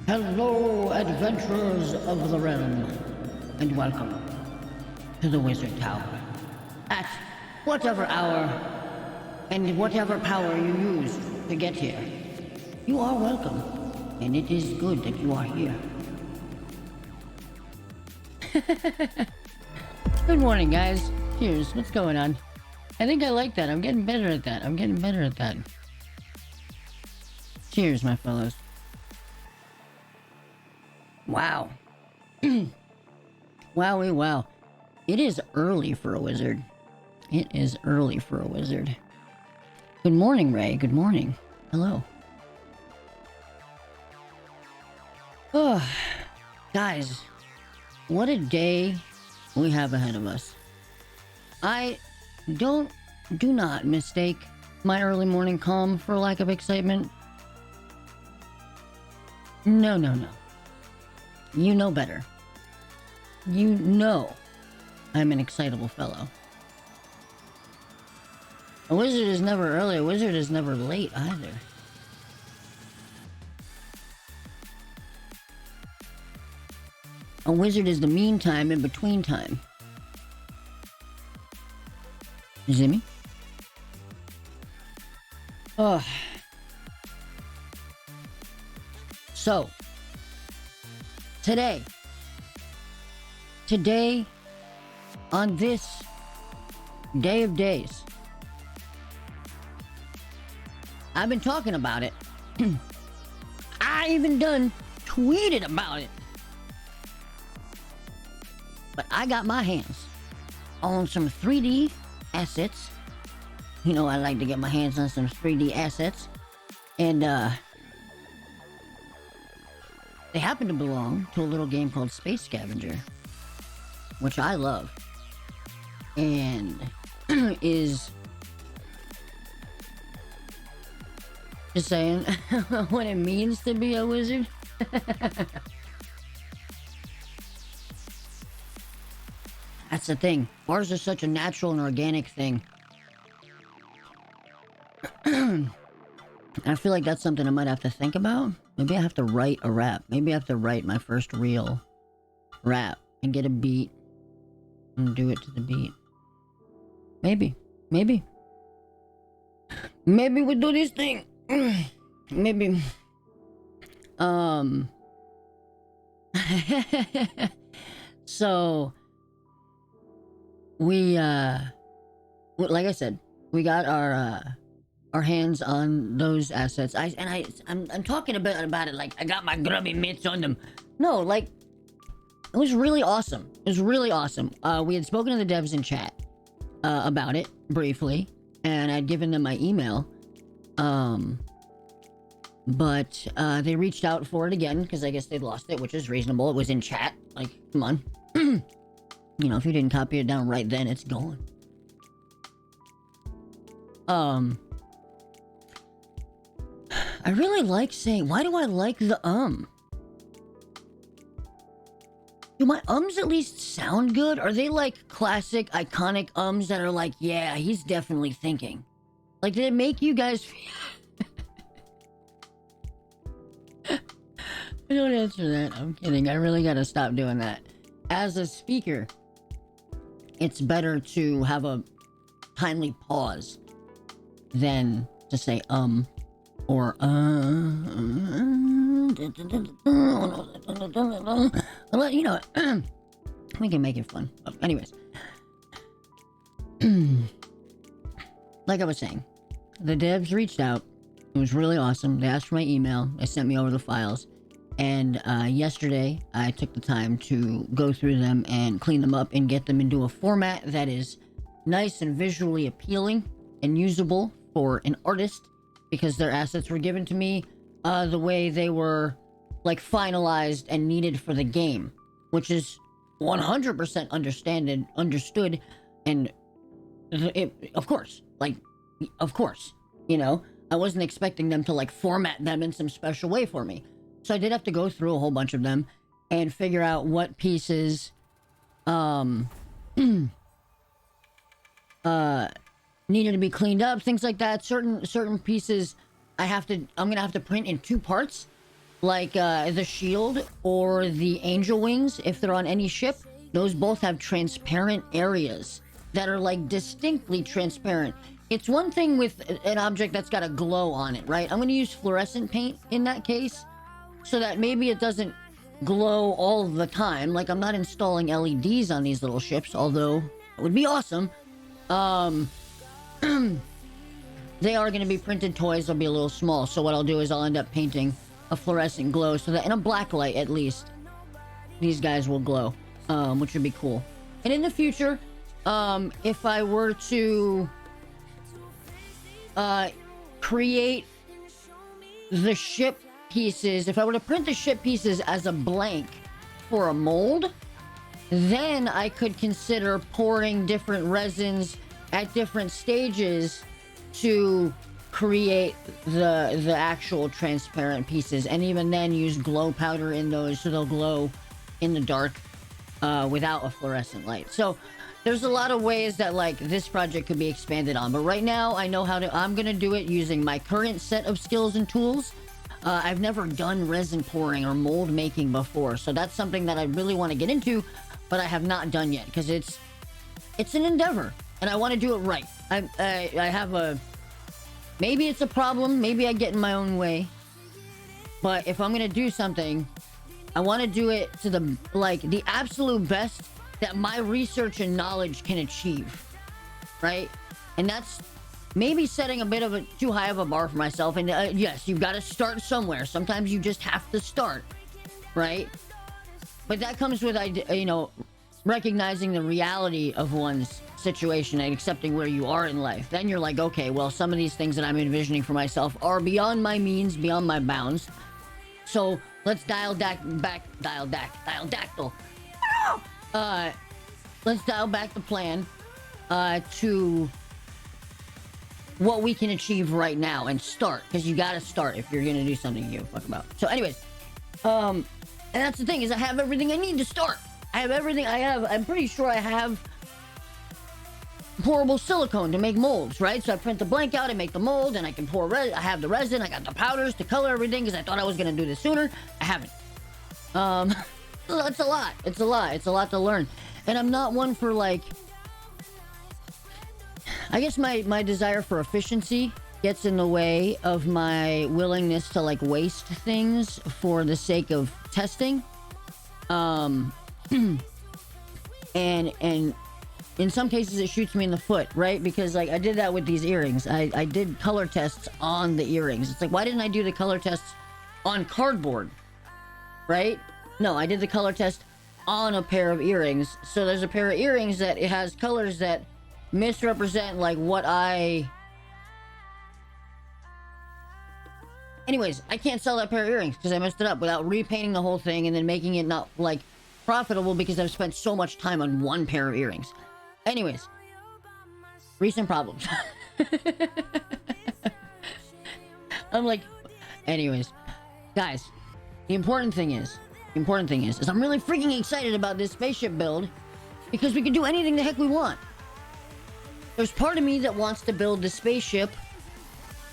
Hello, adventurers of the realm, and welcome to the Wizard Tower. At whatever hour and whatever power you use to get here, you are welcome, and it is good that you are here. Good morning, guys. Cheers. What's going on? I think I like that. I'm getting better at that. Cheers, my fellows. Wow. Wowie wow. It is early for a wizard. Good morning, Ray. Good morning. Hello. Oh, guys, what a day we have ahead of us. Do not mistake my early morning calm for lack of excitement. No. You know better. You know I'm an excitable fellow. A wizard is never early, a wizard is never late either. A wizard is the meantime in between time. You see me? Oh. So, today, on this day of days, I've been talking about it. I even done tweeted about it. But I got my hands on some 3D assets. You know, I like to get my hands on some 3D assets. And, they happen to belong to a little game called Space Scavenger, which I love, and is just saying what it means to be a wizard. That's the thing. Ours is such a natural and organic thing. I feel like that's something I might have to think about. Maybe I have to write a rap. Maybe I have to write my first real rap and get a beat and do it to the beat. Maybe we do this thing. Maybe. So we like I said, we got our hands on those assets. I'm talking about it like I got my grubby mitts on them. No, like it was really awesome. We had spoken to the devs in chat about it briefly, and I'd given them my email. But they reached out for it again because I guess they'd lost it, which is reasonable. It was in chat. Like, come on. You know, if you didn't copy it down right then, it's gone. I really like saying, why do I like the Do my ums at least sound good? Are they like classic, iconic ums that are like, yeah, he's definitely thinking? Like, did it make you guys feel... Don't answer that. I'm kidding. I really gotta stop doing that. As a speaker, it's better to have a timely pause than to say or you know, we can make it fun. Anyways, like I was saying, the devs reached out. It was really awesome. They asked for my email. They sent me over the files. And yesterday, I took the time to go through them and clean them up and get them into a format that is nice and visually appealing and usable for an artist, because their assets were given to me the way they were like finalized and needed for the game, which is 100% understood, and of course, you know, I wasn't expecting them to like format them in some special way for me. So I did have to go through a whole bunch of them and figure out what pieces needed to be cleaned up, things like that. Certain pieces I'm gonna have to print in 2 parts, like the shield or the angel wings if they're on any ship. Those both have transparent areas that are like distinctly transparent. It's one thing with an object that's got a glow on it, right? I'm gonna use fluorescent paint in that case, so that maybe it doesn't glow all the time. Like, I'm not installing LEDs on these little ships, although it would be awesome. They are going to be printed toys. They'll be a little small, so what I'll do is I'll end up painting a fluorescent glow so that in a black light at least these guys will glow, which would be cool. And in the future, if I were to create the ship pieces, if I were to print the ship pieces as a blank for a mold, then I could consider pouring different resins at different stages to create the actual transparent pieces, and even then use glow powder in those so they'll glow in the dark without a fluorescent light. So there's a lot of ways that like this project could be expanded on, but right now I know how to. I'm gonna do it using my current set of skills and tools. I've never done resin pouring or mold making before, so that's something that I really want to get into, but I have not done yet because it's an endeavor and I want to do it right. I have a, maybe it's a problem, maybe I get in my own way, but if I'm gonna do something, I want to do it to the absolute best that my research and knowledge can achieve, right? And that's maybe setting a bit of a too high of a bar for myself. And yes, you've got to start somewhere. Sometimes you just have to start, right? But that comes with, you know, recognizing the reality of one's situation and accepting where you are in life. Then you're like, okay, well, some of these things that I'm envisioning for myself are beyond my means, beyond my bounds. So let's dial back. Let's dial back the plan to what we can achieve right now and start, because you gotta start if you're gonna do something you give a fuck about. So anyways, and that's the thing, is I have everything I need to start. I have everything. I'm pretty sure I have pourable silicone to make molds, right? So I print the blank out, I make the mold, and I can pour I have the resin, I got the powders to color everything, because I thought I was gonna do this sooner. I haven't. It's a lot. It's a lot to learn. And I'm not one for, like, I guess my desire for efficiency gets in the way of my willingness to, like, waste things for the sake of testing. And in some cases it shoots me in the foot, right? Because, like, I did that with these earrings. I did color tests on the earrings. It's like, why didn't I do the color tests on cardboard, right? No, I did the color test on a pair of earrings. So there's a pair of earrings that it has colors that misrepresent, like, what I... Anyways, I can't sell that pair of earrings because I messed it up without repainting the whole thing and then making it not, like, profitable because I've spent so much time on one pair of earrings. Anyways, recent problems. I'm like... Anyways, guys, the important thing is I'm really freaking excited about this spaceship build because we can do anything the heck we want. There's part of me that wants to build the spaceship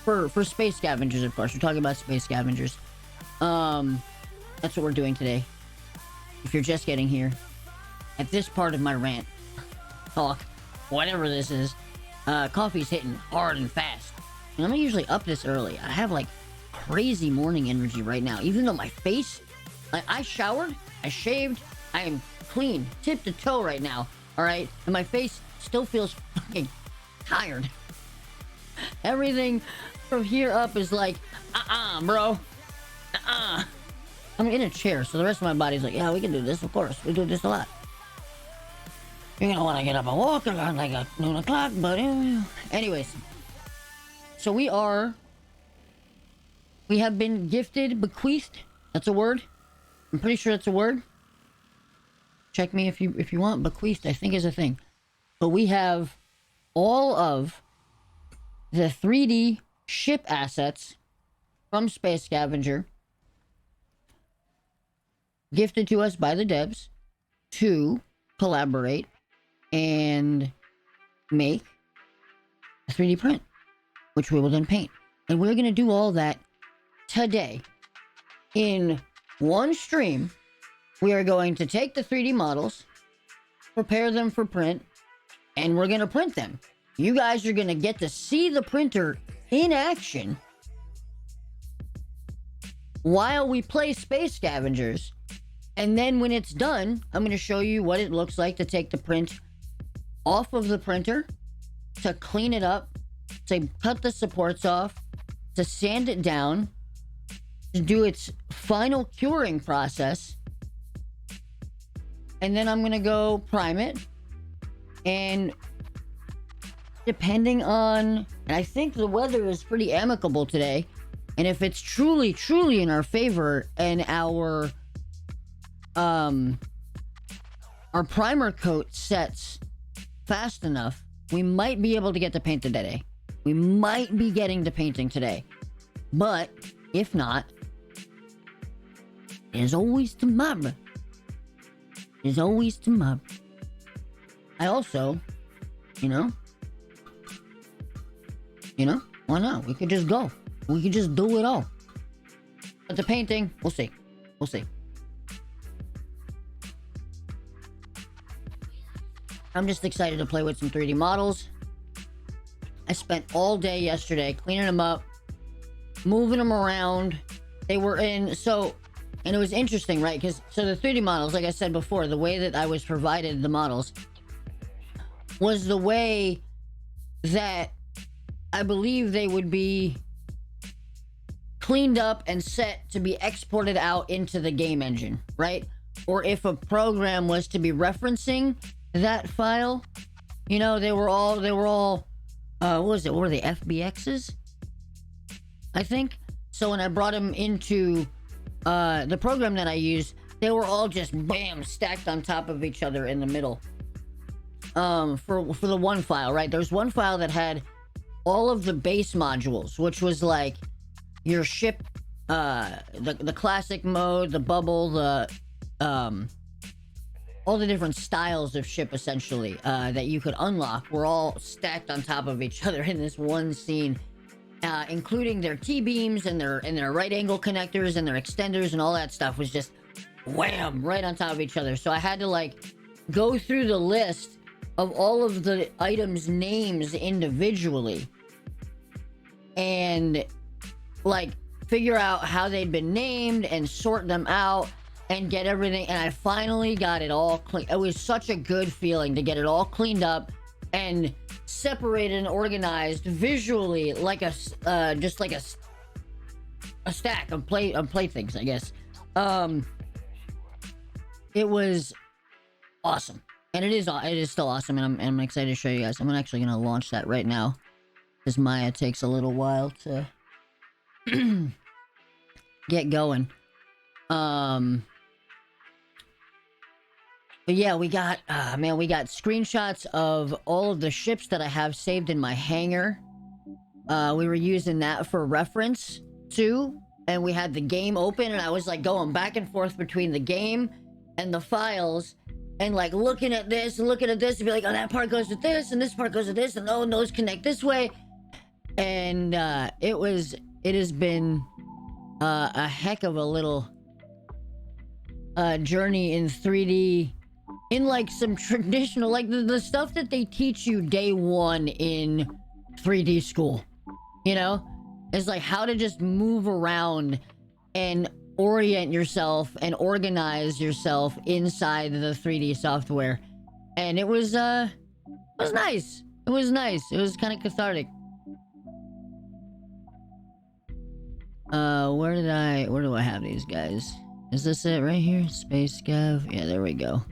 for space scavengers, of course. We're talking about space scavengers. That's what we're doing today. If you're just getting here, at this part of my rant, talk, whatever this is, coffee's hitting hard and fast. And I'm not usually up this early. I have, like, crazy morning energy right now, even though my face... I showered, I shaved, I am clean, tip to toe right now, alright? And my face still feels fucking tired. Everything from here up is like, bro. I'm in a chair, so the rest of my body's like, yeah, we can do this, of course. We do this a lot. You're gonna want to get up and walk around like a noon o'clock, but anyways. So we have been gifted, bequeathed. That's a word. I'm pretty sure that's a word. Check me if you want. Bequeathed, I think, is a thing. But we have all of the 3D ship assets from Space Scavenger gifted to us by the devs to collaborate and make a 3D print, which we will then paint. And we're going to do all that today. In one stream, we are going to take the 3D models, prepare them for print, and we're going to print them. You guys are going to get to see the printer in action while we play Space Scavengers. And then when it's done, I'm going to show you what it looks like to take the print off of the printer, to clean it up, to cut the supports off, to sand it down, to do its final curing process. And then I'm going to go prime it. And depending on, and I think the weather is pretty amicable today. And if it's truly, truly in our favor and our primer coat sets fast enough, we might be able to get to paint today. We might be getting to painting today. But if not, there's always tomorrow. There's always tomorrow. I also, you know, why not? We could just go. We could just do it all. But the painting, we'll see. We'll see. I'm just excited to play with some 3D models. I spent all day yesterday cleaning them up, moving them around. They were in, and it was interesting, right? Because, the 3D models, like I said before, the way that I was provided the models was the way that I believe they would be cleaned up and set to be exported out into the game engine, right? Or if a program was to be referencing that file, they were all, what was it? What were they? FBXs? I think. So when I brought them into the program that I used, they were all just bam, stacked on top of each other in the middle. For the one file, right? There's one file that had all of the base modules, which was like your ship, the classic mode, the bubble, the all the different styles of ship essentially that you could unlock were all stacked on top of each other in this one scene, including their T-beams and their right angle connectors and their extenders and all that stuff was just wham right on top of each other. So I had to go through the list of all of the items' names individually and figure out how they'd been named and sort them out and get everything. And I finally got it all clean. It was such a good feeling to get it all cleaned up and separated and organized visually, just like a stack of playthings, I guess. It was awesome, and it is still awesome, and I'm excited to show you guys. I'm actually gonna launch that right now because Maya takes a little while to get going. But yeah, we got screenshots of all of the ships that I have saved in my hangar. We were using that for reference too, and we had the game open, and I was going back and forth between the game and the files, and looking at this and looking at this, and be oh, that part goes with this, and this part goes with this, and oh, those connect this way. And it has been a heck of a little journey in 3D. In some traditional, the stuff that they teach you day one in 3D school, is how to just move around and orient yourself and organize yourself inside the 3D software. And it was nice. It was nice. It was kind of cathartic. Where do I have these guys? Is this it right here? Space Scav? Yeah, there we go.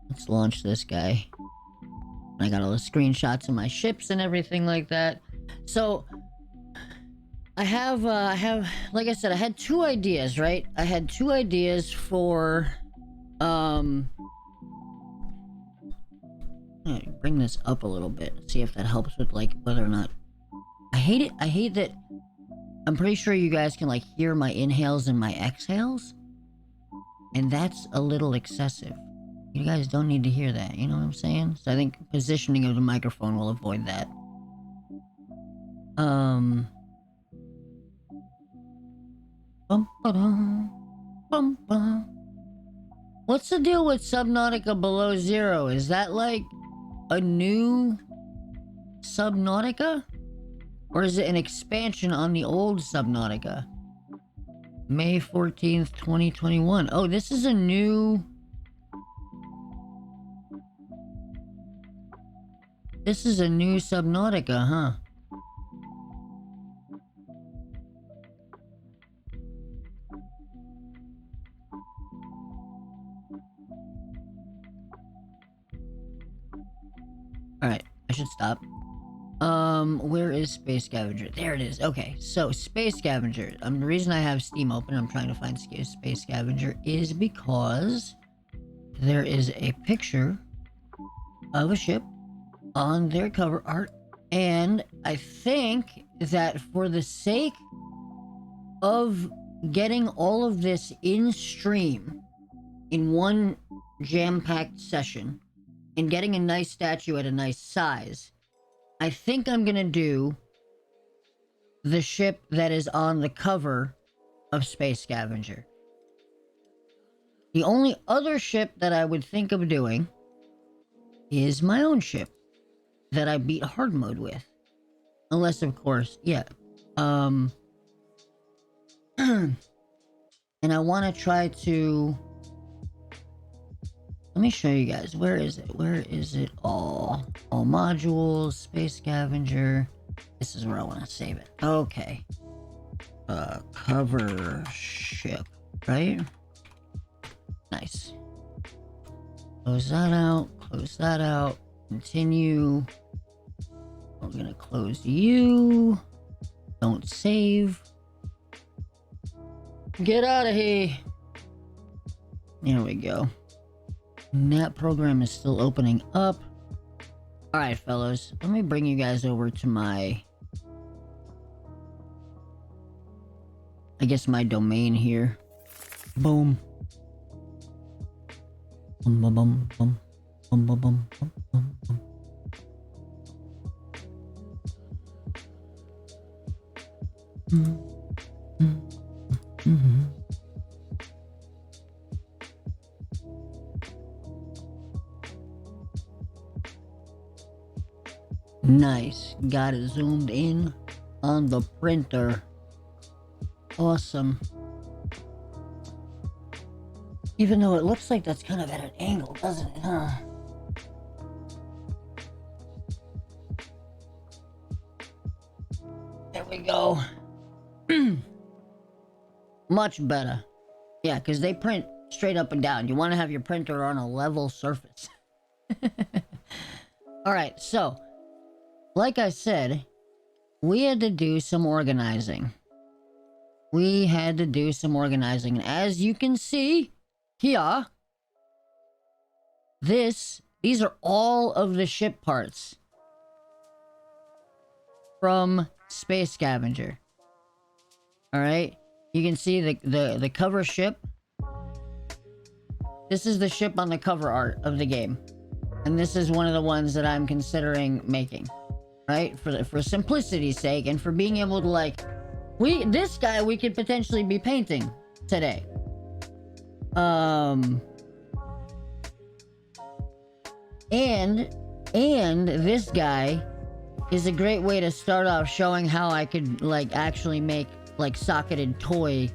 Let's launch this guy. I got all the screenshots of my ships and everything like that. So I have, like I said, I had two ideas, right? I had two ideas for, bring this up a little bit. See if that helps with whether or not. I hate that. I'm pretty sure you guys can hear my inhales and my exhales, and that's a little excessive. You guys don't need to hear that, you know what I'm saying? So I think positioning of the microphone will avoid that. Bum, ba-dum, bum, bum. What's the deal with Subnautica Below Zero? Is that like a new Subnautica? Or is it an expansion on the old Subnautica? May 14th, 2021. Oh, this is a new... This is a new Subnautica, huh? Alright, I should stop. Where is Space Scavenger? There it is. Okay, so Space Scavenger. The reason I have Steam open, I'm trying to find Space Scavenger, is because there is a picture of a ship on their cover art, and I think that for the sake of getting all of this in stream in one jam-packed session and getting a nice statue at a nice size, I think I'm gonna do the ship that is on the cover of Space Scavenger. The only other ship that I would think of doing is my own ship that I beat hard mode with. Unless, of course, yeah. And I want to try to... Let me show you guys. Where is it? Where is it all? All modules, Space Scavenger. This is where I want to save it. Okay. Cover ship, right? Nice. Close that out. Close that out. Continue. We're gonna close you. Don't save. Get out of here. There we go. And that program is still opening up. Alright, fellas. Let me bring you guys over to my... I guess my domain here. Boom. Bum bum bum bum. Bum bum bum bum bum bum. Nice. Got it zoomed in on the printer. Awesome. Even though it looks like that's kind of at an angle, doesn't it, huh? There we go. Much better. Yeah, because they print straight up and down. You want to have your printer on a level surface. Alright, so, like I said, we had to do some organizing. And as you can see here, these are all of the ship parts from Space Scavenger. Alright, you can see the cover ship. This is the ship on the cover art of the game. And this is one of the ones that I'm considering making. Right? For simplicity's sake, and for being able to, like... This guy we could potentially be painting today. And this guy is a great way to start off showing how I could, like, actually make, like, socketed toy,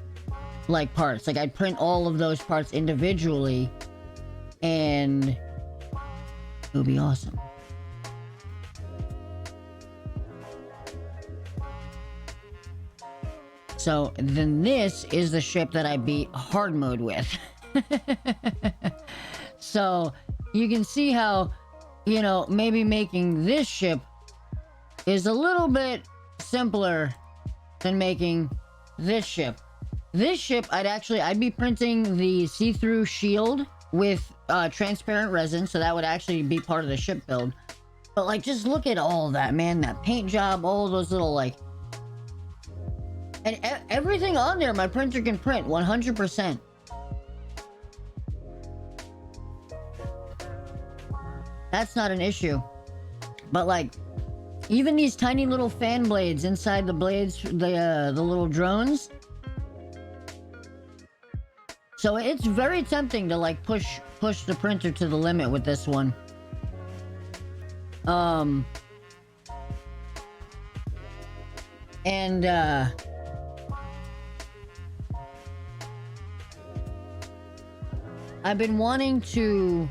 like, parts. Like, I'd print all of those parts individually, and it would be awesome. So, then this is the ship that I beat hard mode with. So, you can see how, you know, maybe making this ship is a little bit simpler than making this ship. This ship, I'd be printing the see-through shield with transparent resin, so that would actually be part of the ship build. But, like, just look at all that, man. That paint job, all those little, like... And everything on there, my printer can print 100%. That's not an issue. But, like, even these tiny little fan blades inside the blades, the little drones, So it's very tempting to like push the printer to the limit with this one. And I've been wanting to.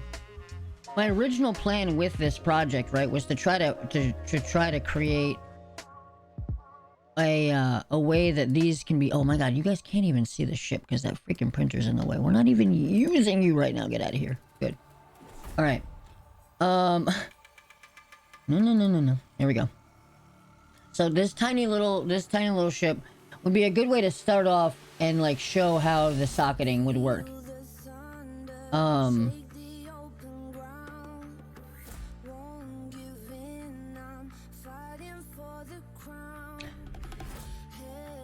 My original plan with this project, right, was to try to create a way that these can be. Oh my god, you guys can't even see the ship because that freaking printer's in the way. We're not even using you right now. Get out of here. Good. All right. No. Here we go. So this tiny little ship would be a good way to start off and like show how the socketing would work.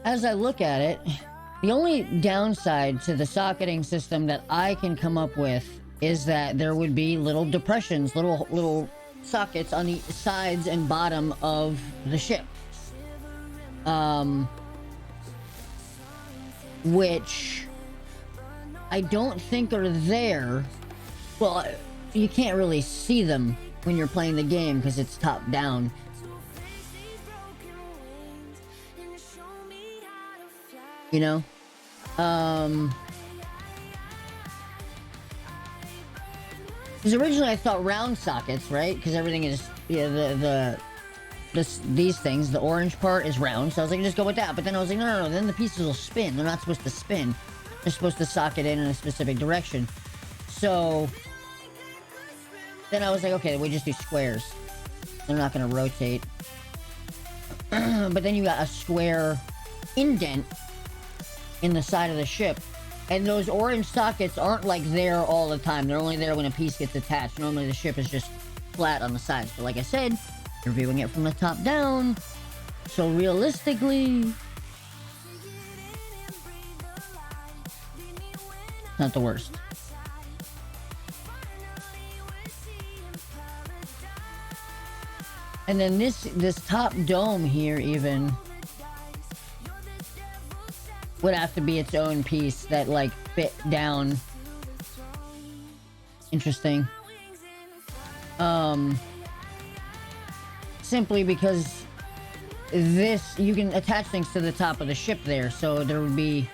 As I look at it, the only downside to the socketing system that I can come up with is that there would be little depressions, little sockets on the sides and bottom of the ship. Which I don't think are there. Well, you can't really see them when you're playing the game because it's top down. You know? Because originally I thought round sockets, right? Because everything is, yeah, these things, the orange part is round, so I was like, just go with that. But then I was like, no, then the pieces will spin. They're not supposed to spin. They're supposed to socket in a specific direction. So then I was like, okay, we just do squares. They're not going to rotate. But then you got a square indent in the side of the ship. And those orange sockets aren't like there all the time. They're only there when a piece gets attached. Normally the ship is just flat on the sides. But like I said, you're viewing it from the top down. So realistically, not the worst. And then this top dome here even would have to be its own piece that like fit down. Interesting. Simply because this, you can attach things to the top of the ship there, so there would be,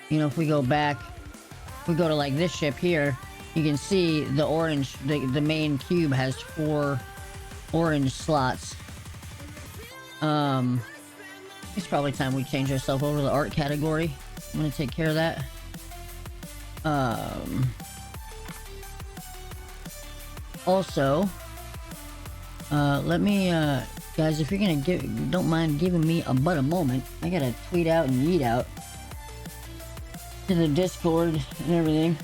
you know, if we go back, if we go to like this ship here, you can see the orange, the main cube has 4 orange slots. It's probably time we change ourselves over to the art category. I'm gonna take care of that. Also, let me, guys, if you're gonna don't mind giving me a moment, I gotta tweet out and yeet out to the Discord and everything.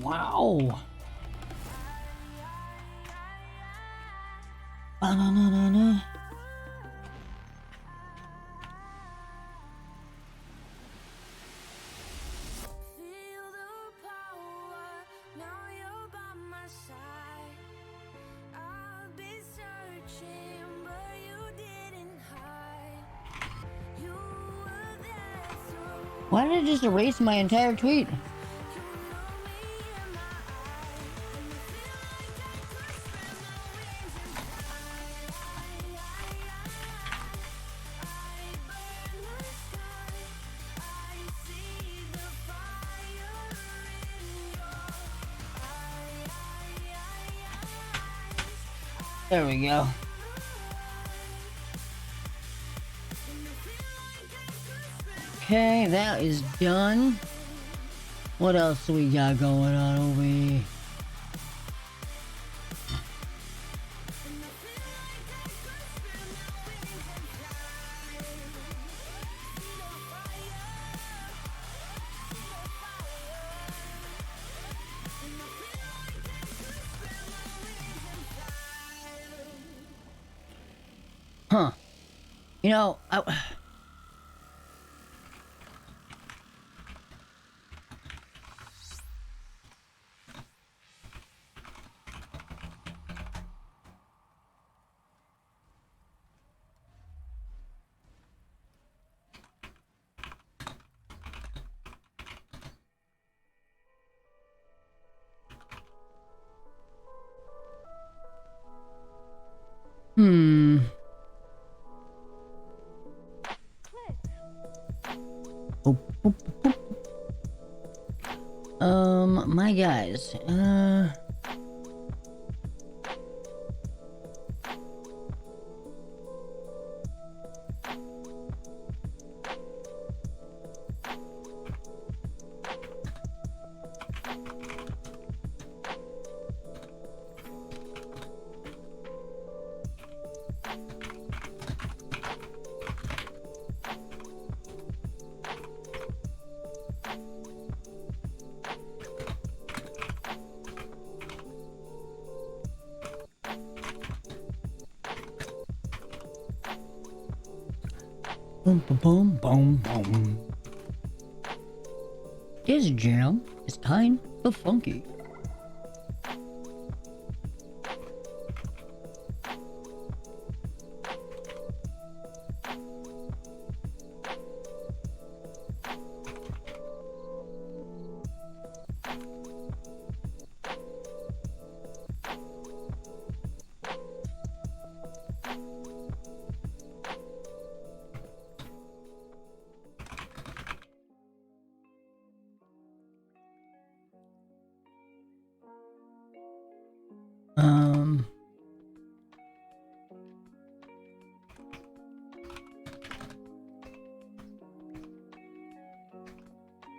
Wow. Ba-na-na-na-na. Why did it just erase my entire tweet? There we go. Okay, that is done. What else do we got going on over here? Huh. You know, hmm. Oh, oh, oh. My guys, boom, boom, boom, boom, boom. This jam is kind of funky.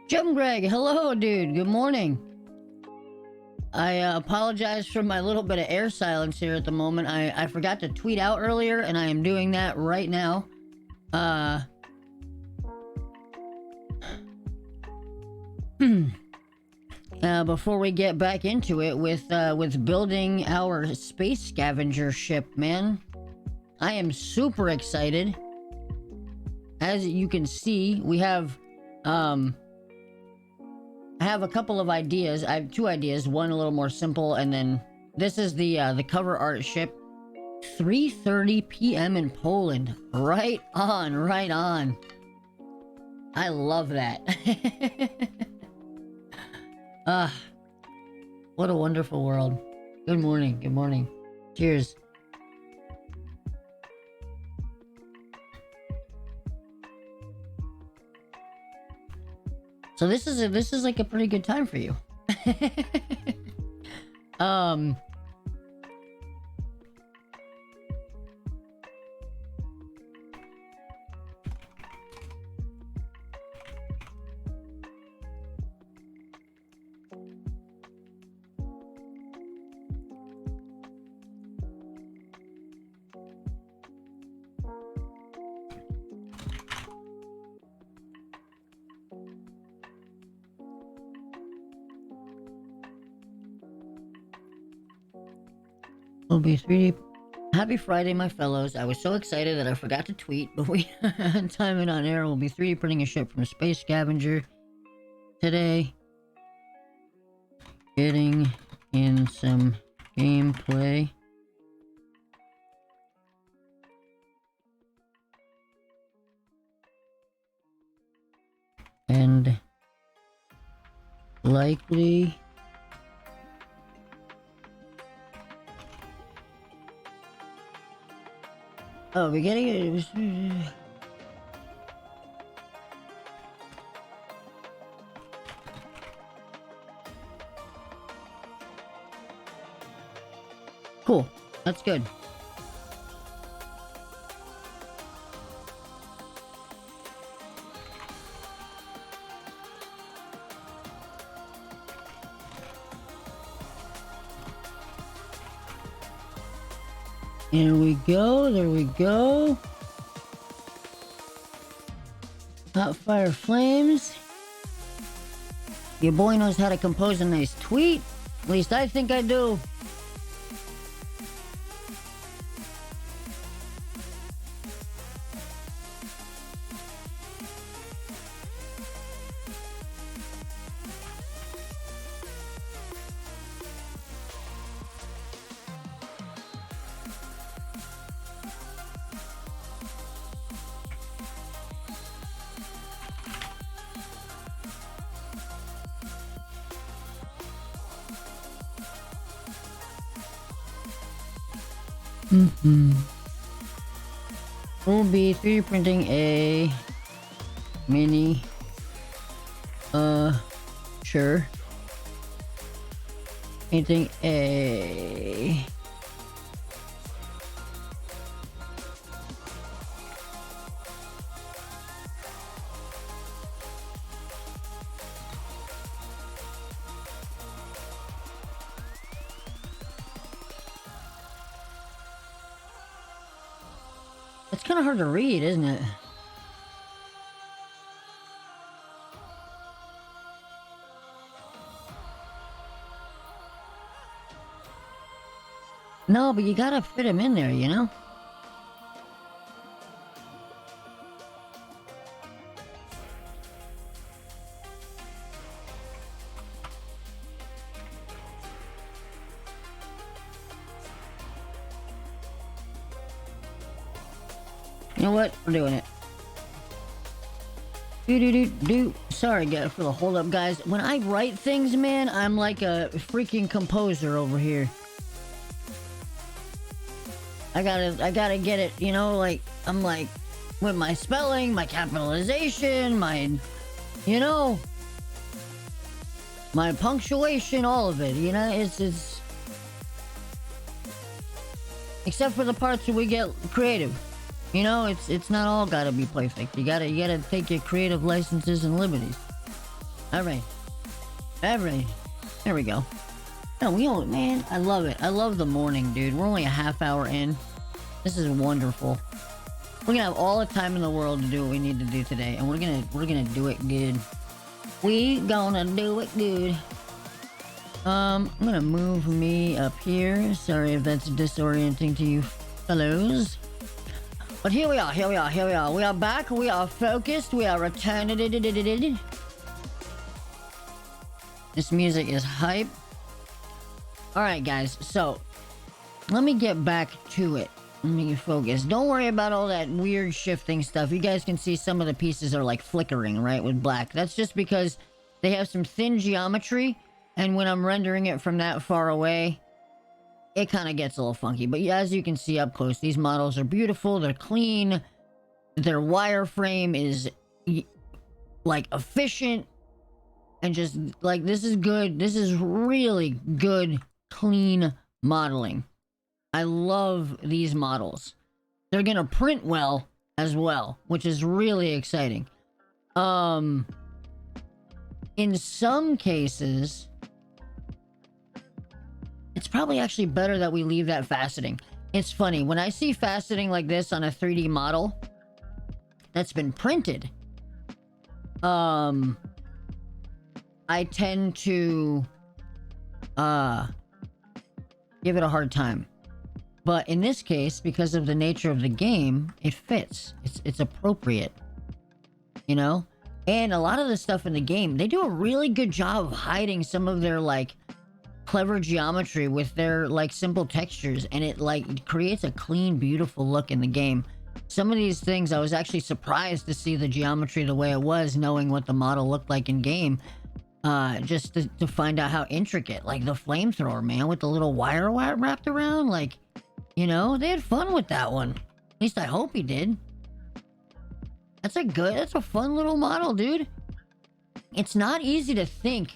Jim Greg, hello, dude. Good morning. I apologize for my little bit of air silence here at the moment. I forgot to tweet out earlier, and I am doing that right now. Before we get back into it with building our space scavenger ship, man, I am super excited. As you can see, we have I have a couple of ideas. I have two ideas. One a little more simple, and then this is the cover art ship. 3:30 p.m. in Poland. Right on, right on. I love that. What a wonderful world. Good morning, good morning. Cheers. So this is like a pretty good time for you. Will be 3D. Happy Friday, my fellows. I was so excited that I forgot to tweet, but we time it on air. We'll be 3D printing a ship from Space Scavenger today. Getting in some gameplay. And likely we're getting it. Cool. That's good. There we go, there we go. Hot fire flames. Your boy knows how to compose a nice tweet. At least I think I do. We'll be 3D printing a mini, sure. Painting a... It's kind of hard to read, isn't it? No, but you gotta fit him in there, you know? You know what? We're doing it. Sorry, guys, for the hold up, guys. When I write things, man, I'm like a freaking composer over here. I gotta get it, you know, like, I'm like, with my spelling, my capitalization, my, you know, my punctuation, all of it, you know, it's, except for the parts where we get creative, you know, it's not all gotta be perfect. You gotta take your creative licenses and liberties. Alright, there we go. No, man, I love it. I love the morning, dude. We're only a half hour in. This is wonderful. We're gonna have all the time in the world to do what we need to do today, and we're gonna do it good. We gonna do it good. I'm gonna move me up here. Sorry if that's disorienting to you fellows. But here we are. We are back. We are focused. We are returning. This music is hype. Alright, guys, so let me get back to it. Let me focus. Don't worry about all that weird shifting stuff. You guys can see some of the pieces are like flickering, right, with black. That's just because they have some thin geometry, and when I'm rendering it from that far away, it kind of gets a little funky. But yeah, as you can see up close, these models are beautiful. They're clean. Their wireframe is like efficient. And just like, this is good. This is really good, clean modeling. I love these models. They're gonna print well as well, which is really exciting. In some cases, it's probably actually better that we leave that faceting. It's funny, when I see faceting like this on a 3D model that's been printed, I tend to give it a hard time. But in this case, because of the nature of the game, it fits. It's appropriate. You know? And a lot of the stuff in the game, they do a really good job of hiding some of their, like, clever geometry with their, like, simple textures. And it, like, creates a clean, beautiful look in the game. Some of these things, I was actually surprised to see the geometry the way it was, knowing what the model looked like in game. Just to find out how intricate. Like, the flamethrower, man, with the little wire wrapped around, like... You know, they had fun with that one. At least I hope he did. That's a fun little model, dude. It's not easy to think,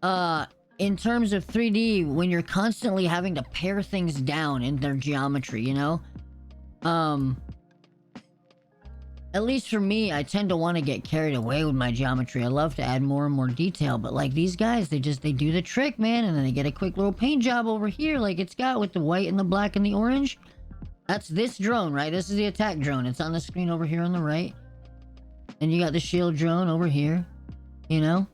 in terms of 3D when you're constantly having to pare things down in their geometry, you know? At least for me, I tend to want to get carried away with my geometry. I love to add more and more detail, but like these guys, they do the trick, man, and then they get a quick little paint job over here like it's got with the white and the black and the orange. That's this drone, right? This is the attack drone. It's on the screen over here on the right. And you got the shield drone over here, you know?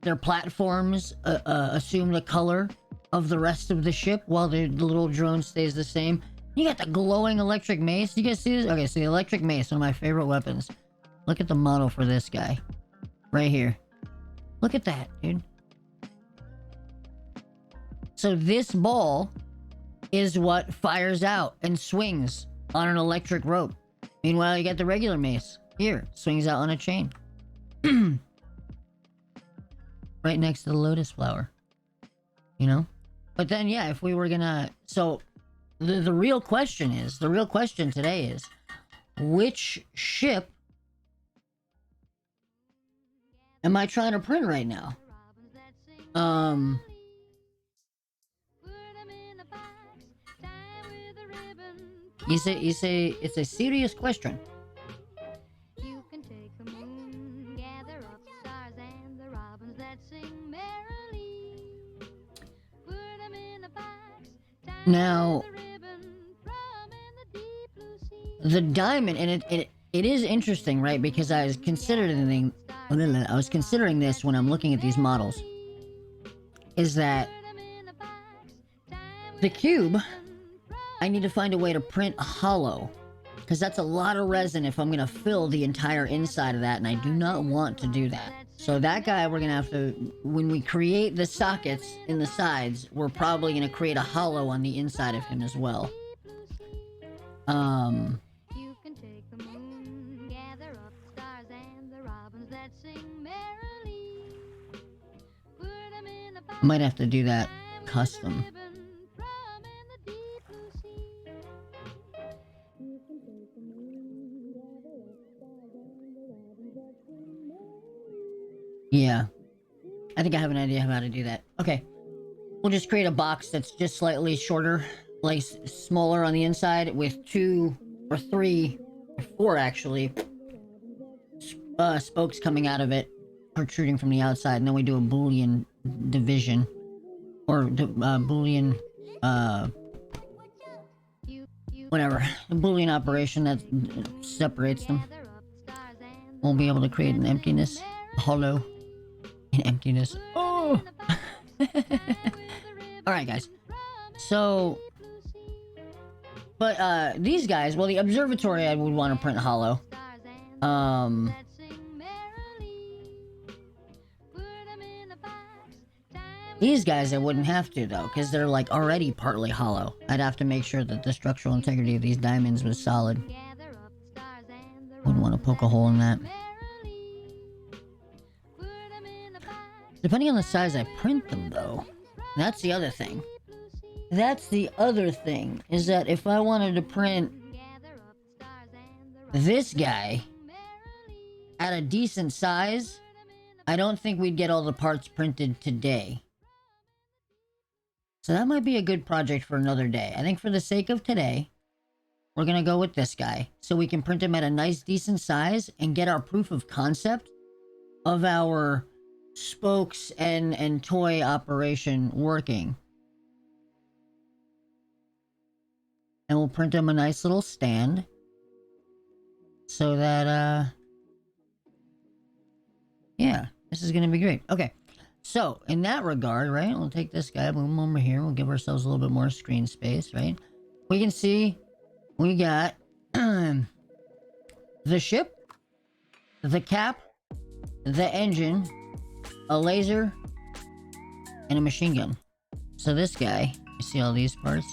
Their platforms assume the color of the rest of the ship while the little drone stays the same. You got the glowing electric mace. You guys see this? Okay, so the electric mace, one of my favorite weapons. Look at the model for this guy. Right here. Look at that, dude. So this ball is what fires out and swings on an electric rope. Meanwhile, you got the regular mace. Here, swings out on a chain. Right next to the lotus flower. You know? But then, yeah, if we were gonna... So... the real question is, the real question today is, which ship am I trying to print right now? You say it's a serious question. You can take the moon, gather up the stars and the robins that sing merrily. Put them in a box, now the ribbon, from in the deep blue sea. The diamond, and it is interesting, right? Because I was considering this when I'm looking at these models. Is that the cube, I need to find a way to print hollow, because that's a lot of resin if I'm going to fill the entire inside of that, and I do not want to do that. So that guy, we're going to have to, when we create the sockets in the sides, we're probably going to create a hollow on the inside of him as well. You can take the moon, gather up the stars and the robins that sing merrily. Might have to do that custom. Yeah. I think I have an idea how to do that. Okay. We'll just create a box that's just slightly shorter, like smaller on the inside, with 2 or 3 or 4 actually spokes coming out of it, protruding from the outside, and then we do a Boolean division, or Boolean whatever, a Boolean operation that separates them. We'll be able to create an emptiness, a hollow, an emptiness. Oh. All right, guys. So, but these guys, well, the observatory I would want to print hollow. These guys I wouldn't have to, though, because they're like already partly hollow. I'd have to make sure that the structural integrity of these diamonds was solid. Wouldn't want to poke a hole in that. Depending on the size I print them, though, that's the other thing. That's the other thing, is that if I wanted to print this guy at a decent size, I don't think we'd get all the parts printed today. So that might be a good project for another day. I think for the sake of today, we're going to go with this guy, so we can print him at a nice, decent size and get our proof of concept of our spokes and toy operation working. And we'll print him a nice little stand so that, yeah, this is going to be great. Okay, so in that regard, right, we'll take this guy, move him over here, we'll give ourselves a little bit more screen space, right? We can see we got the ship, the cap, the engine, a laser, and a machine gun. So this guy, you see all these parts?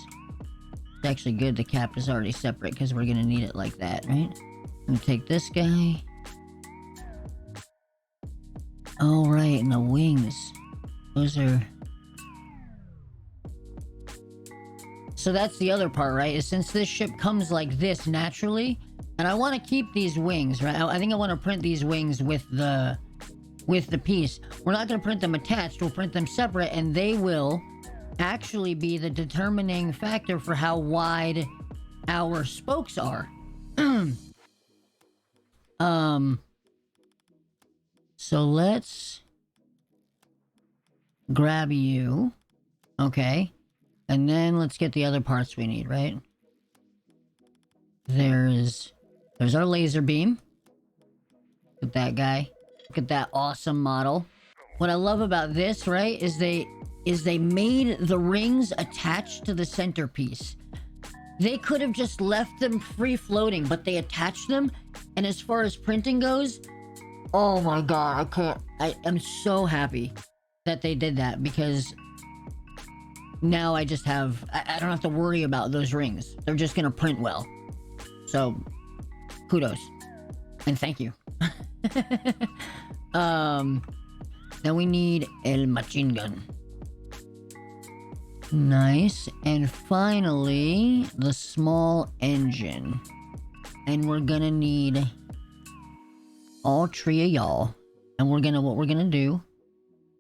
It's actually good the cap is already separate because we're going to need it like that, right? I'm going to take this guy. All right, and the wings. Those are... So that's the other part, right? Is since this ship comes like this naturally, and I want to keep these wings, right? I think I want to print these wings with the piece. We're not going to print them attached. We'll print them separate, and they will actually be the determining factor for how wide our spokes are. So let's grab you. Okay. And then let's get the other parts we need, right? There's our laser beam. Look at that guy. Look at that awesome model. What I love about this, right, is they made the rings attached to the centerpiece. They could have just left them free floating, but they attached them. And as far as printing goes, oh my god, I'm so happy that they did that, because now I just have, I don't have to worry about those rings. They're just gonna print well. So, kudos. And thank you. Then we need el machine gun. Nice. And finally, the small engine. And we're gonna need all three of y'all. And what we're gonna do,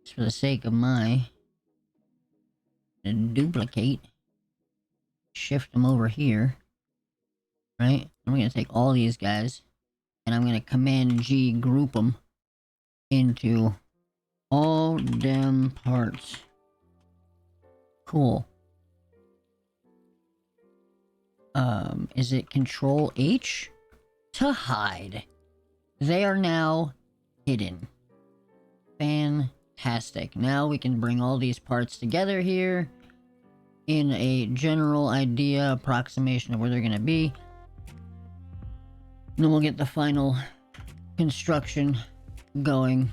just for the sake of my duplicate, shift them over here, right? And we're gonna take all these guys, and I'm gonna Command G group them into all them parts. Cool. Is it Control H to hide? They are now hidden. Fantastic. Now we can bring all these parts together here in a general idea, approximation of where they're going to be. And then we'll get the final construction going.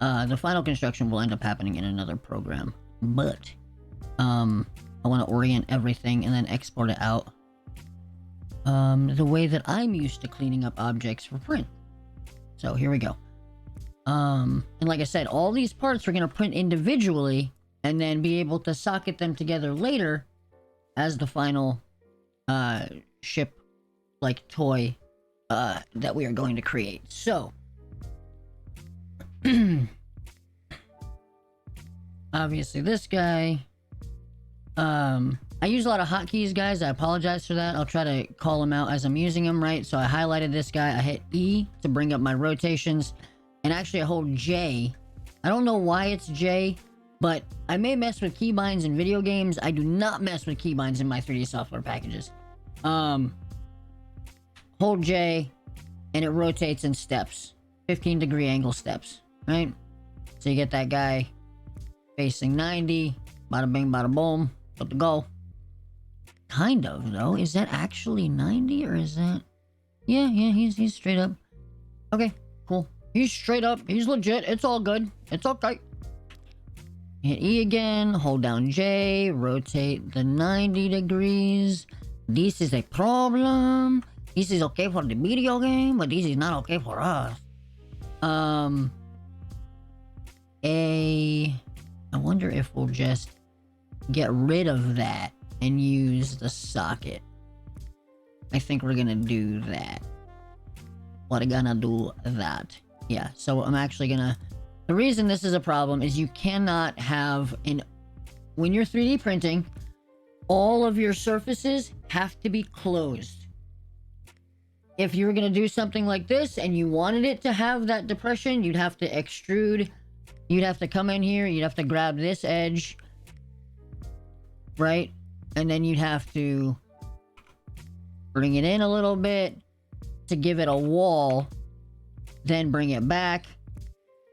The final construction will end up happening in another program, but I want to orient everything and then export it out the way that I'm used to cleaning up objects for print. So here we go. And like I said, all these parts we're going to print individually and then be able to socket them together later as the final ship like toy that we are going to create. So obviously this guy, I use a lot of hotkeys, guys. I apologize for that. I'll try to call them out as I'm using them, right? So I highlighted this guy. I hit E to bring up my rotations. And actually I hold J. I don't know why it's J, but I may mess with keybinds in video games. I do not mess with keybinds in my 3D software packages. Hold J, and it rotates in steps. 15-degree angle steps, right? So you get that guy facing 90. Bada bing, bada boom. Good to go. Kind of, though. Is that actually 90, or is that... Yeah, he's straight up. Okay, cool. He's straight up. He's legit. It's all good. It's okay. Hit E again. Hold down J. Rotate the 90 degrees. This is a problem. This is okay for the video game, but this is not okay for us. I wonder if we'll just get rid of that and use the socket. I think we're gonna do that. We're gonna do that. Yeah, so I'm actually gonna... The reason this is a problem is you cannot have when you're 3D printing, all of your surfaces have to be closed. If you were gonna do something like this and you wanted it to have that depression, you'd have to extrude. You'd have to come in here, you'd have to grab this edge, right? And then you'd have to bring it in a little bit to give it a wall, then bring it back,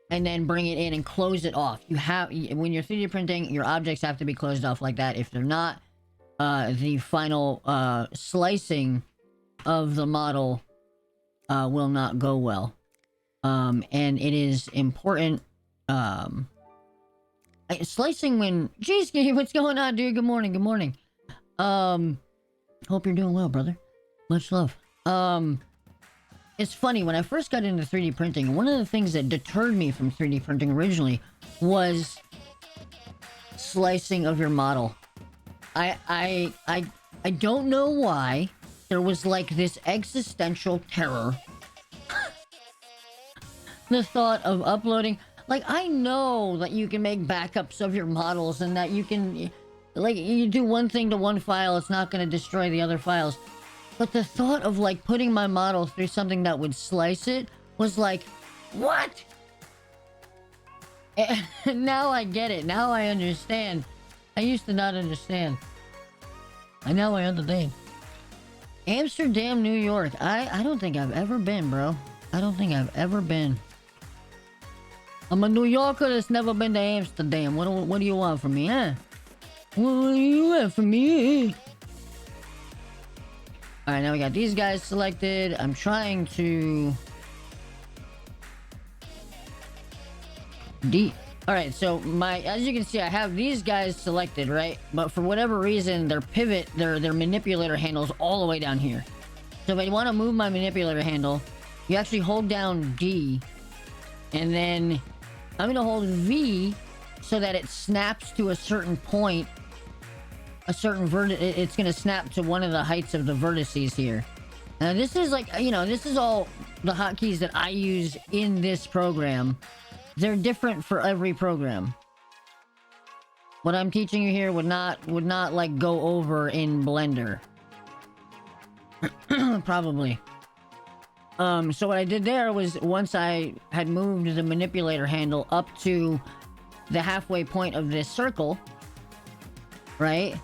and then bring it in and close it off. When you're 3D printing, your objects have to be closed off like that. If they're not, the final slicing of the model will not go well. And it is important. Slicing when... Jeez, Gabe, what's going on, dude? Good morning, good morning. Hope you're doing well, brother. Much love. It's funny, when I first got into 3D printing, one of the things that deterred me from 3D printing originally was slicing of your model. I don't know why there was like this existential terror. The thought of uploading... Like, I know that you can make backups of your models and that you can... Like, you do one thing to one file, it's not going to destroy the other files. But the thought of, like, putting my model through something that would slice it was like, what? Now I get it. Now I understand. I used to not understand. And now I understand. Amsterdam, New York. I don't think I've ever been, bro. I don't think I've ever been. I'm a New Yorker that's never been to Amsterdam. What do you want from me, huh? What do you want from me? Alright, now we got these guys selected. I'm trying to... Alright, so as you can see, I have these guys selected, right? But for whatever reason, their pivot, their manipulator handle's all the way down here. So if I want to move my manipulator handle, you actually hold down D, and then I'm gonna hold V so that it snaps to a certain point, a certain it's going to snap to one of the heights of the vertices here. Now this is like, you know, this is all the hotkeys that I use in this program. They're different for every program. What I'm teaching you here would not like go over in Blender. Probably. So what I did there was, once I had moved the manipulator handle up to the halfway point of this circle, right?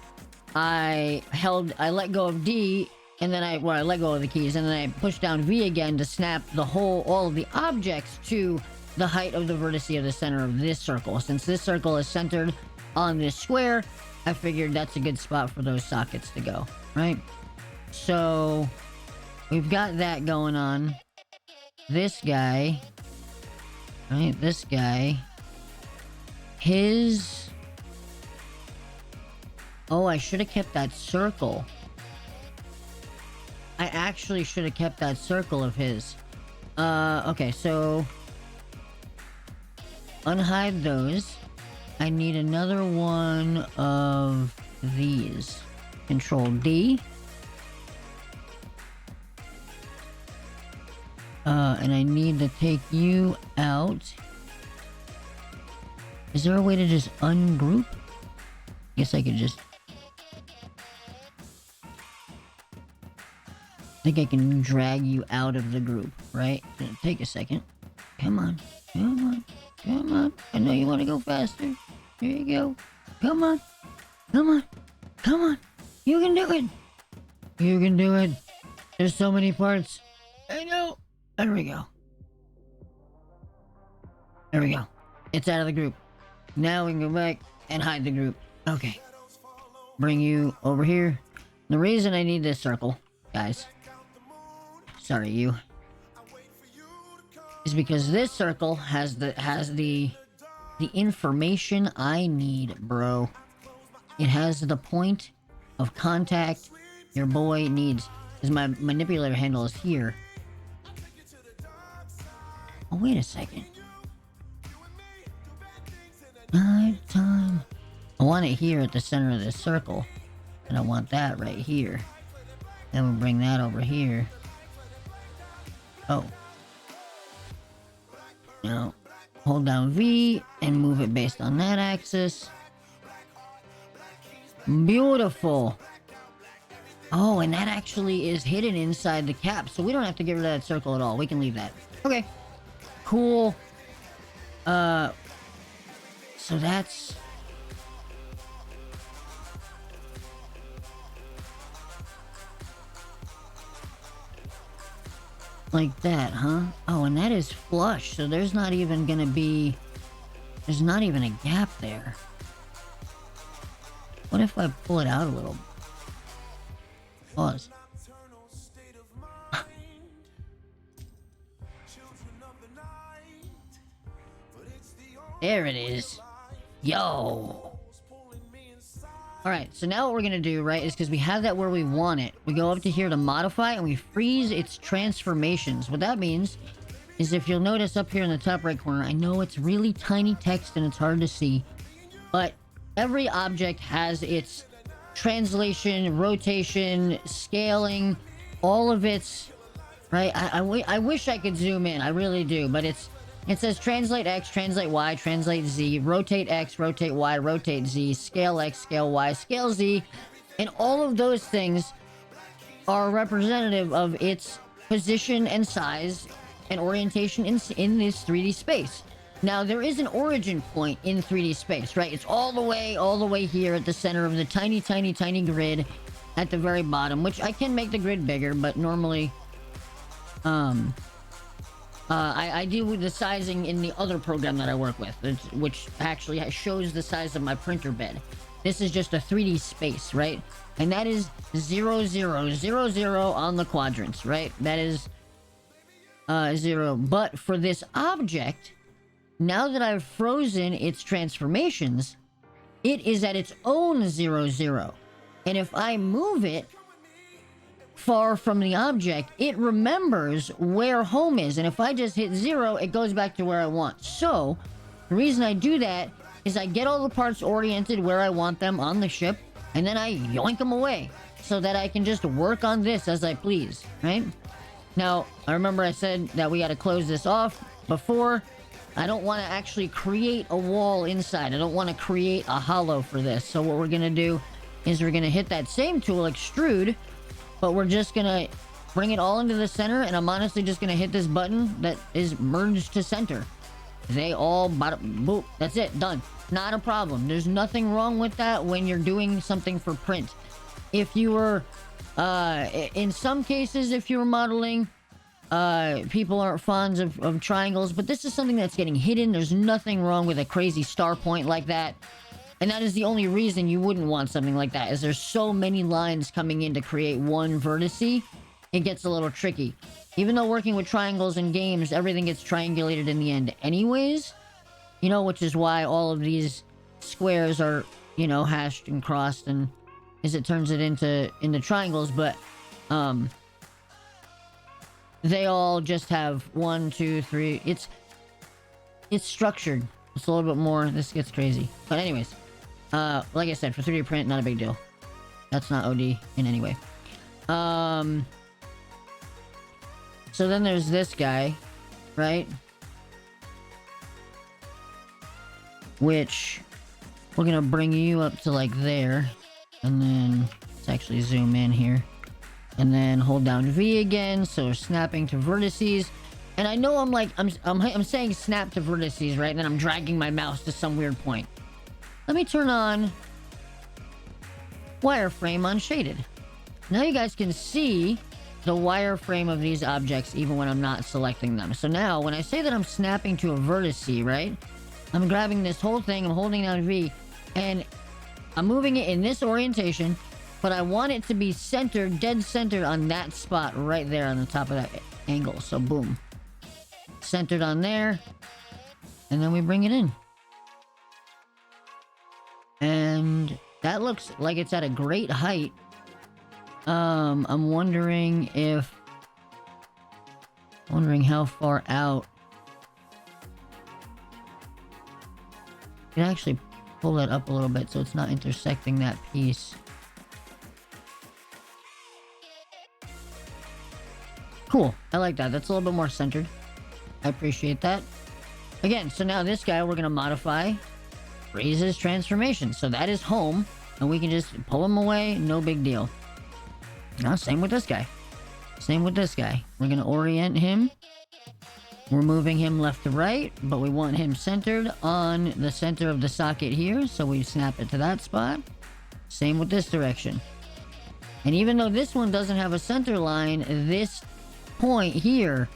I let go of D, and then I let go of the keys, and then I pushed down V again to snap all of the objects to the height of the vertex of the center of this circle. Since this circle is centered on this square, I figured that's a good spot for those sockets to go, right? So we've got that going on. This guy, right? This guy, his... Oh, I should have kept that circle. I actually should have kept that circle of his. Okay, so... unhide those. I need another one of these. Control D. And I need to take you out. Is there a way to just ungroup? Guess I could just... I think I can drag you out of the group, right? It'll take a second. Come on. Come on. Come on. I know you want to go faster. Here you go. Come on. Come on. Come on. You can do it. You can do it. There's so many parts. I know. There we go. There we go. It's out of the group. Now we can go back and hide the group. Okay. Bring you over here. The reason I need this circle, guys, sorry, you, is because this circle has the information I need, bro. It has the point of contact your boy needs. Because my manipulator handle is here. Oh, wait a second. Night time. I want it here at the center of this circle. And I want that right here. Then we'll bring that over here. Oh. Now, hold down V and move it based on that axis. Beautiful. Oh, and that actually is hidden inside the cap, so we don't have to get rid of that circle at all. We can leave that. Okay. Cool. So that's... like that, huh? Oh, and that is flush, so there's not even gonna be... there's not even a gap there. What if I pull it out a little? Pause. There it is. Yo. Alright, so now what we're gonna do, right, is because we have that where we want it. We go up to here to modify, and we freeze its transformations. What that means is, if you'll notice up here in the top right corner, I know it's really tiny text and it's hard to see, but every object has its translation, rotation, scaling, all of its... right? I wish I could zoom in, I really do, but it says translate X, translate Y, translate Z, rotate X, rotate Y, rotate Z, scale X, scale Y, scale Z, and all of those things are representative of its position and size and orientation in this 3D space. Now, there is an origin point in 3D space, right? It's all the way here at the center of the tiny, tiny, tiny grid at the very bottom, which I can make the grid bigger, but normally, I deal with the sizing in the other program that I work with, which actually shows the size of my printer bed. This is just a 3D space, right? And that is 0, 0, 0, 0 on the quadrants, right? That is 0. But for this object, now that I've frozen its transformations, it is at its own 0, 0. And if I move it far from the object, it remembers where home is, and if I just hit 0, it goes back to where I want. So the reason I do that is I get all the parts oriented where I want them on the ship, and then I yoink them away so that I can just work on this as I please, right? Now, I remember I said that we got to close this off before. I don't want to actually create a wall inside. I don't want to create a hollow for this. So what we're going to do is we're going to hit that same tool, extrude, but we're just going to bring it all into the center, and I'm honestly just going to hit this button that is merged to center. They all boop, that's it, done. Not a problem. There's nothing wrong with that when you're doing something for print. If you were in some cases, if you were modeling, people aren't fond of triangles, but this is something that's getting hidden. There's nothing wrong with a crazy star point like that, and that is the only reason you wouldn't want something like that, is there's so many lines coming in to create one vertice. It gets a little tricky. Even though working with triangles in games, everything gets triangulated in the end anyways. You know, which is why all of these squares are, you know, hashed and crossed, and as it turns it into triangles, but they all just have 1, 2, 3. It's structured. It's a little bit more. This gets crazy. But anyways, like I said, for 3D print, not a big deal. That's not OD in any way. So then there's this guy, right? Which we're gonna bring you up to like there, and then let's actually zoom in here, and then hold down V again. So we're snapping to vertices, and I know I'm saying snap to vertices, right? And then I'm dragging my mouse to some weird point. Let me turn on wireframe unshaded. Now you guys can see the wireframe of these objects even when I'm not selecting them. So now when I say that I'm snapping to a vertice, right? I'm grabbing this whole thing, I'm holding down V, and I'm moving it in this orientation, but I want it to be centered, dead centered on that spot right there on the top of that angle. So boom. Centered on there, and then we bring it in. And that looks like it's at a great height. I'm wondering how far out. You can actually pull that up a little bit so it's not intersecting that piece. Cool. I like that. That's a little bit more centered. I appreciate that. Again, so now this guy we're going to modify. Raise his transformation. So that is home. And we can just pull him away. No big deal. Now, same with this guy. Same with this guy. We're going to orient him. We're moving him left to right, but we want him centered on the center of the socket here, so we snap it to that spot. Same with this direction. And even though this one doesn't have a center line, this point here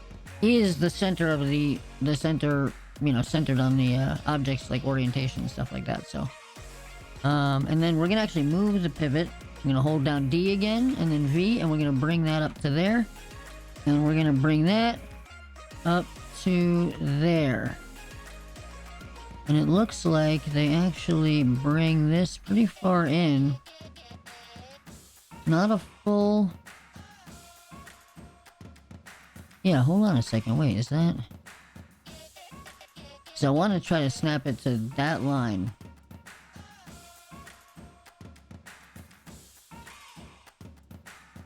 is the center of the center, you know, centered on the objects, like orientation and stuff like that. So, and then we're gonna actually move the pivot. I'm gonna hold down D again, and then V, and we're gonna bring that up to there, and we're gonna bring that up to there. And it looks like they actually bring this pretty far in. Not a full... Yeah, hold on a second. Wait, is that... So I want to try to snap it to that line.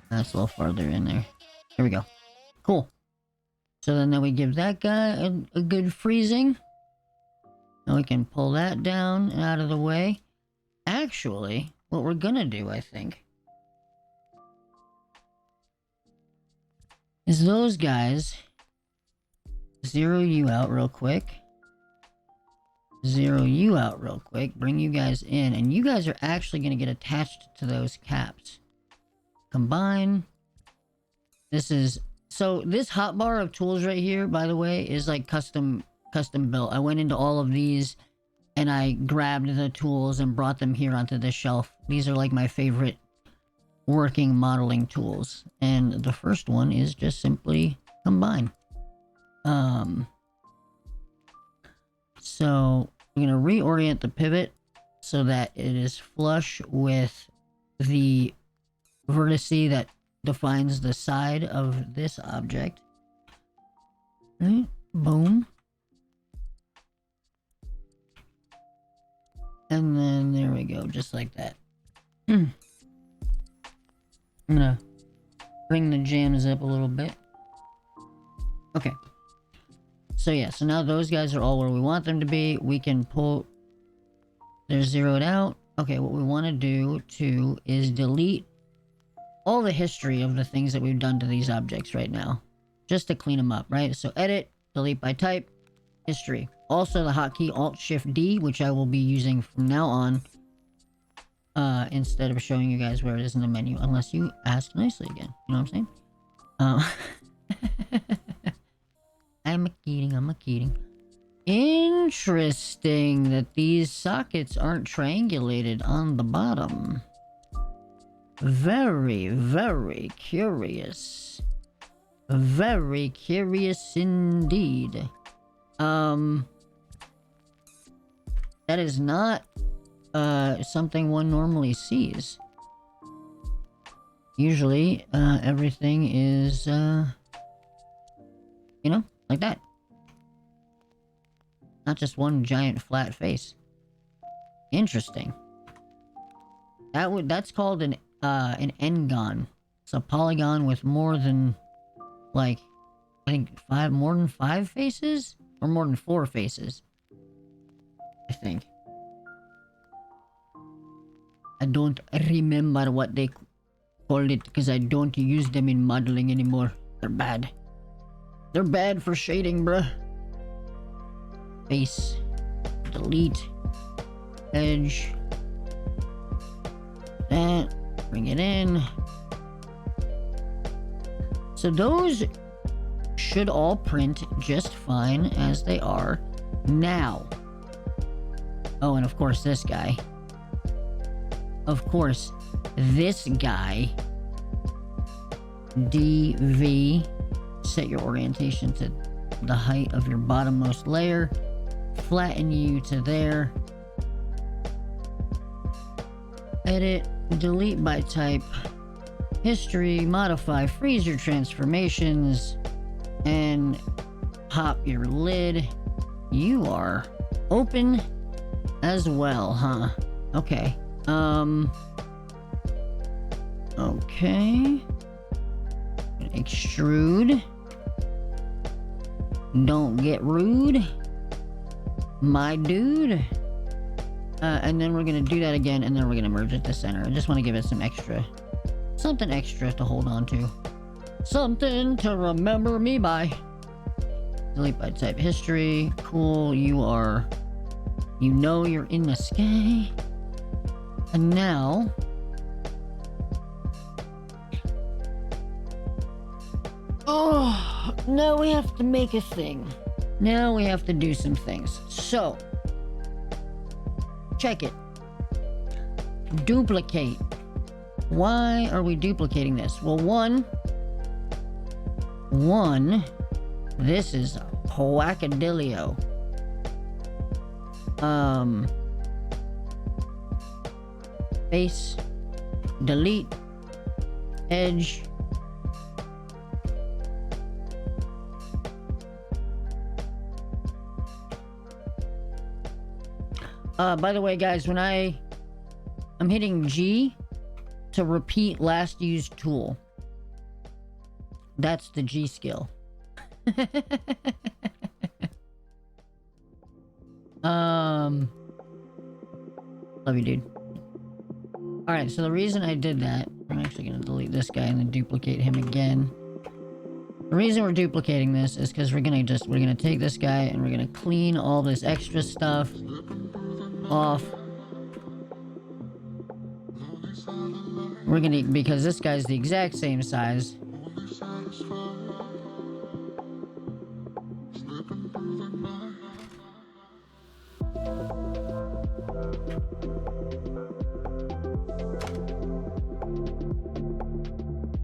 That's a little farther in there. There we go. Cool. So then we give that guy a good freezing. Now we can pull that down and out of the way. Actually, what we're gonna do, I think, is those guys, zero you out real quick. Zero you out real quick. Bring you guys in. And you guys are actually gonna get attached to those caps. Combine. This is... So this hotbar of tools right here, by the way, is like custom built. I went into all of these and I grabbed the tools and brought them here onto this shelf. These are like my favorite working modeling tools. And the first one is just simply combine. So we're gonna reorient the pivot so that it is flush with the vertice that defines the side of this object. Right? Boom. just like that. I'm gonna bring the jams up a little bit. Okay. So yeah, so now those guys are all where we want them to be. We can pull... They're zeroed out. Okay, what we want to do, too, is delete all the history of the things that we've done to these objects right now. Just to clean them up, right? So edit, delete by type, history. Also the hotkey Alt-Shift-D, which I will be using from now on. Instead of showing you guys where it is in the menu. Unless you ask nicely again. You know what I'm saying? I'm kidding. Interesting that these sockets aren't triangulated on the bottom. Very, very curious. Very curious indeed. That is not something one normally sees. Usually, everything is, you know, like that. Not just one giant flat face. Interesting. That's called an n-gon. It's a polygon with more than, like, I think more than 5 faces? Or more than 4 faces. I think. I don't remember what they called it because I don't use them in modeling anymore. They're bad. They're bad for shading, bruh. Face. Delete. Edge. That. Bring it in. So those should all print just fine as they are now. Oh, and of course this guy. Of course, this guy. DV. Set your orientation to the height of your bottommost layer. Flatten you to there. Edit. Delete by type. History. Modify. Freeze your transformations. And pop your lid. You are open as well, huh? Okay. Okay. Extrude. Don't get rude. My dude. And then we're gonna do that again, and then we're gonna merge it to center. I just want to give it some extra... something extra to hold on to. Something to remember me by. Delete by type history. Cool, you are... you know you're in the sky. And now... oh, now we have to make a thing. Now we have to do some things. So... check it. Duplicate. Why are we duplicating this? Well, one, this is whackadilio. Face, delete, edge. By the way, guys, when I'm hitting G to repeat last used tool. That's the G skill. Love you, dude. Alright, so the reason I did that, I'm actually gonna delete this guy and then duplicate him again. The reason we're duplicating this is because we're gonna take this guy and we're gonna clean all this extra stuff off. We're gonna, because this guy's the exact same size.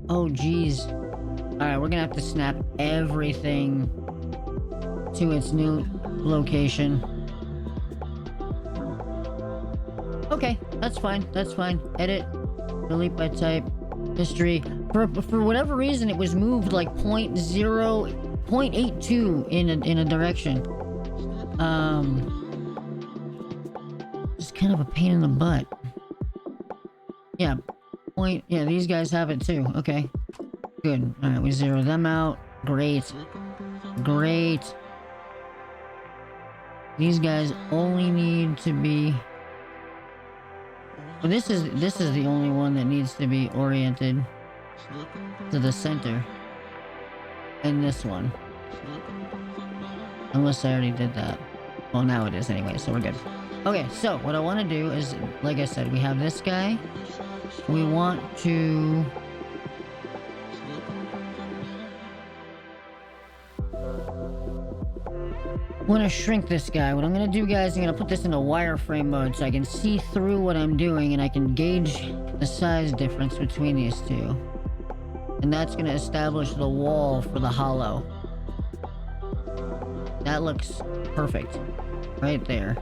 Oh geez. Alright, we're gonna have to snap everything to its new location. Okay, that's fine, that's fine. Edit, delete by type, history. For whatever reason, it was moved like 0.82 in a direction. It's kind of a pain in the butt. Yeah, point. Yeah, these guys have it too. Okay, good. All right, we zero them out. Great. Great. These guys only need to be... Well, this is the only one that needs to be oriented to the center. And this one. Unless I already did that. Well, now it is anyway, so we're good. Okay, so what I want to do is, like I said, we have this guy. We want to... I want to shrink this guy. What I'm going to do, guys, I'm going to put this in a wireframe mode so I can see through what I'm doing and I can gauge the size difference between these two. And that's going to establish the wall for the hollow. That looks perfect. Right there.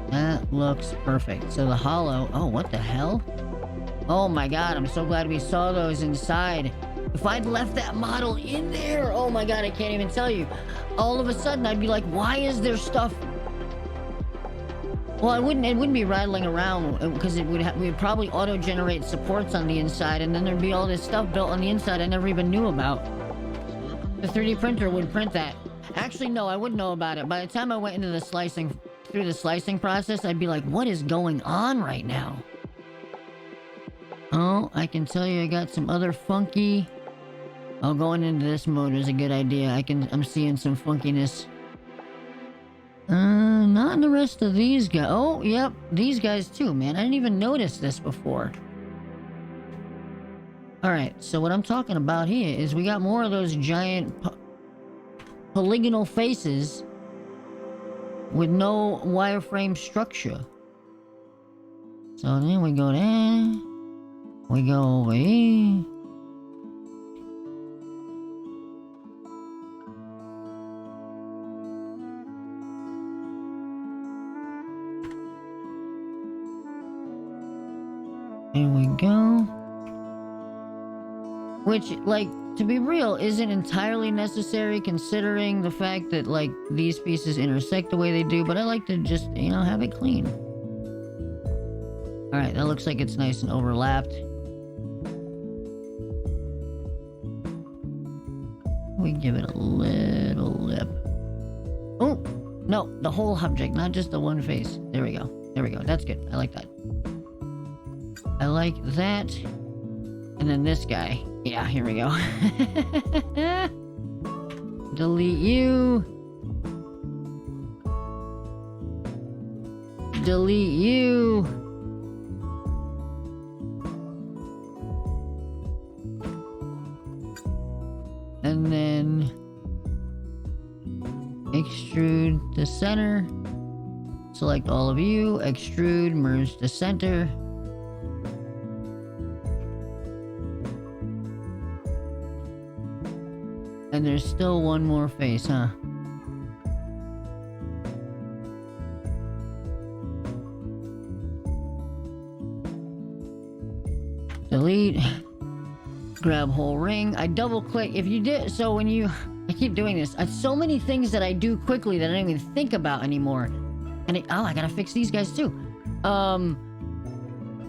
That looks perfect. So the hollow... Oh, what the hell? Oh my god, I'm so glad we saw those inside. If I'd left that model in there... Oh my god, I can't even tell you. All of a sudden, I'd be like, why is there stuff... Well, it wouldn't be rattling around, because we would probably auto-generate supports on the inside, and then there'd be all this stuff built on the inside I never even knew about. The 3D printer would print that. Actually, no, I wouldn't know about it. By the time I went into the slicing... Through the slicing process, I'd be like, what is going on right now? Oh, I can tell you I got some other funky... Oh, going into this mode is a good idea. I'm seeing some funkiness. Not in the rest of these guys. Oh, yep, these guys too, man. I didn't even notice this before. Alright, so what I'm talking about here is we got more of those giant polygonal faces with no wireframe structure. So then we go there. We go over here. There we go. Which, like, to be real, isn't entirely necessary considering the fact that, like, these pieces intersect the way they do, but I like to just, you know, have it clean. Alright, that looks like it's nice and overlapped. We give it a little lip. Oh! No, the whole object, not just the one face. There we go. There we go. That's good. I like that. I like that. And then this guy. Yeah, here we go. Delete you. Delete you. And then extrude the center. Select all of you. Extrude, merge the center. And there's still one more face, huh? Delete. Grab whole ring. I double click. If you did, so when you... I keep doing this. So many things that I do quickly that I don't even think about anymore. And oh, I gotta fix these guys too.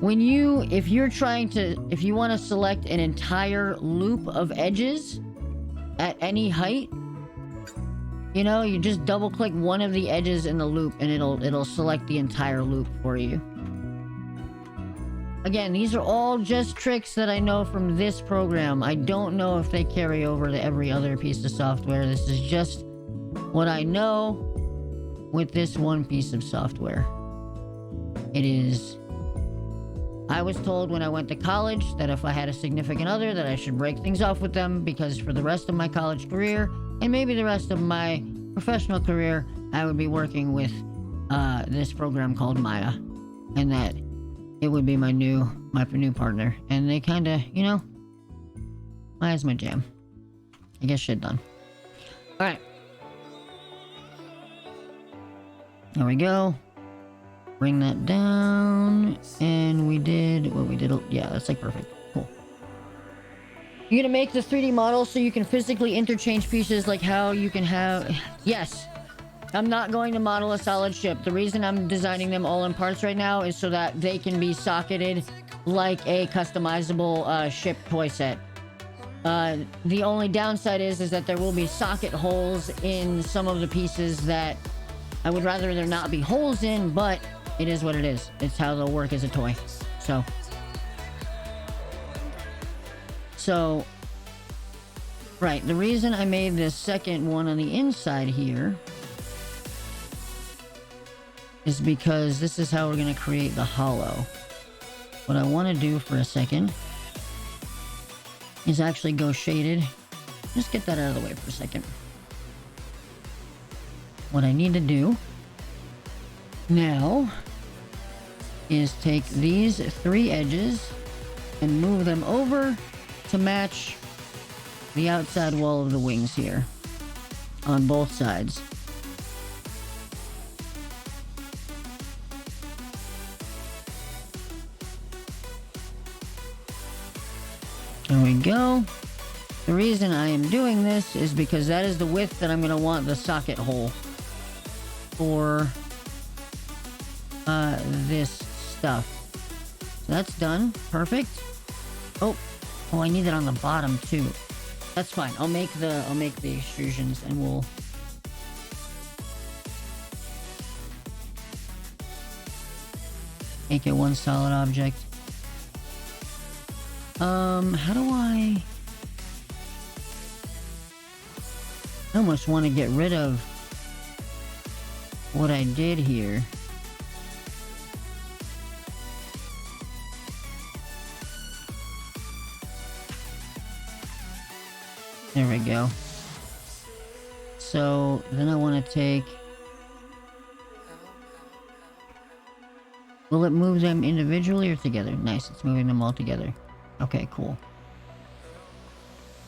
If you want to select an entire loop of edges at any height, you know, you just double click one of the edges in the loop and it'll select the entire loop for you. Again, these are all just tricks that I know from this program. I don't know if they carry over to every other piece of software. This is just what I know with this one piece of software. It is... I was told when I went to college that if I had a significant other that I should break things off with them, because for the rest of my college career and maybe the rest of my professional career, I would be working with this program called Maya, and that it would be my new partner. And they kind of, you know, Maya's my jam. I guess shit done. All right, there we go. Bring that down, and we did what we did. Yeah, that's like perfect. Cool. You're gonna make the 3D model so you can physically interchange pieces, like how you can have... Yes. I'm not going to model a solid ship. The reason I'm designing them all in parts right now is so that they can be socketed like a customizable ship toy set. The only downside is that there will be socket holes in some of the pieces that I would rather there not be holes in, but it is what it is. It's how they'll work as a toy. So, right, the reason I made this second one on the inside here is because this is how we're going to create the hollow. What I want to do for a second is actually go shaded. Just get that out of the way for a second. What I need to do now is take these 3 edges and move them over to match the outside wall of the wings here on both sides. There we go. The reason I am doing this is because that is the width that I'm going to want the socket hole for this stuff. So that's done. Perfect. Oh, I need it on the bottom too. That's fine. I'll make the extrusions and we'll make it one solid object. How do I almost want to get rid of what I did here. There we go. So then I want to take... Will it move them individually or together? Nice, it's moving them all together. Okay, cool.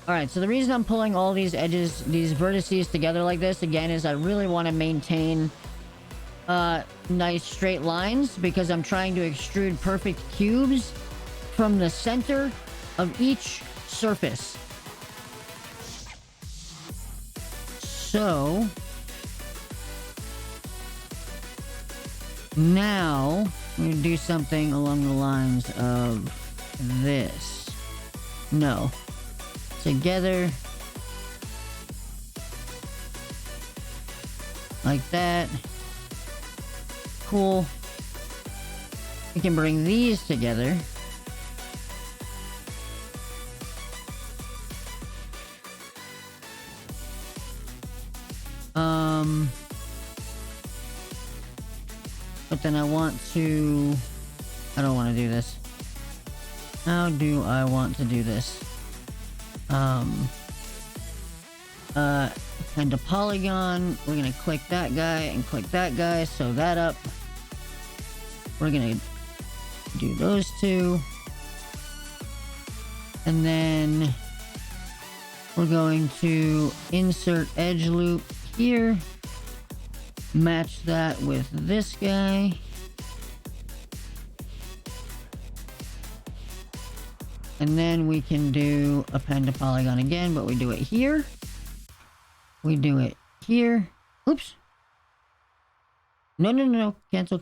Alright, so the reason I'm pulling all these edges, these vertices together like this, again, is I really want to maintain nice straight lines because I'm trying to extrude perfect cubes from the center of each surface. So now I'm gonna do something along the lines of this. No. Together. Like that. Cool. We can bring these together. But then I want to... I don't want to do this. How do I want to do this? Kind of polygon. We're gonna click that guy and click that guy. Sew that up. We're gonna do those two. And then we're going to insert edge loop here. Match that with this guy. And then we can do append to polygon again, but we do it here. We do it here. Oops. No. Cancel.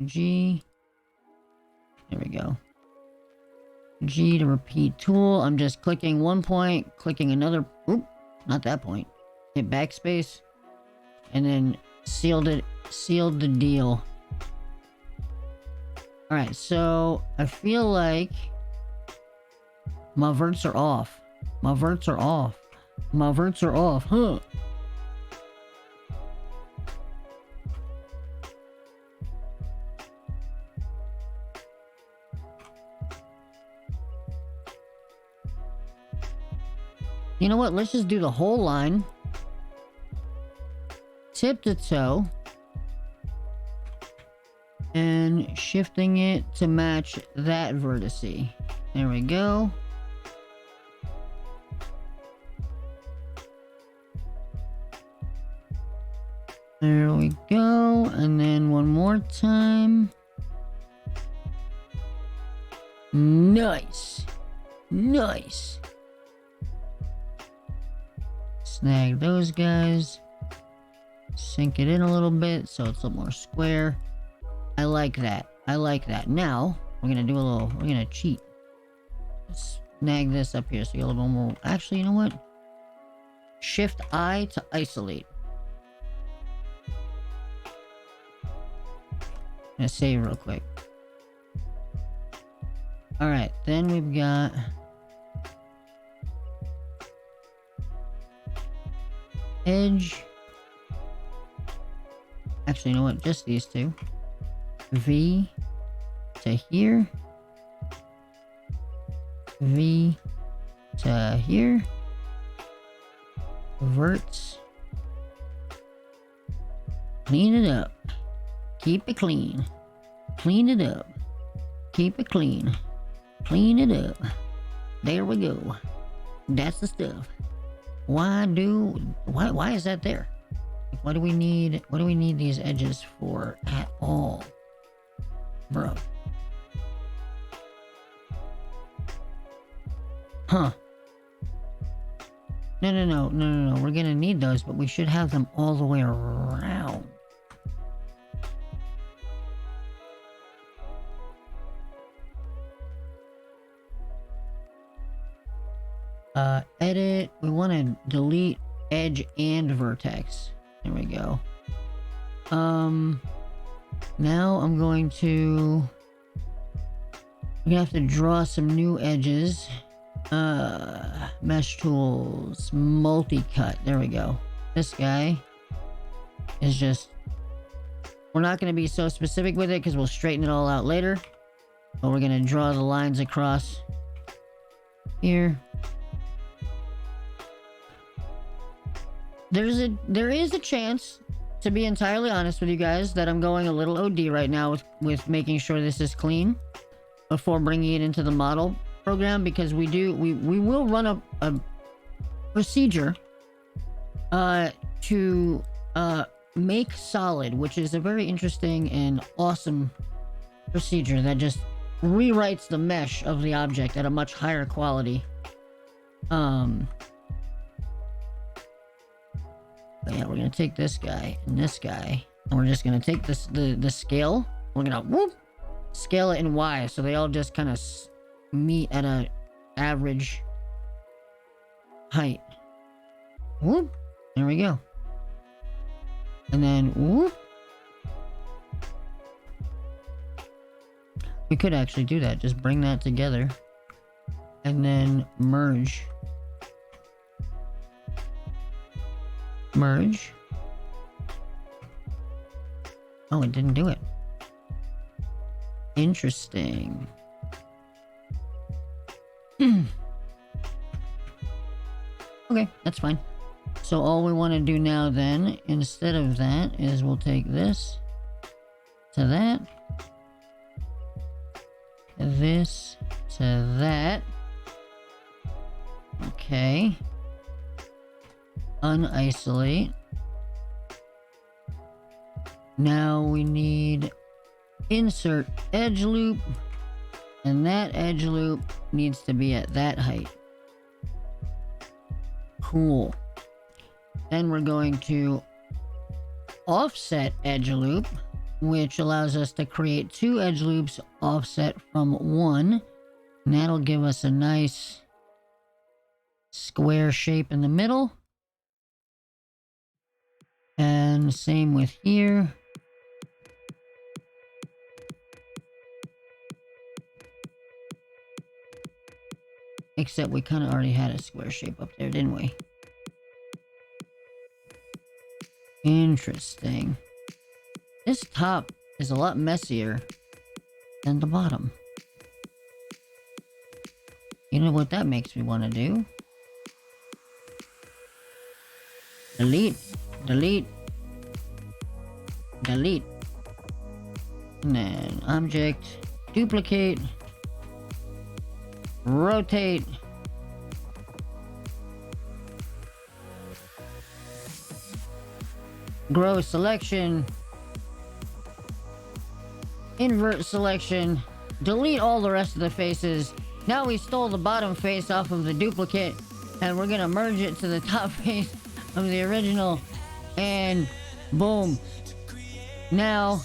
G. There we go. G to repeat tool. I'm just clicking one point, clicking another. Oop, not that point. Hit backspace. And then sealed the deal. Alright, so I feel like my verts are off. My verts are off, huh? You know what? Let's just do the whole line. Tip to toe. And shifting it to match that vertice. There we go. There we go. And then one more time. Nice. Nice. Snag those guys. Sink it in a little bit so it's a little more square. I like that. I like that. Now, we're gonna cheat. Snag this up here so you get a little more. Actually, you know what? Shift I to isolate. I'm gonna save real quick. Alright, then we've got edge. Actually, you know what? Just these two. V to here. V to here. Verts. Clean it up. Keep it clean. Clean it up. Keep it clean. Clean it up. There we go. That's the stuff. Why is that there? What do we need these edges for at all? Bro. Huh. No. We're gonna need those, but we should have them all the way around. Edit. We want to delete edge and vertex. There we go. Now I'm going to... we're gonna have to draw some new edges. Mesh tools, multi-cut. There we go. This guy is just... we're not going to be so specific with it because we'll straighten it all out later. But we're going to draw the lines across here. There is a chance, to be entirely honest with you guys, that I'm going a little OD right now with making sure this is clean before bringing it into the model program, because we will run a procedure to make solid, which is a very interesting and awesome procedure that just rewrites the mesh of the object at a much higher quality. But yeah, we're gonna take this guy and this guy, and we're just gonna take the scale. We're gonna whoop scale it in Y, so they all just kind of meet at a average height. Whoop! There we go. And then whoop. We could actually do that. Just bring that together, and then merge. Merge. Oh, it didn't do it. Interesting. Okay, that's fine. So all we want to do now then, instead of that, is we'll take this to that. This to that. Okay. Unisolate. Now we need insert edge loop, and that edge loop needs to be at that height. Cool. Then we're going to offset edge loop, which allows us to create 2 edge loops offset from 1, and that'll give us a nice square shape in the middle. And same with here. Except we kind of already had a square shape up there, didn't we? Interesting. This top is a lot messier than the bottom. You know what that makes me want to do? Delete. Delete. Delete. And then object. Duplicate. Rotate. Grow selection. Invert selection. Delete all the rest of the faces. Now we stole the bottom face off of the duplicate, and we're gonna merge it to the top face of the original, and boom. Now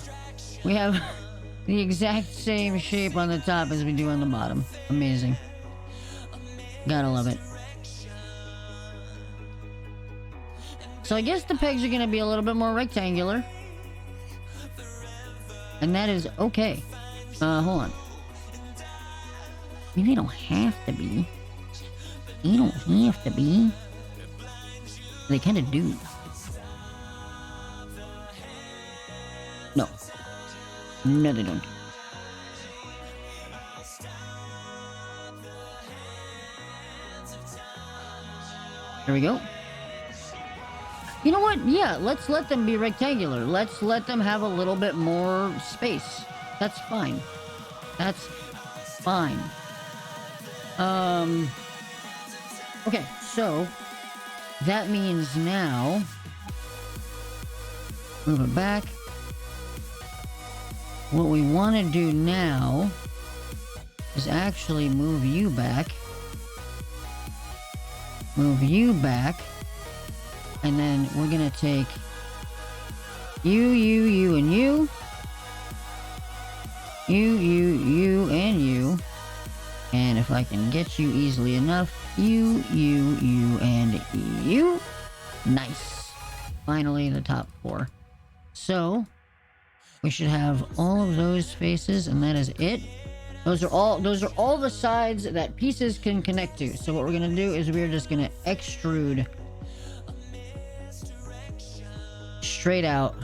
we have the exact same shape on the top as we do on the bottom. Amazing. Gotta love it. So I guess the pegs are gonna be a little bit more rectangular. And that is okay. Hold on. I mean, they don't have to be. They don't have to be. They kind of do. No. No, they don't. There we go. You know what? Yeah, let's let them be rectangular. Let's let them have a little bit more space. That's fine. That's fine. Okay, so that means now move it back. What we want to do now is actually move you back. Move you back. And then we're gonna take you, and you. You, and you. And if I can get you easily enough, you, and you. Nice. Finally, the top 4. So, we should have all of those faces, and that is it. Those are all the sides that pieces can connect to. So what we're gonna do is we're just gonna extrude straight out,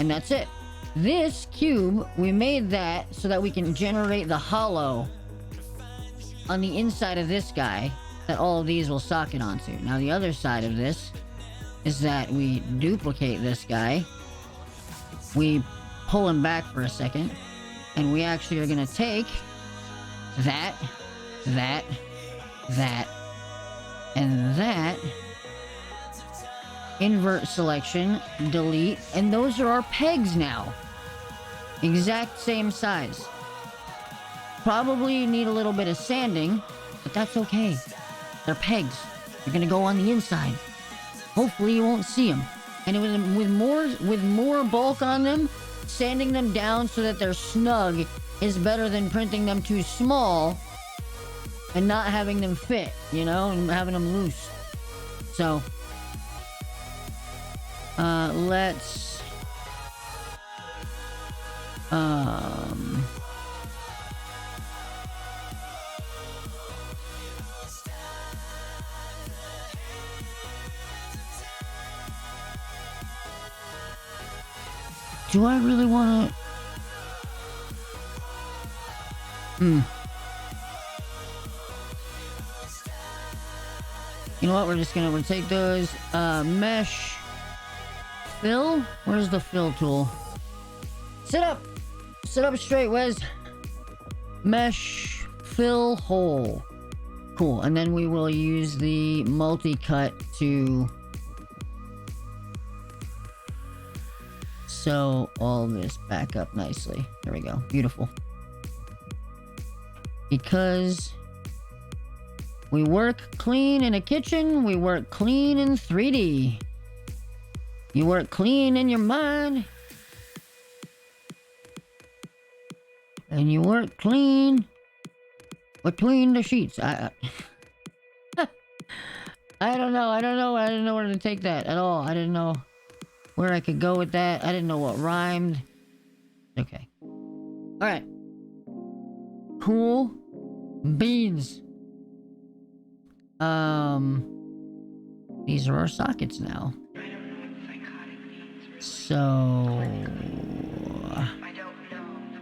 and that's it. This cube, we made that so that we can generate the hollow on the inside of this guy that all of these will socket onto. Now the other side of this is that we duplicate this guy, we pull him back for a second, and we actually are going to take that, and that, invert selection, delete, and those are our pegs now. Exact same size. Probably need a little bit of sanding, but that's okay. They're pegs. They're gonna go on the inside. Hopefully you won't see them. And with more bulk on them, sanding them down so that they're snug is better than printing them too small and not having them fit, you know, and having them loose. So let's do I really want to you know what, we'll take those mesh fill. Where's the fill tool? Sit up straight, Wes. Mesh fill hole. Cool. And then we will use the multi-cut to sew all this back up nicely. There we go. Beautiful. Because we work clean in a kitchen, we work clean in 3D. You work clean in your mind. And you work clean between the sheets. I don't know. I didn't know where to take that at all. I didn't know where I could go with that. I didn't know what rhymed. Okay. Alright. Cool beans. These are our sockets now. So I don't know.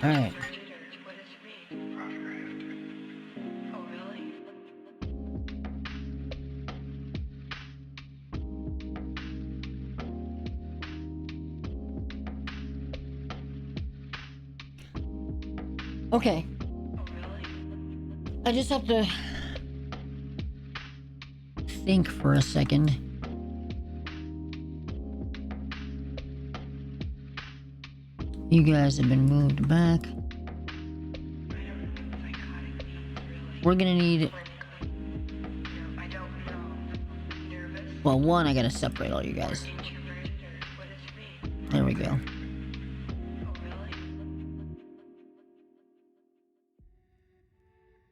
all right. Oh, really? Okay. Oh, really? I just have to think for a second. You guys have been moved back. We're gonna need... I don't know. Nervous? Well, one, I gotta separate all you guys. Introverted, or what is me? There we go.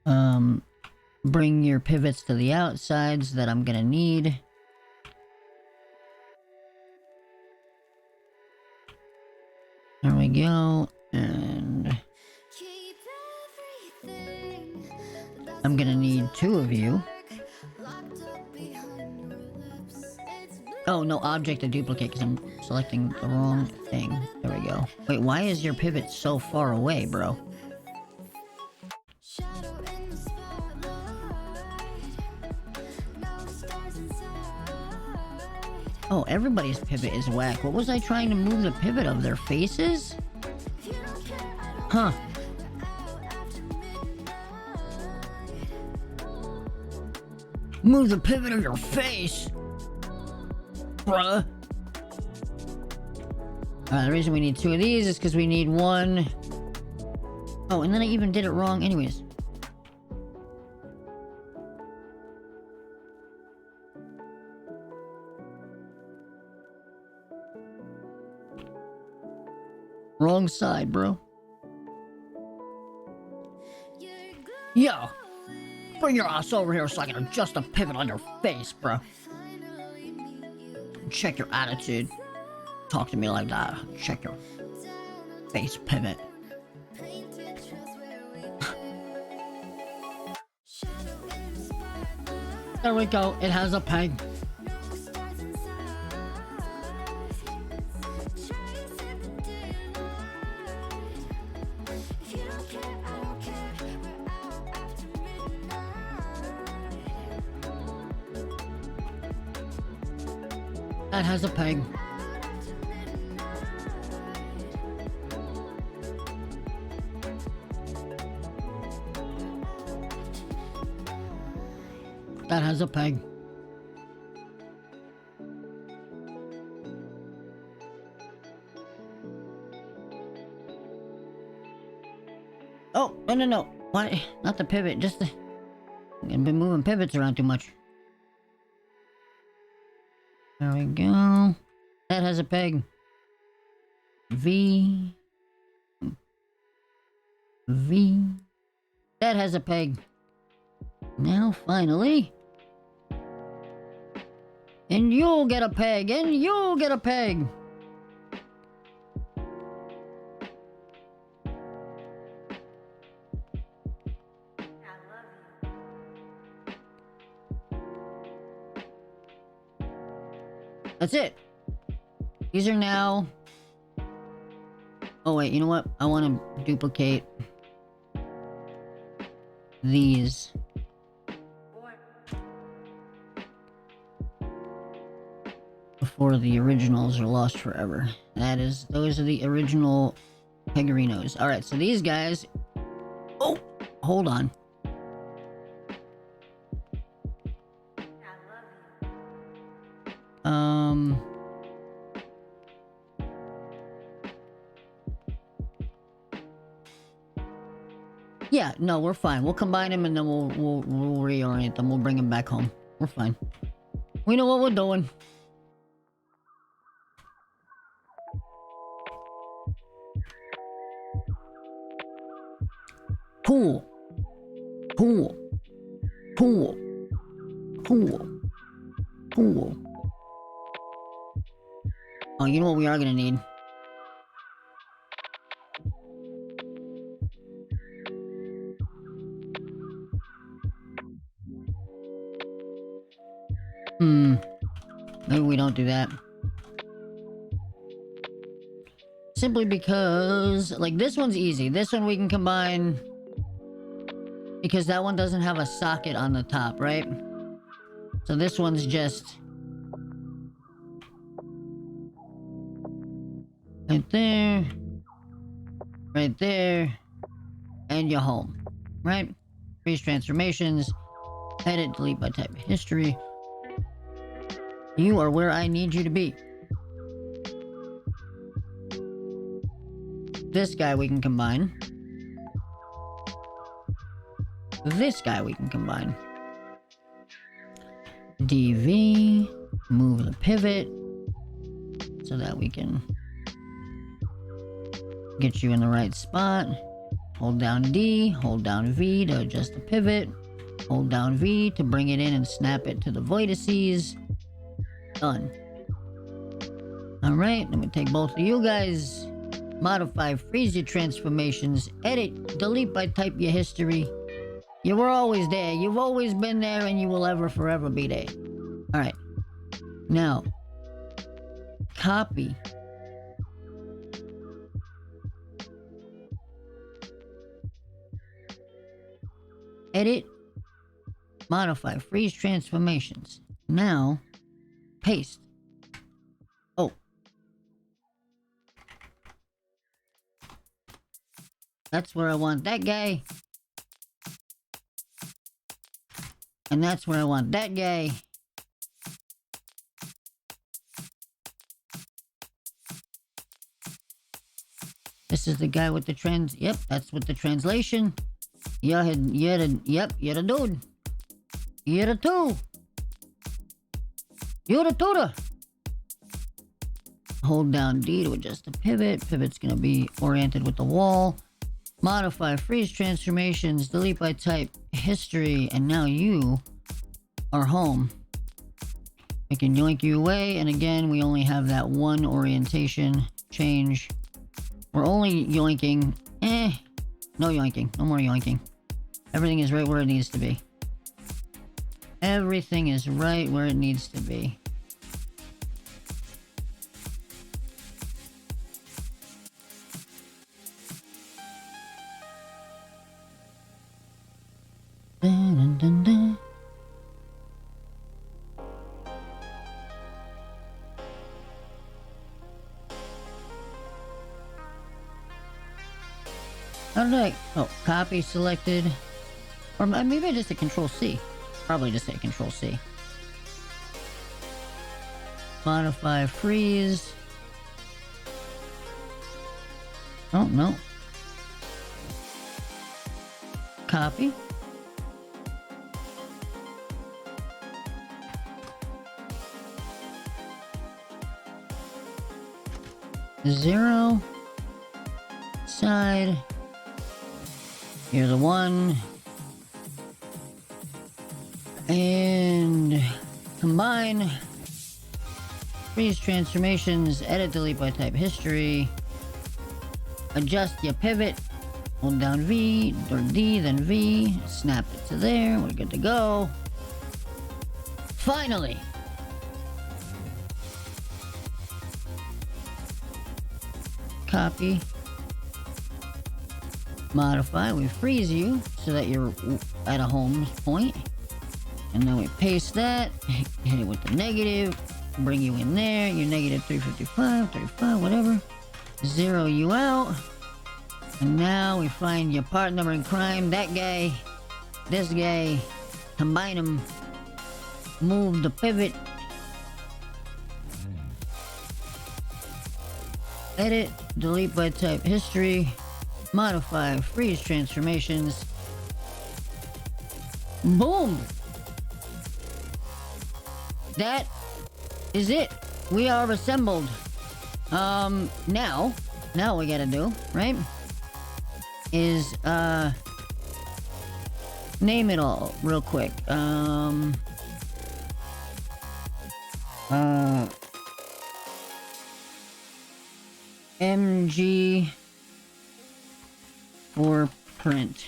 Oh, really? Bring your pivots to the outsides that I'm gonna need. There we go. And I'm gonna need 2 of you. Oh, no object to duplicate because I'm selecting the wrong thing. There we go. Wait, why is your pivot so far away, bro? Oh, everybody's pivot is whack. What was I trying to move the pivot of? Their faces? Huh. Move the pivot of your face! Bruh. The reason we need 2 of these is because we need 1. Oh, and then I even did it wrong anyways. Wrong side, bro. Yo! Bring your ass over here so I can adjust the pivot on your face, bro. Check your attitude. Talk to me like that. Check your face pivot. There we go. It has a peg. That has a peg. That has a peg. Oh, no. Why? Not the pivot, just the... I've been moving pivots around too much. There we go. That has a peg. V. That has a peg. Now, finally. And you'll get a peg. And you'll get a peg. That's it. These are now... Oh wait, you know what? I want to duplicate these. Before the originals are lost forever. Those are the original Pegarinos. Alright, so these guys... Oh! Hold on. Yeah, no, we're fine. We'll combine them and then we'll reorient them. We'll bring them back home. We're fine. We know what we're doing. Cool. Oh, you know what we are gonna need? Maybe we don't do that. Simply because, like, this one's easy. This one we can combine because that one doesn't have a socket on the top, right? So this one's just right there, and you're home, right? Freeze transformations, edit, delete by type of history. You are where I need you to be. This guy we can combine. This guy we can combine. DV, move the pivot so that we can Get you in the right spot. Hold down D, hold down V to adjust the pivot. Hold down V to bring it in and snap it to the vertices. Done. Alright, let me take both of you guys. Modify, freeze your transformations. Edit, delete by type your history. You were always there. You've always been there and you will ever forever be there. Alright. Now, copy. Edit, modify, freeze transformations. Now, paste. Oh. That's where I want that guy. And that's where I want that guy. This is the guy with the Yep, that's with the translation. You're the dude. You're the two. You're the tutor. Hold down D to adjust the pivot. Pivot's gonna be oriented with the wall. Modify, freeze transformations, delete by type, history, and now you are home. We can yoink you away, and again, we only have that one orientation change. We're only yoinking. No yoinking. No more yoinking. Everything is right where it needs to be. Everything is right where it needs to be. Dun, dun, dun, dun. How did I... Oh, copy selected. Or maybe I just hit Control C. Probably just hit Control C. Modify, freeze. Oh, no. Copy. Zero. Side. Here's a 1. And combine. Freeze transformations. Edit, delete by type, history. Adjust your pivot. Hold down V or D, then V. Snap it to there. We're good to go. Finally. Copy. Modify, we freeze you so that you're at a home point. And then we paste that, hit it with the negative, bring you in there, you're negative 355, 35, whatever. Zero you out. And now we find your partner in crime, that guy, this guy, combine them, move the pivot, edit, delete by type, history, modify, freeze transformations. Boom! That is it. We are assembled. Now what we gotta do, right, is, name it all real quick. MG for print.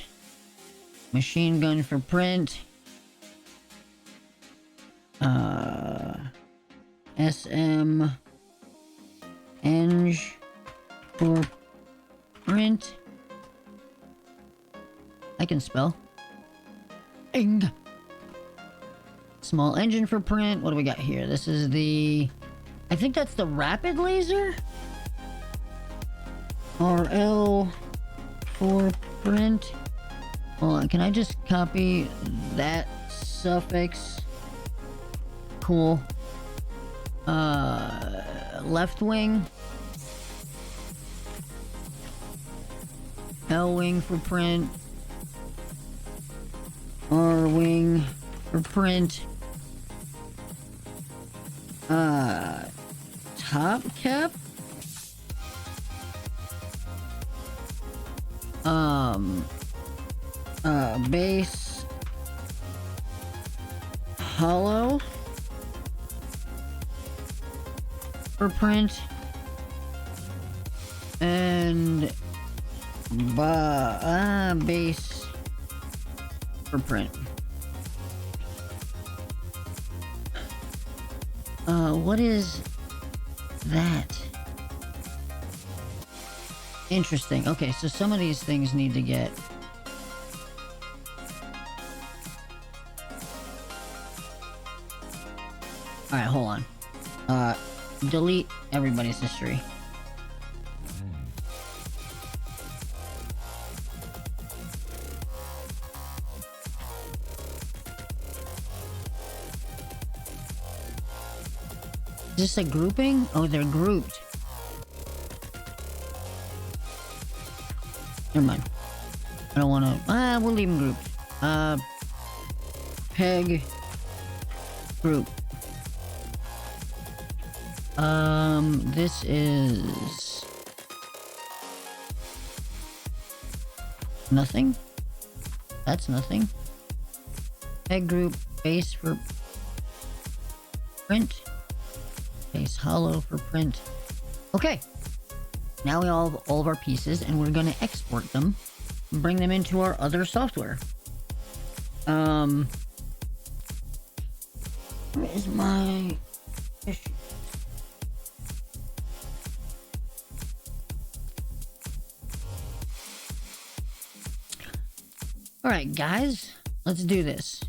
Machine gun for print. SM Eng for print. I can spell. Eng. Small engine for print. What do we got here? This is the... I think that's the rapid laser? RL for print. Hold on, can I just copy that suffix? Cool. Left wing. L wing for print. R wing for print. Top cap? Um, base hollow for print, and base for print. What is that? Interesting. Okay, so some of these things need to get... Alright, hold on. Delete everybody's history. Is this a grouping? Oh, they're grouped. Never mind. I don't want to... we'll leave them grouped. Peg... Group. This is... Nothing? That's nothing. Peg group, base for... print. Base hollow for print. Okay. Now we all have all of our pieces, and we're gonna export them and bring them into our other software. Where is my issue? Alright, guys, let's do this.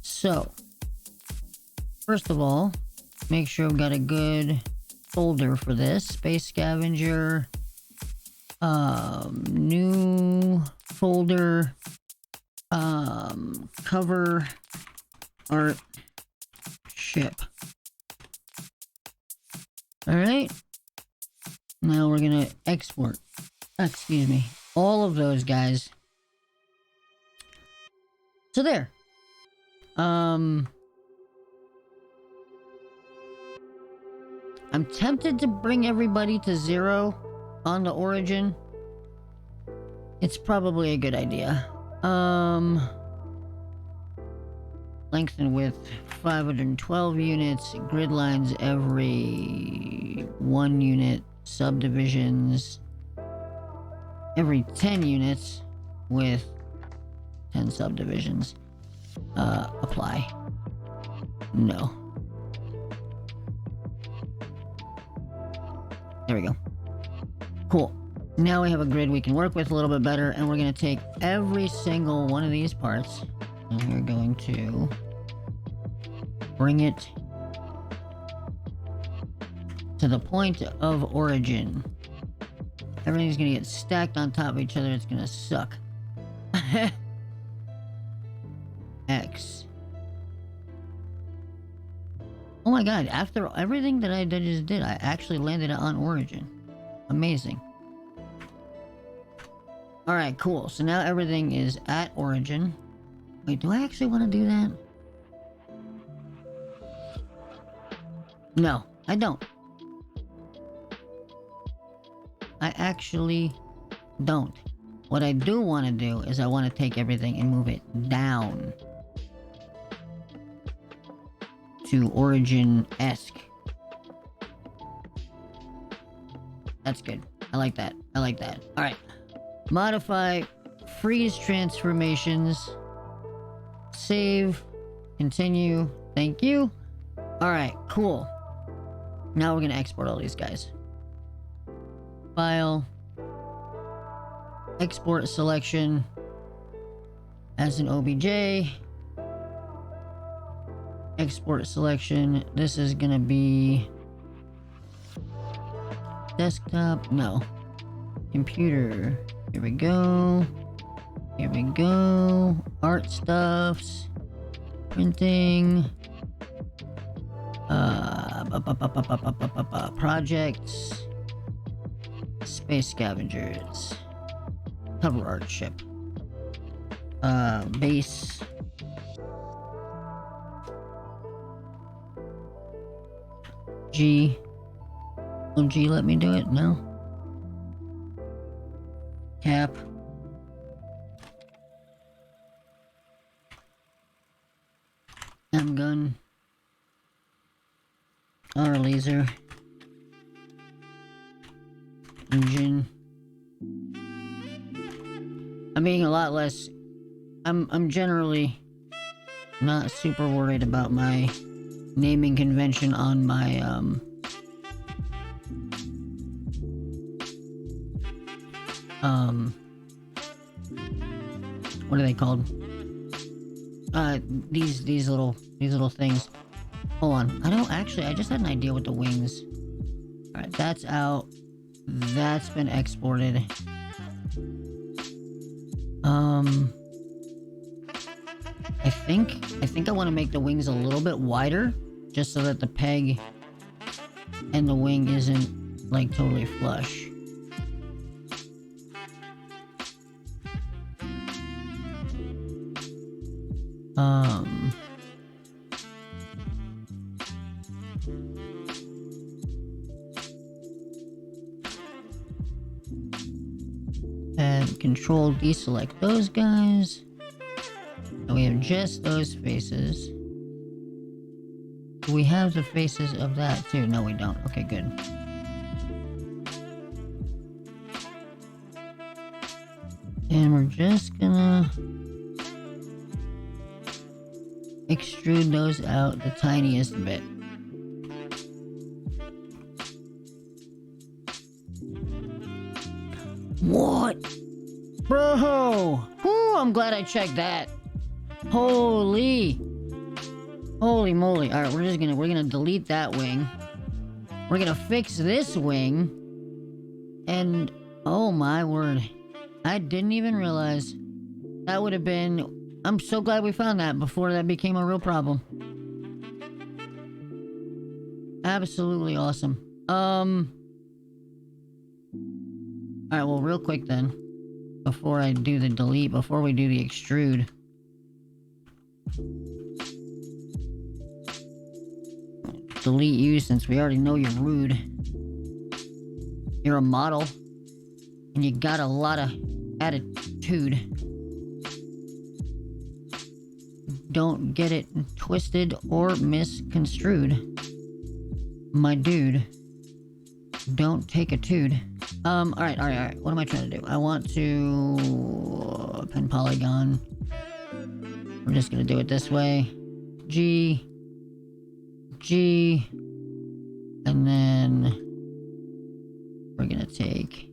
So, first of all, make sure I've got a good folder for this. Space Scavenger, new folder, cover art ship. Alright, now we're gonna export, excuse me, all of those guys. So there. I'm tempted to bring everybody to 0 on the origin. It's probably a good idea. Length and width 512 units, grid lines every 1 unit, subdivisions every 10 units with 10 subdivisions. Apply. No. There we go. Cool. Now we have a grid we can work with a little bit better, and we're going to take every single one of these parts, and we're going to bring it to the point of origin. Everything's going to get stacked on top of each other. It's going to suck. X. Oh my god, after everything that I just did, I actually landed on origin. Amazing. Alright, cool. So now everything is at origin. Wait, do I actually want to do that? No, I don't. I actually don't. What I do want to do is I want to take everything and move it down to origin-esque. That's good. I like that. I like that. Alright. Modify freeze transformations. Save. Continue. Thank you. Alright, cool. Now we're gonna export all these guys. File. Export selection as an OBJ. Export selection. This is gonna be desktop. No. Computer. Here we go. Here we go. Art stuffs. Printing. Projects. Space Scavengers. Cover art ship. Base. G. Will G let me do it? No. Cap. M gun. R laser. Engine. I'm being a lot less. I'm generally not super worried about my naming convention on my what are they called? These little things. Hold on. I just had an idea with the wings. Alright, that's out. That's been exported. I think I want to make the wings a little bit wider, just so that the peg and the wing isn't like totally flush. And control deselect those guys. And we have just those faces. Do we have the faces of that too? No, we don't. Okay, good. And we're just gonna extrude those out the tiniest bit. What? Bro! Whew, I'm glad I checked that. Holy moly. Alright, we're gonna delete that wing. We're gonna fix this wing. And oh my word. I didn't even realize that would have been. I'm so glad we found that before that became a real problem. Absolutely awesome. Alright, well, real quick then. Before I do the delete, before we do the extrude. Delete you since we already know you're rude. You're a model. And you got a lot of attitude. Don't get it twisted or misconstrued. My dude. Don't take a tude. Alright. What am I trying to do? I want to pen polygon. We're just gonna do it this way. G. And then we're gonna take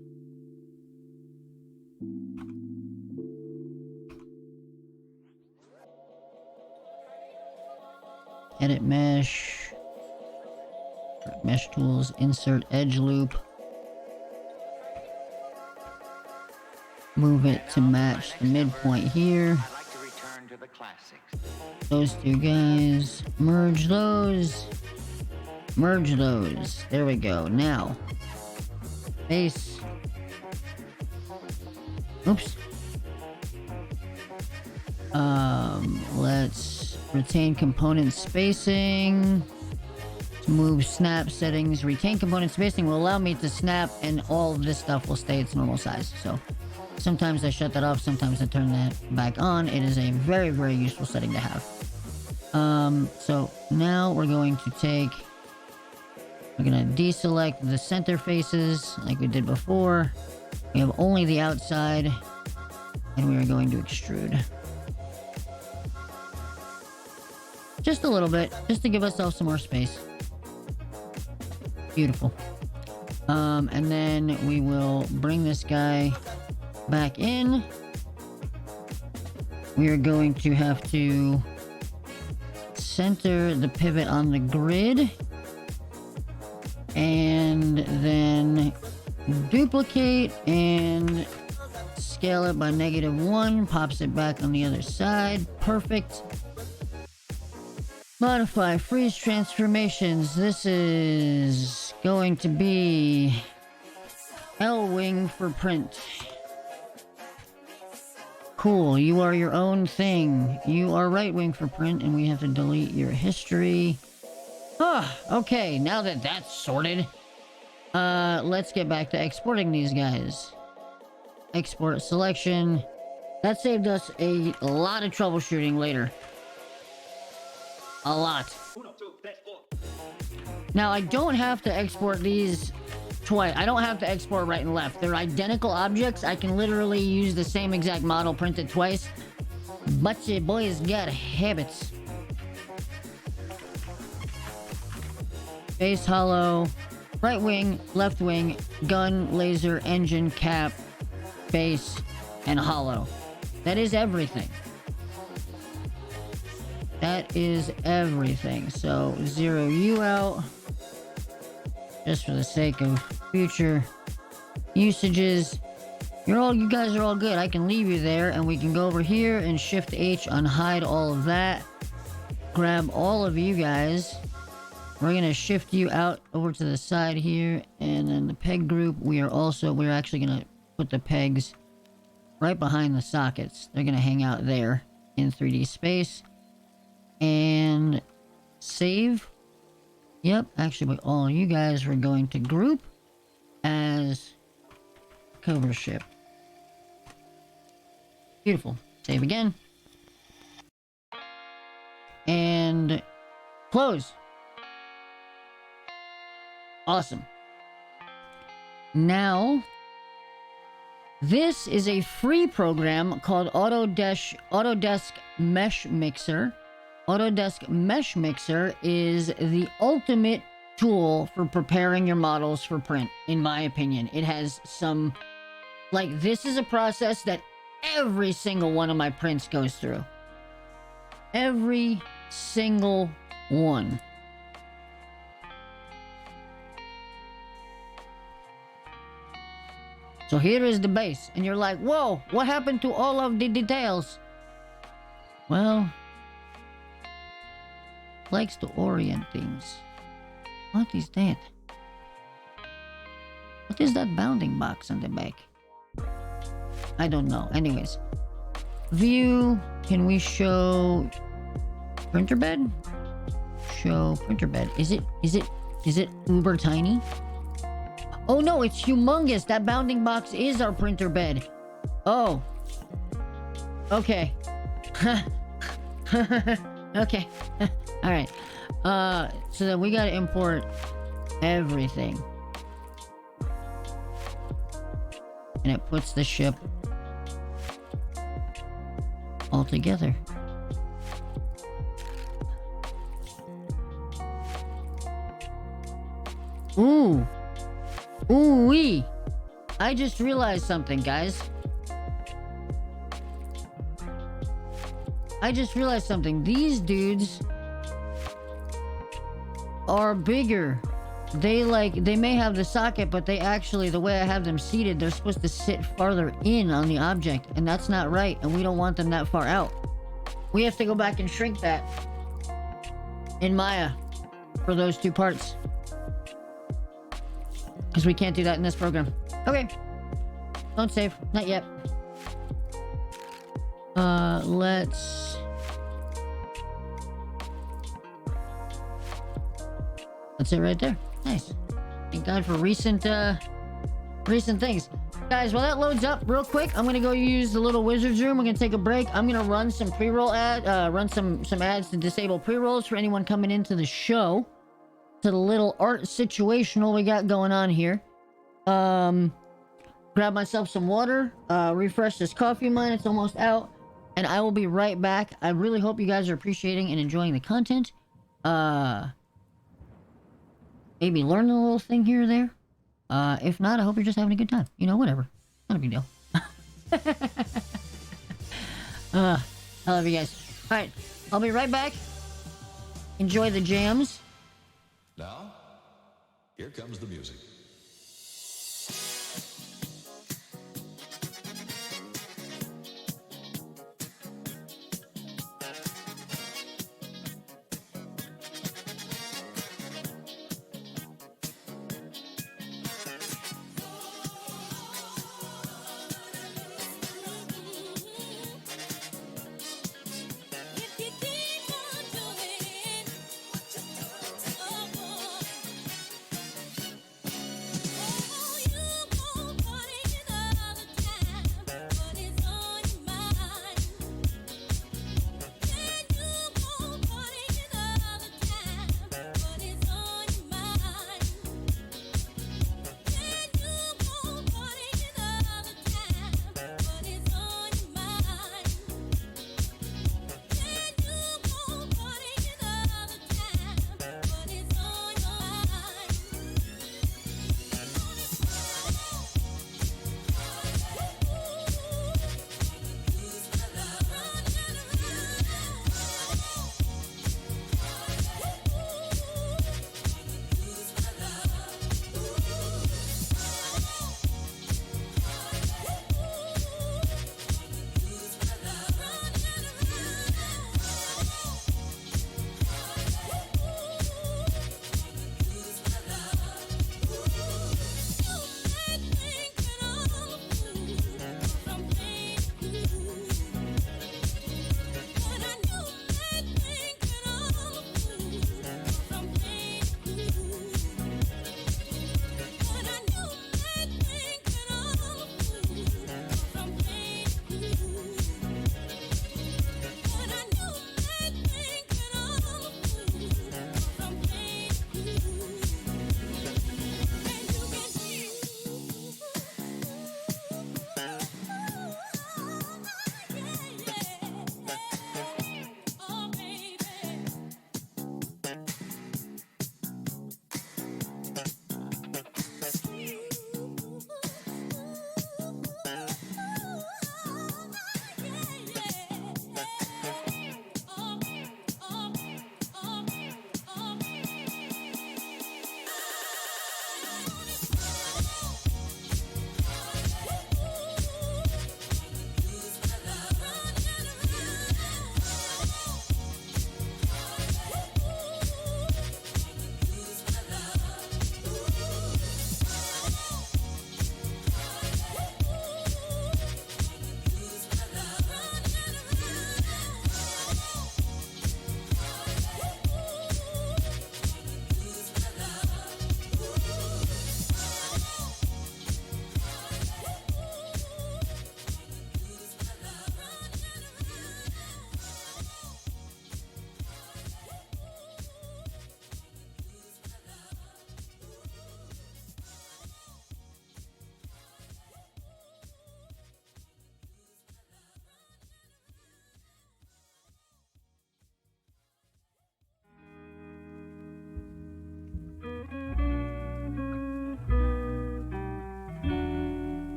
edit mesh. Mesh tools, insert edge loop. Move it to match the midpoint here. I like to return to the classics. Those two guys. Merge those. Merge those. There we go. Now. Base. Oops. Let's retain component spacing. Move snap settings. Retain component spacing will allow me to snap, and all of this stuff will stay its normal size. So sometimes I shut that off, sometimes I turn that back on. It is a very, very useful setting to have. So now we're going to deselect the center faces like we did before. We have only the outside, and we are going to extrude. Just a little bit, just to give ourselves some more space. Beautiful. And then we will bring this guy back in. We are going to have to center the pivot on the grid. And then duplicate and scale it by -1. Pops it back on the other side. Perfect. Modify, freeze transformations. This is going to be L-wing for print. Cool, you are your own thing. You are right wing for print, and we have to delete your history. Okay, now that that's sorted, let's get back to exporting these guys. export selection. That saved us a lot of troubleshooting later. A lot. Now, I don't have to export these twice. I don't have to export right and left. They're identical objects. I can literally use the same exact model printed twice. But your boys got habits. Base, hollow, right wing, left wing, gun, laser, engine, cap, base, and hollow. That is everything. That is everything. So, zero you out. Just for the sake of future usages. You guys are all good. I can leave you there, and we can go over here and Shift H, unhide all of that. Grab all of you guys. We're gonna shift you out over to the side here, and then the peg group, we're actually gonna put the pegs right behind the sockets. They're gonna hang out there in 3D space. And save. Yep, actually all you guys were going to group as Cobra ship. Beautiful. Save again. And close. Awesome. Now, this is a free program called Autodesk Mesh Mixer. Autodesk Mesh Mixer is the ultimate tool for preparing your models for print, in my opinion. It has some... Like, this is a process that every single one of my prints goes through. Every single one. So here is the base, and you're like, whoa, what happened to all of the details? Well, likes to orient things. What is that? What is that bounding box on the back? I don't know. Anyways, view. Can we show printer bed? Show printer bed. Is it uber tiny? Oh no, it's humongous. That bounding box is our printer bed. Oh. Okay. Okay. Alright. So then we gotta import everything. And it puts the ship all together. Ooh. Ooh-wee. I just realized something, guys. I just realized something. These dudes are bigger. They may have the socket, but they actually, the way I have them seated, they're supposed to sit farther in on the object, and that's not right, and we don't want them that far out. We have to go back and shrink that in Maya for those two parts. Because we can't do that in this program. Okay. Don't save. Not yet. Let's... That's it right there. Nice. Thank God for recent things. Guys, while that loads up real quick, I'm gonna go use the little wizard's room. We're gonna take a break. I'm gonna run some pre-roll run some ads to disable pre-rolls for anyone coming into the show. To the little art situational we got going on here. Grab myself some water, refresh this coffee of mine, it's almost out, and I will be right back. I really hope you guys are appreciating and enjoying the content. Maybe learn a little thing here or there. If not, I hope you're just having a good time. You know, whatever. Not a big deal. I love you guys. Alright, I'll be right back. Enjoy the jams. Now, here comes the music.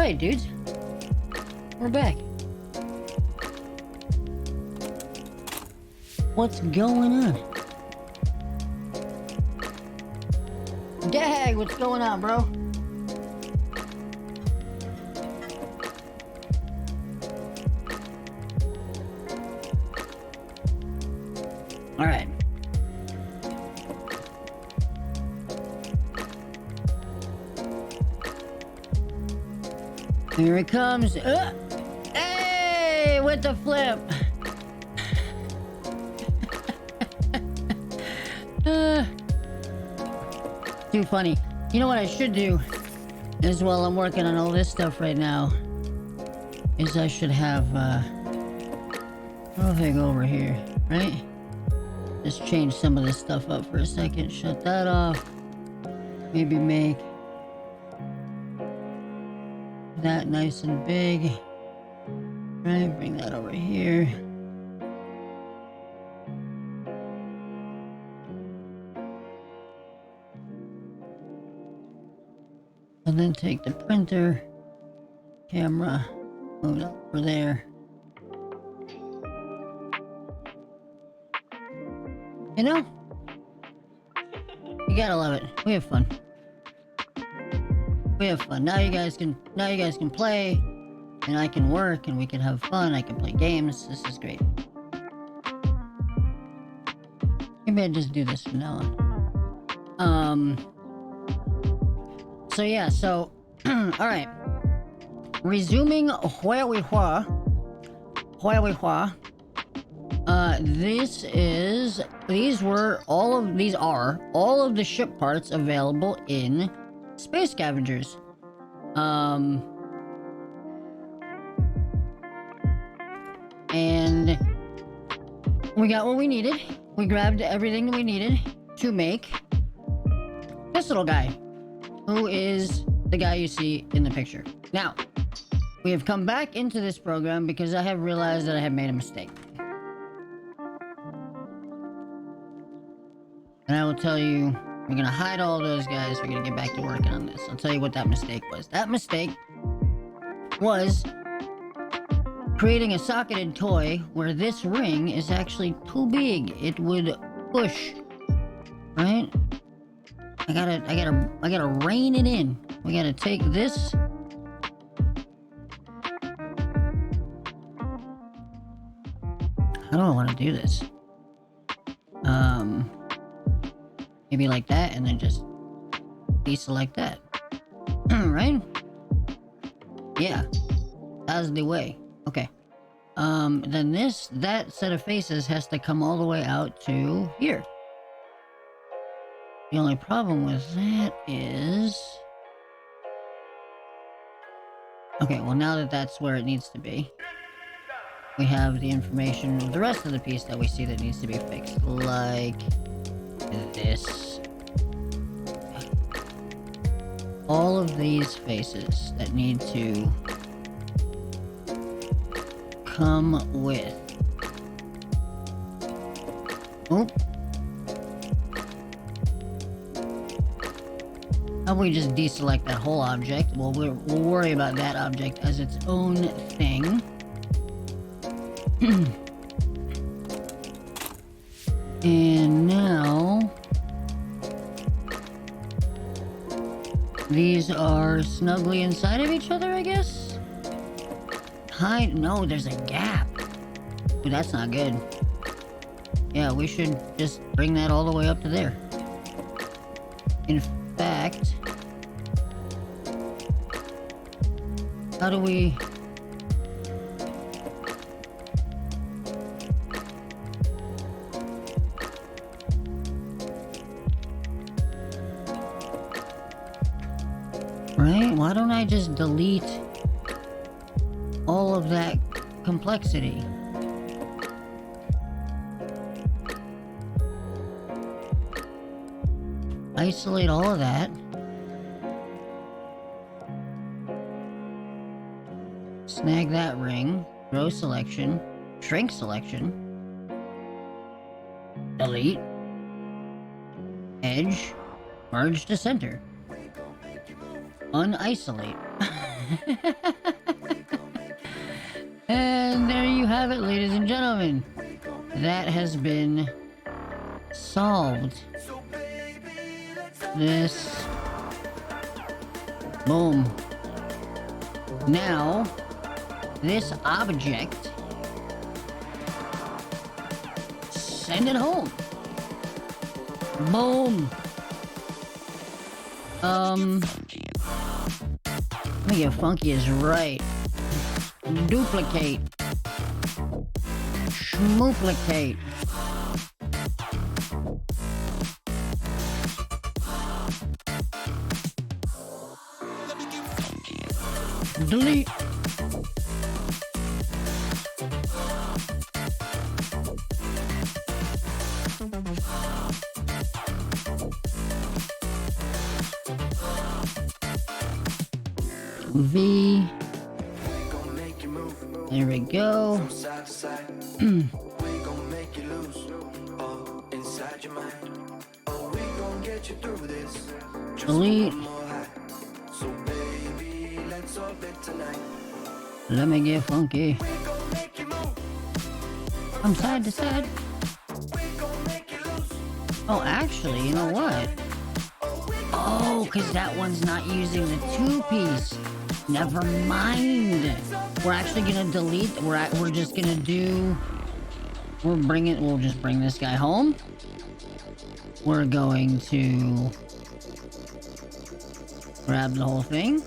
Alright, dudes. We're back. What's going on? Dag, what's going on, bro? Alright. Here it comes. Hey, with the flip. Too funny. You know what I should do is, while I'm working on all this stuff right now, is I should have, I'll go over here, right? Just change some of this stuff up for a second. Shut that off. Maybe make that nice and big. Right, bring that over here. And then take the printer, camera, move it over there. You know, you gotta love it. We have fun. We have fun. Now you guys can play, and I can work, and we can have fun. I can play games. This is great. Maybe I just do this from now on. So yeah, all right. Resuming where we were. These are all of the ship parts available in Space Scavengers. And we got what we needed. We grabbed everything that we needed to make this little guy, who is the guy you see in the picture. Now, we have come back into this program because I have realized that I have made a mistake. And I will tell you, we're gonna hide all those guys. We're gonna get back to working on this. I'll tell you what that mistake was. That mistake was creating a socketed toy where this ring is actually too big. It would push, right? I gotta rein it in. We gotta take this. How do I want to do this? Maybe like that, and then just deselect that. Right? Yeah. That's the way. Okay. Then that set of faces has to come all the way out to here. The only problem with that is... Okay, well now that that's where it needs to be, we have the information of the rest of the piece that we see that needs to be fixed. Like this. All of these faces that need to come with... Oop. How about we just deselect that whole object? Well, we'll worry about that object as its own thing. And now... these are snugly inside of each other, I guess? No, there's a gap. Ooh, that's not good. Yeah, we should just bring that all the way up to there. In fact... how do we... Right? Why don't I just delete all of that complexity? Isolate all of that. Snag that ring. Row selection. Shrink selection. Delete. Edge. Merge to center. Unisolate. And there you have it, ladies and gentlemen. That has been solved. This. Boom. Now, this object. Send it home. Boom. Let me get funky is right. Duplicate. Schmooplicate. Delete. V. There we go. Delete. Let me get funky. From side to side. Oh, actually, you know what? Oh, because that one's not using the two-piece. Never mind. We're actually gonna delete. We're just gonna do. We'll just bring this guy home. We're going to grab the whole thing.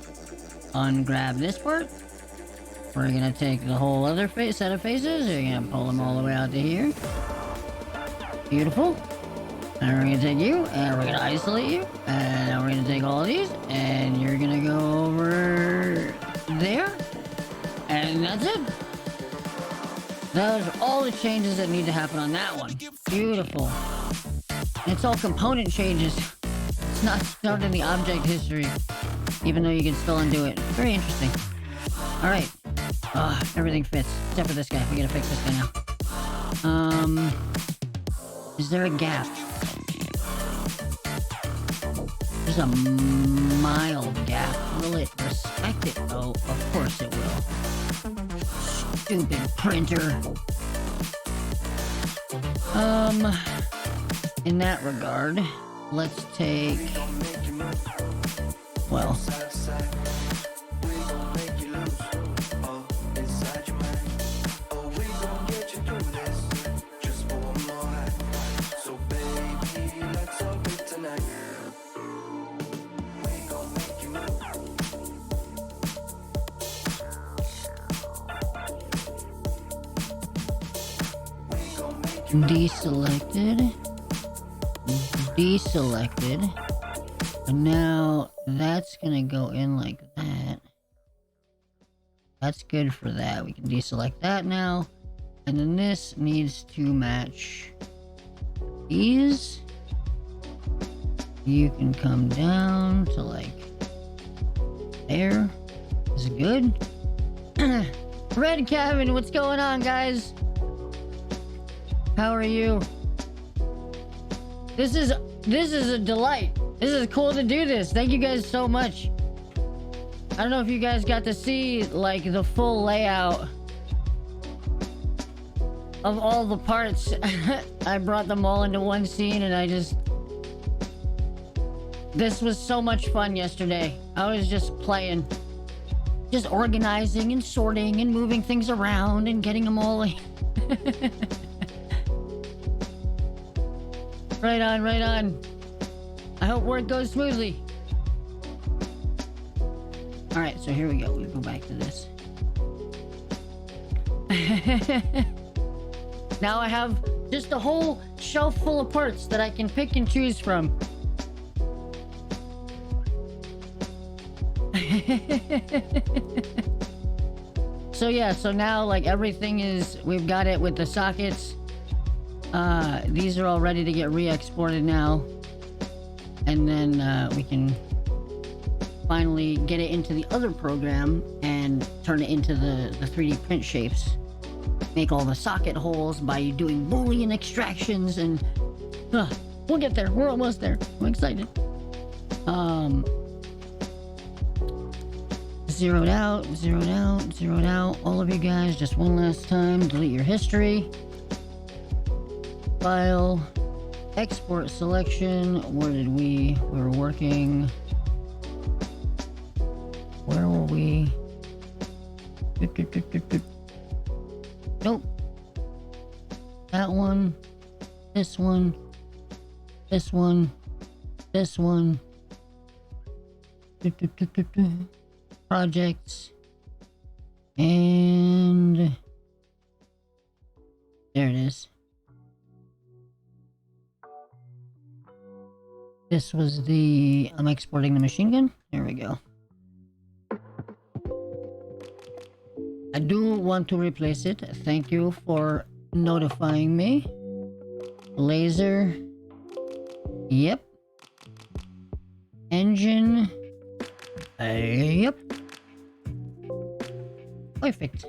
Ungrab this part. We're gonna take the whole other set of faces. You're gonna pull them all the way out to here. Beautiful. And we're gonna take you, and we're gonna isolate you, and then we're gonna take all of these, and you're gonna go over there, and that's it. Those are all the changes that need to happen on that one. Beautiful. It's all component changes. It's not stored in the object history, even though you can still undo it. Very interesting. All right. Everything fits except for this guy. We gotta fix this guy now. Is there a gap? There's a mild gap. Will it respect it? Oh, of course it will. Stupid printer. In that regard, let's take... Well... Deselected. Deselected. And now that's gonna go in like that. That's good for that. We can deselect that now. And then this needs to match these. You can come down to like there. Is it good? Red Cabin, what's going on, guys? How are you? This is a delight. This is cool to do this. Thank you guys so much. I don't know if you guys got to see like the full layout of all the parts. I brought them all into one scene and this was so much fun yesterday. I was just playing. Just organizing and sorting and moving things around and getting them all Right on, right on. I hope work goes smoothly. Alright, so here we go. We go back to this. Now I have just a whole shelf full of parts that I can pick and choose from. So yeah, so now like everything is, we've got it with the sockets. These are all ready to get re-exported now. And then we can finally get it into the other program and turn it into the 3D print shapes. Make all the socket holes by doing Boolean extractions and... we'll get there. We're almost there. I'm excited. zeroed out, zeroed out, zeroed out. All of you guys, just one last time. Delete your history. File. Export selection. Where did we were working. Where were we? Nope. That one. This one. This one. This one. Projects. And there it is. This was the... I'm exporting the machine gun. There we go. I do want to replace it. Thank you for notifying me. Laser. Yep. Engine. Yep. Perfect.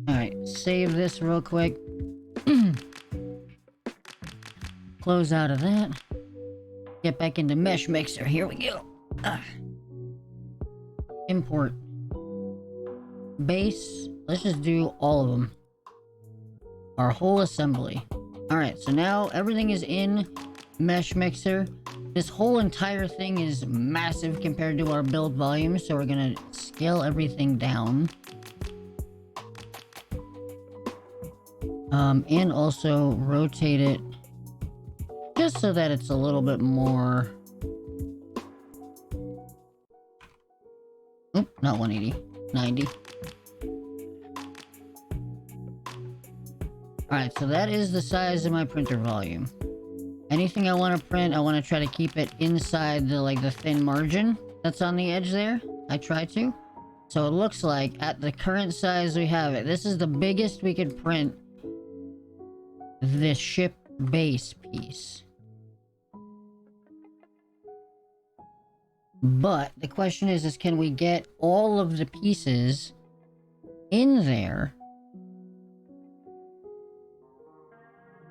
Alright, save this real quick. Close out of that. Get back into Mesh Mixer. Here we go. Import. Base. Let's just do all of them. Our whole assembly. Alright, so now everything is in Mesh Mixer. This whole entire thing is massive compared to our build volume, so we're gonna scale everything down. And also rotate it just so that it's a little bit more... Oop, not 180, 90. Alright, so that is the size of my printer volume. Anything I want to print, I want to try to keep it inside the, like, the thin margin that's on the edge there. I try to. So it looks like, at the current size we have it, this is the biggest we could print this ship base piece. But the question is can we get all of the pieces in there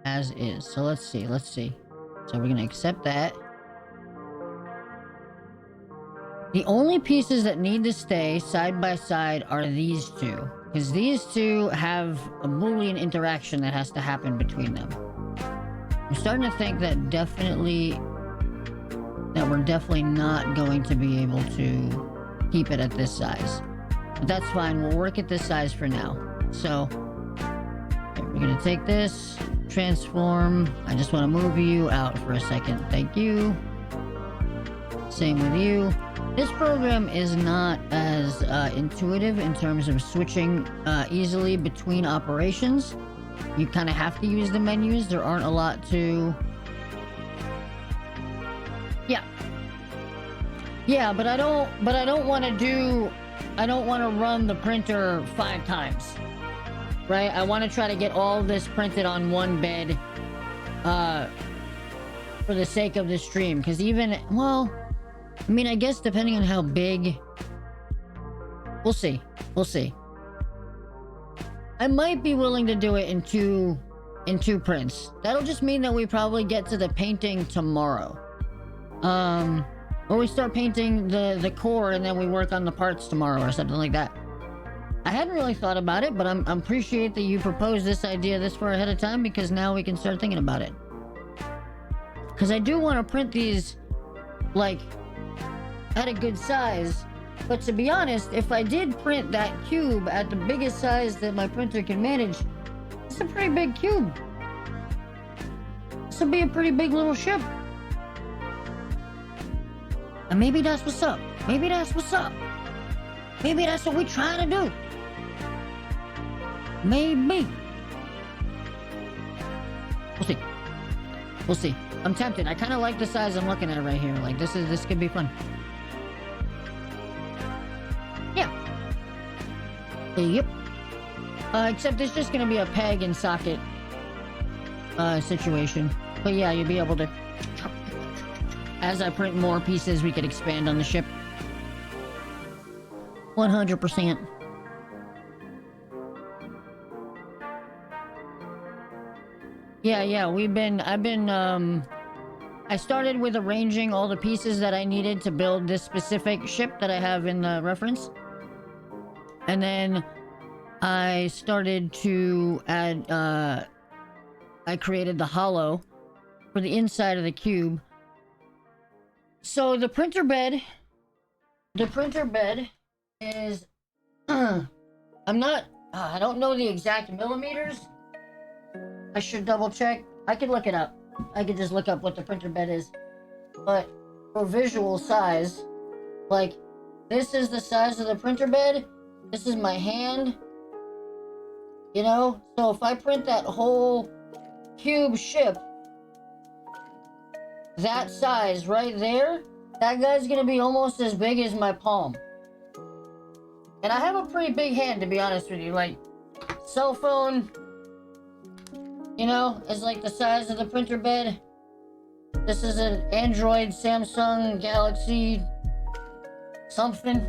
as is? So let's see. So we're gonna accept that. The only pieces that need to stay side by side are these two, because these two have a Boolean interaction that has to happen between them. I'm starting to think that we're definitely not going to be able to keep it at this size. But that's fine, we'll work at this size for now. So, okay, we're gonna take this, transform. I just want to move you out for a second. Thank you. Same with you. This program is not as intuitive in terms of switching easily between operations. You kind of have to use the menus. There aren't a lot to... Yeah, but I don't want to run the printer 5 times. Right? I want to try to get all this printed on one bed for the sake of the stream. Because even, well, I mean, I guess depending on how big... We'll see. I might be willing to do it in two prints. That'll just mean that we probably get to the painting tomorrow. Or we start painting the core and then we work on the parts tomorrow or something like that. I hadn't really thought about it, but I appreciate that you proposed this idea this far ahead of time, because now we can start thinking about it. Because I do want to print these, like, at a good size. But to be honest, if I did print that cube at the biggest size that my printer can manage, it's a pretty big cube. This will be a pretty big little ship. And maybe that's what's up. Maybe that's what we're trying to do. Maybe. We'll see. I'm tempted. I kind of like the size I'm looking at right here. Like, this could be fun. Yeah. Yep. Except it's just gonna be a peg and socket situation. But yeah, you'll be able to... As I print more pieces, we could expand on the ship. 100%. Yeah, I started with arranging all the pieces that I needed to build this specific ship that I have in the reference. And then I started to add, I created the hollow for the inside of the cube. So the printer bed is, I don't know the exact millimeters. I should double check. I could look it up. I could just look up what the printer bed is. But for visual size, like, this is the size of the printer bed. This is my hand. You know? So if I print that whole cube ship, that size right there, that guy's gonna be almost as big as my palm. And I have a pretty big hand, to be honest with you. Like, cell phone, you know, is like the size of the printer bed. This is an Android, Samsung, Galaxy, something.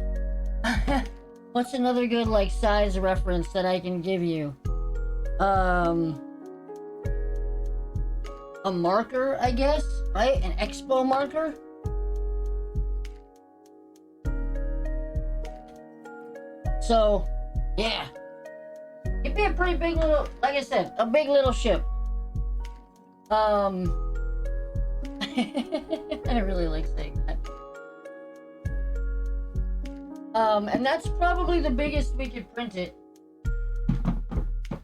What's another good, like, size reference that I can give you? A marker, I guess, right? An expo marker? So, yeah. It'd be a pretty big little, like I said, a big little ship. I really like saying that. And that's probably the biggest we could print it.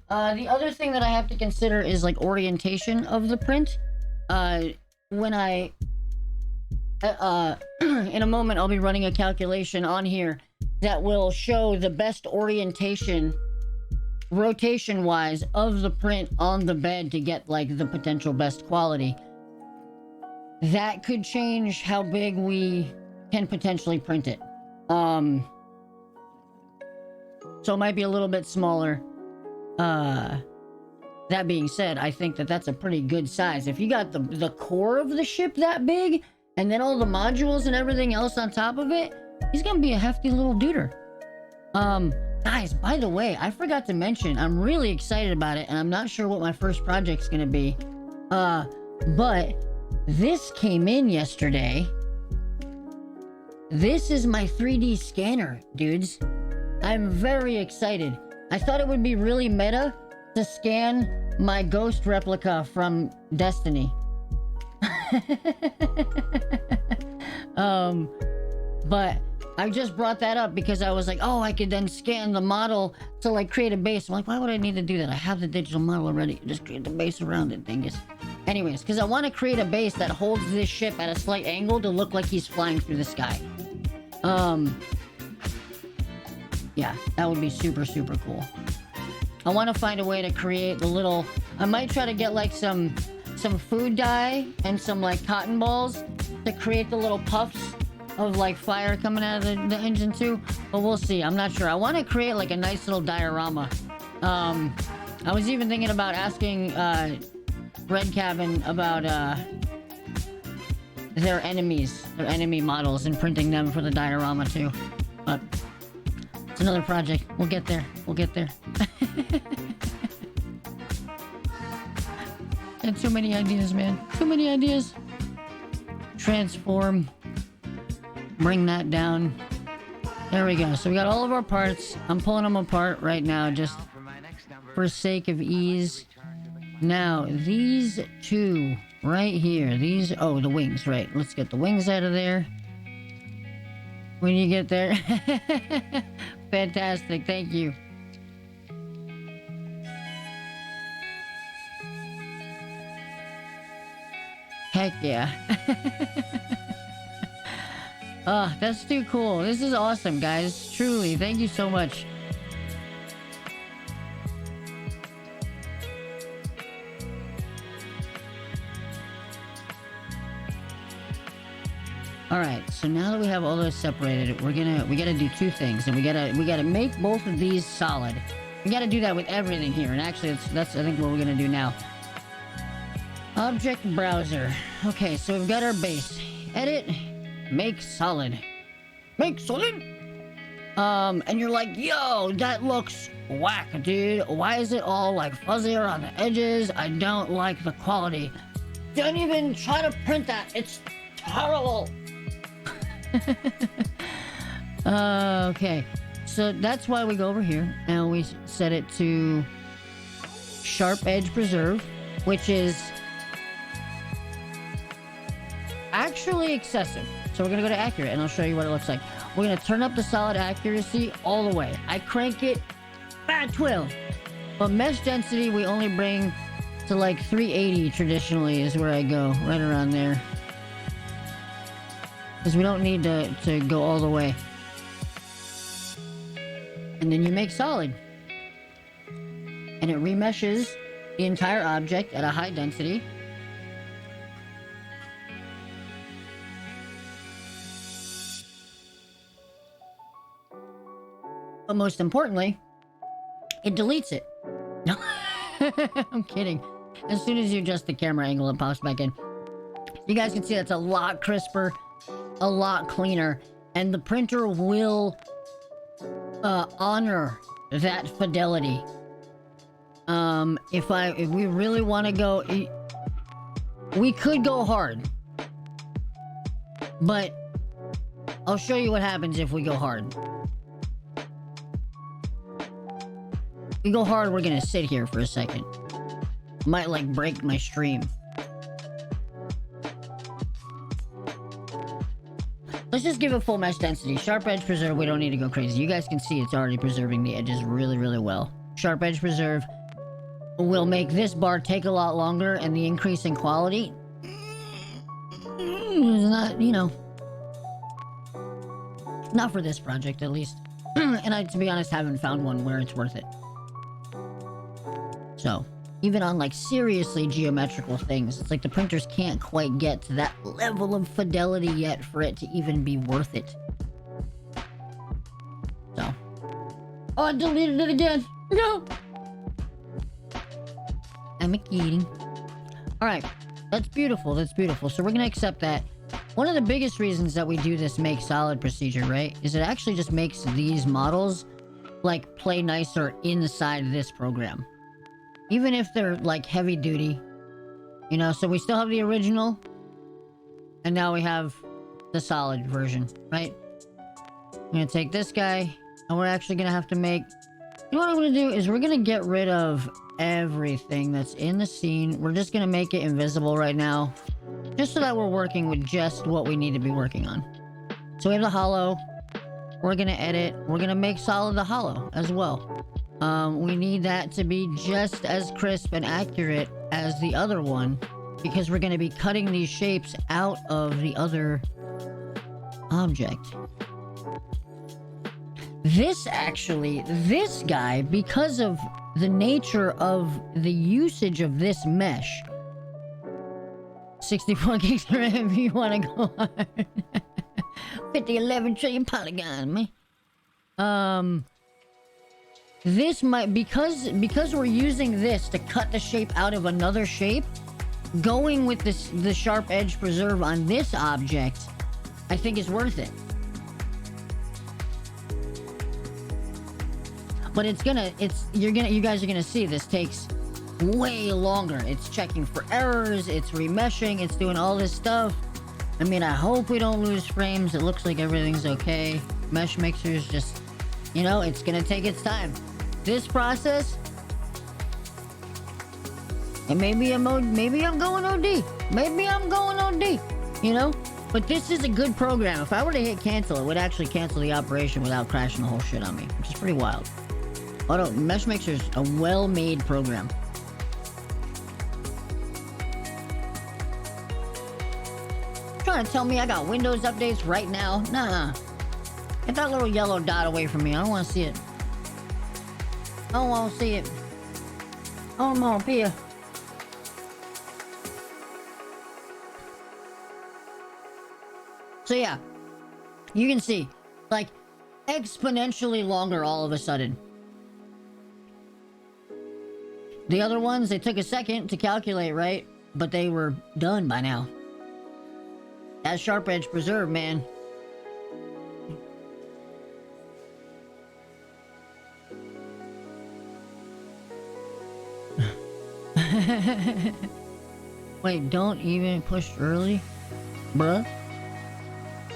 The other thing that I have to consider is, like, orientation of the print. When I, in a moment, I'll be running a calculation on here that will show the best orientation, rotation-wise, of the print on the bed to get, like, the potential best quality. That could change how big we can potentially print it. So it might be a little bit smaller. That being said, I think that that's a pretty good size. If you got the core of the ship that big, and then all the modules and everything else on top of it, he's gonna be a hefty little duder. Guys, by the way, I forgot to mention, I'm really excited about it, and I'm not sure what my first project's gonna be. But this came in yesterday. This is my 3D scanner, dudes. I'm very excited. I thought it would be really meta to scan my ghost replica from Destiny. But I just brought that up because I was like, oh, I could then scan the model to, like, create a base. I'm like, why would I need to do that? I have the digital model already. Just create the base around it, dingus. Anyways, because I want to create a base that holds this ship at a slight angle to look like he's flying through the sky. Yeah, that would be super, super cool. I want to find a way to create the little... I might try to get, like, some food dye and some, like, cotton balls to create the little puffs of, like, fire coming out of the engine too. But we'll see. I'm not sure. I want to create, like, a nice little diorama. I was even thinking about asking Red Cabin about their enemy models, and printing them for the diorama too. But it's another project. We'll get there. We'll get there. And too many ideas, man. Too many ideas. Transform. Bring that down. There we go. So we got all of our parts. I'm pulling them apart right now just for sake of ease. Now, these two right here. These... Oh, the wings, right. Let's get the wings out of there. When you get there. Fantastic. Thank you. Heck yeah. Oh, that's too cool. This is awesome, guys. Truly. Thank you so much. Alright, so now that we have all those separated, we gotta do two things, and we gotta make both of these solid. We gotta do that with everything here, and actually that's I think what we're gonna do now. Object browser. Okay, so we've got our base. Edit, make solid. Make solid? And you're like, yo, that looks whack, dude. Why is it all, like, fuzzy around the edges? I don't like the quality. Don't even try to print that. It's terrible. Okay. So so that's why we go over here and we set it to Sharp Edge Preserve, which is actually excessive. So we're gonna go to accurate and I'll show you what it looks like. We're gonna turn up the solid accuracy all the way. I crank it at 12. But mesh density we only bring to like 380 traditionally is where I go, right around there. Because we don't need to go all the way. And then you make solid. And it remeshes the entire object at a high density. But most importantly, it deletes it. No, I'm kidding. As soon as you adjust the camera angle, it pops back in. You guys can see that's a lot crisper, a lot cleaner, and the printer will honor that fidelity. If we really want to go, we could go hard, but I'll show you what happens if we go hard. If we go hard, we're gonna sit here for a second. Might like break my stream. Let's just give it full mesh density. Sharp Edge Preserve, we don't need to go crazy. You guys can see it's already preserving the edges really, really well. Sharp Edge Preserve will make this bar take a lot longer, and the increase in quality is not, you know, not for this project at least. And I, to be honest, haven't found one where it's worth it. So, even on like seriously geometrical things, it's like the printers can't quite get to that level of fidelity yet for it to even be worth it. So. Oh, I deleted it again! No! I'm kidding. Alright, that's beautiful, that's beautiful. So we're gonna accept that. One of the biggest reasons that we do this make solid procedure, right, is it actually just makes these models like play nicer inside this program. Even if they're like heavy duty, you know, so we still have the original and now we have the solid version, right? I'm gonna take this guy and we're actually gonna have to make, you know what I'm gonna do is we're gonna get rid of everything that's in the scene. We're just gonna make it invisible right now, just so that we're working with just what we need to be working on. So we have the hollow, we're gonna edit, we're gonna make solid the hollow as well. We need that to be just as crisp and accurate as the other one, because we're going to be cutting these shapes out of the other object. This actually, this guy, because of the nature of the usage of this mesh, 64 gigs of RAM if you want to go hard. 11 trillion polygon, man. This might, because we're using this to cut the shape out of another shape, going with the Sharp Edge Preserve on this object, I think is worth it. But you guys are gonna see this takes way longer. It's checking for errors, it's remeshing, it's doing all this stuff. I mean, I hope we don't lose frames. It looks like everything's okay. Mesh mixers just, you know, it's gonna take its time. This process, and maybe I'm going OD. Maybe I'm going OD, you know? But this is a good program. If I were to hit cancel, it would actually cancel the operation without crashing the whole shit on me, which is pretty wild. Mesh Mixer's a well-made program. Trying to tell me I got Windows updates right now? Nah. Get that little yellow dot away from me. I don't want to see it. I don't want to see it. Oh, I'm up here. So yeah, you can see, like, exponentially longer all of a sudden. The other ones, they took a second to calculate, right? But they were done by now. That Sharp Edge Preserve, man. Wait, don't even push early? Bruh?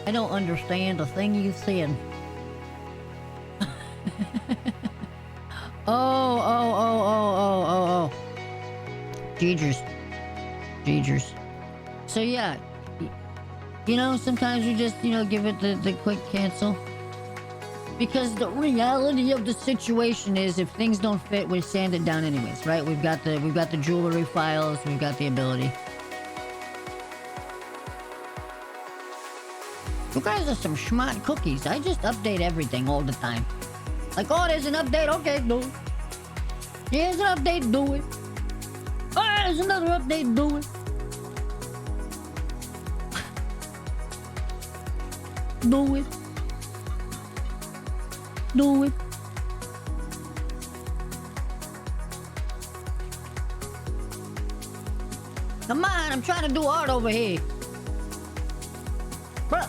I don't understand a thing you said. Oh. Jeegers. So yeah, you know, sometimes you just, you know, give it the quick cancel. Because the reality of the situation is, if things don't fit, we sand it down anyways, right? We've got the jewelry files, we've got the ability. You guys are some smart cookies. I just update everything all the time. Like, oh, there's an update, okay, do it. Here's an update, do it. Oh, there's another update, do it. Do it. Do it. Come on, I'm trying to do art over here. Bruh.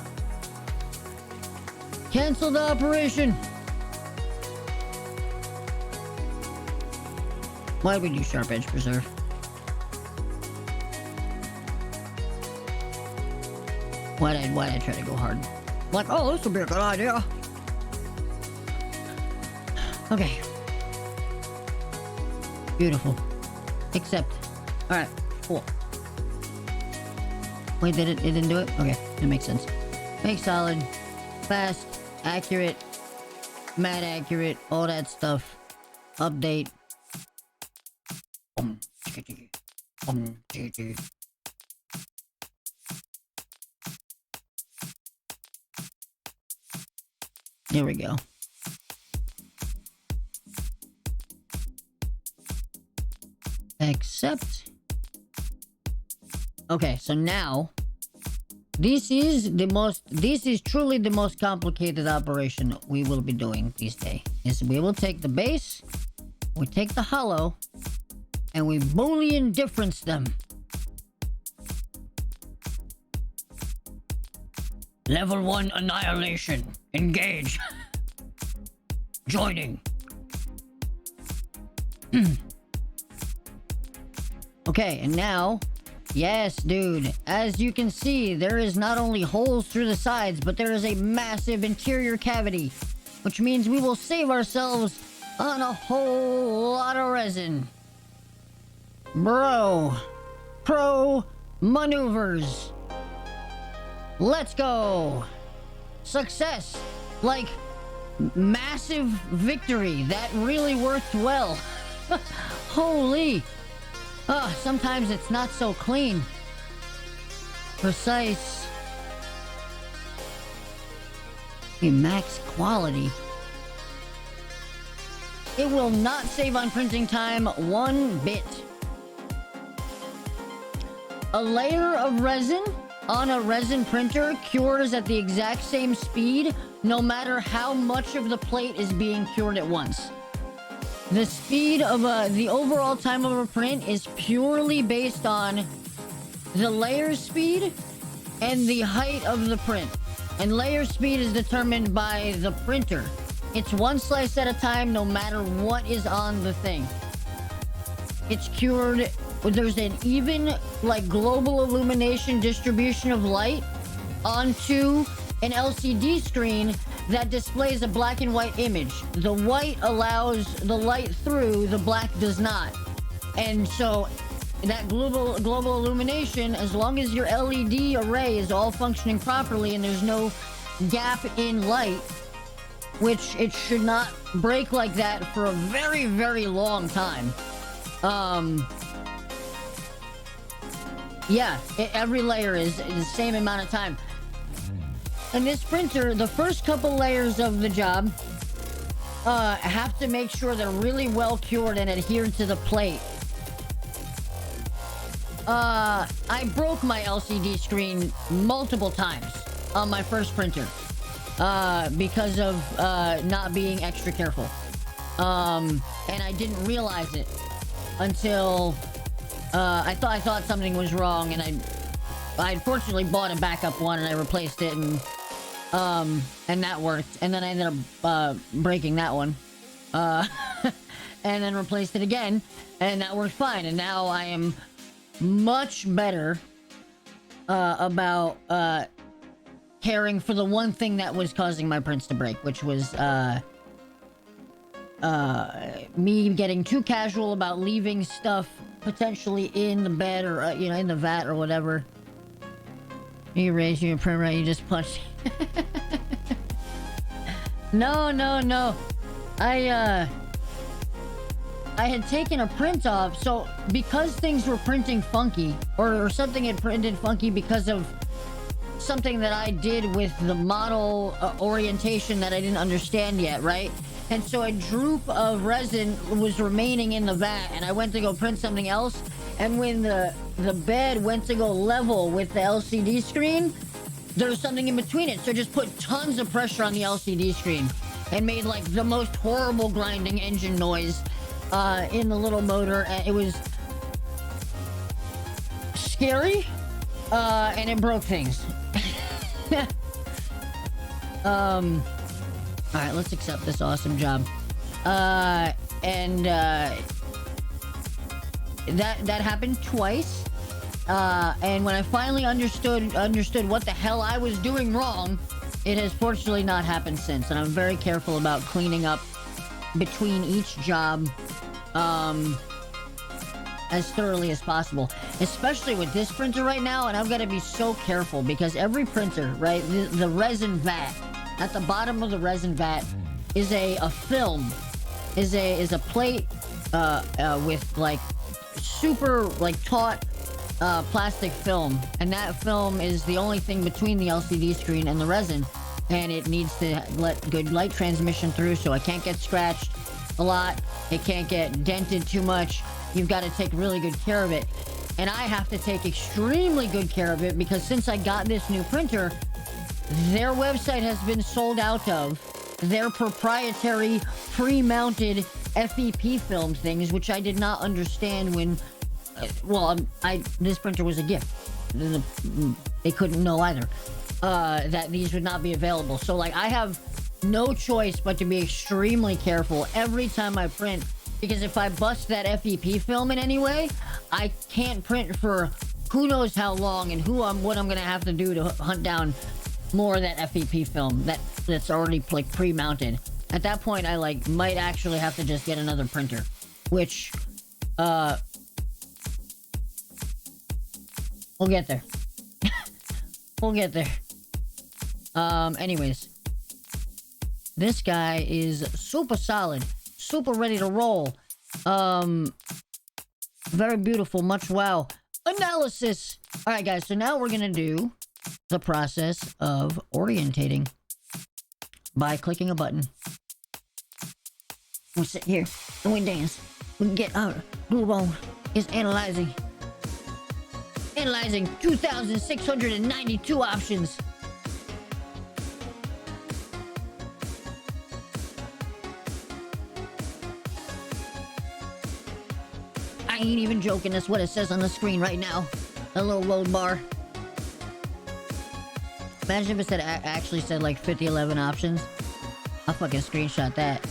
Cancel the operation. Why would you sharp edge preserve? Why'd I try to go hard? Like, oh, this would be a good idea. Okay. Beautiful. Except, all right, cool. Wait, it didn't do it? Okay, that makes sense. Make solid, fast, accurate, matte accurate, all that stuff. Update. There we go. Accept. Okay, so now this is truly the most complicated operation we will be doing these days. Is we will take the base, we take the hollow, and we Boolean difference them. Level 1 annihilation. Engage. Joining. Okay, and now, yes, dude, as you can see, there is not only holes through the sides, but there is a massive interior cavity, which means we will save ourselves on a whole lot of resin. Bro, pro maneuvers. Let's go. Success. Like, massive victory. That really worked well. Holy. Sometimes it's not so clean. Precise. Max quality. It will not save on printing time one bit. A layer of resin on a resin printer cures at the exact same speed, no matter how much of the plate is being cured at once. The speed of the overall time of a print is purely based on the layer speed and the height of the print. And layer speed is determined by the printer. It's one slice at a time, no matter what is on the thing. It's cured. There's an even, like, global illumination distribution of light onto an LCD screen that displays a black and white image. The white allows the light through, the black does not. And so that global illumination, as long as your LED array is all functioning properly and there's no gap in light, which it should not break like that for a very, very long time. Yeah, every layer is the same amount of time. And this printer, the first couple layers of the job have to make sure they're really well cured and adhered to the plate. I broke my LCD screen multiple times on my first printer because of not being extra careful. And I didn't realize it until I thought something was wrong, and I fortunately bought a backup one and I replaced it, and that worked. And then I ended up breaking that one, and then replaced it again, and that worked fine. And now I am much better about caring for the one thing that was causing my prints to break, which was me getting too casual about leaving stuff potentially in the bed or you know, in the vat or whatever. You raise your print right, you just punch. No. I had taken a print off, so because things were printing funky, or something had printed funky because of something that I did with the model orientation that I didn't understand yet, right? And so a droop of resin was remaining in the vat, and I went to go print something else, and when the bed went to go level with the LCD screen, there was something in between it, so it just put tons of pressure on the LCD screen and made like the most horrible grinding engine noise in the little motor. And it was scary, and it broke things. All right, let's accept this awesome job. That happened twice. And when I finally understood what the hell I was doing wrong, it has fortunately not happened since. And I'm very careful about cleaning up between each job as thoroughly as possible, especially with this printer right now. And I've got to be so careful because every printer, right, the resin vat at the bottom of the resin vat is a film, is a plate with like super like taut plastic film, and that film is the only thing between the LCD screen and the resin, and it needs to let good light transmission through, so it can't get scratched a lot, it can't get dented too much. You've got to take really good care of it, and I have to take extremely good care of it because since I got this new printer, their website has been sold out of their proprietary pre-mounted FEP film things, which I did not understand when this printer was a gift. They couldn't know either that these would not be available. So like I have no choice but to be extremely careful every time I print, because if I bust that FEP film in any way, I can't print for who knows how long, and what I'm gonna have to do to hunt down more of that FEP film that's already like pre-mounted. At that point, I like might actually have to just get another printer, which we'll get there. We'll get there. Anyways, this guy is super solid, super ready to roll. Very beautiful, much wow analysis. All right, guys. So now we're gonna do the process of orientating by clicking a button. We sit here and we dance. We can get our groove on. It's analyzing 2,692 options. I ain't even joking. That's what it says on the screen right now. A little load bar. Imagine if it actually said like 5011 options. I'll fucking screenshot that.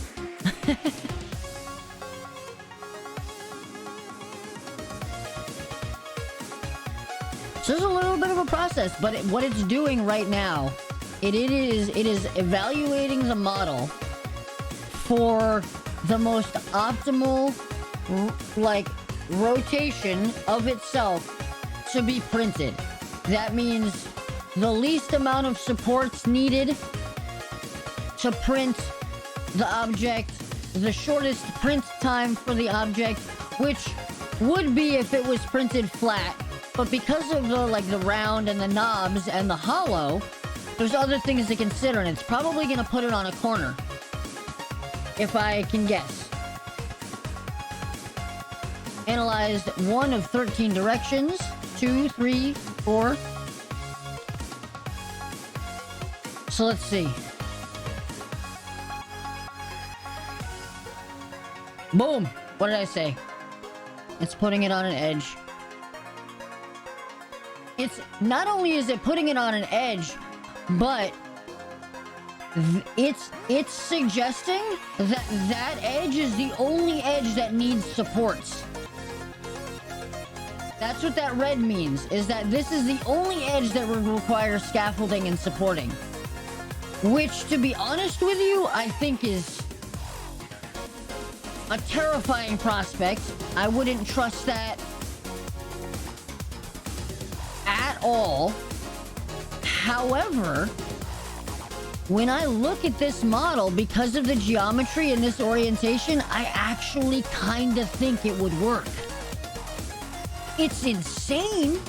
So there's a little bit of a process, but what it's doing right now, it is evaluating the model for the most optimal like rotation of itself to be printed. That means the least amount of supports needed to print the object, the shortest print time for the object, which would be if it was printed flat. But because of the round and the knobs and the hollow, there's other things to consider, and it's probably gonna put it on a corner, if I can guess. Analyzed 1 of 13 directions, 2, 3, 4. So let's see. Boom! What did I say? It's putting it on an edge. It's not only is it putting it on an edge, but it's suggesting that that edge is the only edge that needs supports. That's what that red means, is that this is the only edge that would require scaffolding and supporting. Which, to be honest with you, I think is a terrifying prospect. I wouldn't trust that at all. However, when I look at this model, because of the geometry and this orientation, I actually kind of think it would work. It's insane,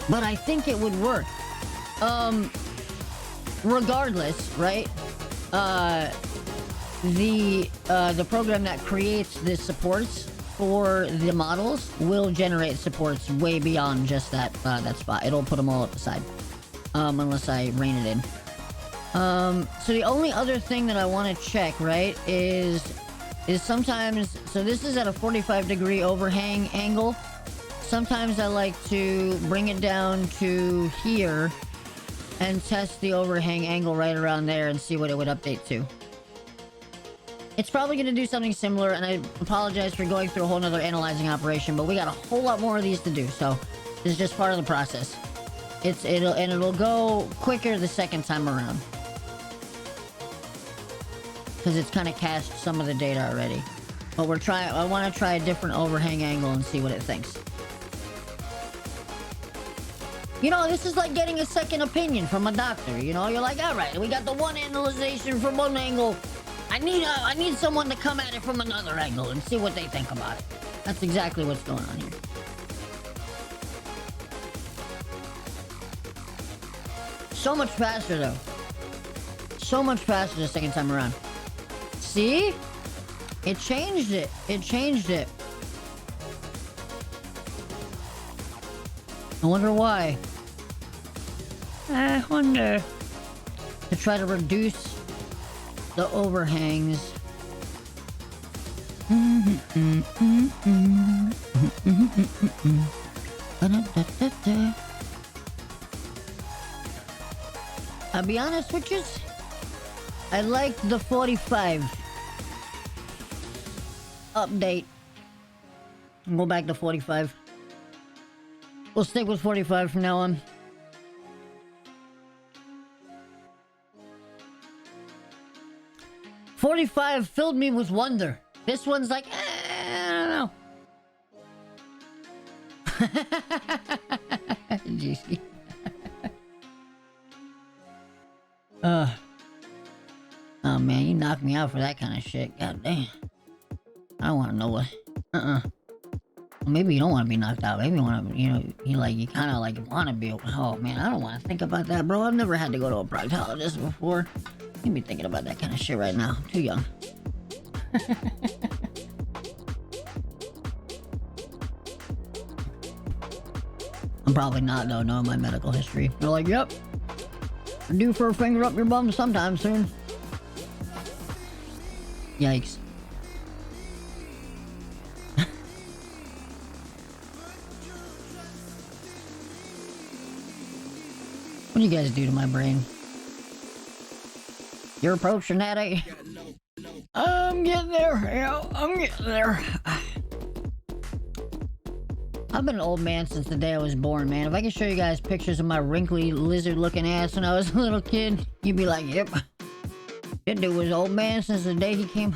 but I think it would work. Regardless, right? The program that creates the supports for the models will generate supports way beyond just that spot. It'll put them all at the side, unless I rein it in. So the only other thing that I want to check, right, is sometimes, so this is at a 45-degree overhang angle. Sometimes I like to bring it down to here and test the overhang angle right around there and see what it would update to. It's probably going to do something similar, and I apologize for going through a whole nother analyzing operation, but we got a whole lot more of these to do, so this is just part of the process. It'll go quicker the second time around, because it's kind of cached some of the data already. But I want to try a different overhang angle and see what it thinks. You know, this is like getting a second opinion from a doctor. You know, you're like, all right, we got the one analyzation from one angle. I need someone to come at it from another angle and see what they think about it. That's exactly what's going on here. So much faster, though. So much faster the second time around. See? It changed it. It changed it. I wonder why. I wonder. To try to reduce the overhangs. I'll be honest with you, I like the 45 update. Go back to 45. We'll stick with 45 from now on. "45 filled me with wonder." This one's like, I don't know. Jeez. Oh man, you knocked me out for that kind of shit. God damn. I don't want to know what. Maybe you don't want to be knocked out. Maybe you want to, you kind of like want to be. Oh man, I don't want to think about that, bro. I've never had to go to a proctologist before. You be thinking about that kind of shit right now. I'm too young. I'm probably not, though, knowing my medical history. They're like, yep, you're due for a finger up your bum sometime soon. Yikes. What do you guys do to my brain? You're approaching that, eh? I'm getting there. Yeah, I'm getting there. I've been an old man since the day I was born, man. If I could show you guys pictures of my wrinkly, lizard-looking ass when I was a little kid, you'd be like, yep. That dude was an old man since the day he came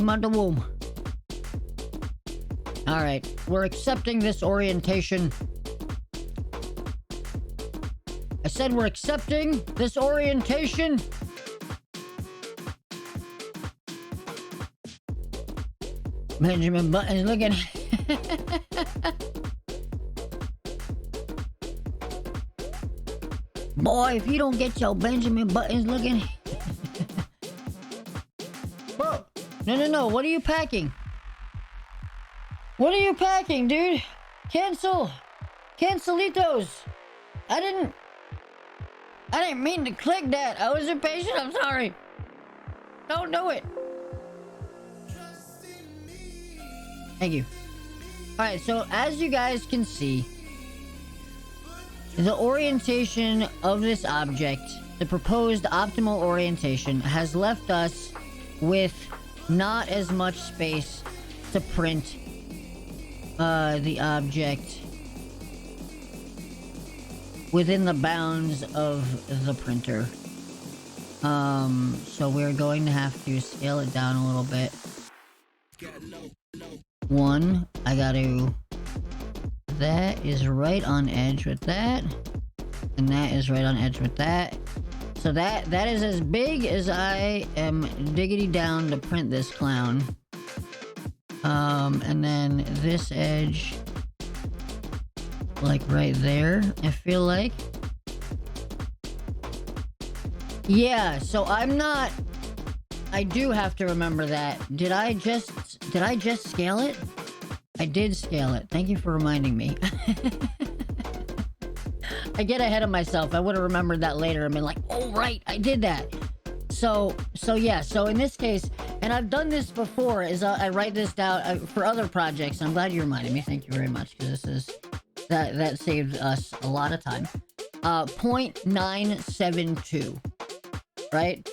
out the womb. Alright, we're accepting this orientation. I said we're accepting this orientation. Benjamin Button's looking. Boy, if you don't get your Benjamin Buttons looking. Bro, no. What are you packing? What are you packing, dude? Cancel. Cancelitos. I didn't mean to click that. I was impatient. I'm sorry. Don't do it. Thank you. Alright, so as you guys can see, the orientation of this object, the proposed optimal orientation, has left us with not as much space to print the object within the bounds of the printer. So we're going to have to scale it down a little bit. One, I gotta... That is right on edge with that. And that is right on edge with that. So that is as big as I am diggity down to print this clown. And then this edge, like right there, I feel like. Yeah, so I'm not... I do have to remember that. Did I just scale it? I did scale it. Thank you for reminding me. I get ahead of myself. I would have remembered that later and been like, oh right, I did that. So yeah, so in this case, and I've done this before, is I write this down for other projects. I'm glad you reminded me. Thank you very much, because this is... That saved us a lot of time. 0.972. Right?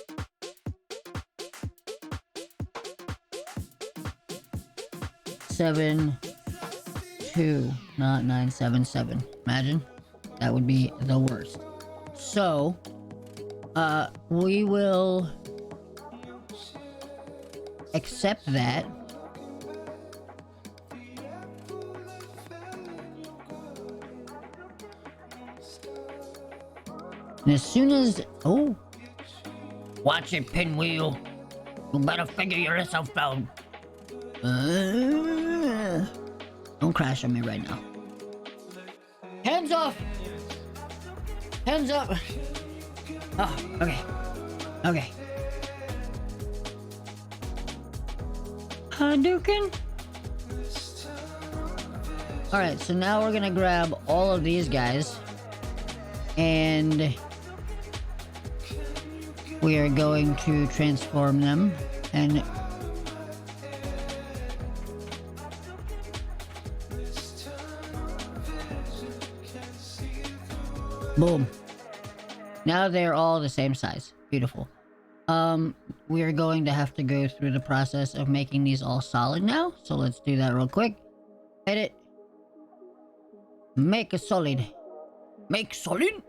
Seven, two, not 977. Imagine. That would be the worst. So, we will accept that. And as soon as... Oh! Watch it, Pinwheel. You better figure yourself out. Don't crash on me right now. Hands off! Hands up! Oh, okay. Okay. Hadouken? Alright, so now we're gonna grab all of these guys. And... we are going to transform them. And... boom. Now they're all the same size. Beautiful. We are going to have to go through the process of making these all solid now. So let's do that real quick. Edit. Make a solid. Make solid.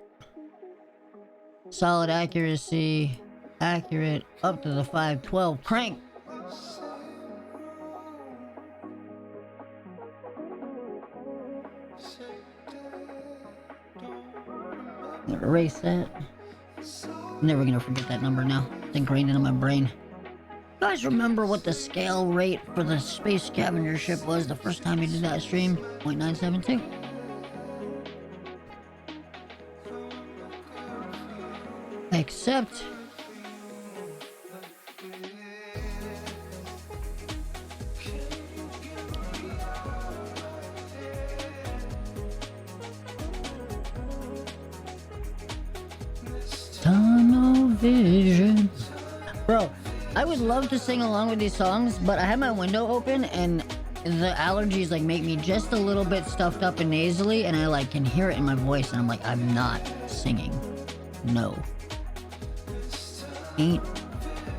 Solid accuracy. Accurate. Up to the 512 crank. Erase that. Never gonna forget that number now. It's ingrained into my brain. You guys remember what the scale rate for the Space Scavenger ship was the first time you did that stream? 0.972. Except... tunnel vision. Bro, I would love to sing along with these songs, but I have my window open and the allergies like make me just a little bit stuffed up and nasally, and I like can hear it in my voice, and I'm like, I'm not singing. No. Ain't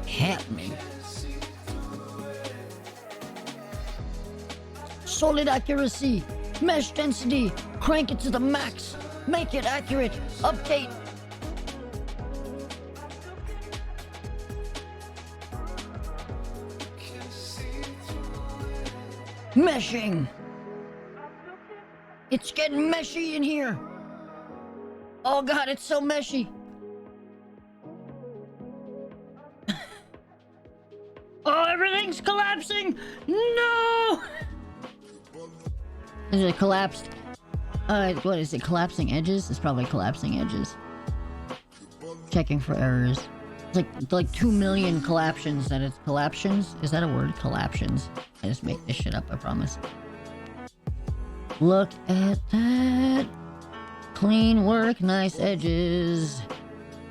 happening. Solid accuracy. Mesh density. Crank it to the max. Make it accurate. Update. Meshing. It's getting meshy in here. Oh god, it's so meshy. Oh, everything's collapsing. No. Is it collapsed? What is it? Collapsing edges? It's probably collapsing edges. Checking for errors. It's like 2 million collapsions that it's collaptions. Is that a word? Collaptions. I just make this shit up, I promise. Look at that. Clean work, nice edges.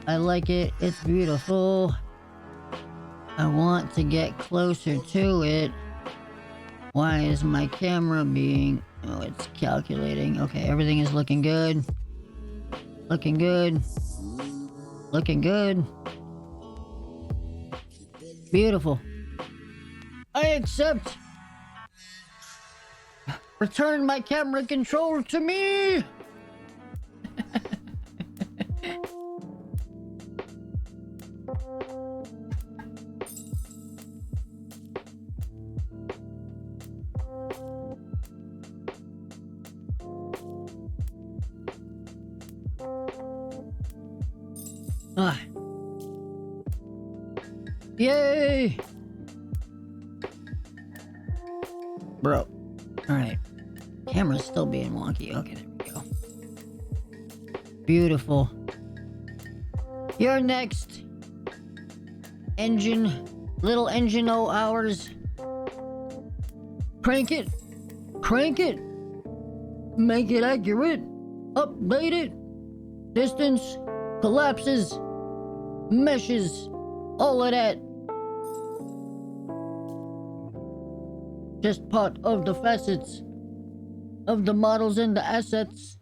I like it. It's beautiful. I want to get closer to it. Why is my camera being... oh, it's calculating. Okay, everything is looking good. Looking good. Looking good. Beautiful. I accept. Return my camera control to me. Ah. Yay! Bro. Alright. Camera's still being wonky. Okay, there we go. Beautiful. You're next. Engine. Little engine 0 hours. Crank it. Crank it. Make it accurate. Update it. Distance. Collapses. Meshes. All of that. Just part of the facets of the models and the assets.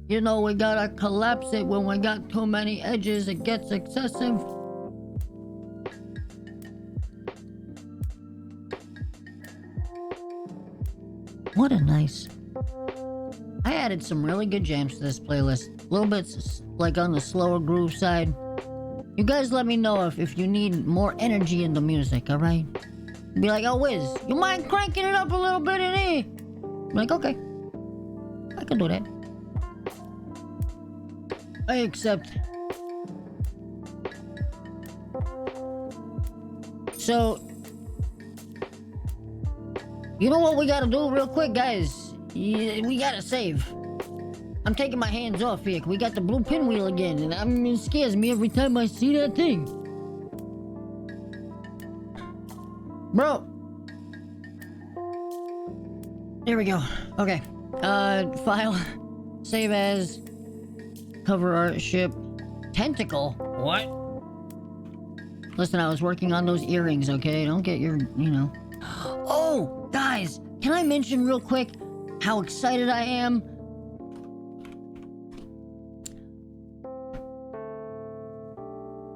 You know, we gotta collapse it when we got too many edges. It gets excessive. What a nice... I added some really good jams to this playlist. A little bit like on the slower groove side. You guys let me know if you need more energy in the music, alright? Be like, oh Wiz, you mind cranking it up a little bit in here? I'm like, okay. I can do that. I accept. So, you know what we gotta do real quick, guys? We gotta save. I'm taking my hands off here. We got the blue pinwheel again, and it scares me every time I see that thing. Bro. There we go. Okay. File. Save as. Cover art, ship. Tentacle? What? Listen, I was working on those earrings, okay? Don't get your, you know. Oh, guys, can I mention real quick how excited I am?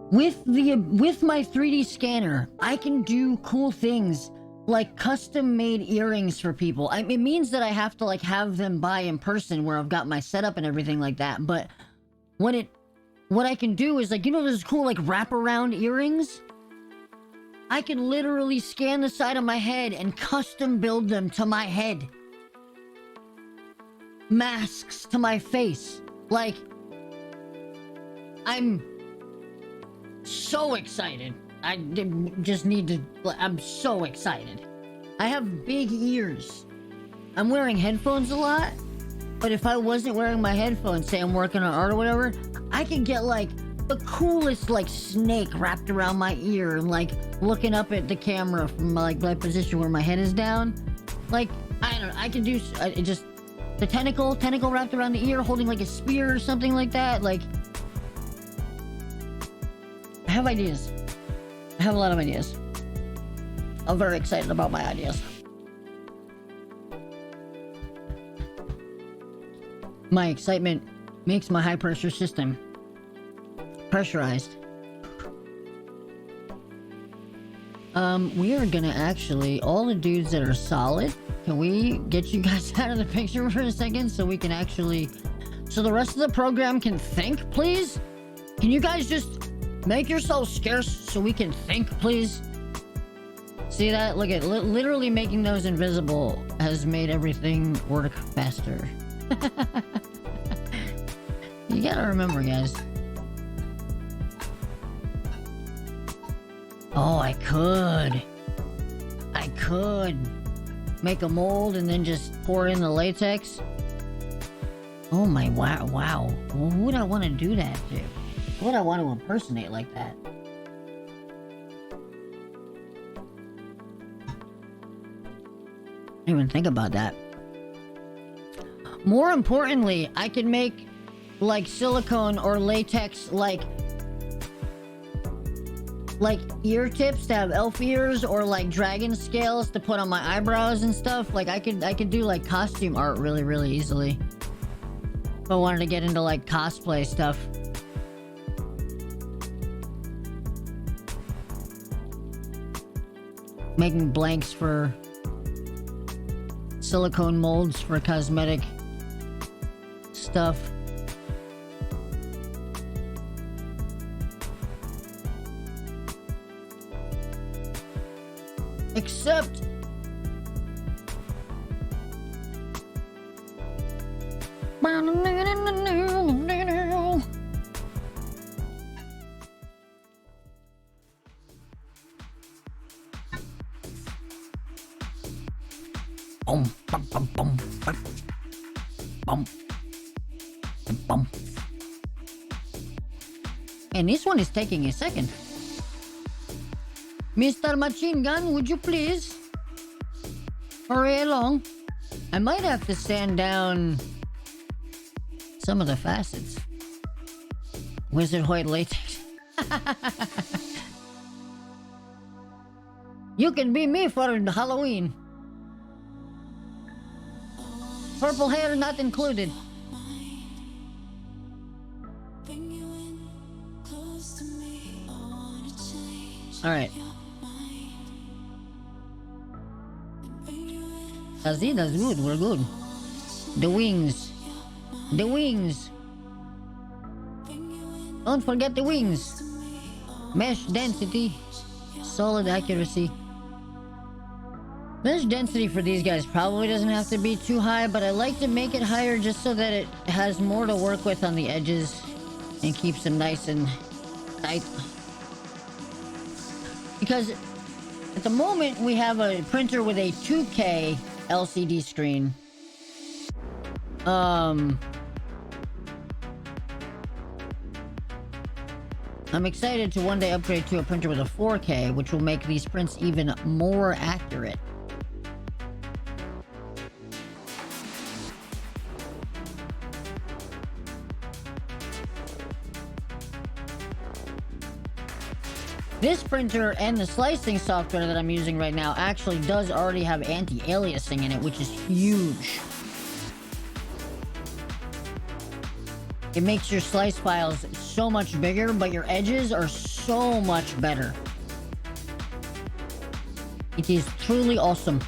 With my 3D scanner, I can do cool things like custom-made earrings for people. It means that I have to like have them by in person where I've got my setup and everything like that. But what I can do is like, you know, those cool like wraparound earrings. I can literally scan the side of my head and custom build them to my head. Masks to my face. Like, I'm so excited. I just need to... I'm so excited. I have big ears. I'm wearing headphones a lot, but if I wasn't wearing my headphones, say I'm working on art or whatever, I could get like the coolest like snake wrapped around my ear and like looking up at the camera from like my position where my head is down. Like, I don't know, I could do just the tentacle wrapped around the ear holding like a spear or something like that. Like, I have ideas. I have a lot of ideas. I'm very excited about my ideas. My excitement makes my high pressure system pressurized. We are gonna actually, all the dudes that are solid, can we get you guys out of the picture for a second so we can actually, so the rest of the program can think, please? Can you guys just make yourselves scarce so we can think, please? See that? Look at literally making those invisible has made everything work faster. You gotta remember, guys. Oh, I could make a mold and then just pour in the latex. Oh my, wow. Well, who would I want to do that to? Who would I want to impersonate like that? I didn't even think about that. More importantly, I could make like silicone or latex like ear tips to have elf ears or like dragon scales to put on my eyebrows and stuff. Like I could do like costume art really, really easily. If I wanted to get into like cosplay stuff. Making blanks for silicone molds for cosmetic stuff. Except Boom, bum, bum, bum, bum, bum, bum. And this one is taking a second. Mr. Machine Gun, would you please hurry along? I might have to sand down some of the facets. Wizard White Latex. You can be me for Halloween. Purple hair not included. Alright. That's good, we're good. The wings. The wings. Don't forget the wings. Mesh density. Solid accuracy. Mesh density for these guys probably doesn't have to be too high, but I like to make it higher just so that it has more to work with on the edges and keeps them nice and tight. Because at the moment we have a printer with a 2K LCD screen. I'm excited to one day upgrade to a printer with a 4K, which will make these prints even more accurate. This printer and the slicing software that I'm using right now actually does already have anti-aliasing in it, which is huge. It makes your slice files so much bigger, but your edges are so much better. It is truly awesome.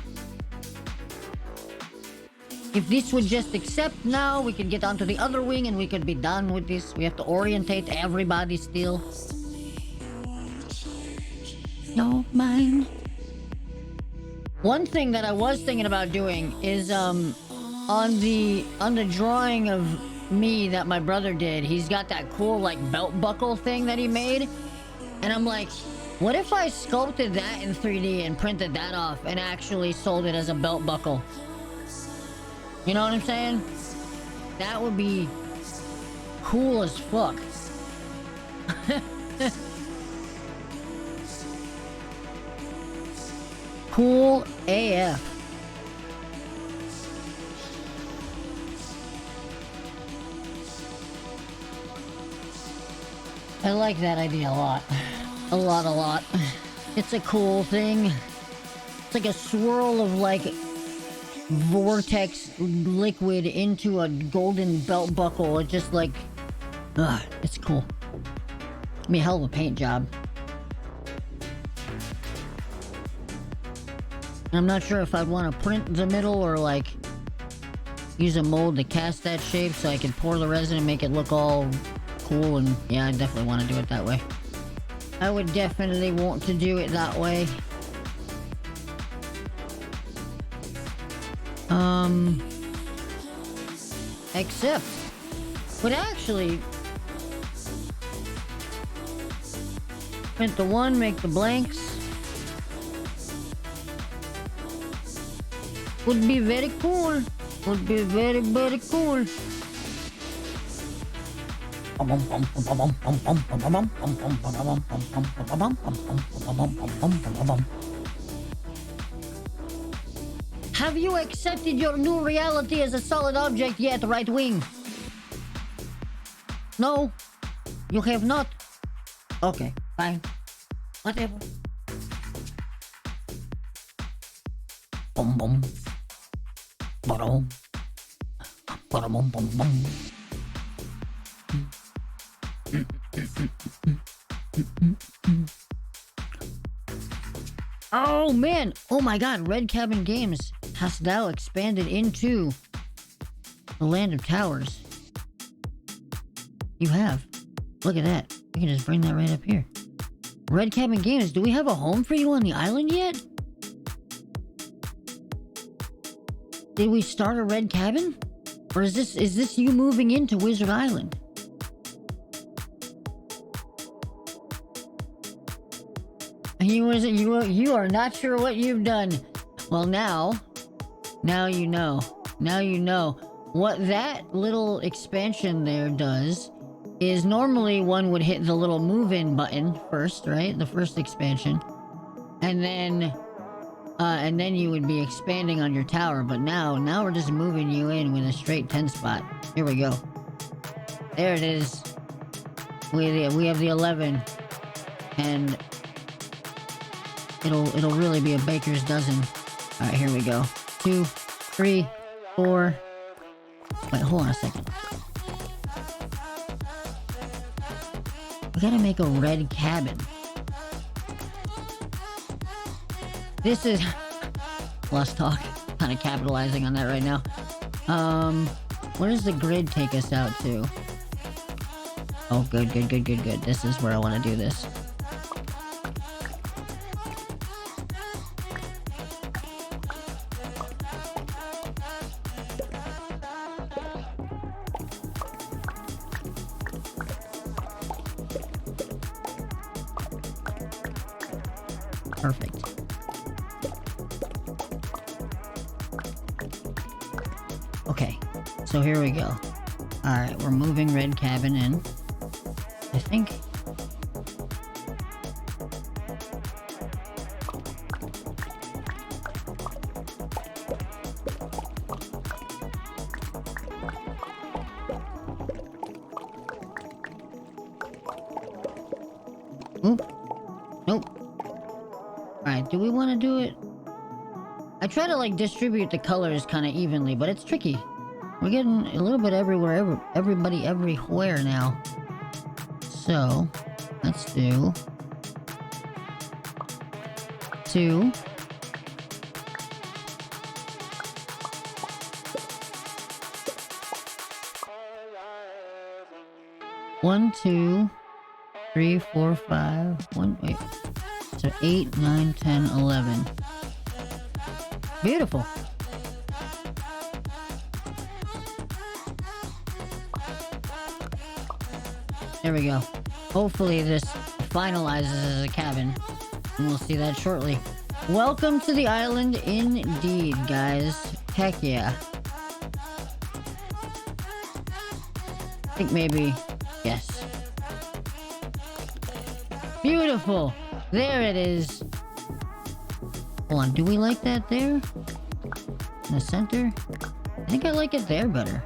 If this would just accept now, we could get onto the other wing and we could be done with this. We have to orientate everybody still. No mind. One thing that I was thinking about doing is on the drawing of me that my brother did, he's got that cool like belt buckle thing that he made, and I'm like, what if I sculpted that in 3D and printed that off and actually sold it as a belt buckle? You know what I'm saying? That would be cool as fuck. Cool AF. I like that idea a lot. A lot. It's a cool thing. It's like a swirl of like vortex liquid into a golden belt buckle. It's just like, it's cool. It'd be a hell of a paint job. I'm not sure if I'd want to print the middle or like use a mold to cast that shape so I can pour the resin and make it look all cool. And yeah, I definitely want to do it that way. I would definitely want to do it that way. Except, but actually, print the one, make the blanks. Would be very cool. Would be very, very cool. Have you accepted your new reality as a solid object yet, right wing? No? You have not? Okay, fine. Whatever. Bum bum. Ba-dum. Ba-dum bum bum. Oh man! Oh my god, Red Cabin Games has now expanded into the Land of Towers. You have. Look at that. We can just bring that right up here. Red Cabin Games, do we have a home for you on the island yet? Did we start a red cabin? Or is this you moving into Wizard Island? You are not sure what you've done. Well now, Now you know. Now you know. What that little expansion there does is normally one would hit the little move-in button first, right? The first expansion. And then you would be expanding on your tower. But now we're just moving you in with a straight 10 spot. Here we go. There it is. We have the 11. And it'll really be a baker's dozen. Alright, here we go. 2, 3, 4. Wait, hold on a second. We gotta make a red cabin. This is... Lost talk. Kind of capitalizing on that right now. Where does the grid take us out to? Oh, good. This is where I want to do this. Perfect. Okay, so here we go. Alright, we're moving red cabin in. I think... Oop. Nope. Alright, do we want to do it? I try to like distribute the colors kind of evenly, but it's tricky. We're getting a little bit everywhere, everybody everywhere now. So, let's do 2. One, 2, 3, 4, 5. Wait. So 8, 9, 10, 11. Beautiful. There we go. Hopefully this finalizes as a cabin. And we'll see that shortly. Welcome to the island indeed, guys. Heck yeah. I think maybe... Yes. Beautiful! There it is. Hold on, do we like that there? In the center? I think I like it there better.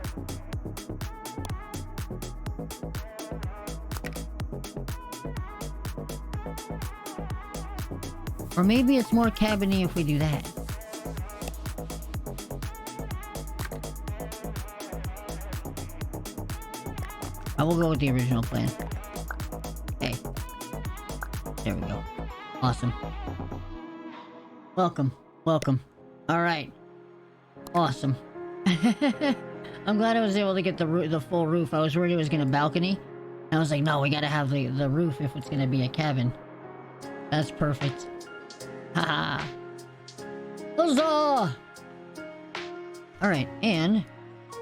Or maybe it's more cabiny if we do that. I will go with the original plan. Okay. There we go. Awesome. Welcome. Alright. Awesome. I'm glad I was able to get the full roof. I was worried it was gonna balcony. I was like, no, we gotta have the roof if it's gonna be a cabin. That's perfect. Haha. Huzzah! Alright, and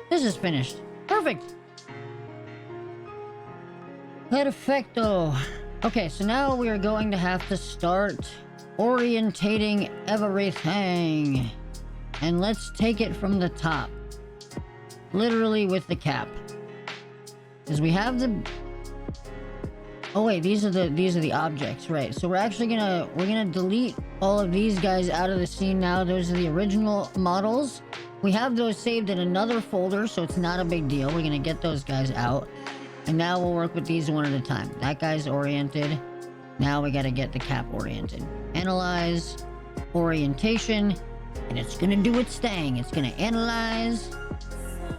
this is finished. Perfect! Perfecto. Okay, so now we are going to have to start orientating everything. And let's take it from the top. Literally with the cap. Because we have the... Oh wait, these are the objects, right? So we're gonna delete all of these guys out of the scene now. Those are the original models. We have those saved in another folder, so it's not a big deal. We're gonna get those guys out. And now we'll work with these one at a time. That guy's oriented. Now we gotta get the cap oriented. Analyze, orientation, and it's gonna do its thing. It's gonna analyze.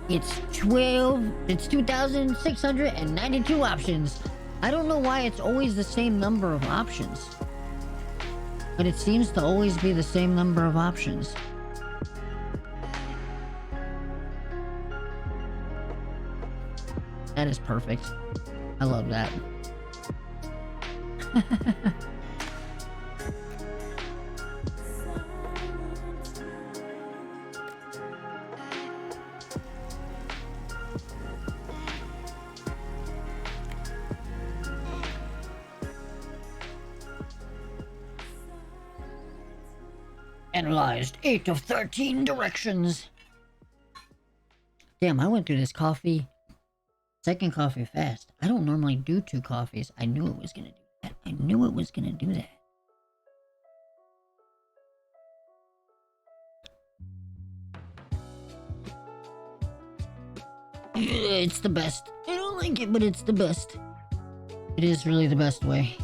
It's 2,692 options. I don't know why it's always the same number of options. But it seems to always be the same number of options. That is perfect. I love that. Analyzed 8 of 13 directions. Damn, I went through this second coffee fast. I don't normally do 2 coffees. I knew it was gonna do that. I knew it was gonna do that. It's the best. I don't like it, but it's the best. It is really the best way.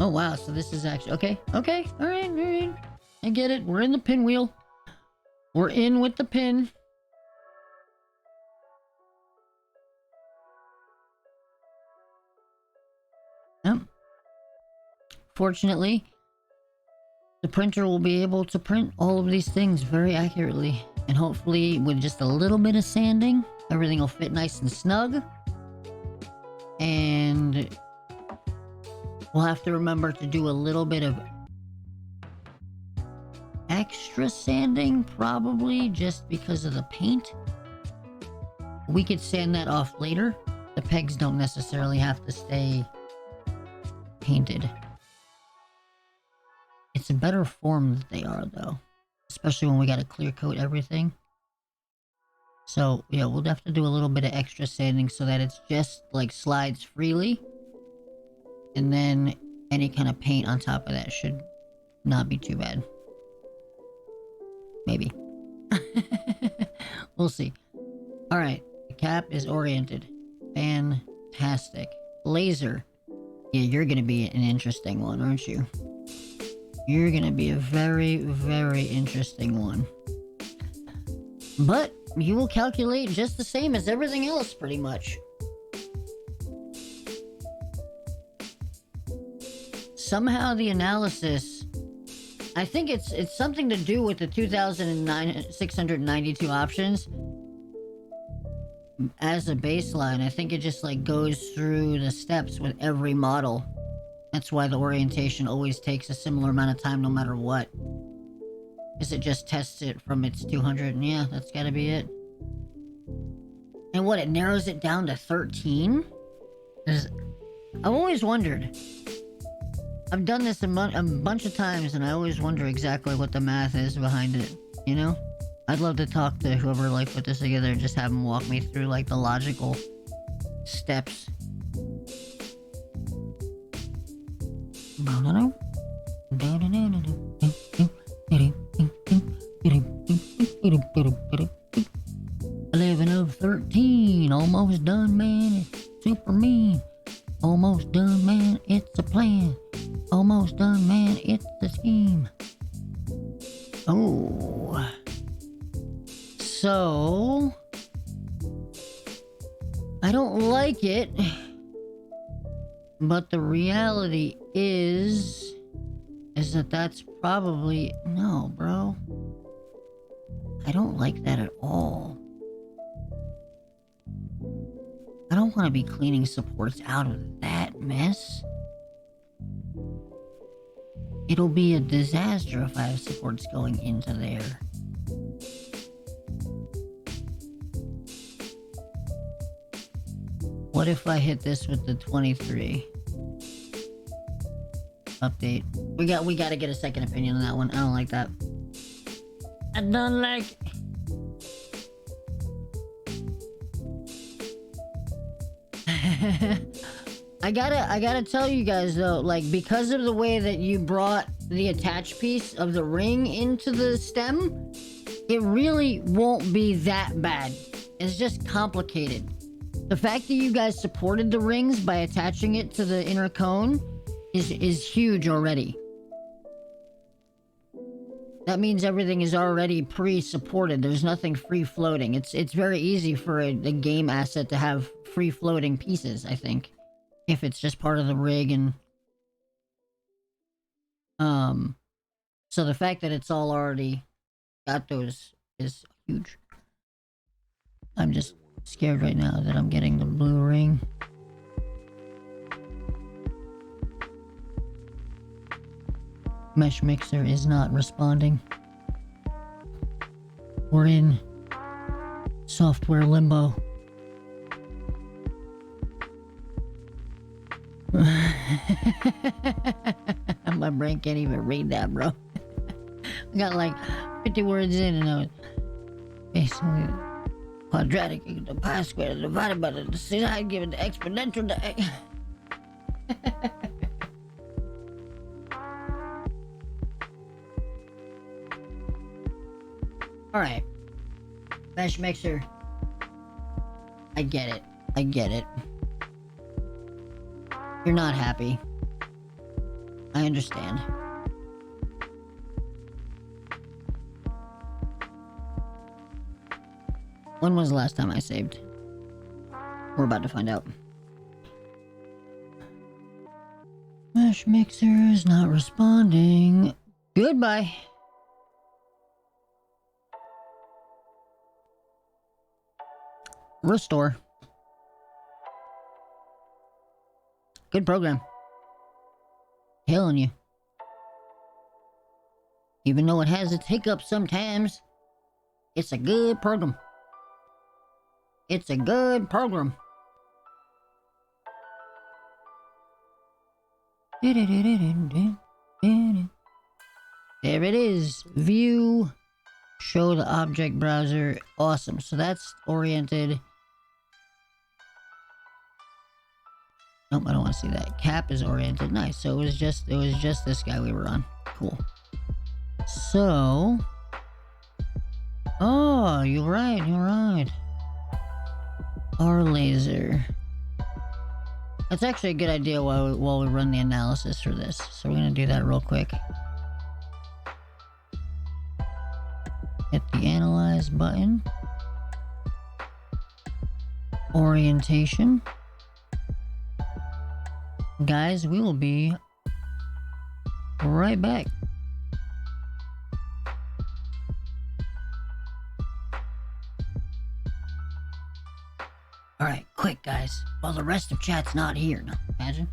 Oh wow, so this is actually okay, alright. I get it. We're in the pinwheel. We're in with the pin. Yep. Fortunately, the printer will be able to print all of these things very accurately. And hopefully with just a little bit of sanding, everything will fit nice and snug. And we'll have to remember to do a little bit of extra sanding, probably just because of the paint. We could sand that off later. The pegs don't necessarily have to stay painted. It's a better form that they are, though. Especially when we gotta clear coat everything. So, yeah, we'll have to do a little bit of extra sanding so that it's just, like, slides freely. And then any kind of paint on top of that should not be too bad. Maybe. We'll see. Alright, the cap is oriented. Fantastic. Laser. Yeah, you're gonna be an interesting one, aren't you? You're gonna be a very, very interesting one. But you will calculate just the same as everything else, pretty much. Somehow the analysis, I think it's something to do with the 2,692 options. As a baseline, I think it just like goes through the steps with every model. That's why the orientation always takes a similar amount of time no matter what. Because it just tests it from its 200, and yeah, that's gotta be it. And what, it narrows it down to 13? I've always wondered. I've done this a bunch of times, and I always wonder exactly what the math is behind it, you know? I'd love to talk to whoever like put this together and just have them walk me through like the logical steps. "11 of 13, almost done, man. It's super mean. Almost done, man. It's a plan. Almost done, man. It's a scheme." Oh. So, I don't like it, but the reality is that that's probably, no, bro. I don't like that at all. I don't want to be cleaning supports out of that mess. It'll be a disaster if I have supports going into there. What if I hit this with the 23? Update. We gotta get a second opinion on that one. I don't like that. I don't like... I gotta tell you guys though, like, because of the way that you brought the attached piece of the ring into the stem, it really won't be that bad. It's just complicated. The fact that you guys supported the rings by attaching it to the inner cone is huge already. That means everything is already pre-supported. There's nothing free-floating. It's very easy for a game asset to have free-floating pieces, I think. If it's just part of the rig and... So the fact that it's all already got those is huge. I'm just scared right now that I'm getting the blue ring. Mesh Mixer is not responding. We're in Software limbo. My brain can't even read that, bro. I got like 50 words in and I was basically quadratic equal to pi squared divided by the side given the exponential to Alright. Mesh mixer. I get it. I get it. You're not happy. I understand. When was the last time I saved? We're about to find out. Mesh mixer is not responding. Goodbye. Restore. Good program. Telling you. Even though it has its hiccups sometimes, it's a good program. It's a good program. There it is. View. Show the object browser. Awesome. So that's oriented. Nope, I don't want to see that. Cap is oriented. Nice. So it was just this guy we were on. Cool. So. Oh, you're right. You're right. R laser. That's actually a good idea while we run the analysis for this. So we're gonna do that real quick. Hit the analyze button. Orientation. Guys, we will be right back. Alright, quick guys. While the rest of chat's not here. No, imagine.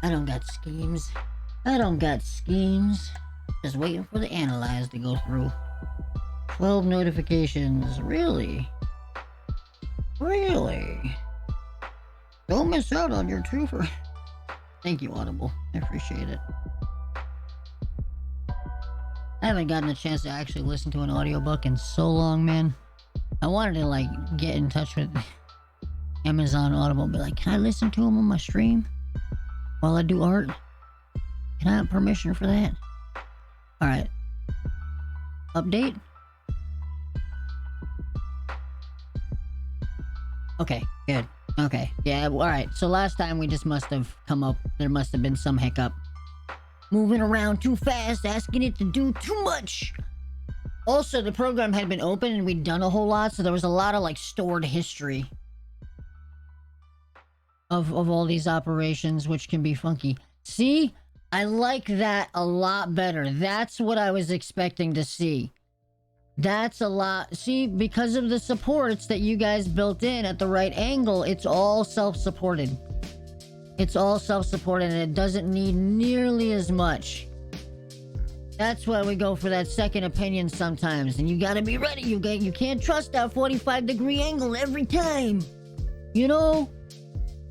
I don't got schemes. I don't got schemes. Just waiting for the analyze to go through. 12 notifications. Really? Really? Don't miss out on your trooper. Thank you, Audible. I appreciate it. I haven't gotten a chance to actually listen to an audiobook in so long, man. I wanted to, like, get in touch with Amazon Audible and be like, can I listen to them on my stream while I do art? Can I have permission for that? Alright. Update? Okay, good. Okay, yeah, alright. So last time we just must have come up, there must have been some hiccup. Moving around too fast, asking it to do too much. Also, the program had been open and we'd done a whole lot, so there was a lot of, like, stored history of all these operations, which can be funky. See? I like that a lot better. That's what I was expecting to see. That's a lot. See, because of the supports that you guys built in at the right angle, it's all self-supported. It's all self-supported and it doesn't need nearly as much. That's why we go for that second opinion sometimes. And you gotta be ready. You can't trust that 45-degree angle every time. You know?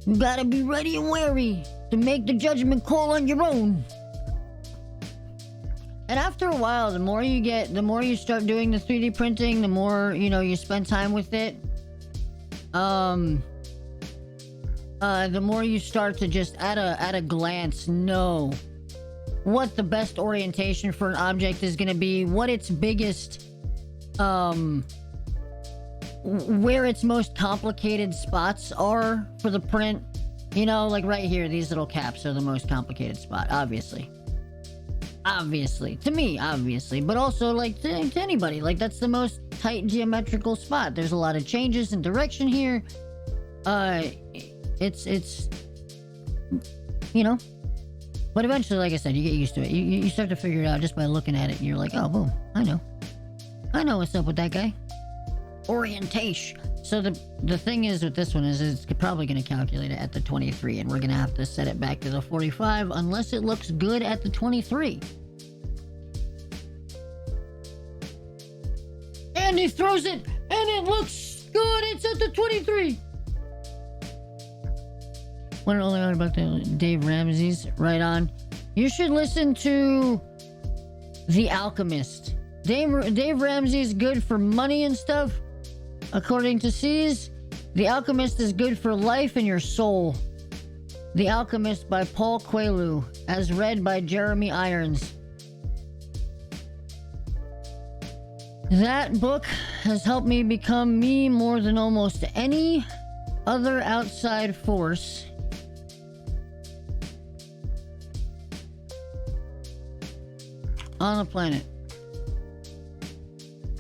You gotta be ready and wary to make the judgment call on your own. And after a while, the more you start doing the 3D printing, the more, you know, you spend time with it. The more you start to just at a glance know what the best orientation for an object is gonna be, what its biggest, where its most complicated spots are for the print. You know, like right here, these little caps are the most complicated spot, obviously. Obviously. To me, obviously. But also, like, to anybody. Like, that's the most tight geometrical spot. There's a lot of changes in direction here. It's... You know? But eventually, like I said, you get used to it. You start to figure it out just by looking at it, and you're like, oh, boom. I know. I know what's up with that guy. Orientation. So the thing is with this one is it's probably going to calculate it at the 23, and we're going to have to set it back to the 45 unless it looks good at the 23. And he throws it, and it looks good. It's at the 23. What only heard about the Dave Ramsey's? Right on. You should listen to The Alchemist. Dave Ramsey's good for money and stuff. According to C's, The Alchemist is good for life and your soul. The Alchemist by Paul Coelho, as read by Jeremy Irons. That book has helped me become me more than almost any other outside force on the planet.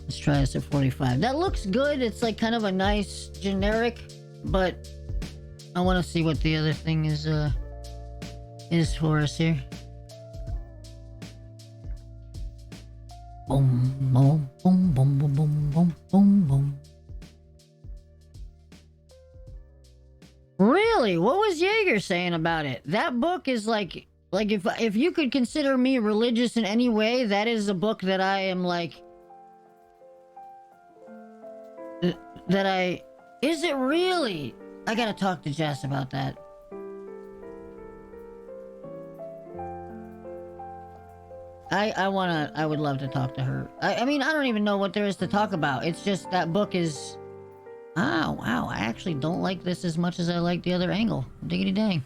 Let's try this at 45. That looks good. It's like kind of a nice generic, but I want to see what the other thing is for us here. Boom, boom, boom, boom, boom, boom, boom, boom, boom. Really? What was Jaeger saying about it? That book is like if you could consider me religious in any way, that is a book that I am like that I is it really? I gotta talk to Jess about that. I would love to talk to her. I mean, I don't even know what there is to talk about. It's just that book is... Oh, wow. I actually don't like this as much as I like the other angle. Diggity dang.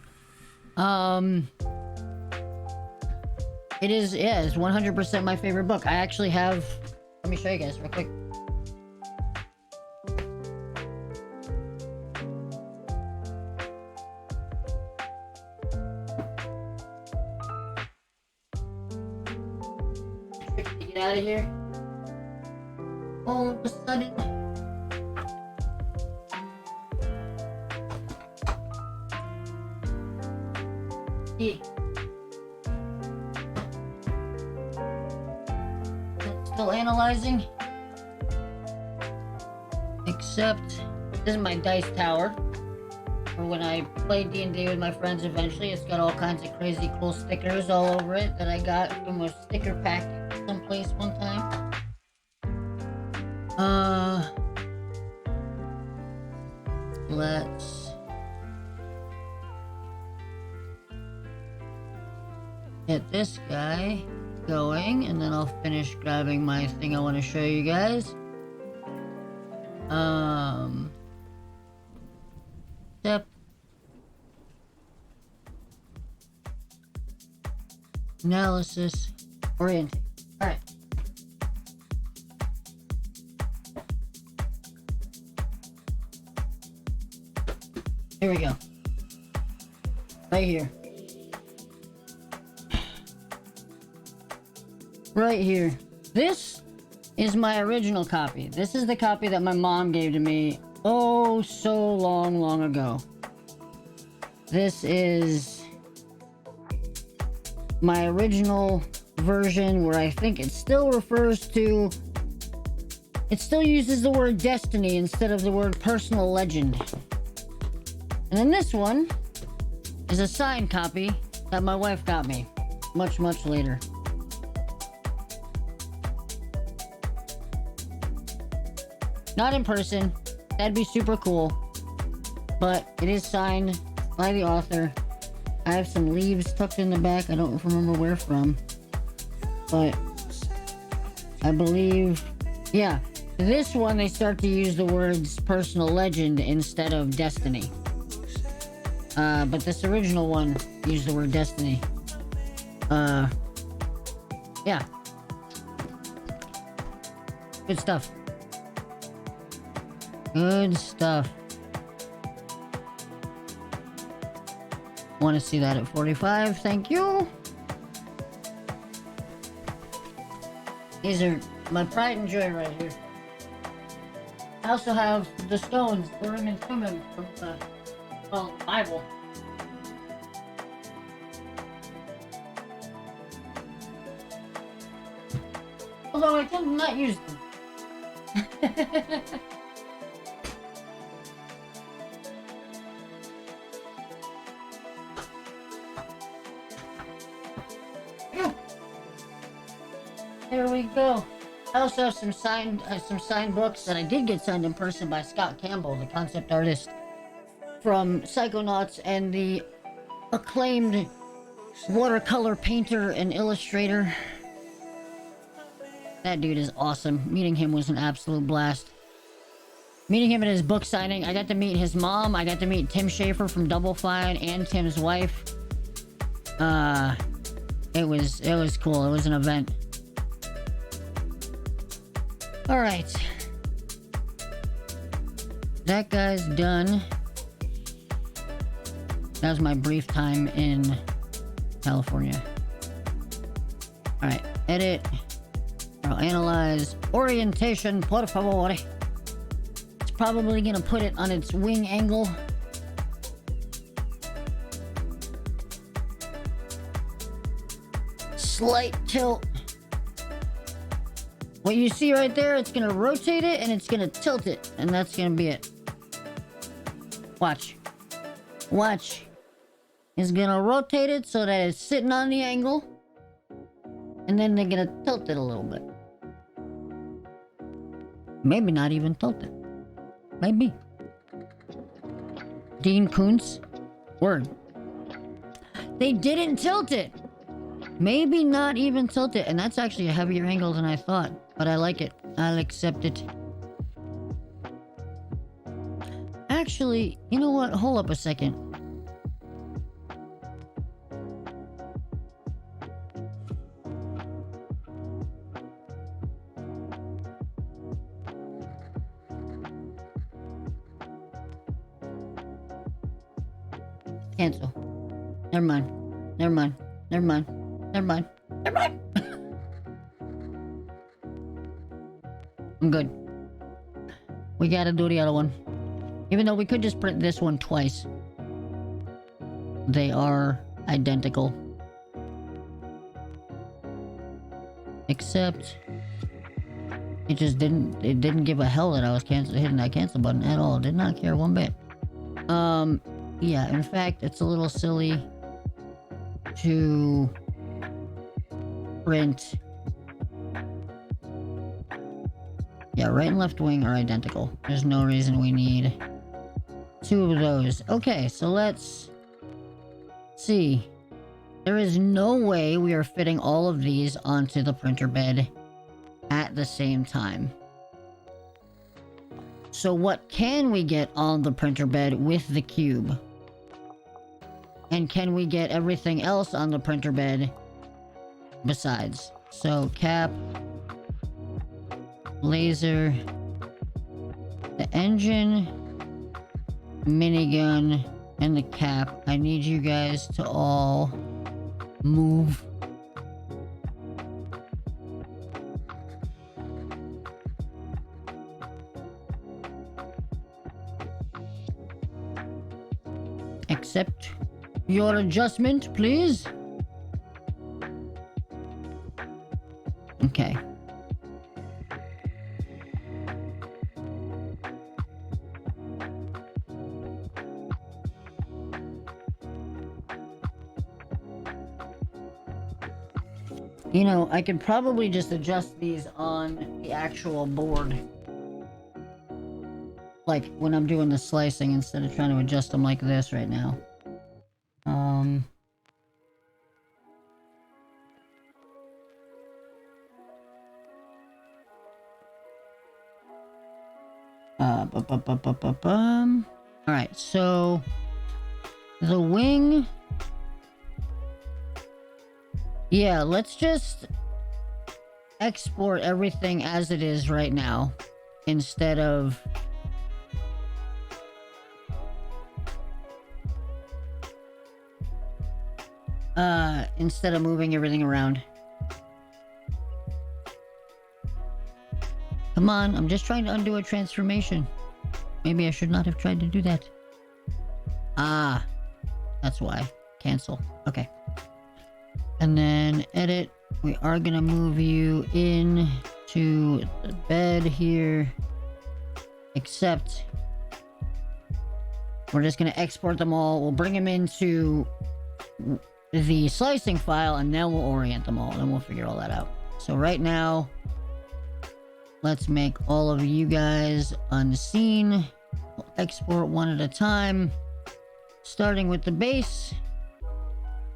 It is, yeah, it's 100% my favorite book. I actually have... Let me show you guys real quick. Get out of here. All of a sudden... Yeah. Still analyzing. Except this is my dice tower. For when I play D&D with my friends eventually. It's got all kinds of crazy cool stickers all over it that I got from a sticker pack someplace one time. Let's get this guy going, and then I'll finish grabbing my thing I want to show you guys. Step. Analysis. Orientate. Alright. Here we go. Right here. Right here. This is my original copy. This is the copy that my mom gave to me oh so long ago. This is my original version where I think it still refers to... It still uses the word destiny instead of the word personal legend. And then this one is a signed copy that my wife got me much later. Not in person. That'd be super cool. But it is signed by the author. I have some leaves tucked in the back. I don't remember where from. But I believe... Yeah. This one, they start to use the words personal legend instead of destiny. But this original one used the word destiny. Yeah. Good stuff. Good stuff. Want to see that at 45? Thank you. These are my pride and joy right here. I also have the stones, Urim and Thummim from the Bible. Although I tend to not use them. There we go. I also have some signed books that I did get signed in person by Scott Campbell, the concept artist from Psychonauts and the acclaimed watercolor painter and illustrator. That dude is awesome. Meeting him was an absolute blast. Meeting him at his book signing, I got to meet his mom. I got to meet Tim Schafer from Double Fine and Tim's wife. It was cool. It was an event. All right. That guy's done. That was my brief time in California. All right, edit. I'll analyze. Orientation, por favor. It's probably gonna put it on its wing angle. Slight tilt. What you see right there, it's gonna rotate it and it's gonna tilt it, and that's gonna be it. Watch. Watch. It's gonna rotate it so that it's sitting on the angle, and then they're gonna tilt it a little bit. Maybe not even tilt it. Maybe. Dean Koontz. Word. They didn't tilt it. Maybe not even tilt it. And that's actually a heavier angle than I thought. But I like it. I'll accept it. Actually, you know what? Hold up a second. Cancel. Never mind. Never mind. Never mind. Never mind. Never mind. I'm good. We gotta do the other one. Even though we could just print this one twice. They are identical. Except it didn't give a hell that I was hitting that cancel button at all. Did not care one bit. Yeah, in fact, it's a little silly to print. Yeah, right and left wing are identical. There's no reason we need two of those. Okay, so let's see. There is no way we are fitting all of these onto the printer bed at the same time. So what can we get on the printer bed with the cube? And can we get everything else on the printer bed besides? So cap, laser, the engine, minigun, and the cap. I need you guys to all move. Accept your adjustment, please. Okay. You know, I could probably just adjust these on the actual board. Like, when I'm doing the slicing, instead of trying to adjust them like this right now. Alright, so... the wing... yeah, let's just export everything as it is right now, instead of... instead of moving everything around. Come on, I'm just trying to undo a transformation. Maybe I should not have tried to do that. Ah, that's why. Cancel. Okay. And then edit. We are gonna move you in to the bed here. Except we're just gonna export them all. We'll bring them into the slicing file and then we'll orient them all. Then we'll figure all that out. So right now, Let's make all of you guys unseen. We'll export one at a time. Starting with the base.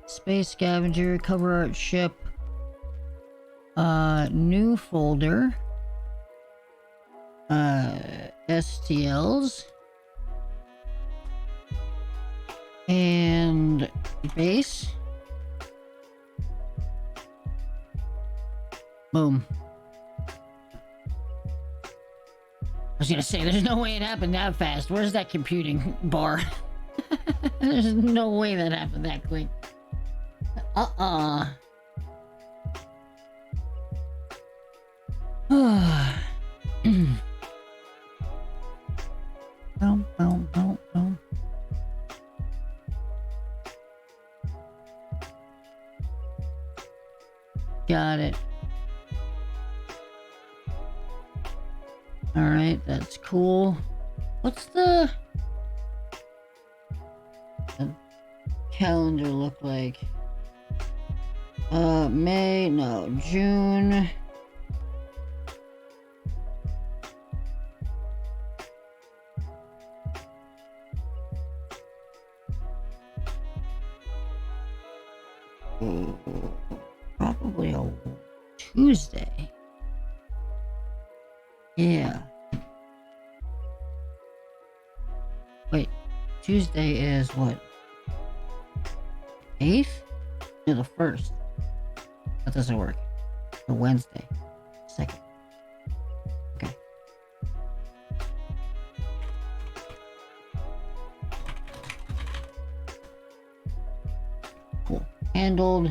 Space Scavenger, cover art ship. New folder. STLs. And base. Boom. I was gonna say, there's no way it happened that fast. Where's that computing bar? There's no way that happened that quick. Boom, boom, boom, boom. Got it. Alright, that's cool. What's the calendar look like? May, no, June. Probably a Tuesday. Yeah. Wait, Tuesday is what? 8th? No, the 1st. That doesn't work. The Wednesday. 2nd. Okay. Cool. Handled.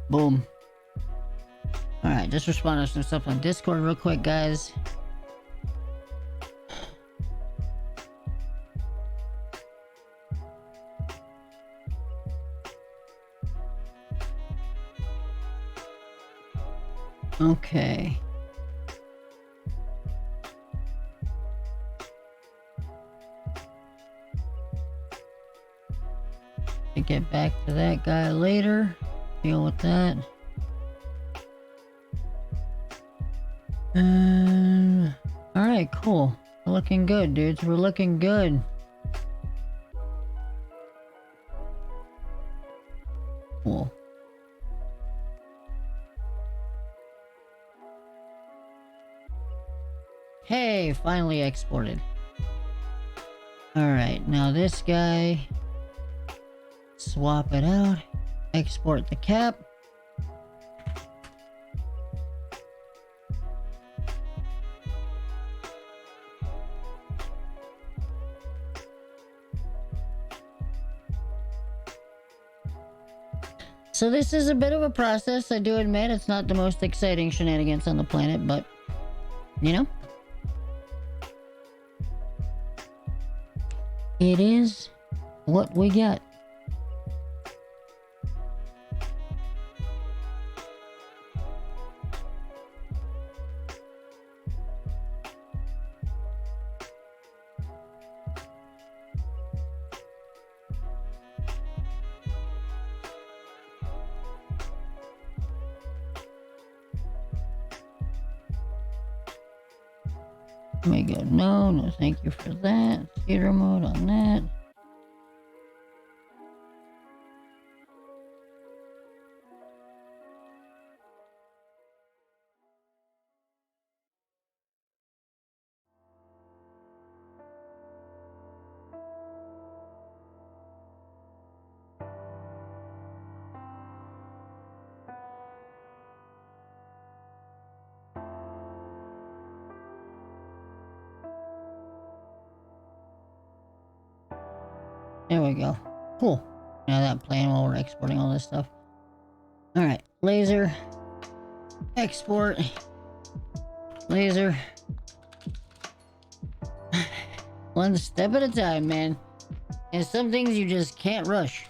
Boom. Alright, just respond to some stuff on Discord real quick, guys. Okay. To get back to that guy later. Deal with that. Alright, cool. We're looking good, dudes. We're looking good. Cool. Hey, finally exported. Alright, now this guy. Swap it out. Export the cap. So this is a bit of a process, I do admit. It's not the most exciting shenanigans on the planet, but, you know. It is what we got. Let me go. No, no, thank you for that. Theater mode on that. There we go. Cool. Now that playing while we're exporting all this stuff. Alright, laser. Export. Laser. One step at a time, man. And some things you just can't rush.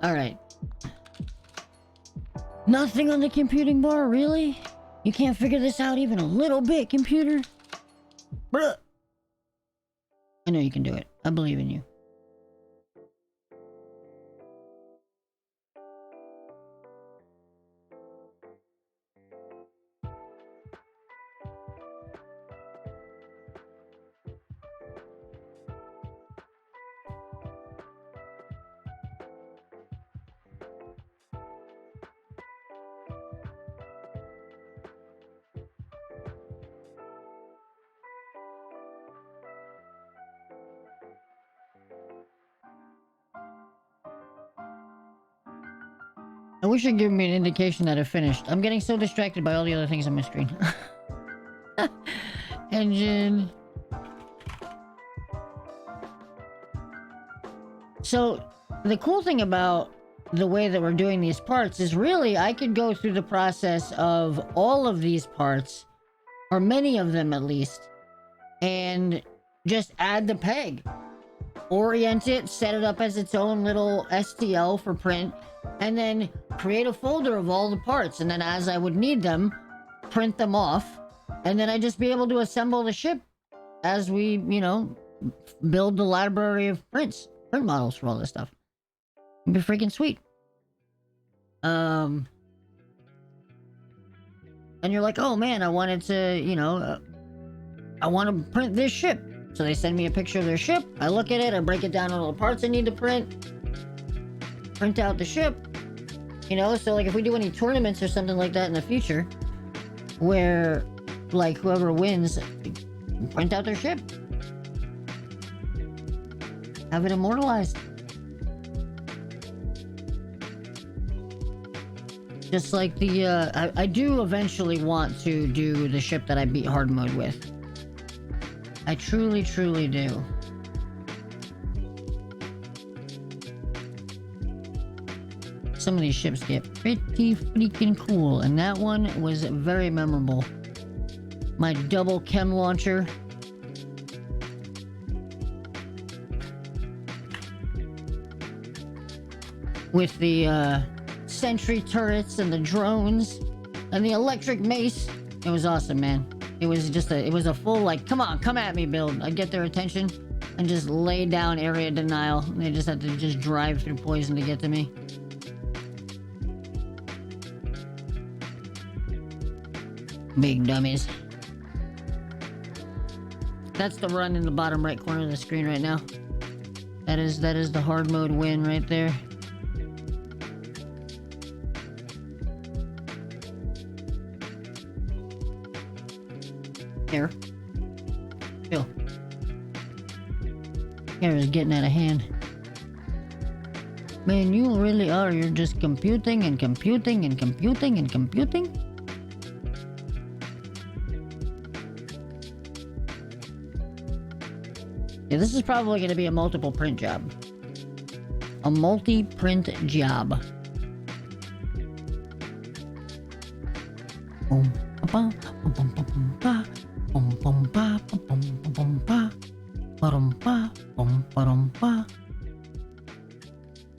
Alright. Nothing on the computing bar, really? You can't figure this out even a little bit, computer? Bruh. I know you can do it. I believe in you. I wish it'd give me an indication that it finished. I'm getting so distracted by all the other things on my screen. Engine. So, the cool thing about the way that we're doing these parts is really I could go through the process of all of these parts, or many of them at least, and just add the peg. Orient it, set it up as its own little STL for print, and then create a folder of all the parts, and then as I would need them, print them off, and then I'd just be able to assemble the ship as we, you know, build the library of print models for all this stuff. It'd be freaking sweet. And you're like, oh man, I wanted to, you know, I want to print this ship. So they send me a picture of their ship, I look at it, I break it down into all the parts I need to print out the ship. You know, so like if we do any tournaments or something like that in the future, where like whoever wins, print out their ship. Have it immortalized. Just like the, I do eventually want to do the ship that I beat hard mode with. I truly, truly do. Some of these ships get pretty freaking cool, and that one was very memorable. My double chem launcher. With the sentry turrets and the drones and the electric mace. It was awesome, man. It was just it was a full, like, come on, come at me build. I'd get their attention and just lay down area denial. They just had to just drive through poison to get to me. Big dummies. That's the run in the bottom right corner of the screen right now. That is the hard mode win right there. Here. Chill. Here is getting out of hand. Man, you really are. You're just computing and computing and computing and computing. Yeah, this is probably going to be a multiple print job. A multi-print job.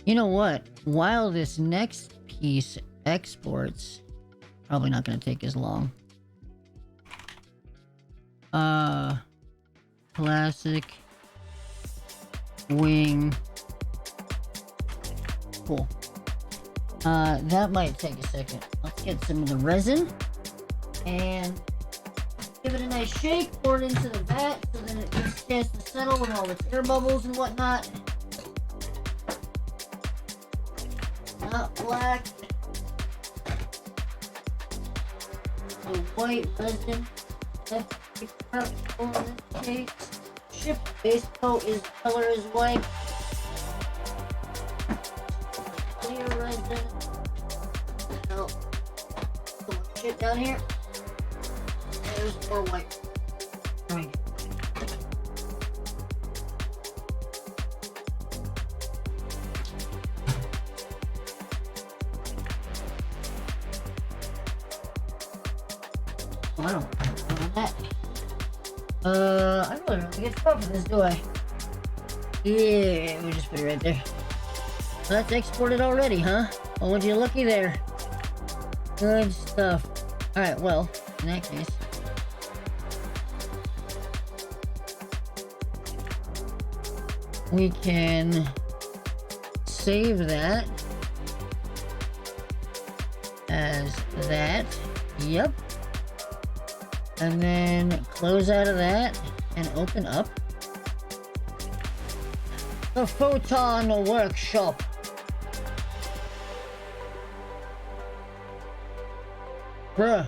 You know what? While this next piece exports, probably not going to take as long. Classic wing. Cool. That might take a second. Let's get some of the resin and give it a nice shake, pour it into the vat so that it gets a chance to settle with all its air bubbles and whatnot. Not black. The white resin. That's purple in this case. Ship base coat is color is white. Clear resin. Now, put my shit down here. There's more white. Right. Oh, I don't know that. I really don't get stuff for this, do I? Yeah, we just put it right there. So that's exported already, huh? Oh, would you looky there. Good stuff. Alright, well, in that case. We can save that as that. Yep. And then close out of that and open up the Photon Workshop. Bruh.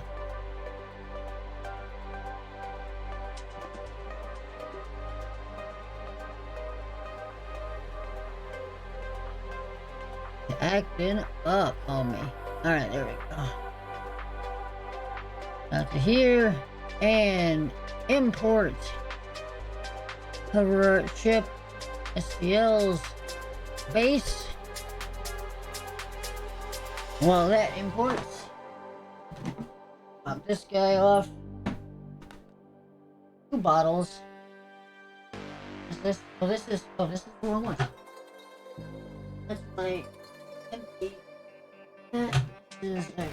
Acting up on me. Alright, there we go. Out to here and import cover chip STL's base. While that imports, pop this guy off. 2 bottles. Is this? Oh, this is the wrong one. That's my empty. That is there.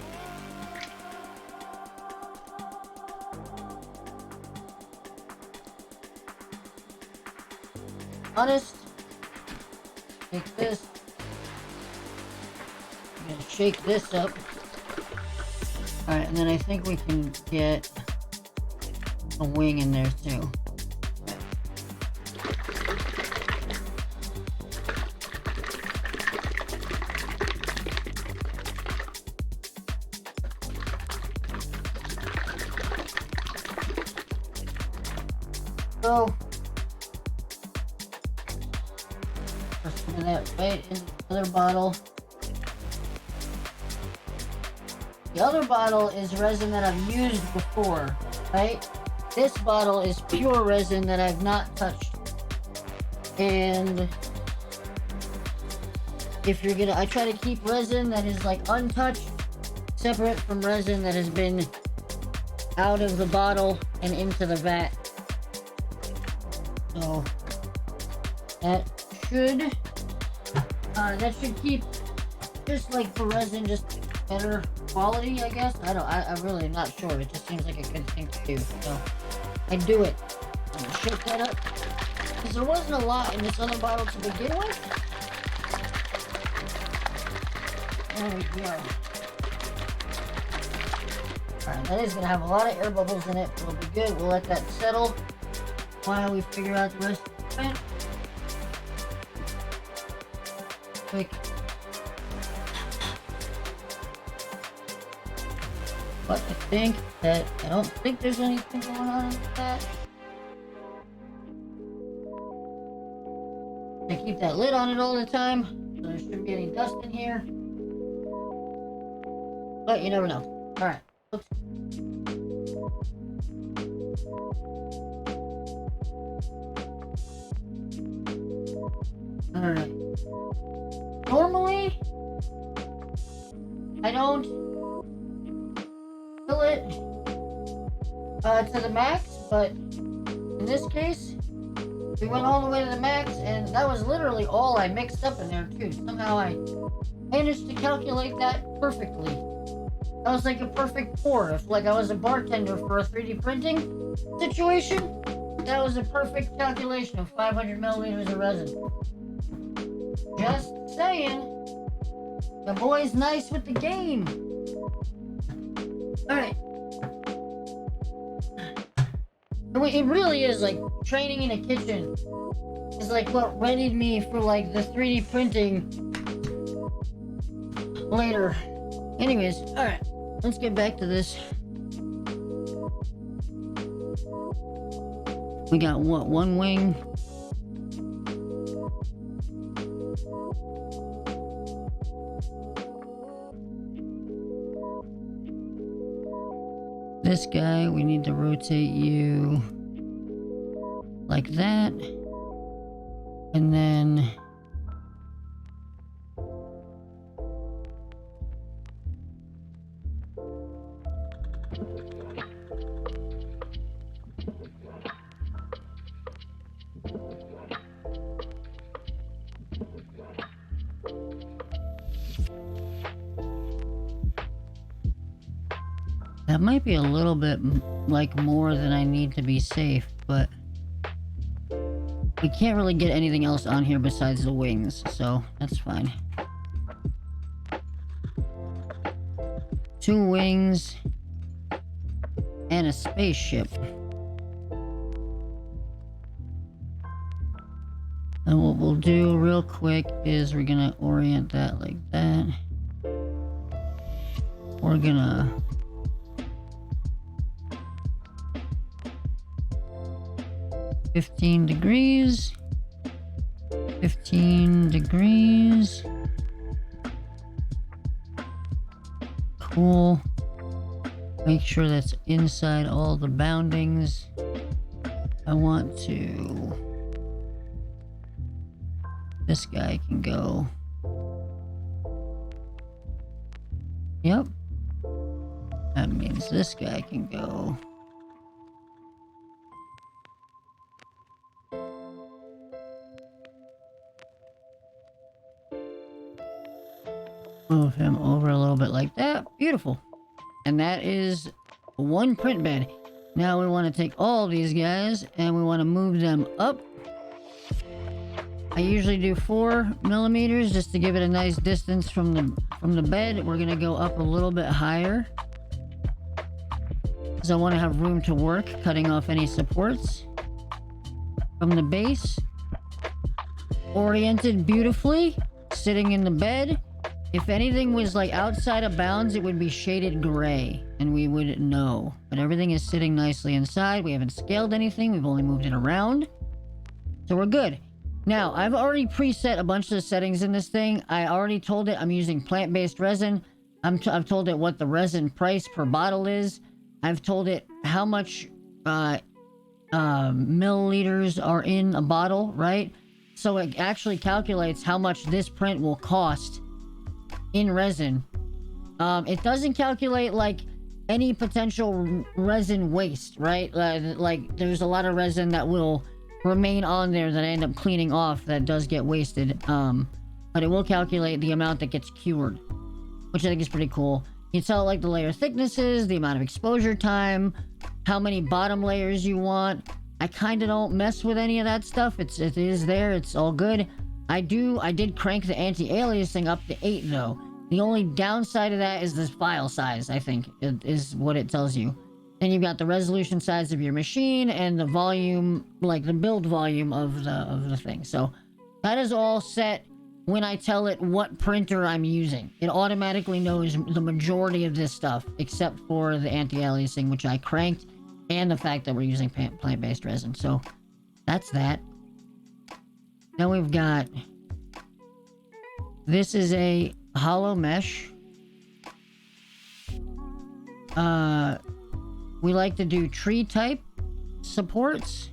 Honest. Take this. I'm gonna shake this up. Alright, and then I think we can get a wing in there too. So, put some of that right in the other bottle. The other bottle is resin that I've used before, right? This bottle is pure resin that I've not touched. And if you're gonna, I try to keep resin that is like untouched, separate from resin that has been out of the bottle and into the vat. So that should keep, just like the resin, just better quality, I guess. I'm really not sure. It just seems like a good thing to do. So I do it. I'm gonna shake that up. Because there wasn't a lot in this other bottle to begin with. There we go. Alright, that is gonna have a lot of air bubbles in it. It'll be good. We'll let that settle while we figure out the rest of the event. Quick. But I don't think there's anything going on with that. I keep that lid on it all the time, so there shouldn't be any dust in here. But you never know. Alright. Oops. Alright. Normally, I don't fill it to the max, but in this case, we went all the way to the max, and that was literally all I mixed up in there too. Somehow I managed to calculate that perfectly. That was like a perfect pour. If like I was a bartender for a 3D printing situation, that was a perfect calculation of 500 milliliters of resin. Just saying. The boy's nice with the game. Alright. It really is like training in a kitchen. Is like what readied me for like the 3D printing later. Anyways, alright. Let's get back to this. We got what, one wing? This guy, we need to rotate you like that. And then That might be a little bit like more than I need to be safe, but we can't really get anything else on here besides the wings, so that's fine. 2 wings and a spaceship. And what we'll do real quick is we're gonna orient that like that. We're gonna $15 degrees. 15 degrees. Cool. Make sure that's inside all the boundings. I want to... This guy can go. Yep. That means this guy can go. Move him over a little bit like that. Beautiful. And that is 1 print bed. Now we want to take all these guys and we want to move them up. I usually do 4 millimeters just to give it a nice distance from the bed. We're gonna go up a little bit higher because I want to have room to work, cutting off any supports from the base. Oriented beautifully, sitting in the bed. If anything was like outside of bounds, it would be shaded gray and we would know. But everything is sitting nicely inside. We haven't scaled anything. We've only moved it around. So we're good. Now, I've already preset a bunch of the settings in this thing. I already told it I'm using plant-based resin. I've told it what the resin price per bottle is. I've told it how much milliliters are in a bottle, right? So it actually calculates how much this print will cost in resin. It doesn't calculate like any potential resin waste, right? Like there's a lot of resin that will remain on there that I end up cleaning off that does get wasted. But it will calculate the amount that gets cured, which I think is pretty cool. You tell like the layer thicknesses, the amount of exposure time, how many bottom layers you want. I kind of don't mess with any of that stuff. It is there. It's all good. I did crank the anti-aliasing up to 8 though. The only downside of that is this file size, I think, is what it tells you. Then you've got the resolution size of your machine and the volume, like the build volume of the thing. So that is all set when I tell it what printer I'm using. It automatically knows the majority of this stuff, except for the anti-aliasing, which I cranked, and the fact that we're using plant-based resin. So that's that. Then we've got, this is a hollow mesh. We like to do tree type supports.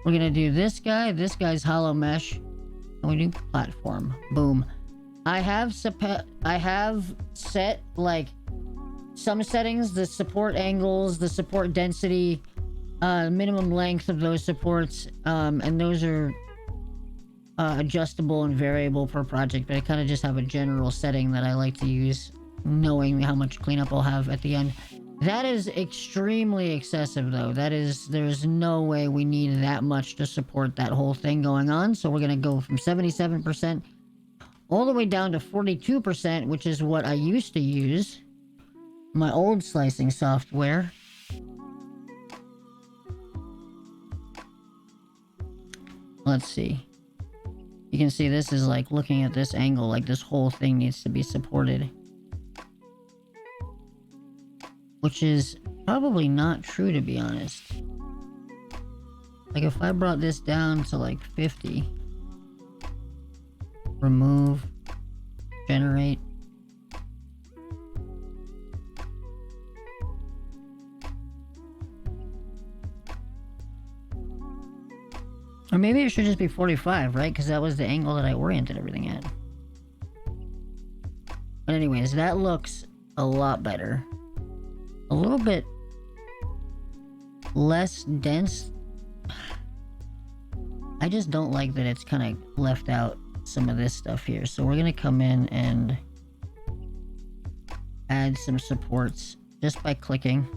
We're gonna do this guy. This guy's hollow mesh. And we do platform. Boom. I have set like some settings, the support angles, the support density, minimum length of those supports, and those are adjustable and variable per project, but I kind of just have a general setting that I like to use, knowing how much cleanup I'll have at the end. That is extremely excessive though. There's no way we need that much to support that whole thing going on, so we're gonna go from 77% all the way down to 42%, which is what I used to use my old slicing software. Let's see. You can see this is like looking at this angle, like this whole thing needs to be supported. Which is probably not true, to be honest. Like if I brought this down to like 50. Remove. Generate. Or maybe it should just be 45, right? Because that was the angle that I oriented everything at. But anyways, that looks a lot better. A little bit less dense. I just don't like that it's kind of left out some of this stuff here. So we're going to come in and add some supports just by clicking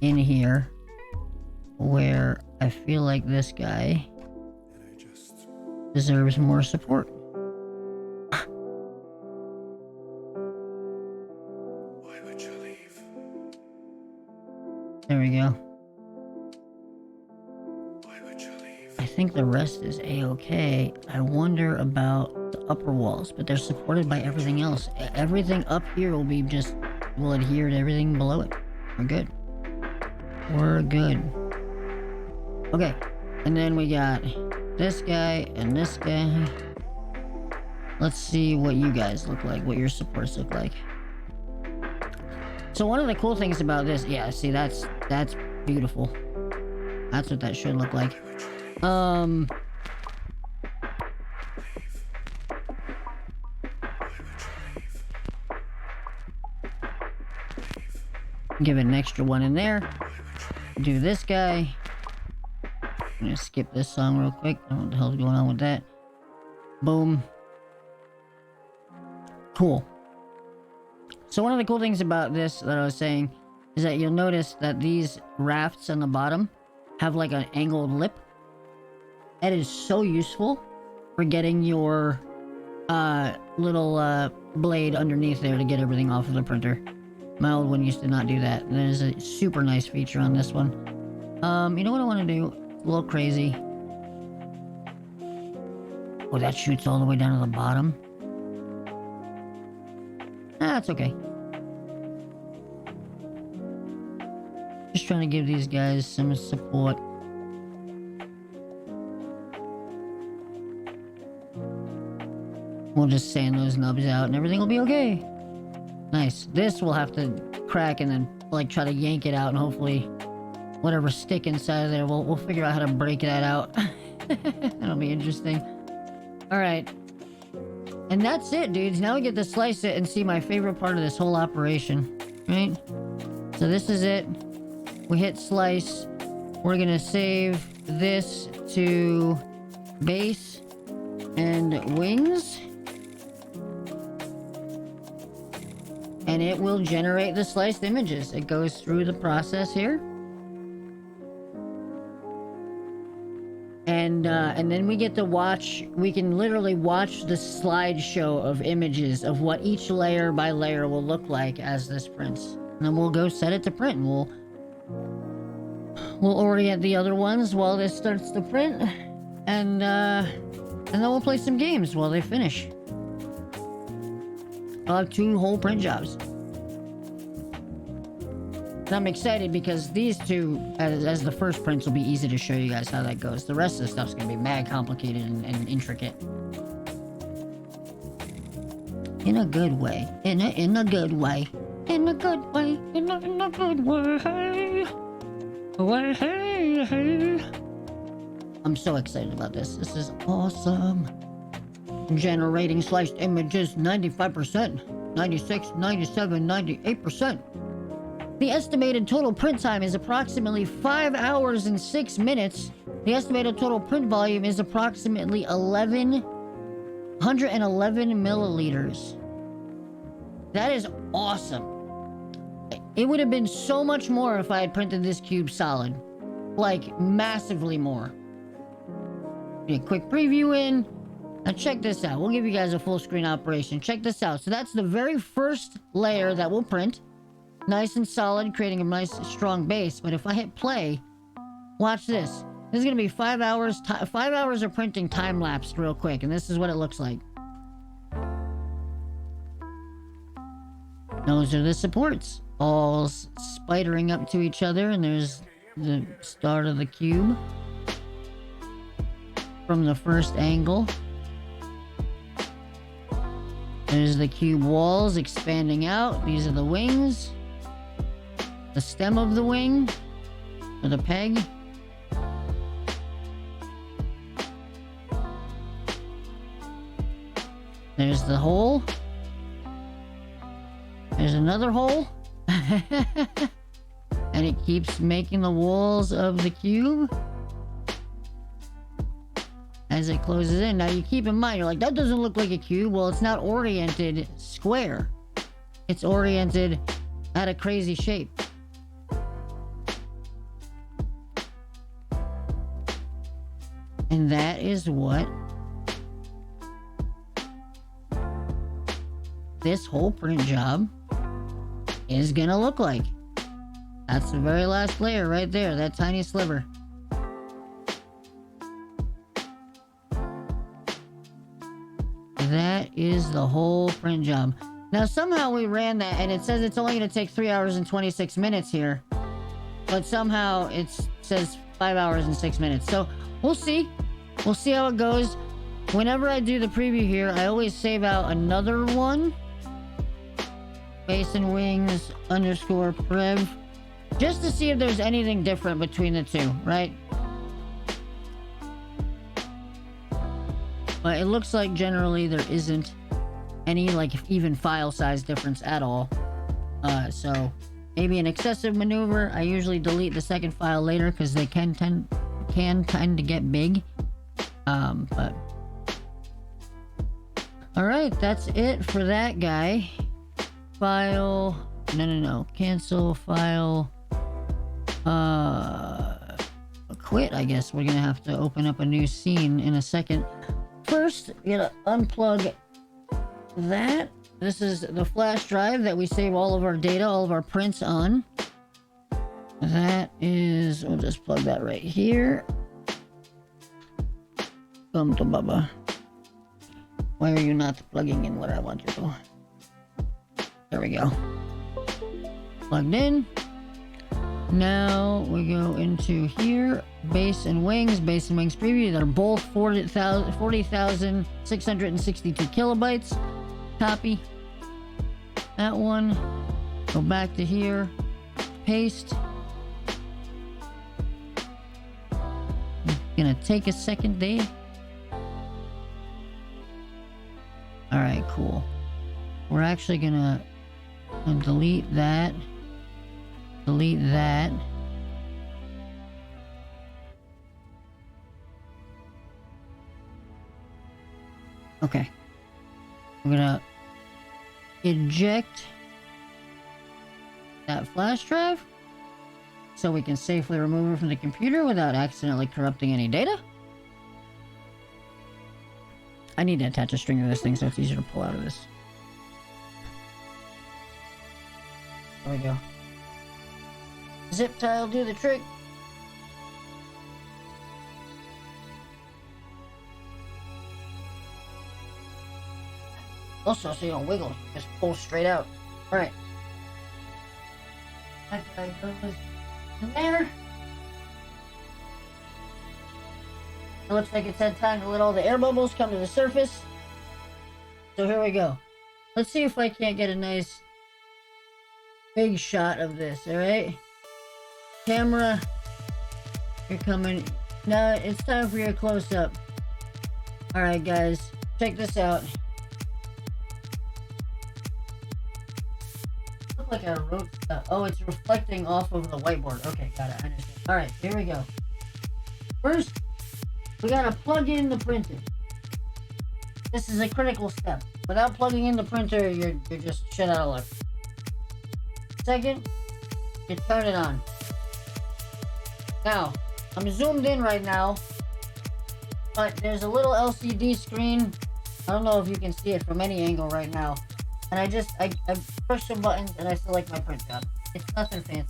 in here where I feel like this guy deserves more support. Why would you leave? There we go. Why would you leave? I think the rest is a-okay. I wonder about the upper walls, but they're supported by everything else. Everything up here will be just, will adhere to everything below it. We're good. We're good. Okay, and then we got this guy and this guy. Let's see what you guys look like, what your supports look like. So one of the cool things about this, yeah, see, that's beautiful. That's what that should look like. Give it an extra one in there. Do this guy. I'm gonna skip this song real quick. I don't know what the hell's going on with that. Boom. Cool. So one of the cool things about this that I was saying is that you'll notice that these rafts on the bottom have like an angled lip. That is so useful for getting your little blade underneath there to get everything off of the printer. My old one used to not do that. There's a super nice feature on this one. You know what I want to do? It's a little crazy. Oh, that shoots all the way down to the bottom. That's okay. Just trying to give these guys some support. We'll just sand those nubs out and everything will be okay. Nice. This we'll have to crack and then like try to yank it out, and hopefully whatever stick inside of there, we'll figure out how to break that out. That'll be interesting. Alright. And that's it, dudes. Now we get to slice it and see my favorite part of this whole operation. Right? So this is it. We hit slice. We're gonna save this to base and wings. And it will generate the sliced images. It goes through the process here. And then we get to watch, we can literally watch the slideshow of images of what each layer by layer will look like as this prints. And then we'll go set it to print, and we'll orient the other ones while this starts to print. And then we'll play some games while they finish. I'll have 2 whole print jobs. And I'm excited because these 2, as the first prints, will be easy to show you guys how that goes. The rest of the stuff's gonna be mad complicated and intricate. In a good way. In a good way. In a good way. In a good way. I'm so excited about this. This is awesome. Generating sliced images 95%, 96, 97, 98%. The estimated total print time is approximately 5 hours and 6 minutes. The estimated total print volume is approximately 111 milliliters. That is awesome. It would have been so much more if I had printed this cube solid. Like, massively more. Get a quick preview in. Now check this out. We'll give you guys a full screen operation. Check this out. So that's the very first layer that we'll print. Nice and solid, creating a nice strong base. But if I hit play, watch this. This is going to be 5 hours. 5 hours of printing time-lapsed real quick. And this is what it looks like. Those are the supports. All spidering up to each other. And there's the start of the cube. From the first angle. There's the cube walls expanding out. These are the wings. The stem of the wing. Or the peg. There's the hole. There's another hole. And it keeps making the walls of the cube. As it closes in. Now you keep in mind, you're like, that doesn't look like a cube. Well, it's not oriented square. it's oriented at a crazy shape. And that is what this whole print job is gonna look like. That's the very last layer right there, that tiny sliver. That is the whole print job. Now somehow we ran that, and it says it's only gonna take 3 hours and 26 minutes here. But somehow it says 5 hours and 6 minutes. So we'll see. We'll see how it goes. Whenever I do the preview here, I always save out another one. Base and wings underscore prev. Just to see if there's anything different between the two, right? But it looks like generally there isn't any, like, even file size difference at all. So maybe an excessive maneuver. I usually delete the second file later because they can tend to get big. But all right, that's it for that guy. File. No. Cancel file. Quit. I guess we're gonna have to open up a new scene in a second. First, we gotta unplug that. This is the flash drive that we save all of our data, all of our prints on. That is, we'll just plug that right here. Come to Bubba. Why are you not plugging in what I want you to? There we go. Plugged in. Now we go into here. Base and wings preview. They're both 40,662 kilobytes. Copy that one. Go back to here. Paste. Gonna take a second, Dave. All right, cool. We're actually gonna delete that. Delete that. Okay. I'm gonna eject that flash drive so we can safely remove it from the computer without accidentally corrupting any data. I need to attach a string to this thing so it's easier to pull out of this. There we go. Zip tie will do the trick. Also, so you don't wiggle, just pull straight out. Alright. That guy goes in there. It looks like it's had time to let all the air bubbles come to the surface. So here we go. Let's see if I can't get a nice big shot of this, alright? Camera, you're coming. Now it's time for your close-up. Alright guys, check this out. Look like I wrote stuff. Oh, it's reflecting off of the whiteboard. Okay, got it. I understand. Alright, here we go. First, we gotta plug in the printer. This is a critical step. Without plugging in the printer, you're just shit out of luck. Second, you turn it on. Now, I'm zoomed in right now, but there's a little LCD screen. I don't know if you can see it from any angle right now. And I push some buttons and I select my print job. It's nothing fancy.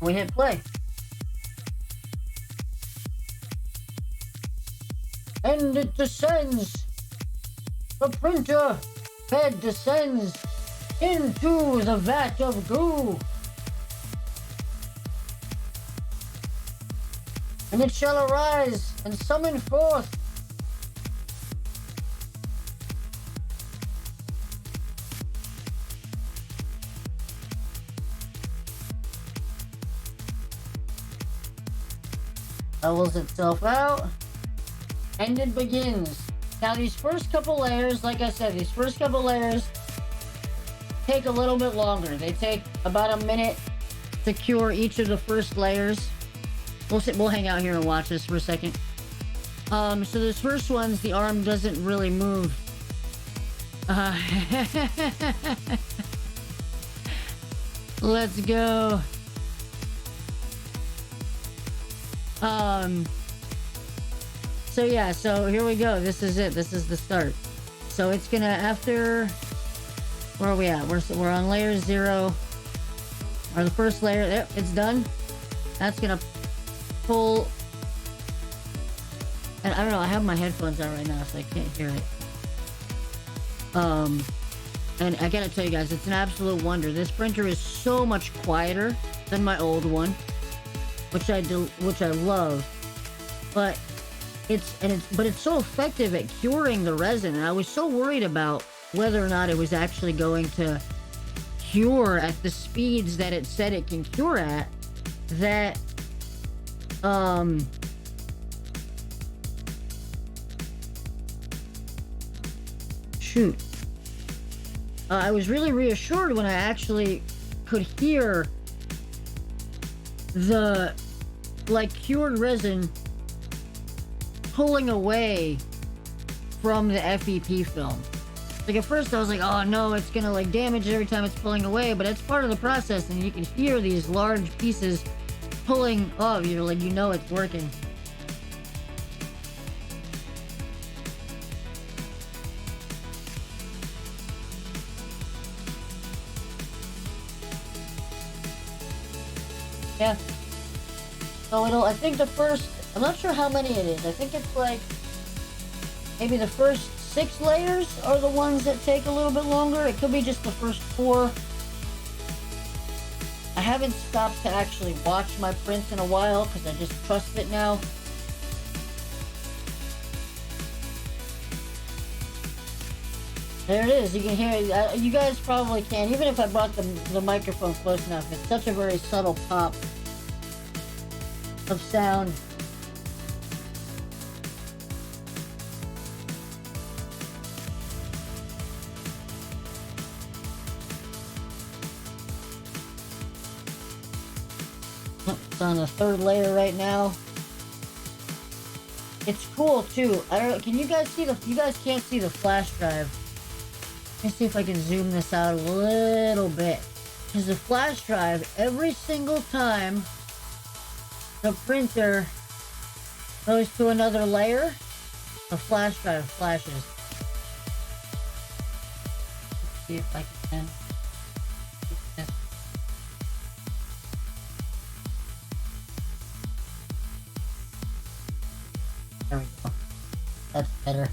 We hit play. And it descends. The printer bed descends into the vat of goo. And it shall arise and summon forth levels itself out, and it begins. Now these first couple layers, like I said, these first couple layers take a little bit longer. They take about a minute to cure each of the first layers. We'll hang out here and watch this for a second. So this first one's the arm doesn't really move. Let's go. So yeah, so here we go. This is it. This is the start. So it's gonna, after, where are we at? We're on layer 0. Or the first layer. There, it's done. That's gonna pull. And I don't know, I have my headphones on right now, so I can't hear it. And I gotta tell you guys, it's an absolute wonder. This printer is so much quieter than my old one, which I love. But it's so effective at curing the resin, and I was so worried about whether or not it was actually going to cure at the speeds that it said it can cure at, that shoot. I was really reassured when I actually could hear the, like, cured resin pulling away from the FEP film. Like, at first I was like, oh no, it's gonna, like, damage it every time it's pulling away, but it's part of the process, and you can hear these large pieces pulling off. You're like, you know it's working. Yeah. So I think the first, I'm not sure how many it is. I think it's like, maybe the first 6 layers are the ones that take a little bit longer. It could be just the first 4. I haven't stopped to actually watch my prints in a while because I just trust it now. There it is. You can hear it. You guys probably can, even if I brought the microphone close enough. It's such a very subtle pop of sound. It's on the 3rd layer right now. It's cool too. I don't know. Can you guys see you guys can't see the flash drive. Let me see if I can zoom this out a little bit. Because the flash drive, every single time the printer goes to another layer, the flash drive flashes. Let's see if I can. There we go. That's better.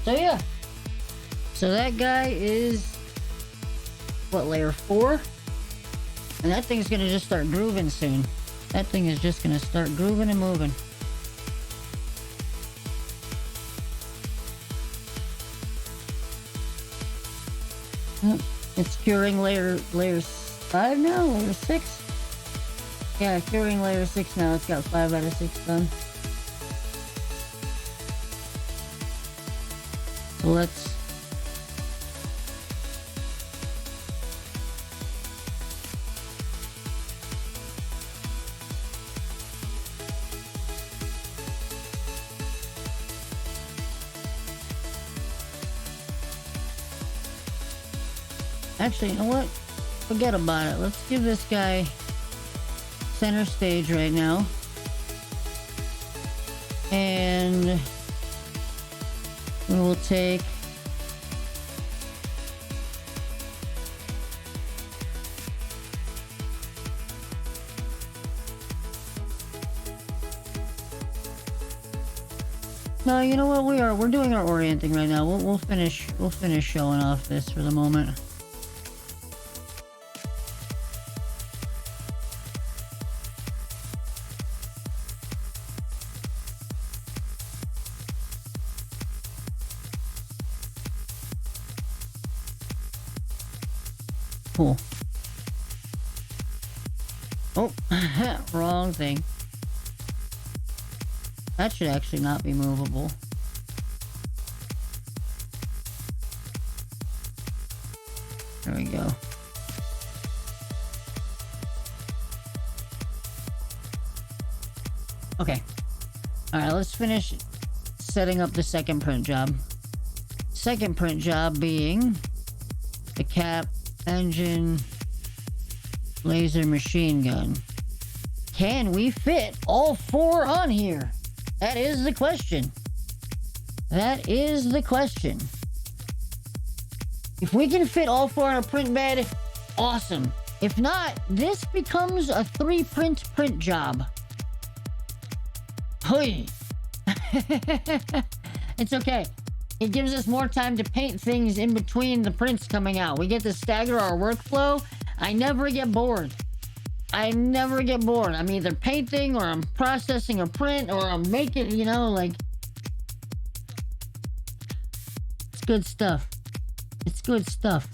So yeah. So that guy is, what, layer 4? And that thing's gonna just start grooving soon. That thing is just gonna start grooving and moving. Oh, it's curing layer 5 now? Layer 6? Yeah, curing layer 6 now. It's got 5 out of 6 done. So let's... Actually, you know what? Forget about it. Let's give this guy center stage right now. And we will take no, you know what? We're doing our orienting right now. We'll finish showing off this for the moment. Cool. Oh, wrong thing. That should actually not be movable. There we go. Okay. Alright, let's finish setting up the second print job. Second print job being the cap, engine, laser machine gun. Can we fit all 4 on here? That is the question. That is the question. If we can fit all 4 on a print bed, awesome. If not, this becomes a 3-print job. Hey. It's okay. It gives us more time to paint things in between the prints coming out. We get to stagger our workflow. I never get bored. I'm either painting or I'm processing a print or I'm making, you know, like... It's good stuff. It's good stuff.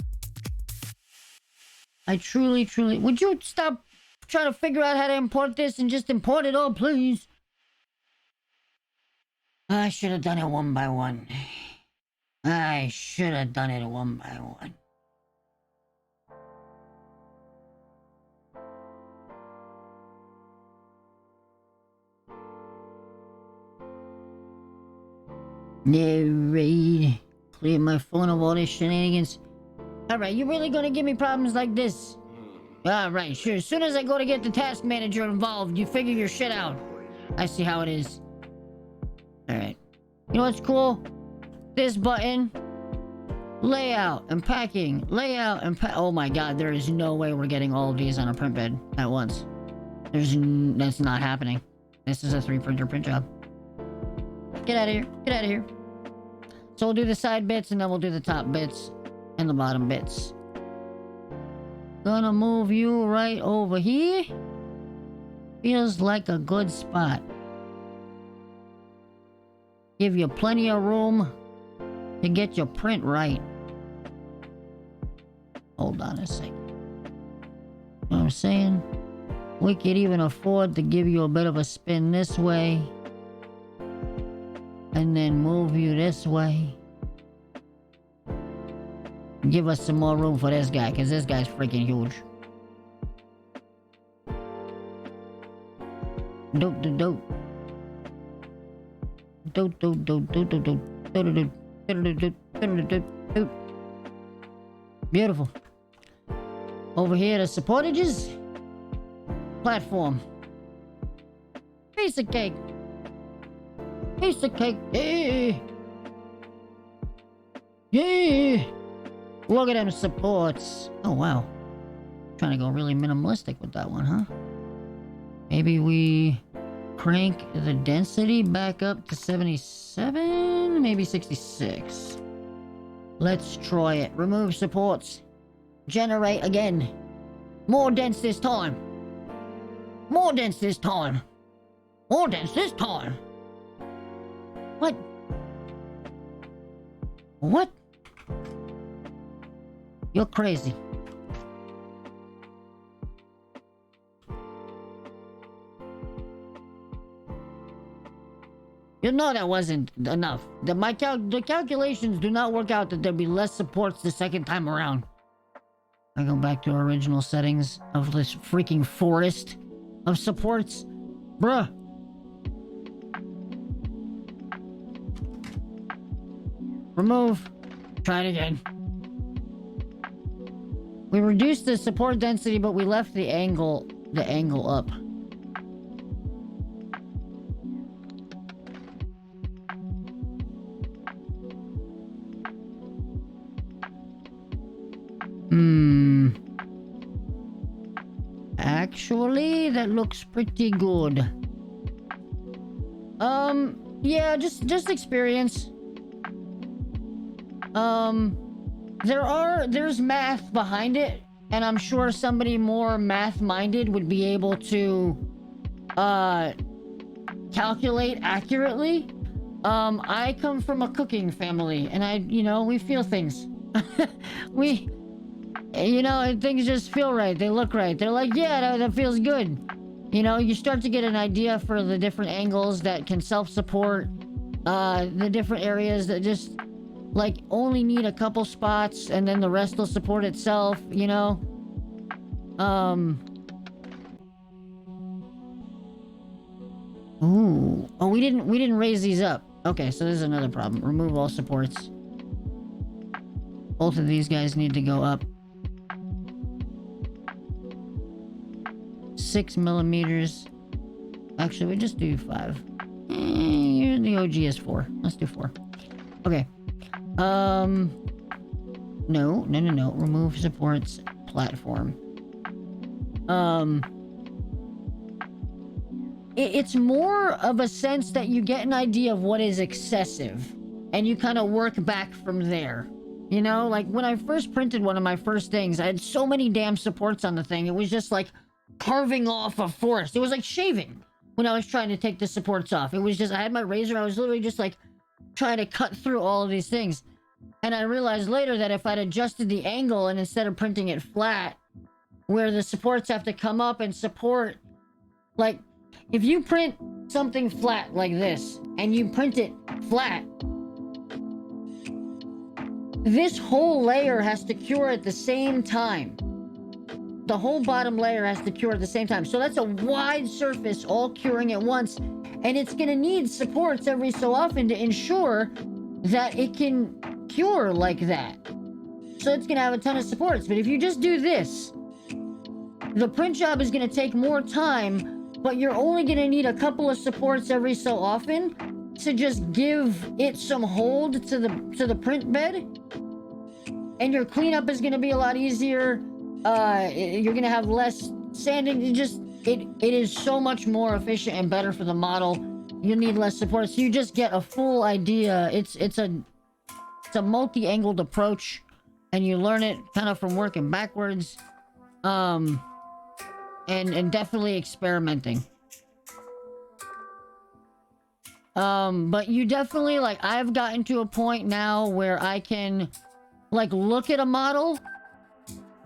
I truly... Would you stop trying to figure out how to import this and just import it all, please? I should have done it one by one. I should have done it one by one. Narrate. Clear my phone of all this shenanigans. Alright, you really gonna give me problems like this? Alright, sure. As soon as I go to get the task manager involved, you figure your shit out. I see how it is. Alright. You know what's cool? This button. Layout and packing. Layout and oh my god, there is no way we're getting all of these on a print bed at once. That's not happening. This is a 3-printer print job. Get out of here. Get out of here. So we'll do the side bits and then we'll do the top bits and the bottom bits. Gonna move you right over here. Feels like a good spot. Give you plenty of room to get your print right. Hold on a second. You know what I'm saying? We could even afford to give you a bit of a spin this way. And then move you this way. Give us some more room for this guy, because this guy's freaking huge. Dope, dope, dope. Dope, dope, dope, dope, dope, dope, dope, dope, dope, dope, dope. Beautiful. Over here, the supportages. Platform. Piece of cake. Piece of cake. Yeah. Yeah. Look at them supports. Oh, wow. Trying to go really minimalistic with that one, huh? Maybe we crank the density back up to 77, maybe 66. Let's try it. Remove supports. Generate again. More dense this time. More dense this time. More dense this time. What? What? You're crazy. You know that wasn't enough. The calculations do not work out that there'll be less supports the second time around. I go back to original settings of this freaking forest of supports. Bruh. Remove. Try it again. We reduced the support density, but we left the angle up. Actually, that looks pretty good. Yeah, just experience. There's math behind it, and I'm sure somebody more math-minded would be able to, calculate accurately. I come from a cooking family, and we feel things. you know, and things just feel right. They look right. They're like, yeah, that feels good. You know, you start to get an idea for the different angles that can self-support, the different areas that just, like, only need a couple spots and then the rest will support itself, you know? Ooh. Oh, we didn't raise these up. Okay, so this is another problem. Remove all supports. Both of these guys need to go up. 6 millimeters. Actually, we just do 5. The OG is 4. Let's do 4. Okay. No. Remove supports platform. It's more of a sense that you get an idea of what is excessive, and you kind of work back from there. You know, like when I first printed one of my first things, I had so many damn supports on the thing. It was just like carving off a forest. It was like shaving when I was trying to take the supports off. It was just, I had my razor, I was literally just like trying to cut through all of these things. And I realized later that if I'd adjusted the angle and instead of printing it flat, where the supports have to come up and support, like, if you print something flat like this, and you print it flat, this whole layer has to cure at the same time. The whole bottom layer has to cure at the same time. So that's a wide surface all curing at once, and it's gonna need supports every so often to ensure that it can cure like that. So it's gonna have a ton of supports. But if you just do this, the print job is gonna take more time, but you're only gonna need a couple of supports every so often to just give it some hold to the print bed. And your cleanup is gonna be a lot easier. You're gonna have less sanding. It is so much more efficient and better for the model. You need less support, so you just get a full idea. It's a multi-angled approach, and you learn it kind of from working backwards. And definitely experimenting. But you definitely, like, I've gotten to a point now where I can, like, look at a model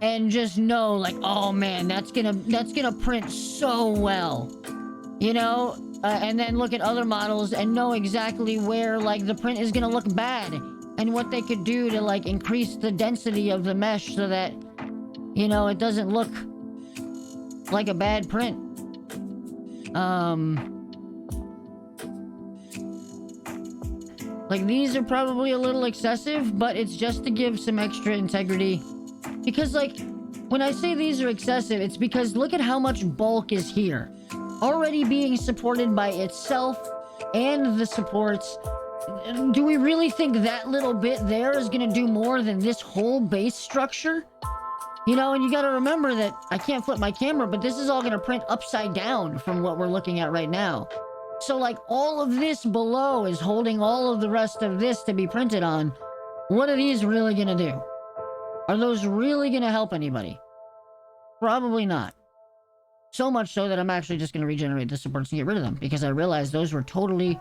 and just know, like, oh man, that's gonna print so well, you know? And then look at other models and know exactly where, like, the print is gonna look bad and what they could do to, like, increase the density of the mesh so that, you know, it doesn't look like a bad print. Like, these are probably a little excessive, but it's just to give some extra integrity. Because, like, when I say these are excessive, it's because look at how much bulk is here. Already being supported by itself and the supports. Do we really think that little bit there is gonna do more than this whole base structure? You know, and you gotta remember that I can't flip my camera, but this is all gonna print upside down from what we're looking at right now. So, like, all of this below is holding all of the rest of this to be printed on. What are these really gonna do? Are those really gonna help anybody? Probably not. So much so that I'm actually just gonna regenerate the supports and get rid of them, because I realized those were totally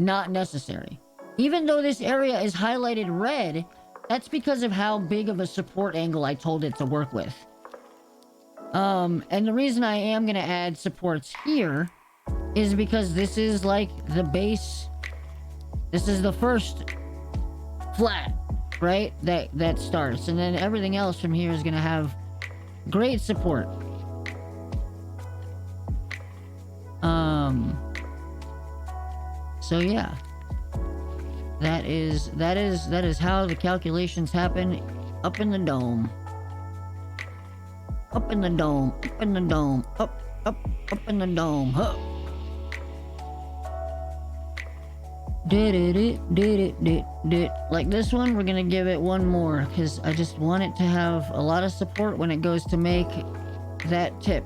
not necessary. Even though this area is highlighted red, that's because of how big of a support angle I told it to work with. And the reason I am gonna add supports here is because this is like the base. This is the first flat, right? That starts, and then everything else from here is gonna have great support. So yeah. That is how the calculations happen up in the dome. Up in the dome, up in the dome, up in the dome, huh? Did. Like this one, we're gonna give it one more, because I just want it to have a lot of support when it goes to make that tip.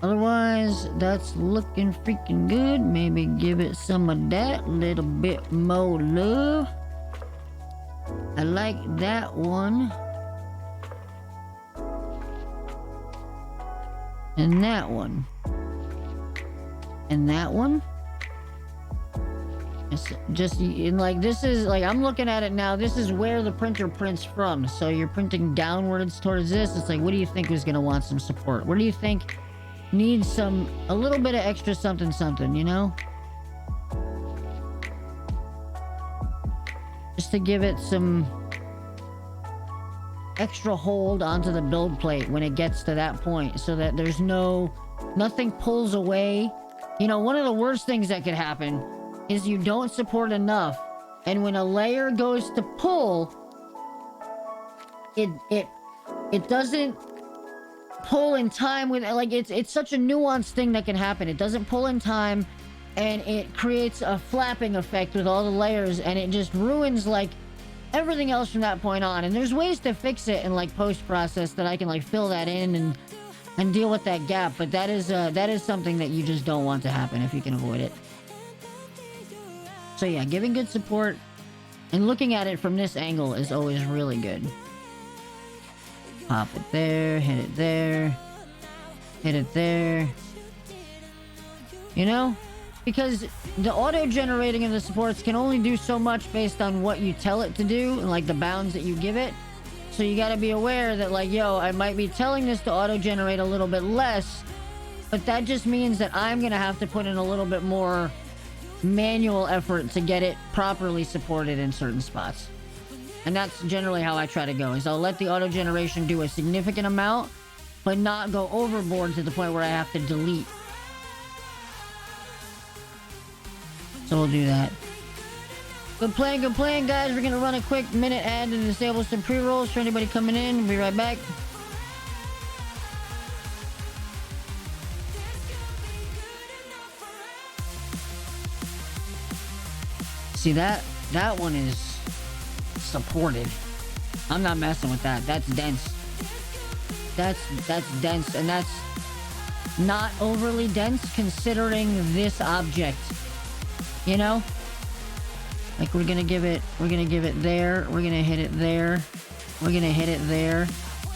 Otherwise, that's looking freaking good. Maybe give it some of that, little bit more love. I like that one. And that one. And that one. It's just, and like, this is, like, I'm looking at it now, this is where the printer prints from. So you're printing downwards towards this. It's like, what do you think is going to want some support? What do you think needs a little bit of extra something something, you know? Just to give it some extra hold onto the build plate when it gets to that point, so that there's nothing pulls away. You know, one of the worst things that could happen is you don't support enough, and when a layer goes to pull, it doesn't pull in time with, like, it's such a nuanced thing that can happen. It doesn't pull in time, and it creates a flapping effect with all the layers, and it just ruins, like, everything else from that point on. And there's ways to fix it in, like, post-process that I can, like, fill that in and deal with that gap, but that is something that you just don't want to happen if you can avoid it. So yeah, giving good support and looking at it from this angle is always really good. Pop it there, hit it there, hit it there. You know? Because the auto-generating of the supports can only do so much based on what you tell it to do and, like, the bounds that you give it. So you gotta be aware that, like, yo, I might be telling this to auto-generate a little bit less, but that just means that I'm gonna have to put in a little bit more manual effort to get it properly supported in certain spots. And that's generally how I try to go, is I'll let the auto-generation do a significant amount, but not go overboard to the point where I have to delete. So we'll do that. Good plan, guys. We're gonna run a quick minute ad to disable some pre-rolls for anybody coming in. We'll be right back. See, that one is supported. I'm not messing with that. That's dense. That's dense, and that's not overly dense considering this object. You know? Like, we're gonna give it there, we're gonna hit it there, we're gonna hit it there.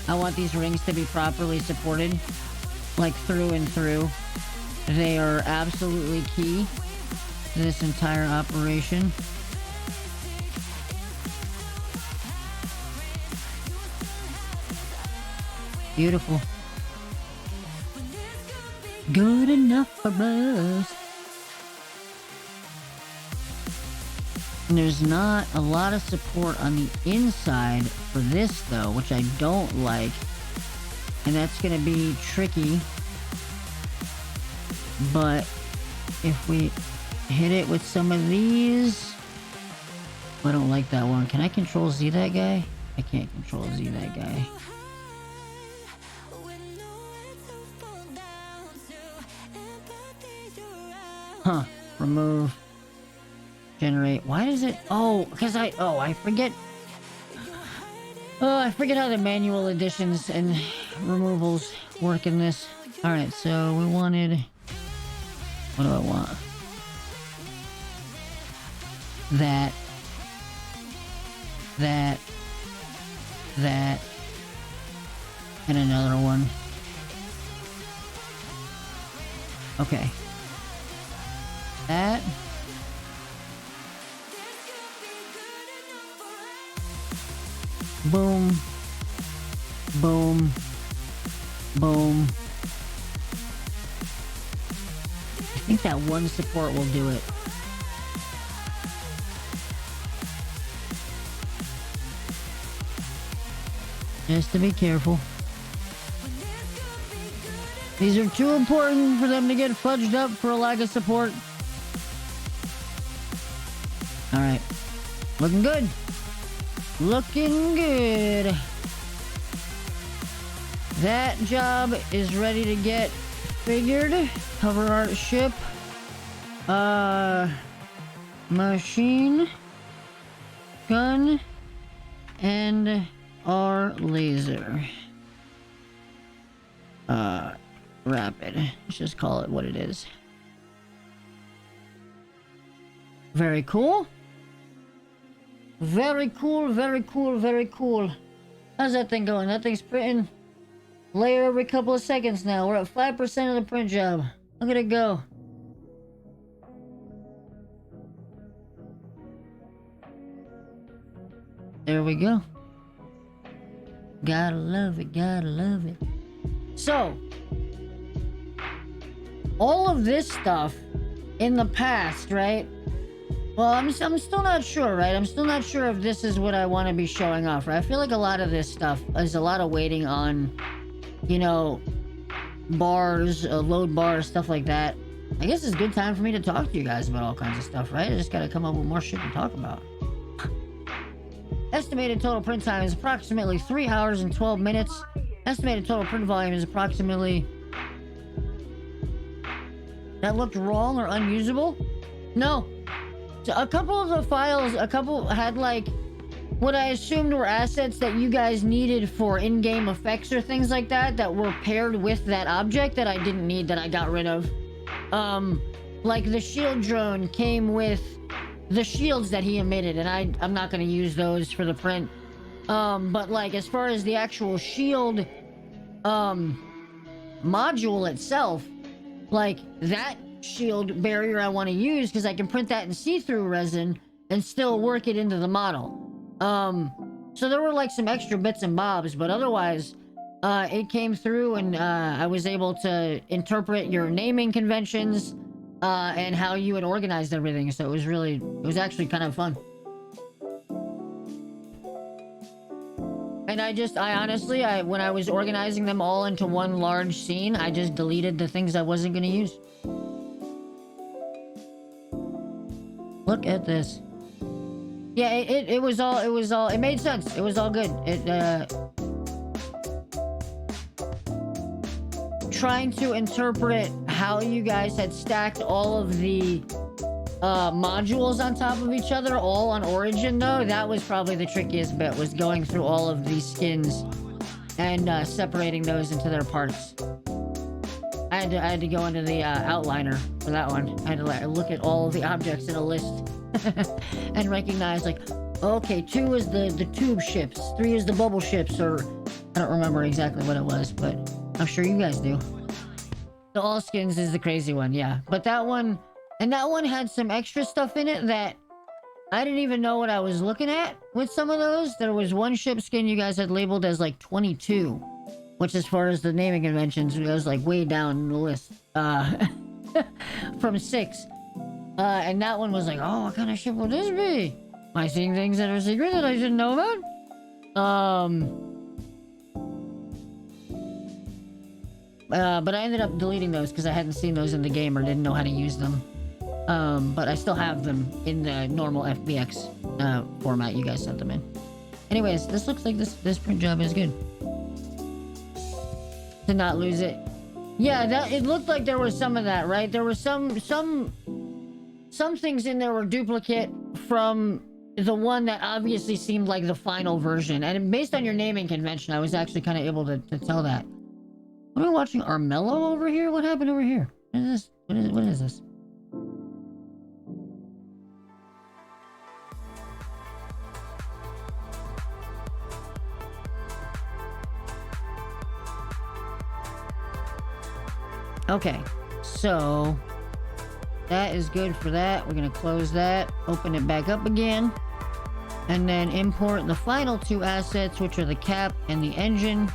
I want these rings to be properly supported, like, through and through. They are absolutely key to this entire operation. Beautiful. Good enough for us. And there's not a lot of support on the inside for this, though, which I don't like. And that's going to be tricky. But if we hit it with some of these... I don't like that one. Can I control Z that guy? I can't control Z that guy. Huh. Remove. Generate. Why does it... Oh, because I forget... Oh, I forget how the manual additions and removals work in this. Alright, so we wanted... What do I want? That. And another one. Okay. That. Boom. Boom. Boom. I think that one support will do it. Just to be careful. These are too important for them to get fudged up for a lack of support. Alright. Looking good. Looking good. That job is ready to get figured. Cover art ship. Machine. Gun. And our laser. Rapid. Let's just call it what it is. Very cool. Very cool, very cool, very cool. How's that thing going? That thing's printing layer every couple of seconds now. We're at 5% of the print job. Look at it go. There we go. Gotta love it, gotta love it. So, all of this stuff in the past, right? Well, I'm still not sure, right? I'm still not sure if this is what I want to be showing off, right? I feel like a lot of this stuff is a lot of waiting on, you know, bars, load bars, stuff like that. I guess it's a good time for me to talk to you guys about all kinds of stuff, right? I just gotta come up with more shit to talk about. Estimated total print time is approximately 3 hours and 12 minutes. Estimated total print volume is approximately... That looked wrong or unusable? No. So a couple of the files, had like what I assumed were assets that you guys needed for in-game effects or things like that were paired with that object that I didn't need, that I got rid of. Like the shield drone came with the shields that he emitted, and I'm not going to use those for the print. But like as far as the actual shield module itself, like that shield barrier I want to use because I can print that in see-through resin and still work it into the model. So there were like some extra bits and bobs, but otherwise it came through, and I was able to interpret your naming conventions and how you had organized everything. So it was actually kind of fun. And I honestly, when I was organizing them all into one large scene, I just deleted the things I wasn't going to use. Look at this. Yeah, it was all, it made sense. It was all good. Trying to interpret how you guys had stacked all of the modules on top of each other, all on Origin, though, that was probably the trickiest bit, was going through all of these skins and separating those into their parts. I had to go into the outliner for that one. I had to look at all of the objects in a list and recognize, like, okay, 2 is the tube ships, 3 is the bubble ships, or I don't remember exactly what it was, but I'm sure you guys do. The all skins is the crazy one, yeah. But that one, and that one had some extra stuff in it that I didn't even know what I was looking at with some of those. There was one ship skin you guys had labeled as like 22, which as far as the naming conventions, it was like way down in the list from 6. And that one was like, oh, what kind of ship would this be? Am I seeing things that are secret that I shouldn't know about? But I ended up deleting those because I hadn't seen those in the game or didn't know how to use them. But I still have them in the normal FBX format you guys sent them in. Anyways, this looks like this print job is good. To not lose it. Yeah, it looked like there was some of that, right? There were some things in there were duplicate from the one that obviously seemed like the final version. And based on your naming convention, I was actually kind of able to tell that. What are we watching? Armello over here? What happened over here? What is this? What is this? Okay, so that is good for that. We're gonna close that, open it back up again, and then import the final 2 assets, which are the cap and the engine.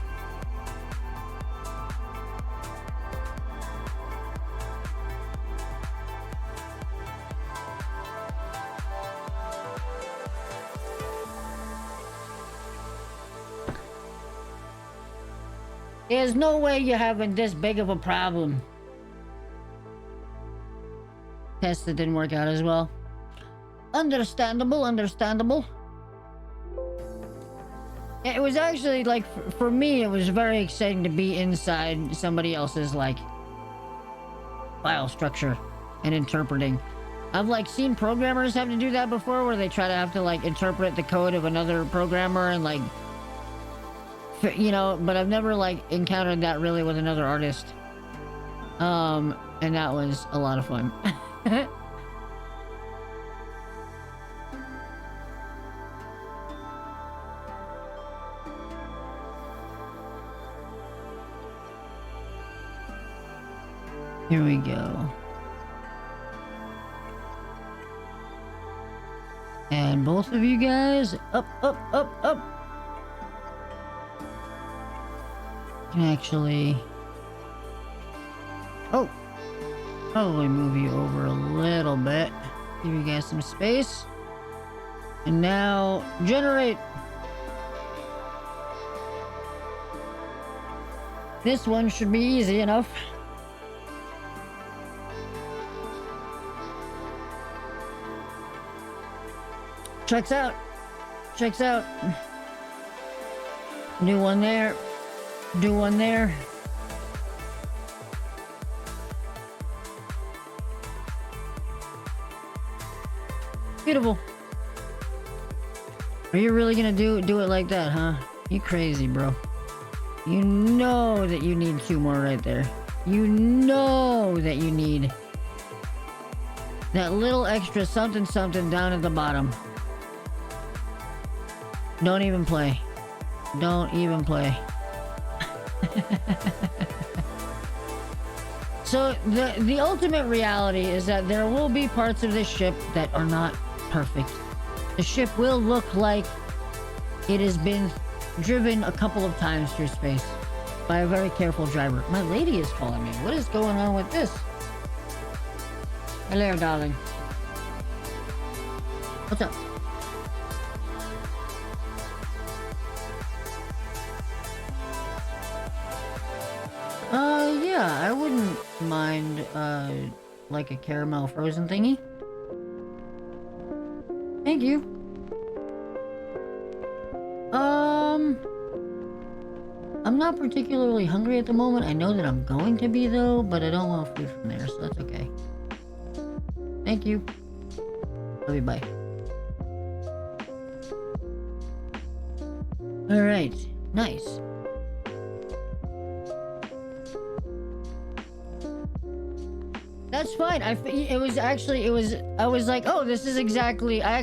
There's no way you're having this big of a problem. Test that didn't work out as well. Understandable, understandable. It was actually, like, for me, it was very exciting to be inside somebody else's, like, file structure and interpreting. I've, like, seen programmers have to do that before, where they try to have to, like, interpret the code of another programmer and, like, you know, but I've never, like, encountered that really with another artist. And that was a lot of fun. Here we go. And both of you guys, up, up, up, up. Can actually... Oh! Probably move you over a little bit. Give you guys some space. And now, generate! This one should be easy enough. Checks out. Checks out. Do one there. Do one there. Beautiful. Are you really gonna do it like that, huh? You crazy, bro. You know that you need 2 more right there. You know that you need that little extra something something down at the bottom. Don't even play. Don't even play. So the ultimate reality is that there will be parts of this ship that are not perfect. The ship will look like it has been driven a couple of times through space by a very careful driver. My lady is calling me. What is going on with this? Hello, darling. What's up? Yeah, I wouldn't mind, like a caramel frozen thingy. Thank you. I'm not particularly hungry at the moment. I know that I'm going to be, though, but I don't want food from there, so that's okay. Thank you. Love you, bye. Alright, nice. That's fine. I was like, oh, this is exactly, I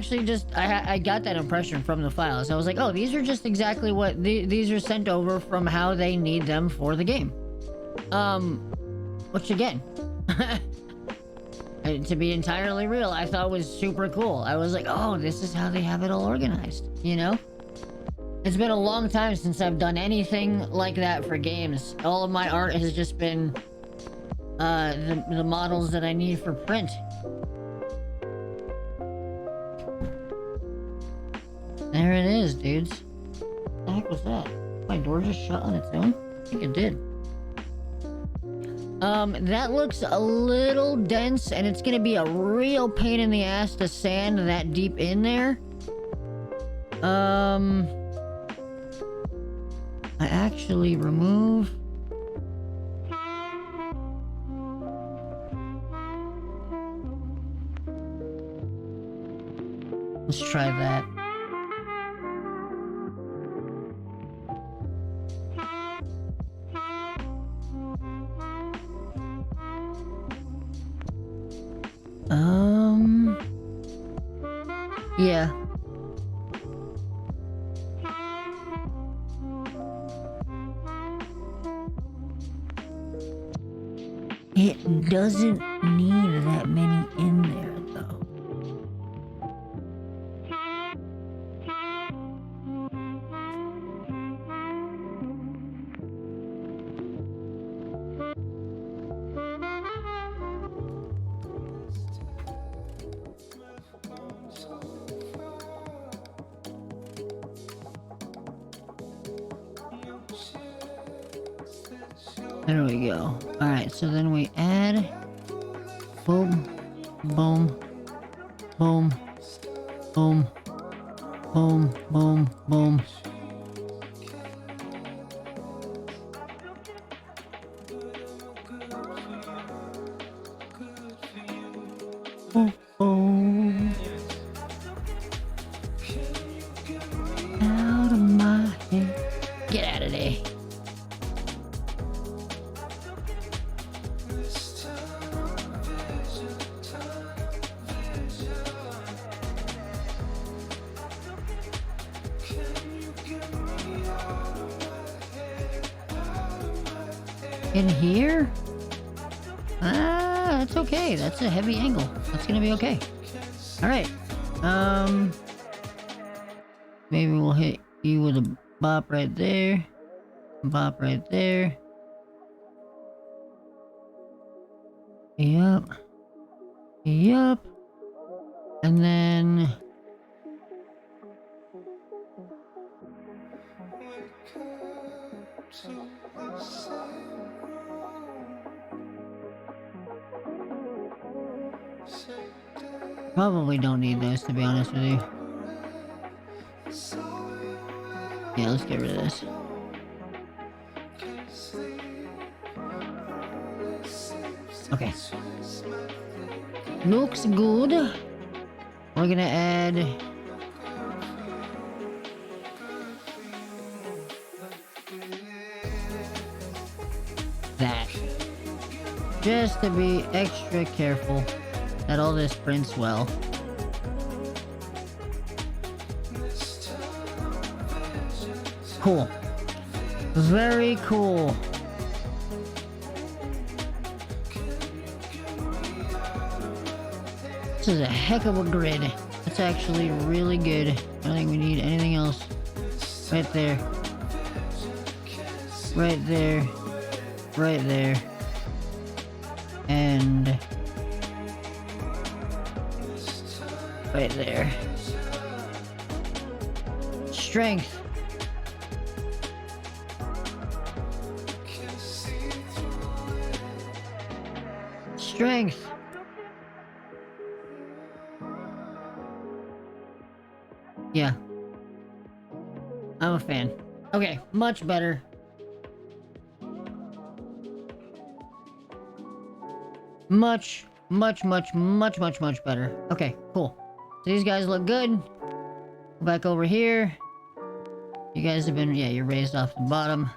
got that impression from the files. I was like, oh, these are just exactly what, these are sent over from how they need them for the game. Which again, to be entirely real, I thought was super cool. I was like, oh, this is how they have it all organized, you know? It's been a long time since I've done anything like that for games. All of my art has just been the models that I need for print. There it is, dudes. What the heck was that? My door just shut on its own? I think it did. That looks a little dense, and it's gonna be a real pain in the ass to sand that deep in there. I actually remove... Let's try that. Yeah. It doesn't need that many in there, though. There we go. Alright, so then we add... Boom. Boom. Boom. Boom. Boom. Boom. Boom. Oh, oh. Out of my head. Get out of there. In here? Ah, that's okay. That's a heavy angle. That's gonna be okay. Alright. Maybe we'll hit you with a bop right there. Bop right there. Yup. Yup. And then... Probably don't need those, to be honest with you. Yeah, let's get rid of this. Okay. Looks good. We're gonna add... that. Just to be extra careful that all this prints well. Cool. Very cool. This is a heck of a grid. That's actually really good. I don't think we need anything else. Right there. Right there. Right there. And... right there. Strength. Strength. Yeah. I'm a fan. Okay, much better. Much better. Okay, cool. So these guys look good. Go back over here. You guys have been, yeah, you're raised off the bottom.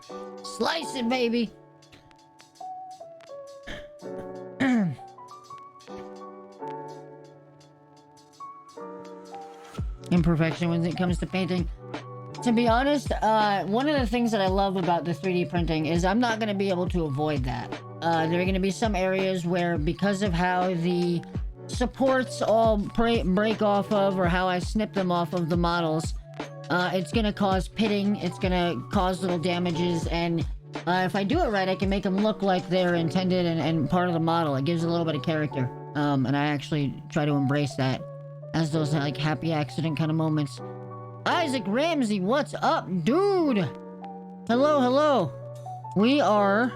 Slice it, baby! Imperfection when it comes to painting. To be honest, one of the things that I love about the 3D printing is I'm not going to be able to avoid that. There are going to be some areas where, because of how the supports all break off of, or how I snip them off of the models, it's going to cause pitting, it's going to cause little damages, and if I do it right, I can make them look like they're intended and part of the model. It gives a little bit of character, and I actually try to embrace that as those like happy accident kind of moments. Isaac Ramsey, what's up, dude? Hello. We are,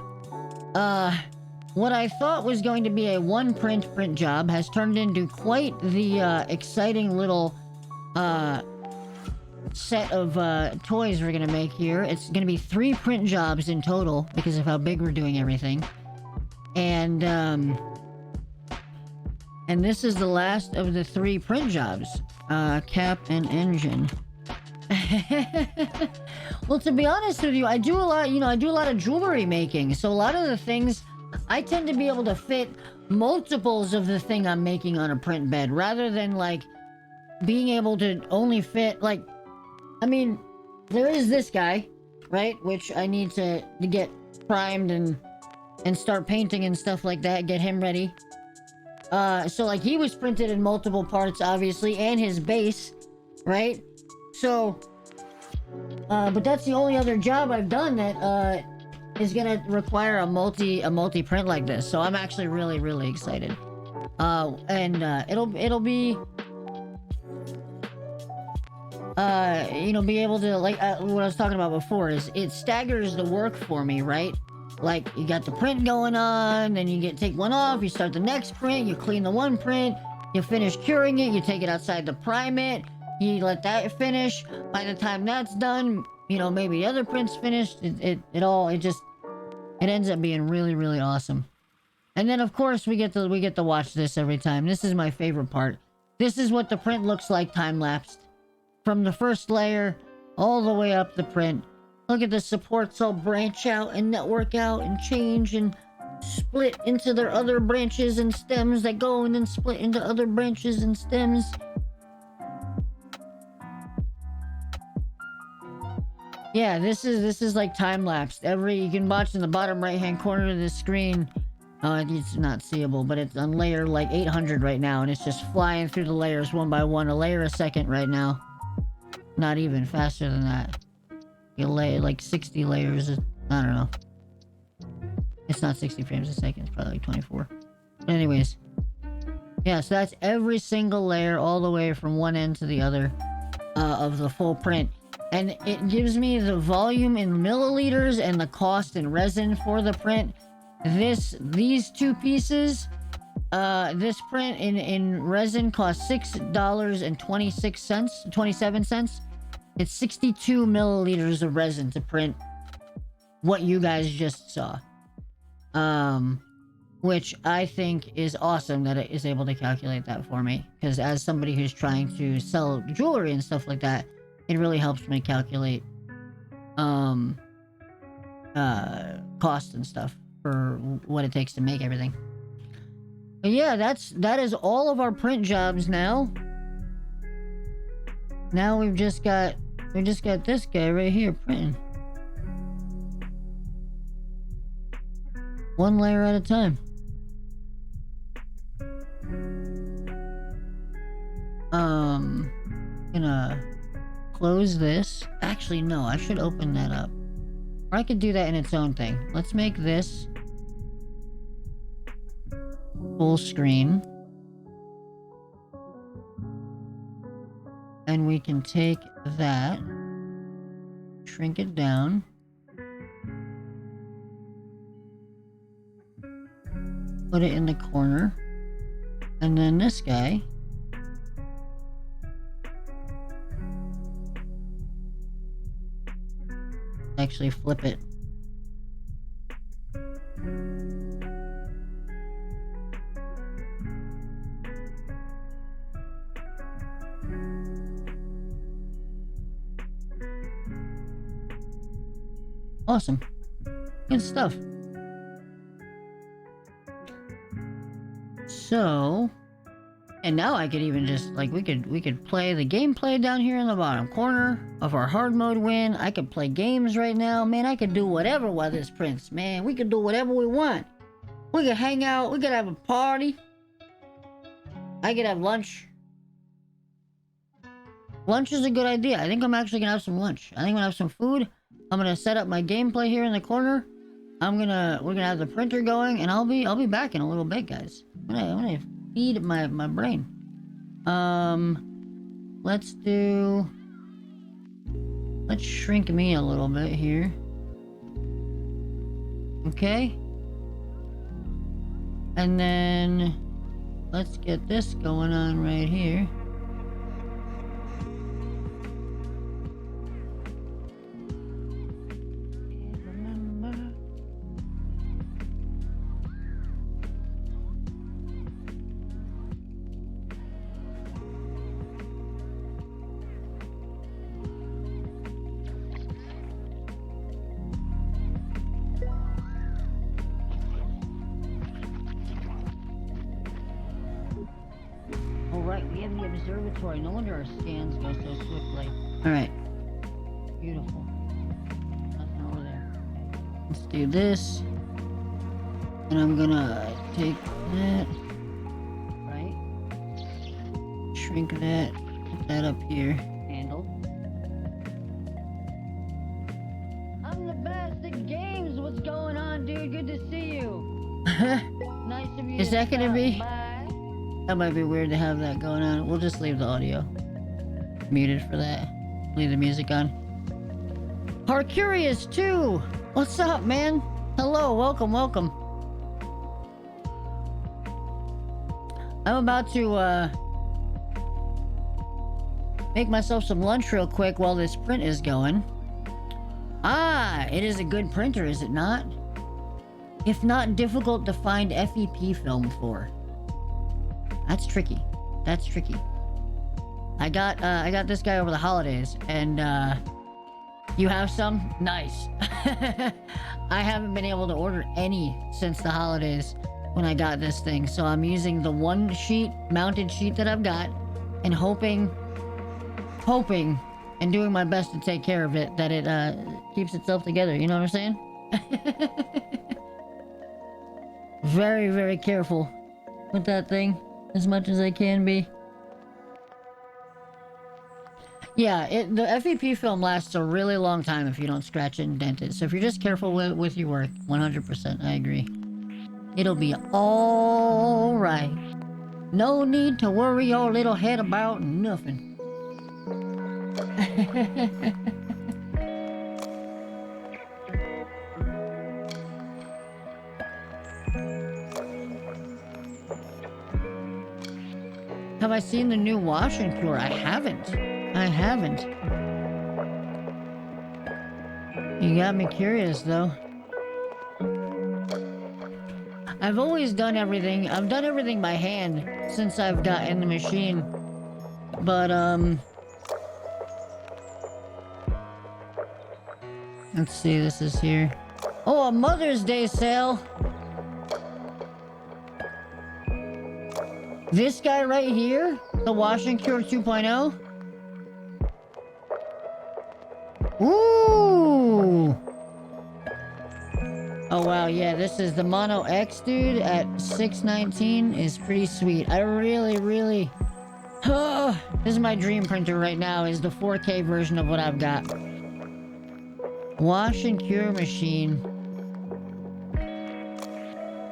what I thought was going to be a one print job has turned into quite the, exciting little, set of, toys we're gonna make here. It's gonna be 3 print jobs in total because of how big we're doing everything. And this is the last of the 3 print jobs. Cap and engine. Well, to be honest with you, I do a lot of jewelry making. So a lot of the things, I tend to be able to fit multiples of the thing I'm making on a print bed, rather than, like, being able to only fit, like, I mean, there is this guy, right? Which I need to get primed and start painting and stuff like that, get him ready. So, like, he was printed in multiple parts, obviously, and his base, right? So, but that's the only other job I've done that, is gonna require a multi-print like this. So I'm actually really excited. It'll be, be able to, like, what I was talking about before is it staggers the work for me, right? Like, you got the print going on, then you take one off, you start the next print, you clean the one print, you finish curing it, you take it outside to prime it, you let that finish. By the time that's done, maybe the other print's finished. It ends up being really awesome. And then, of course, we get to watch this every time. This is my favorite part. This is what the print looks like time-lapsed. From the first layer all the way up the print. Look at the supports all branch out and network out and change and split into their other branches and stems that go and then split into other branches and stems. Yeah, this is like time-lapsed. You can watch in the bottom right-hand corner of the screen Oh, it's not seeable, but it's on layer like 800 right now, and it's just flying through the layers one by one, a layer a second right now. Not even, faster than that. You lay like 60 layers, I don't know. It's not 60 frames a second, it's probably like 24. But anyways. Yeah, so that's every single layer all the way from one end to the other of the full print. And it gives me the volume in milliliters and the cost in resin for the print. These two pieces, this print in resin costs $6.26, 27 cents. It's 62 milliliters of resin to print what you guys just saw. Which I think is awesome that it is able to calculate that for me. Because as somebody who's trying to sell jewelry and stuff like that, it really helps me calculate cost and stuff for what it takes to make everything. But yeah, that is all of our print jobs now. Now we just got this guy right here printing. One layer at a time. Gonna close this. Actually, no, I should open that up. Or I could do that in its own thing. Let's make this full screen. And we can take that, shrink it down. Put it in the corner. And then this guy. Actually flip it. Awesome. Good stuff. So, and now I could even just like we could play the gameplay down here in the bottom corner of our hard mode win. I could play games right now. Man, I could do whatever while this prints. Man, we could do whatever we want. We could hang out. We could have a party. I could have lunch. Lunch is a good idea. I think I'm actually gonna have some lunch. I think I'm gonna have some food. I'm gonna set up my gameplay here in the corner. We're gonna have the printer going, and I'll be back in a little bit, guys. I'm gonna feed my brain. Let's shrink me a little bit here. Okay. And then let's get this going on right here. Observatory. No wonder our scans go so quickly. Alright. Beautiful. Nothing over there. Let's do this. And I'm gonna take that. Right. Shrink that. Put that up here. Handle. I'm the best at games. What's going on, dude? Good to see you. Nice of you. Is that gonna be? Bye. That might be weird to have that going on. We'll just leave the audio muted for that. Leave the music on. Parcurious 2! What's up, man? Hello, welcome. I'm about to make myself some lunch real quick while this print is going. Ah, it is a good printer, is it not? If not difficult to find FEP film for. That's tricky. I got this guy over the holidays, and you have some? Nice. I haven't been able to order any since the holidays when I got this thing, so I'm using the one mounted sheet that I've got, and hoping, and doing my best to take care of it, that it keeps itself together. You know what I'm saying? very, very careful with that thing as much as I can be. Yeah, the FEP film lasts a really long time if you don't scratch it and dent it. So if you're just careful with your work, 100%, I agree. It'll be all right. No need to worry your little head about nothing. Have I seen the new wash and cure? I haven't. I haven't. You got me curious, though. I've always done everything. I've done everything by hand since I've gotten the machine. But, let's see, this is here. Oh, a Mother's Day sale! This guy right here? The Wash and Cure 2.0? Ooh! Oh wow, yeah, this is the Mono X, dude, at $619 is pretty sweet. I really... Oh, this is my dream printer right now, is the 4K version of what I've got. Wash and Cure machine.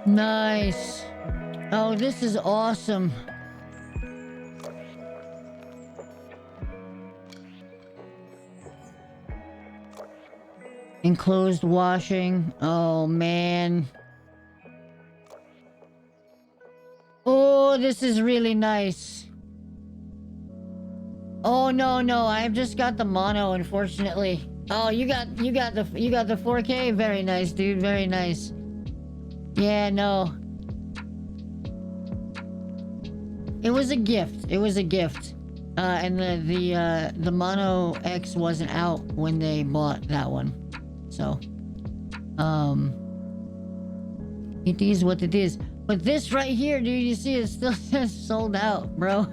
Nice. Oh, this is awesome. Enclosed washing. Oh, man. Oh, this is really nice. Oh, no, I've just got the mono, unfortunately. Oh, you got the 4K? Very nice, dude. Very nice. Yeah, no. It was a gift. It was a gift. And the Mono X wasn't out when they bought that one. So, it is what it is. But this right here, dude, you see it still says sold out, bro.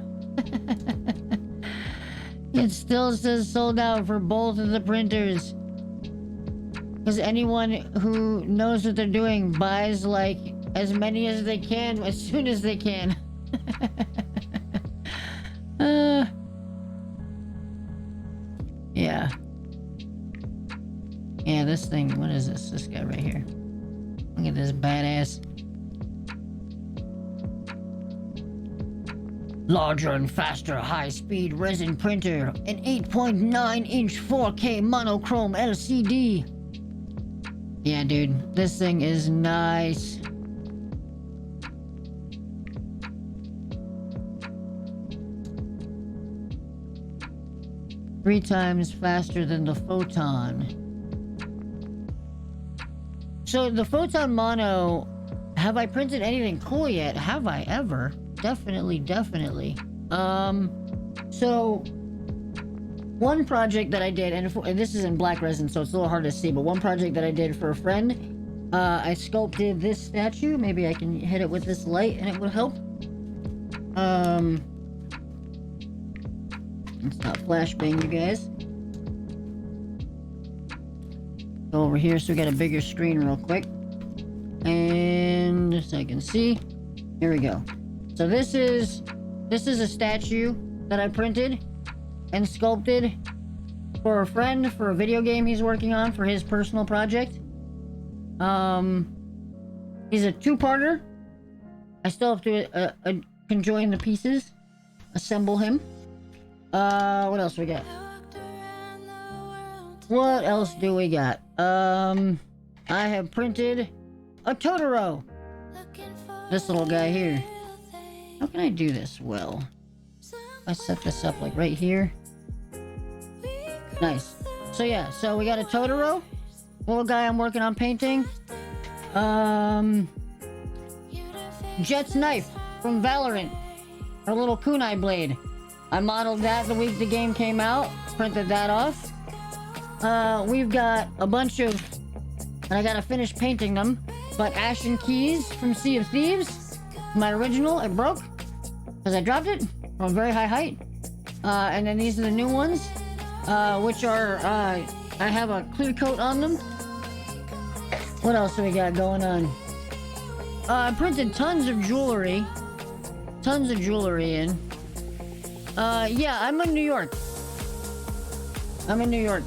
It still says sold out for both of the printers. Because anyone who knows what they're doing buys, like, as many as they can as soon as they can. Yeah. Yeah, this thing, what is this? This guy right here. Look at this badass. Larger and faster high-speed resin printer. An 8.9-inch 4K monochrome LCD. Yeah, dude. This thing is nice. Three times faster than the Photon. So the Photon Mono, have I printed anything cool yet? Have I ever? Definitely. So one project that I did, and this is in black resin, so it's a little hard to see, but one project that I did for a friend, I sculpted this statue. Maybe I can hit it with this light and it will help. Let's not flashbang, you guys. Go over here so we got a bigger screen real quick. And so I can see. Here we go. So this is a statue that I printed and sculpted for a friend for a video game he's working on for his personal project. He's a two-parter. I still have to conjoin the pieces, assemble him. What else we got? What else do we got? I have printed a Totoro. This little guy here. How can I do this well? I set this up like right here. Nice. So yeah, so we got a Totoro. Little guy I'm working on painting. Jet's knife from Valorant. Her little kunai blade. I modeled that the week the game came out. Printed that off. We've got a bunch of... And I gotta finish painting them. But Ashen Keys from Sea of Thieves. My original, it broke. Because I dropped it from a very high height. And then these are the new ones. Which are... I have a clear coat on them. What else do we got going on? I printed tons of jewelry. Tons of jewelry in. Yeah, I'm in New York. I'm in New York.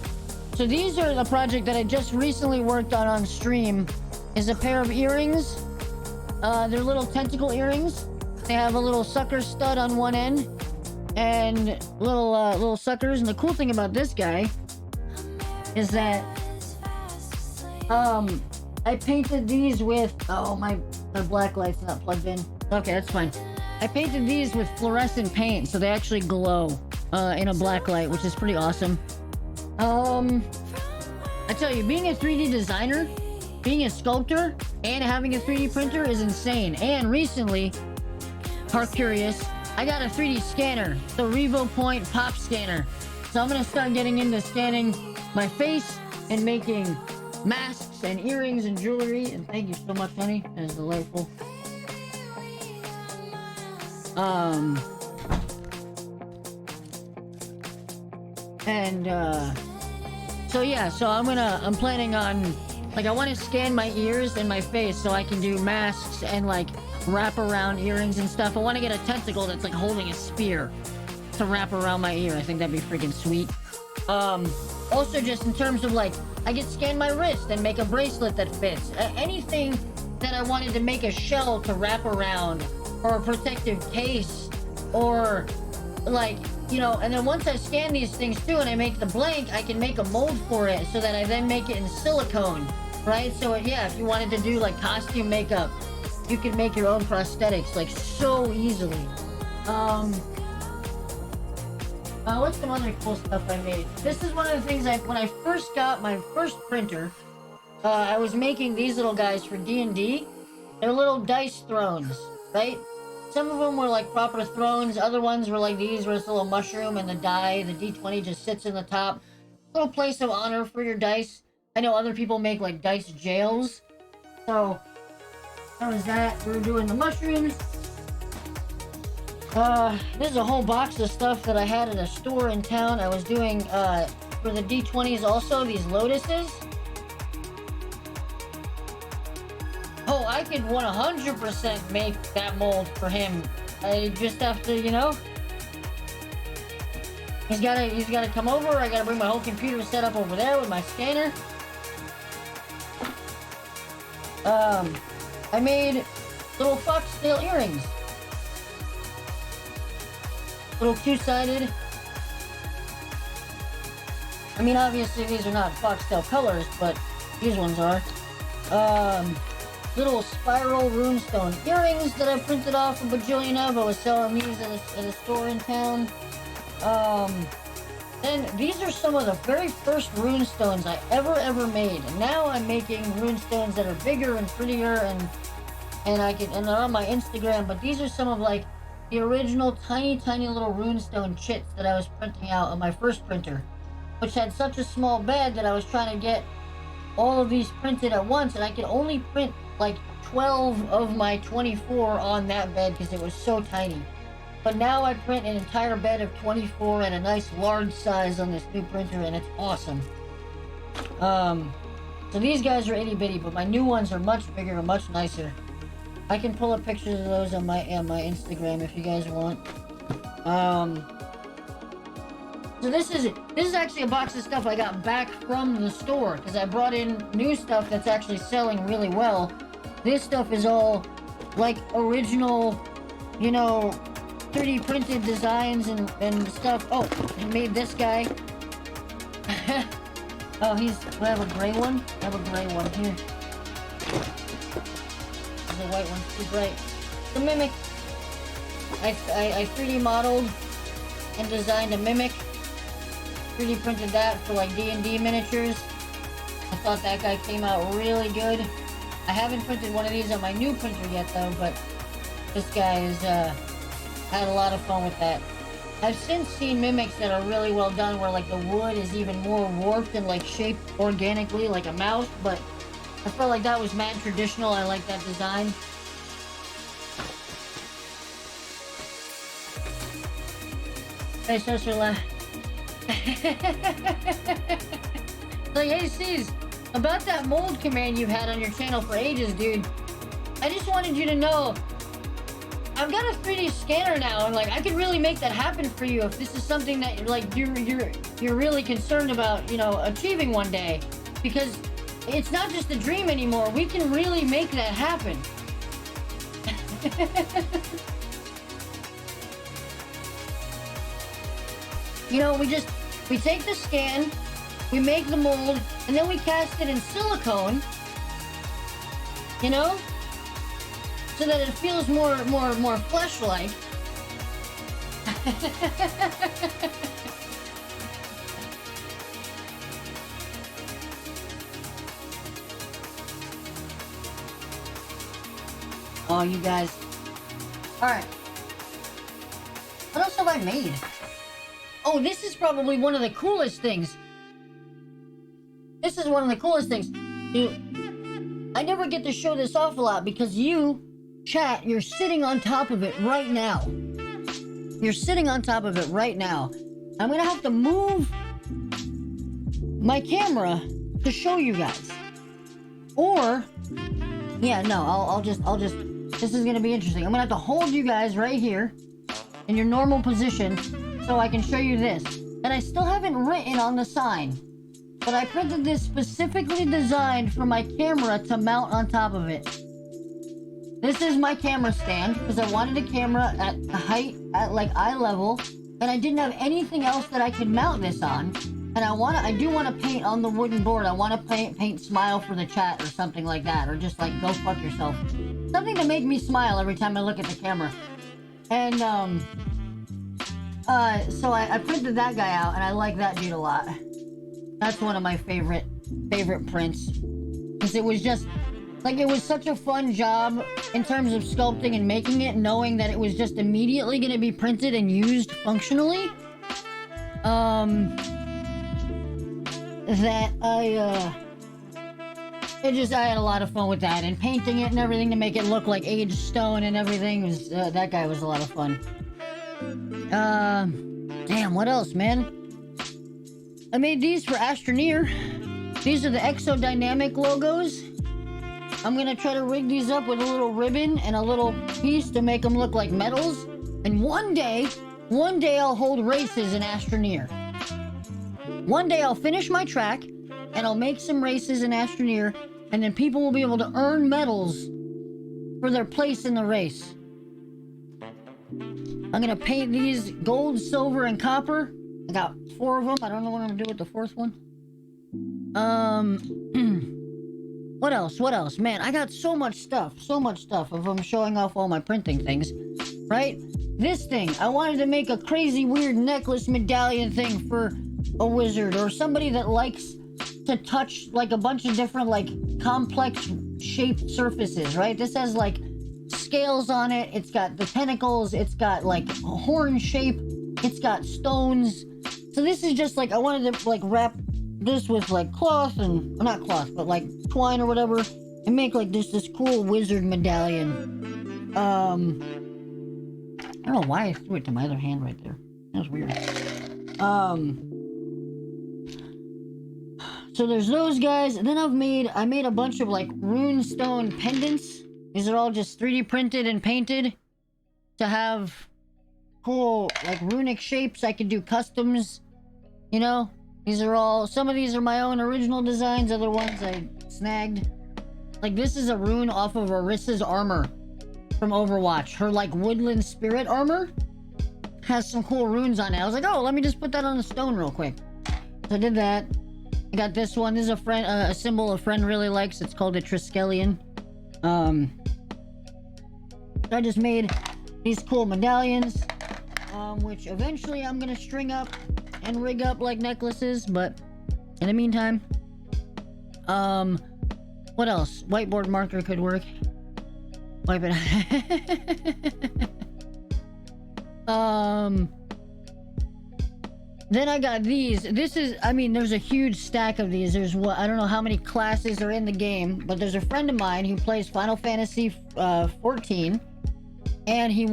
So these are the project that I just recently worked on stream. Is a pair of earrings. They're little tentacle earrings. They have a little sucker stud on one end. And little suckers. And the cool thing about this guy is that I painted these with my black light's not plugged in. Okay, that's fine. I painted these with fluorescent paint, so they actually glow in a black light, which is pretty awesome. I tell you, being a 3D designer, being a sculptor, and having a 3D printer is insane. And recently, Park Curious, I got a 3D scanner, the Revo Point Pop Scanner. So I'm gonna start getting into scanning my face and making masks and earrings and jewelry. And thank you so much, honey. That is delightful. So yeah, so I'm planning on, like, I want to scan my ears and my face so I can do masks and like wrap around earrings and stuff. I want to get a tentacle that's like holding a spear to wrap around my ear. I think that'd be freaking sweet. Also just in terms of like, I could scan my wrist and make a bracelet that fits. Anything that I wanted to make a shell to wrap around, or a protective case, or like, you know, and then once I scan these things too and I make the blank, I can make a mold for it so that I then make it in silicone, right? So yeah, if you wanted to do like costume makeup, you can make your own prosthetics like so easily. What's some other cool stuff I made? This is one of the things when I first got my first printer, I was making these little guys for D&D. They're little dice thrones, right? Some of them were like proper thrones, other ones were like these, where it's a little mushroom and the die, the D20 just sits in the top. Little place of honor for your dice. I know other people make like dice jails. So, that was that. We were doing the mushrooms. There's a whole box of stuff that I had at a store in town. I was doing, for the D20s also, these lotuses. Oh, I could 100% make that mold for him. I just have to, you know... He's gotta come over. I gotta bring my whole computer set up over there with my scanner. I made little foxtail earrings. Little two-sided. I mean, obviously these are not foxtail colors, but these ones are. Little spiral runestone earrings that I printed off a bajillion of. I was selling these at a store in town. And these are some of the very first runestones I ever made. And now I'm making runestones that are bigger and prettier, and they're on my Instagram. But these are some of like the original tiny little runestone chits that I was printing out on my first printer, which had such a small bed that I was trying to get all of these printed at once, and I could only print like 12 of my 24 on that bed because it was so tiny. But now I print an entire bed of 24 at a nice large size on this new printer, and it's awesome. So these guys are itty bitty, but my new ones are much bigger and much nicer. I can pull up pictures of those on my Instagram if you guys want. So this is actually a box of stuff I got back from the store because I brought in new stuff that's actually selling really well. This stuff is all like original, you know, 3D printed designs and stuff. Oh, I made this guy. Oh, do I have a gray one? I have a gray one here. There's a white one, too bright. The Mimic. I 3D modeled and designed a Mimic. 3D printed that for like D&D miniatures. I thought that guy came out really good. I haven't printed one of these on my new printer yet though, but this guy is, had a lot of fun with that. I've since seen mimics that are really well done where like the wood is even more warped and like shaped organically like a mouse, but I felt like that was mad traditional. I like that design. Hey, Sosula. Like, hey, C's, about that mold command you've had on your channel for ages, dude. I just wanted you to know I've got a 3D scanner now, and like I could really make that happen for you if this is something that like you're really concerned about, you know, achieving one day, because it's not just a dream anymore. We can really make that happen. You know, we take the scan, we make the mold, and then we cast it in silicone, you know, so that it feels more flesh-like. Oh, you guys. All right. What else have I made? Oh, this is probably one of the coolest things. This is one of the coolest things. I never get to show this off a lot because you, chat, you're sitting on top of it right now. You're sitting on top of it right now. I'm gonna have to move my camera to show you guys. Or, yeah, no, I'll just, this is gonna be interesting. I'm gonna have to hold you guys right here in your normal position so I can show you this. And I still haven't written on the sign, but I printed this specifically designed for my camera to mount on top of it. This is my camera stand because I wanted a camera at height, at like eye level, and I didn't have anything else that I could mount this on. And I do want to paint on the wooden board. I want to paint smile for the chat or something like that, or just like go fuck yourself. Something to make me smile every time I look at the camera. And so I printed that guy out, and I like that dude a lot. That's one of my favorite prints, because it was just like, it was such a fun job in terms of sculpting and making it, knowing that it was just immediately going to be printed and used functionally. That I had a lot of fun with that, and painting it and everything to make it look like aged stone and everything was, that guy was a lot of fun. Damn, what else, man? I made these for Astroneer. These are the exodynamic logos. I'm gonna try to rig these up with a little ribbon and a little piece to make them look like medals. And one day I'll hold races in Astroneer. One day I'll finish my track and I'll make some races in Astroneer, and then people will be able to earn medals for their place in the race. I'm gonna paint these gold, silver, and copper. I got 4 of them. I don't know what I'm gonna do with the 4th one. What else? Man, I got so much stuff of them showing off all my printing things, right? This thing, I wanted to make a crazy weird necklace medallion thing for a wizard or somebody that likes to touch like a bunch of different like complex shaped surfaces, right? This has like scales on it. It's got the tentacles. It's got like a horn shape. It's got stones. So this is just like, I wanted to like wrap this with like cloth, and not cloth, but like twine or whatever, and make like this cool wizard medallion. I don't know why I threw it to my other hand right there. That was weird. So there's those guys, and then I made a bunch of like rune stone pendants. These are all just 3D printed and painted to have cool like runic shapes. I could do customs, you know. These are all, some of these are my own original designs, other ones I snagged. Like this is a rune off of Orissa's armor from Overwatch. Her like woodland spirit armor has some cool runes on it. I was like, oh, let me just put that on the stone real quick. So I did that. I got this one. This is a symbol a friend really likes. It's called a Triskelion. I just made these cool medallions, which eventually I'm gonna string up and rig up like necklaces, but in the meantime, what else? Whiteboard marker could work. Wipe it. Then I got these. This is, I mean, there's a huge stack of these. There's what, I don't know how many classes are in the game, but there's a friend of mine who plays Final Fantasy 14, and he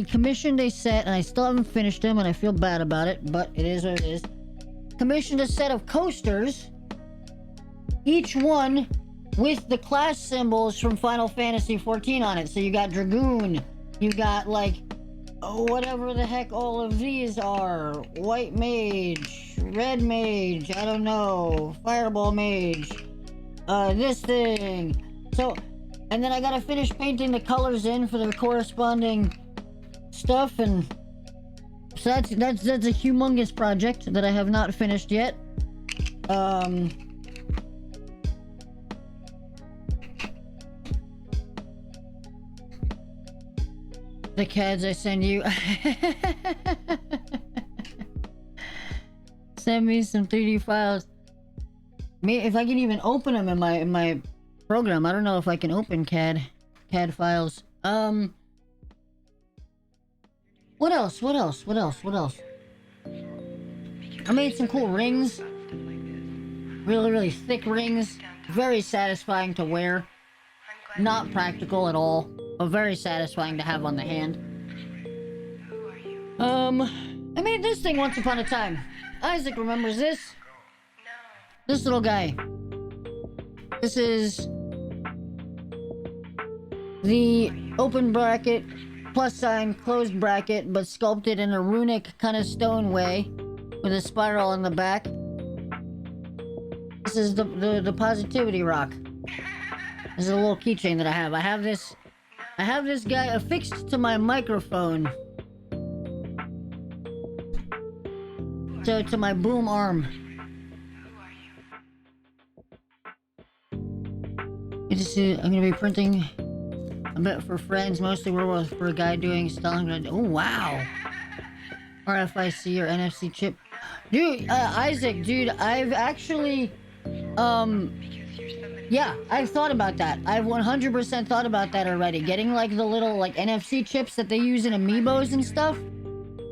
commissioned a set, and I still haven't finished them, and I feel bad about it, but it is what it is. Commissioned a set of coasters. Each one with the class symbols from Final Fantasy 14 on it. So you got Dragoon, you got like, oh, whatever the heck all of these are. White Mage, Red Mage, I don't know, Fireball Mage, this thing. So, and then I gotta finish painting the colors in for the corresponding stuff, and so that's a humongous project that I have not finished yet. The CADs I send you. Send me some 3D files. Me, if I can even open them in my program. I don't know if I can open CAD files. What else? I made some cool rings. Really thick rings. Very satisfying to wear. Not practical at all, but very satisfying to have on the hand. I made this thing once upon a time. Isaac remembers this. This little guy. This is the open bracket, plus sign, closed bracket, but sculpted in a runic kind of stone way, with a spiral in the back. This is the positivity rock. This is a little keychain that I have. I have this guy affixed to my microphone. So to my boom arm. I'm gonna be printing a bit for friends, mostly for a guy doing styling. Oh wow! RFIC or NFC chip, dude. Isaac, dude, I've actually, yeah, I've thought about that. I've 100% thought about that already. Getting like the little like NFC chips that they use in amiibos and stuff.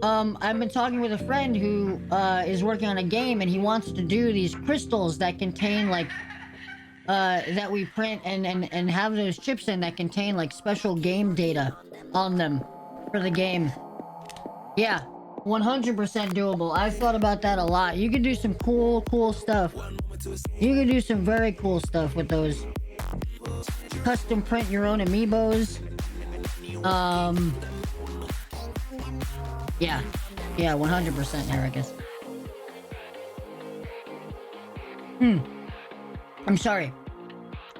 I've been talking with a friend who is working on a game, and he wants to do these crystals that contain like that we print and have those chips in that contain like special game data on them for the game. Yeah, 100% doable. I've thought about that a lot. You could do some cool stuff. You could do some very cool stuff with those. Custom print your own amiibos. Yeah, 100%, Ericus. I'm sorry.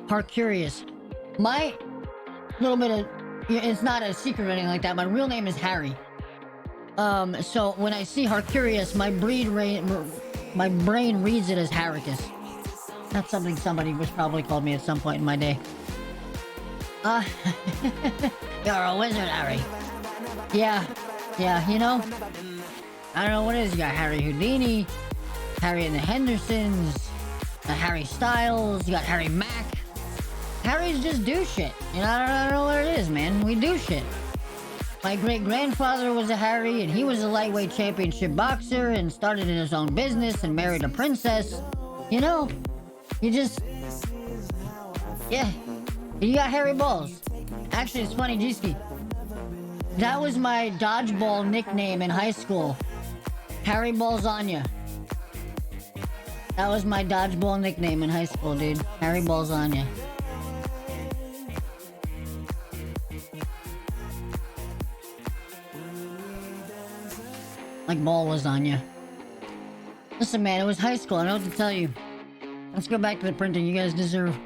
Harcurious. My little bit of... It's not a secret or anything like that. My real name is Harry. So when I see Harcurious, my brain reads it as Haricus. That's something somebody was probably called me at some point in my day. You're a wizard, Harry. Yeah, you know? I don't know what it is. You got Harry Houdini, Harry and the Hendersons, Harry Styles, you got Harry Mack. Harry's just do shit. You know, I don't know what it is, man. We do shit. My great-grandfather was a Harry, and he was a lightweight championship boxer, and started in his own business, and married a princess. You know, you just... Yeah. You got Harry Balls. Actually, it's funny, G-Ski. That was my dodgeball nickname in high school. Harry Balzania. That was my dodgeball nickname in high school, dude. Harry Balzania. Like ball lasagna. Listen, man, it was high school. I don't know what to tell you. Let's go back to the printing. You guys deserve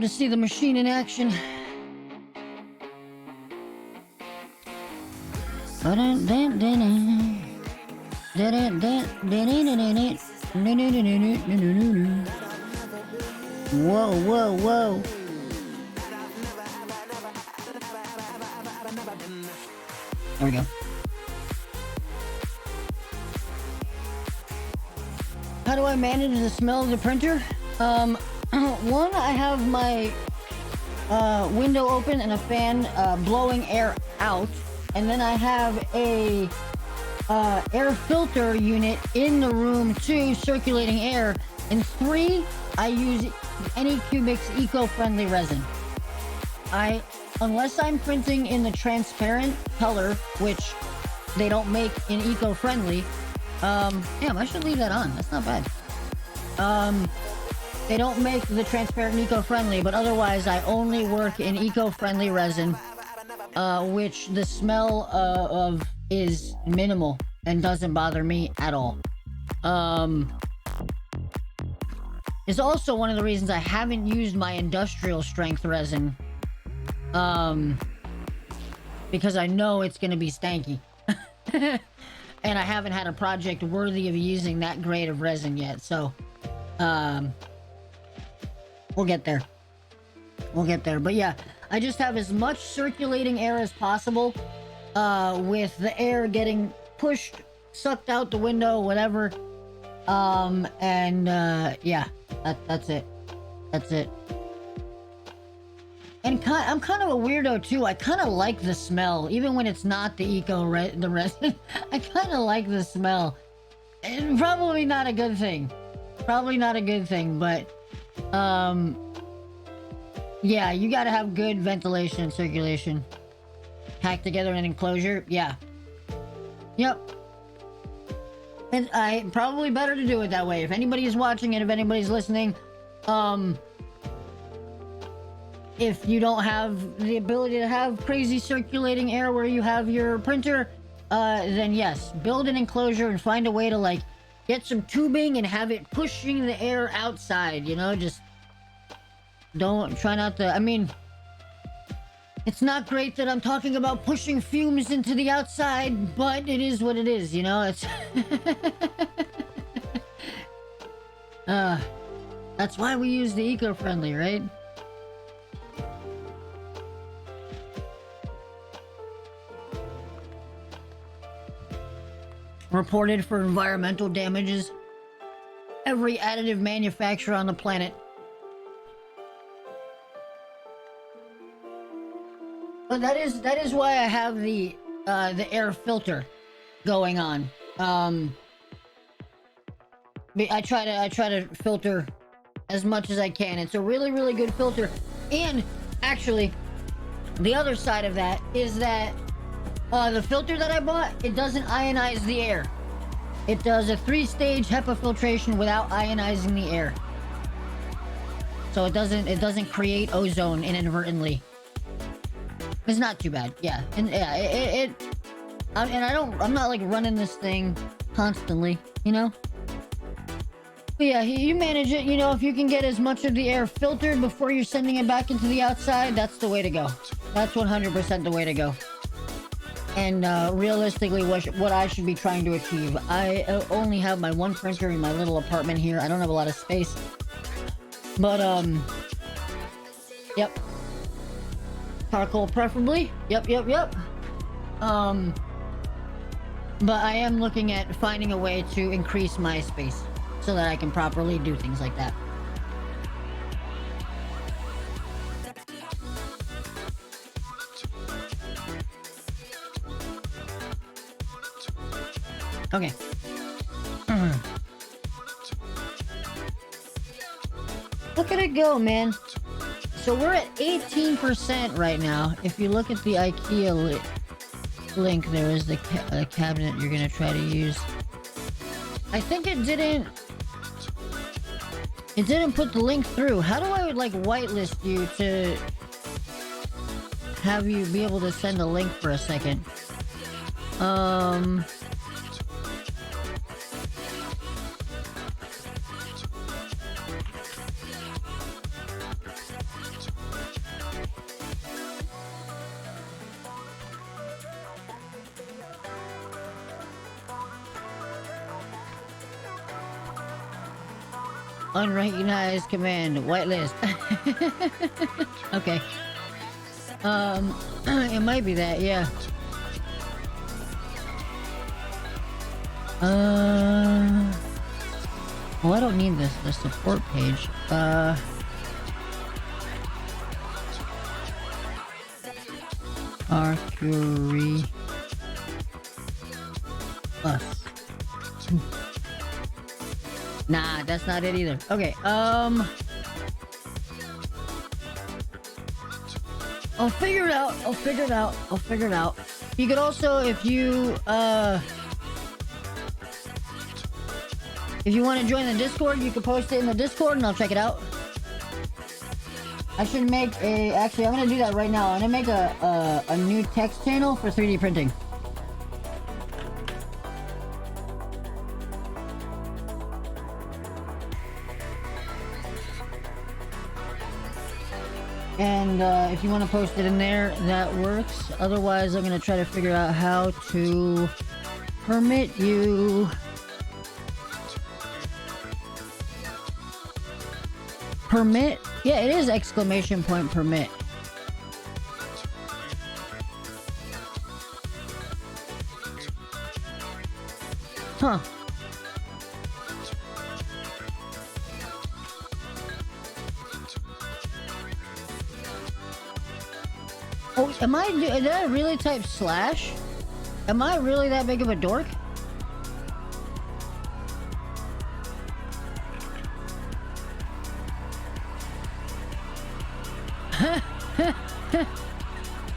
to see the machine in action. Whoa. There we go. How do I manage the smell of the printer? One, I have my window open and a fan blowing air out, and then I have a air filter unit in the room too, circulating air. And 3, I use Anycubic's eco-friendly resin. Unless I'm printing in the transparent color, which they don't make in eco-friendly. Damn, I should leave that on. That's not bad. they don't make the transparent eco-friendly, but otherwise I only work in eco-friendly resin, which the smell of is minimal and doesn't bother me at all. Is also one of the reasons I haven't used my industrial strength resin, because I know it's gonna be stanky. And I haven't had a project worthy of using that grade of resin yet, so we'll get there. We'll get there. But yeah, I just have as much circulating air as possible, with the air getting pushed, sucked out the window, whatever. Yeah, that's it. That's it. And I'm kind of a weirdo too. I kind of like the smell, even when it's not the the resin. I kind of like the smell. And probably not a good thing. Probably not a good thing, but yeah, you gotta have good ventilation and circulation. Packed together in an enclosure, yeah. Yep. And probably better to do it that way. If anybody's watching and if anybody's listening, if you don't have the ability to have crazy circulating air where you have your printer, then yes, build an enclosure and find a way to like get some tubing and have it pushing the air outside, you know, just try not to, I mean, it's not great that I'm talking about pushing fumes into the outside, but it is what it is, you know, it's that's why we use the eco-friendly, right? Reported for environmental damages. Every additive manufacturer on the planet. But that is why I have the air filter going on. I try to filter as much as I can. It's a really, really good filter. And actually, the other side of that is that the filter that I bought, it doesn't ionize the air. It does a 3-stage HEPA filtration without ionizing the air. So it doesn't create ozone inadvertently. It's not too bad, yeah. And yeah, I'm not like running this thing constantly, you know? But yeah, you manage it, you know, if you can get as much of the air filtered before you're sending it back into the outside, that's the way to go. That's 100% the way to go. And realistically, what I should be trying to achieve. I only have my one printer in my little apartment here. I don't have a lot of space. But, yep. Charcoal preferably. Yep. But I am looking at finding a way to increase my space so that I can properly do things like that. Okay. Look at it go, man. So we're at 18% right now. If you look at the IKEA link, there is the cabinet you're gonna try to use. I think it didn't put the link through. How do I like whitelist you to have you be able to send a link for a second? Unrecognized command, whitelist. Okay. It might be that, yeah. Well, I don't need the support page. Mercury Plus. Nah, that's not it either. Okay, I'll figure it out. I'll figure it out. You could also, if you, If you want to join the Discord, you can post it in the Discord and I'll check it out. I should make a... Actually, I'm going to do that right now. I'm going to make a new text channel for 3D printing. And if you want to post it in there, that works. Otherwise, I'm going to try to figure out how to permit you. Permit? Yeah, it is exclamation point permit. Huh. Oh, did I really type slash? Am I really that big of a dork?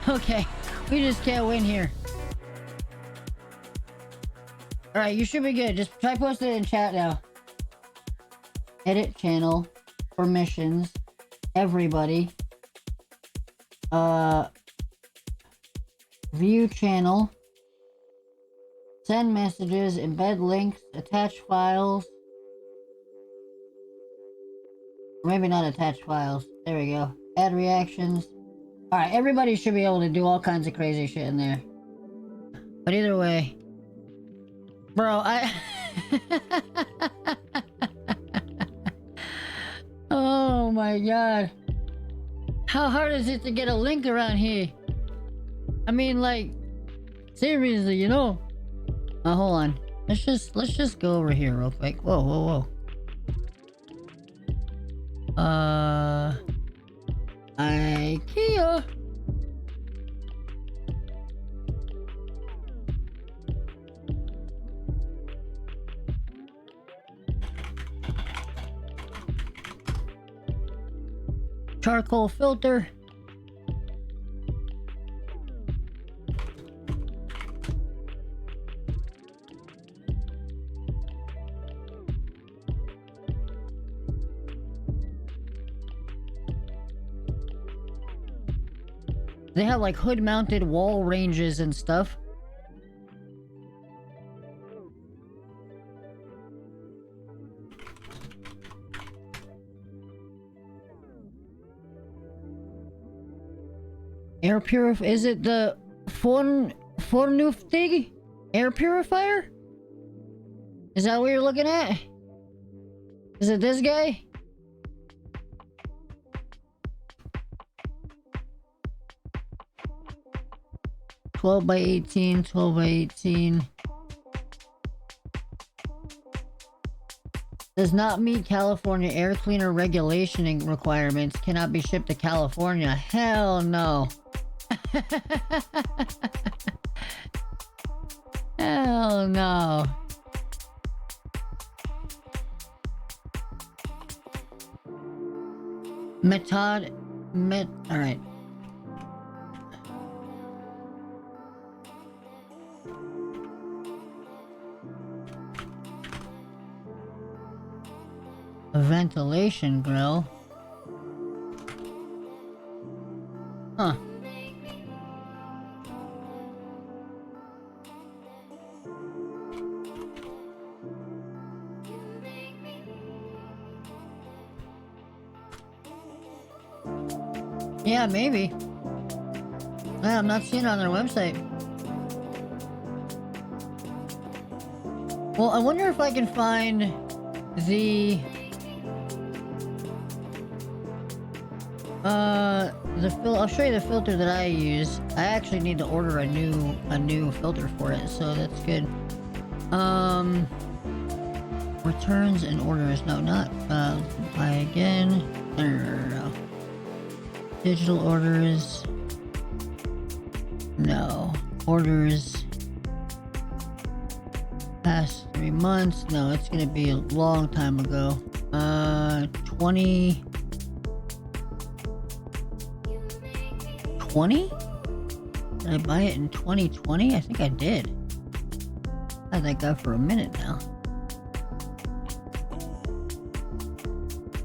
Okay, we just can't win here. Alright, you should be good. Just try posting it in chat now. Edit channel. Permissions. Everybody. View channel. Send messages. Embed links. Attach files. Or maybe not attach files. There we go. Add reactions. Alright, everybody should be able to do all kinds of crazy shit in there. But either way... Bro, Oh my god. How hard is it to get a link around here? I mean, like... Seriously, you know? Hold on. Let's just go over here real quick. Whoa, whoa, whoa. IKEA. Charcoal filter. They have like hood-mounted wall ranges and stuff. Air purif... Is it the Fornuftig air purifier? Is that what you're looking at? Is it this guy? $12 by 18, 12 by 18. Does not meet California air cleaner regulation requirements. Cannot be shipped to California. Hell no. Hell no. Alright. A ventilation grill. Huh. Yeah, maybe. Yeah, I'm not seeing it on their website. Well, I wonder if I can find the I'll show you the filter that I use. I actually need to order a new filter for it, so that's good. Returns and orders. No, not buy again. No. Digital orders. No. Orders. Past 3 months. No, it's gonna be a long time ago. 20. Did I buy it in 2020? I think I did. I had that guy for a minute now.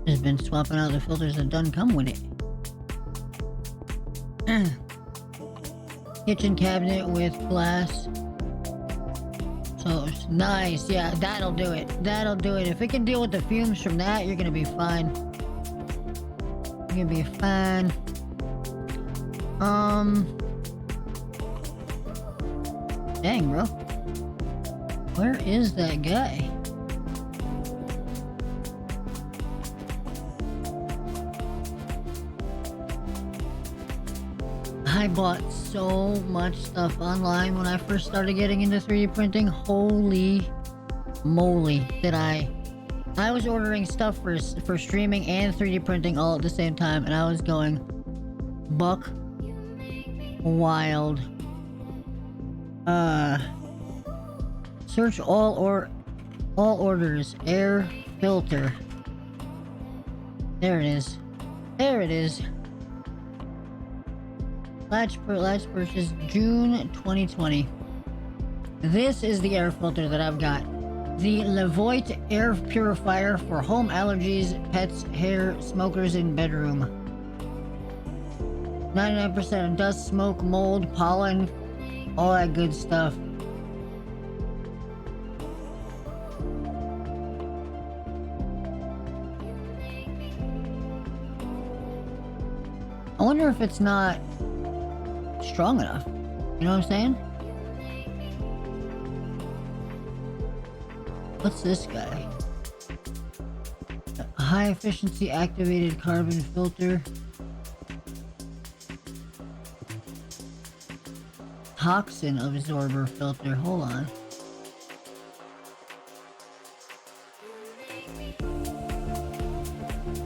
Just been swapping out the filters that done come with it. Kitchen cabinet with glass. So it's nice. Yeah, that'll do it. That'll do it. If it can deal with the fumes from that, you're gonna be fine. You're gonna be fine. Dang, bro. Where is that guy? I bought so much stuff online when I first started getting into 3D printing. Holy moly, did I was ordering stuff for streaming and 3D printing all at the same time, and I was going buck wild. Search all orders, air filter. There it is. There it is. Latch purchase June 2020. This is the air filter that I've got. The Levoit air purifier for home allergies, pets, hair, smokers in bedroom. 99% of dust, smoke, mold, pollen, all that good stuff. I wonder if it's not strong enough. You know what I'm saying? What's this guy? A high efficiency activated carbon filter. Toxin absorber filter. Hold on.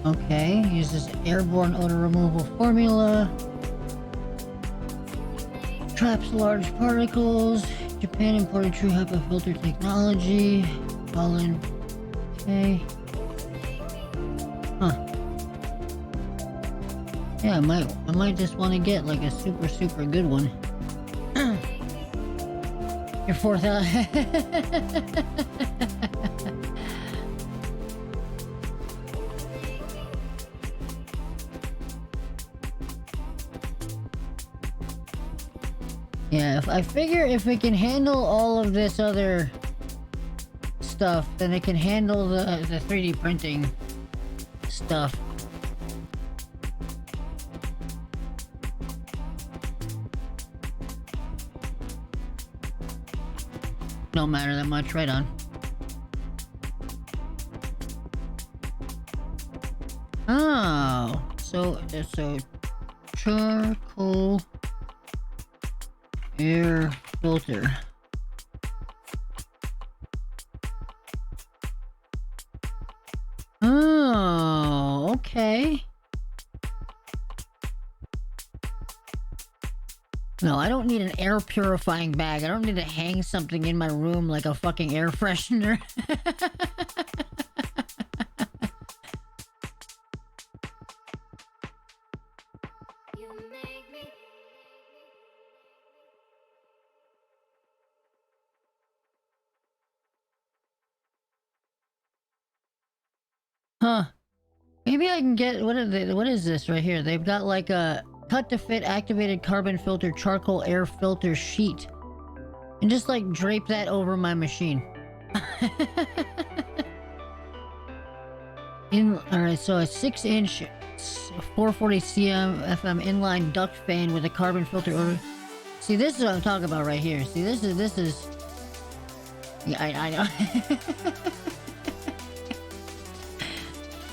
Okay, uses airborne odor removal formula. Traps large particles. Japan imported true HEPA filter technology. Pollen. Okay. Huh. Yeah, I might just want to get like a super good one. Your 4,000. Yeah, I figure if it can handle all of this other stuff, then it can handle the 3D printing stuff. Don't matter that much, right on. Oh, so charcoal air filter. Oh, okay. No, I don't need an air purifying bag. I don't need to hang something in my room like a fucking air freshener. Huh. Maybe I can get, what is this right here? They've got like a cut to fit activated carbon filter charcoal air filter sheet. And just like drape that over my machine. Alright, so a 6-inch 440 cm FM inline duct fan with a carbon filter over. See, this is what I'm talking about right here. See, this is yeah, I know.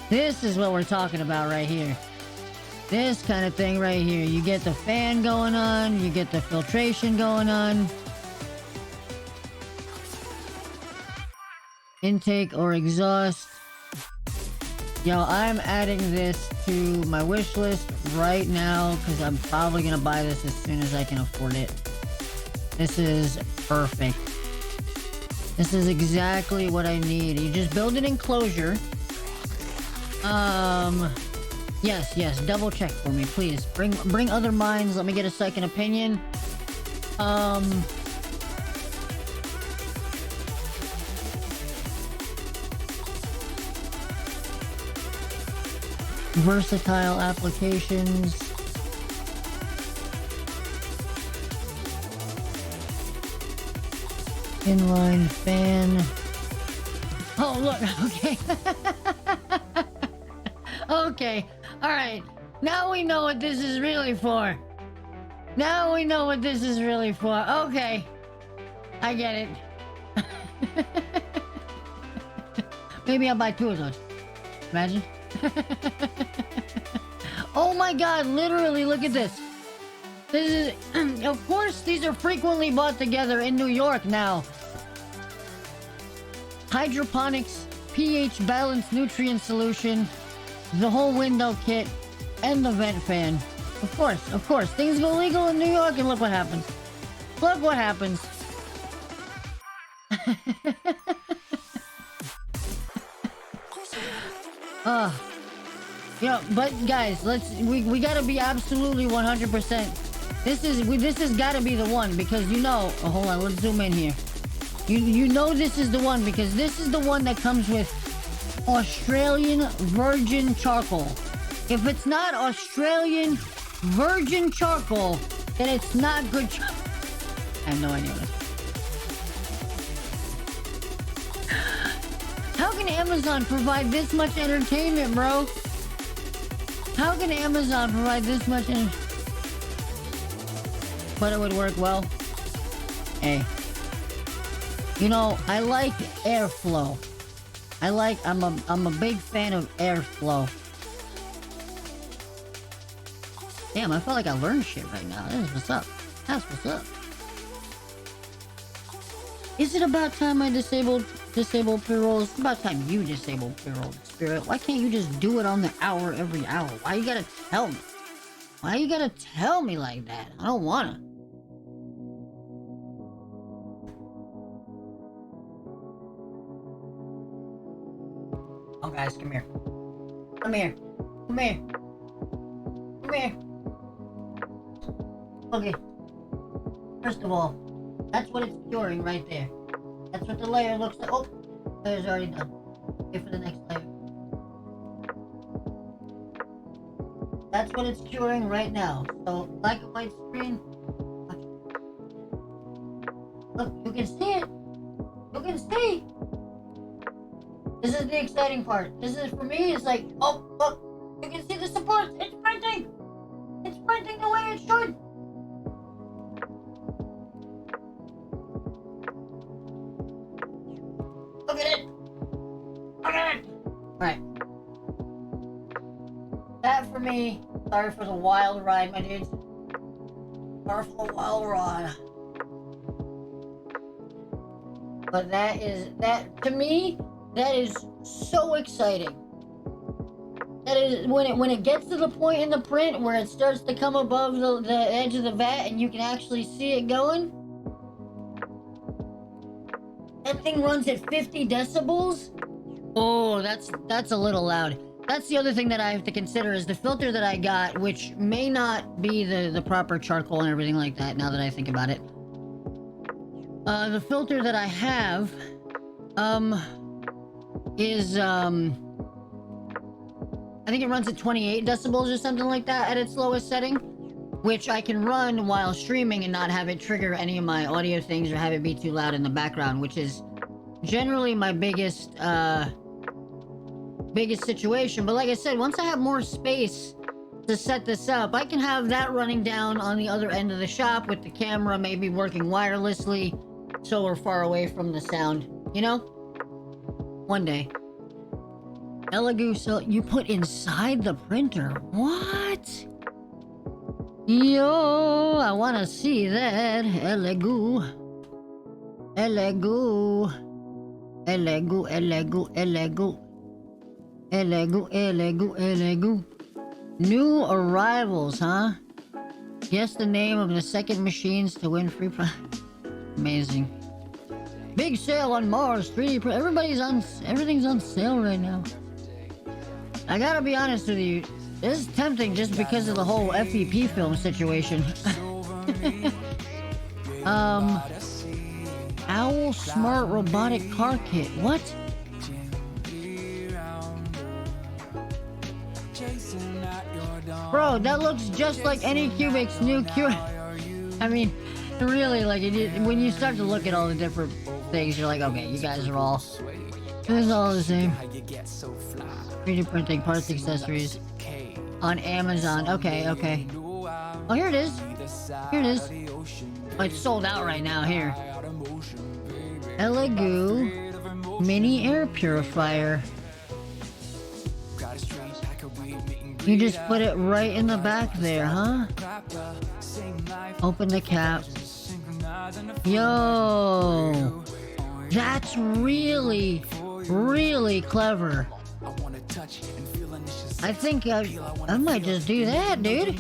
This is what we're talking about right here. This kind of thing right here. You get the fan going on, you get the filtration going on. Intake or exhaust. Yo, I'm adding this to my wish list right now because I'm probably gonna buy this as soon as I can afford it. This is perfect. This is exactly what I need. You just build an enclosure. Yes, double check for me, please. Bring other minds, let me get a second opinion. Versatile applications. Inline fan. Oh, look, okay. Okay, alright. Now we know what this is really for. Now we know what this is really for. Okay. I get it. Maybe I'll buy 2 of those. Imagine. Oh my god, literally, look at this. This is... Of course, these are frequently bought together in New York now. Hydroponics, pH balanced nutrient solution, the whole window kit, and the vent fan. Of course. Things go legal in New York and look what happens. Look what happens. But guys, we gotta be absolutely 100%. This has gotta be the one because oh, hold on, let's zoom in here. You know this is the one because this is the one that comes with Australian virgin charcoal. If it's not Australian virgin charcoal, then it's not good I have no idea what How can Amazon provide this much entertainment, bro? How can Amazon provide this much But it would work well. Hey. I like airflow. I'm a big fan of airflow. Damn, I feel like I learned shit right now. That's what's up. That's what's up. Is it about time I disabled pre-rolls? It's about time you disabled pre-rolls, Spirit. Why can't you just do it on the hour every hour? Why you gotta tell me? Why you gotta tell me like that? I don't wanna. Oh, guys, come here. Come here. Come here. Come here. Okay. First of all, that's what it's curing right there. That's what the layer looks like. Oh, layer's already done. Wait for the next layer. That's what it's curing right now. So, black and white screen. Look, you can see it. You can see. This is the exciting part. This is, for me, it's like, oh, look. You can see the supports. It's printing. It's printing the way it should. Look at it. Look at it. Alright. That for me. Sorry for the wild ride, my dudes. Sorry for the wild ride. But to me, that is so exciting. That is, when it gets to the point in the print where it starts to come above the edge of the vat and you can actually see it going. That thing runs at 50 decibels. Oh, that's a little loud. That's the other thing that I have to consider is the filter that I got, which may not be the proper charcoal and everything like that now that I think about it. The filter that I have, is, I think it runs at 28 decibels or something like that at its lowest setting, which I can run while streaming and not have it trigger any of my audio things or have it be too loud in the background, which is generally my biggest situation. But like I said, once I have more space to set this up, I can have that running down on the other end of the shop with the camera maybe working wirelessly so we're far away from the sound, One day. Elegoo, so you put inside the printer. What? Yo, I wanna see that. Elegoo. Elegoo. Elegoo, Elegoo, Elegoo. Elegoo, Elegoo, Elegoo. New arrivals, huh? Guess the name of the second machines to win free Amazing. Big sale on Mars 3D print. Everything's on sale right now. I gotta be honest with you, this is tempting just because of the whole FEP film situation. Owl Smart Robotic Car Kit. What? Bro, that looks just like any Cubic's new Cubic. I mean, really, like, when you start to look at all the different things, you're like, okay, you guys are all... It's all the same. 3D printing, parts, accessories. On Amazon. Okay, okay. Oh, here it is. Here it is. Oh, it's sold out right now. Here. Elegoo mini air purifier. You just put it right in the back there, huh? Open the cap. Yo! That's really, really clever. I think I might just do that, dude.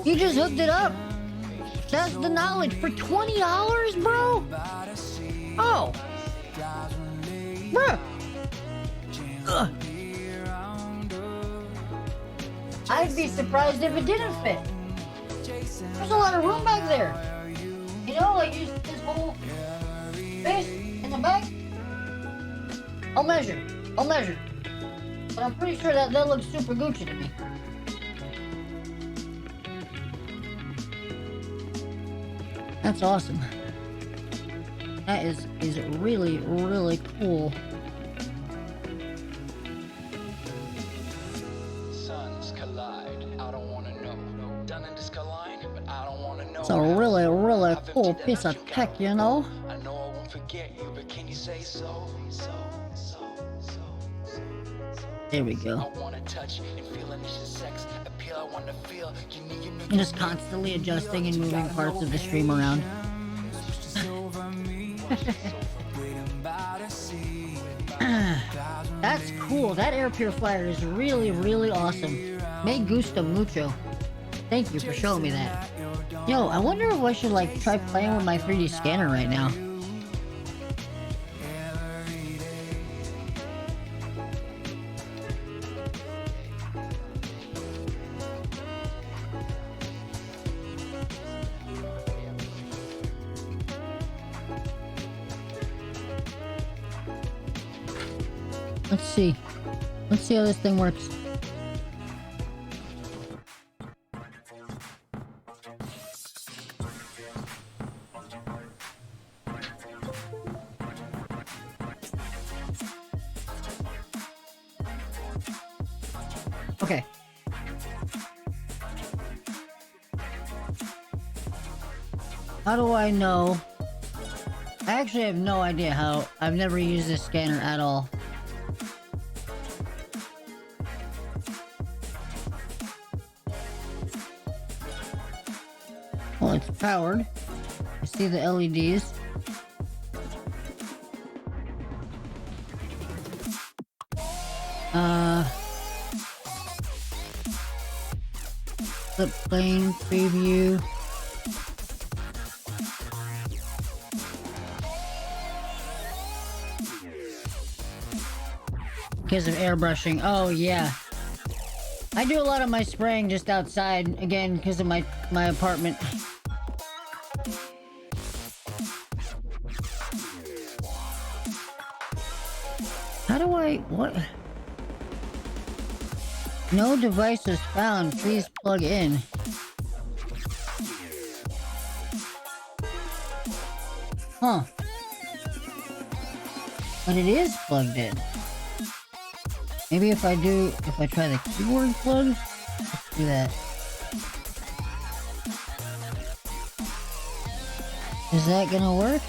You just hooked it up. That's the knowledge for $20, bro. Oh, bro. Ugh. I'd be surprised if it didn't fit. There's a lot of room back there. You know, like this whole space in the back. I'll measure. But I'm pretty sure that looks super Gucci to me. That's awesome. That is really, really cool. Suns collide. I don't wanna know. Done in the sky line, but I don't wanna know. It's a really, really cool piece of tech, you know? I know I won't forget you, but can you say so? There we go. I wanna touch and feel initial sex appeal. I wanna feel you need I'm just constantly adjusting and moving parts of the stream around. That's cool. That air purifier is really, really awesome. Me gusta mucho. Thank you for showing me that. Yo, I wonder if I should like try playing with my 3D scanner right now. Let's see. Let's see how this thing works. Okay. How do I know? I actually have no idea how. I've never used this scanner at all. Well, it's powered. I see the LEDs. Flip plane preview. Because of airbrushing. Oh, yeah. I do a lot of my spraying just outside, again, because of my apartment. How do I... what? No device was found. Please plug in. Huh. But it is plugged in. Maybe if I try the keyboard plug, let's do that. Is that gonna work?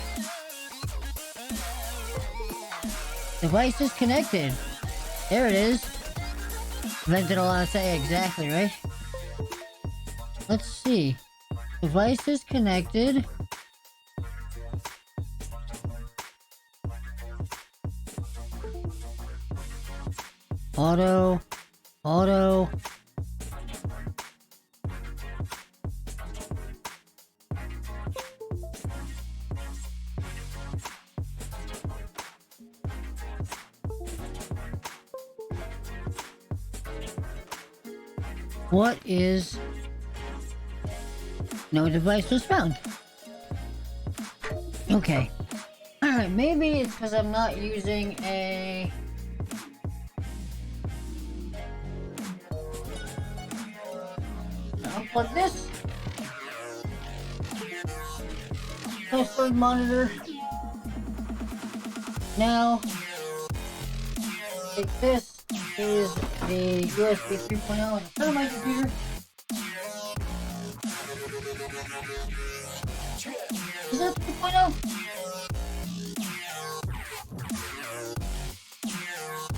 Device is connected. There it is. Vented a lot of say exactly, right? Let's see. Device is connected. Auto. What is... No device was found. Okay. Alright, maybe it's because I'm not using a... But this third monitor. Now, like this is the USB 3.0 in front of my computer. Is that 3.0?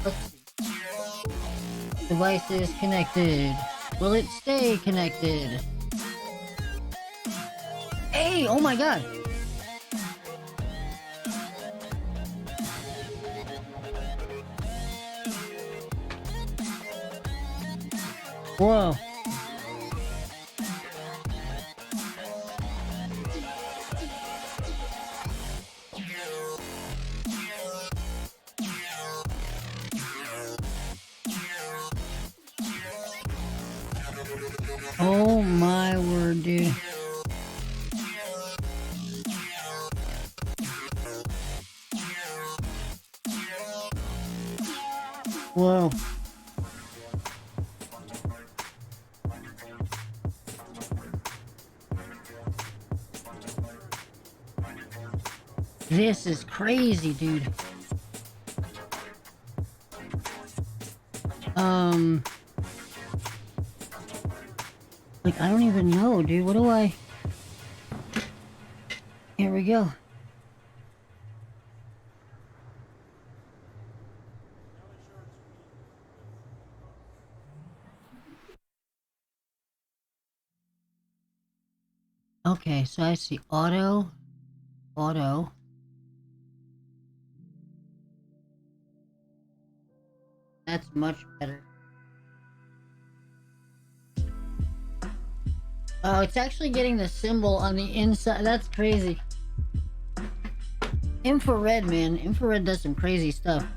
Let's see. Device is connected. Will it stay connected? Hey, oh my god. Whoa. Oh my word, dude. Whoa. This is crazy, dude. Like, I don't even know, dude. What do I... Here we go. Okay, so I see auto. That's much better. Oh, it's actually getting the symbol on the inside. That's crazy. Infrared, man. Infrared does some crazy stuff.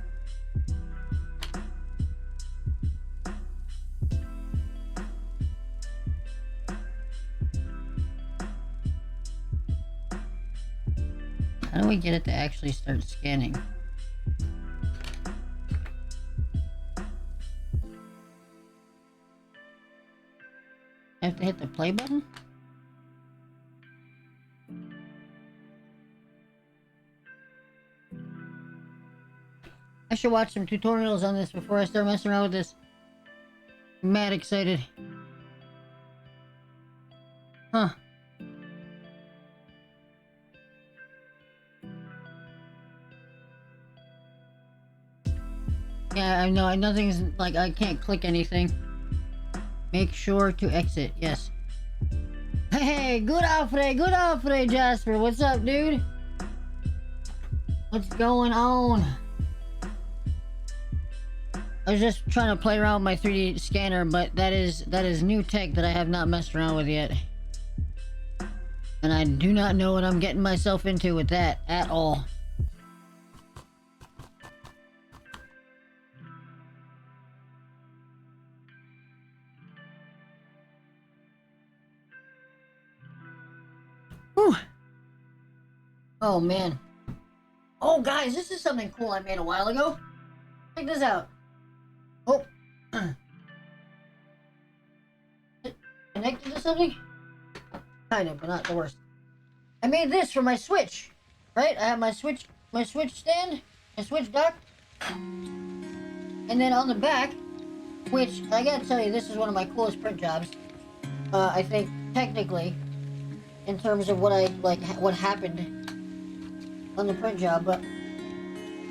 How do we get it to actually start scanning? I have to hit the play button? I should watch some tutorials on this before I start messing around with this. I'm mad excited. Huh. Yeah, I know, nothing's like, I can't click anything. Make sure to exit, yes. Hey, good Alfred, Jasper. What's up, dude? What's going on? I was just trying to play around with my 3D scanner, but that is new tech that I have not messed around with yet. And I do not know what I'm getting myself into with that at all. Whew. Oh man. Oh guys, this is something cool I made a while ago. Check this out. Oh. Connected to something? Kind of, but not the worst. I made this for my Switch. Right? I have my Switch stand, my Switch dock. And then on the back, which I gotta tell you, this is one of my coolest print jobs. I think technically, in terms of what what happened on the print job, but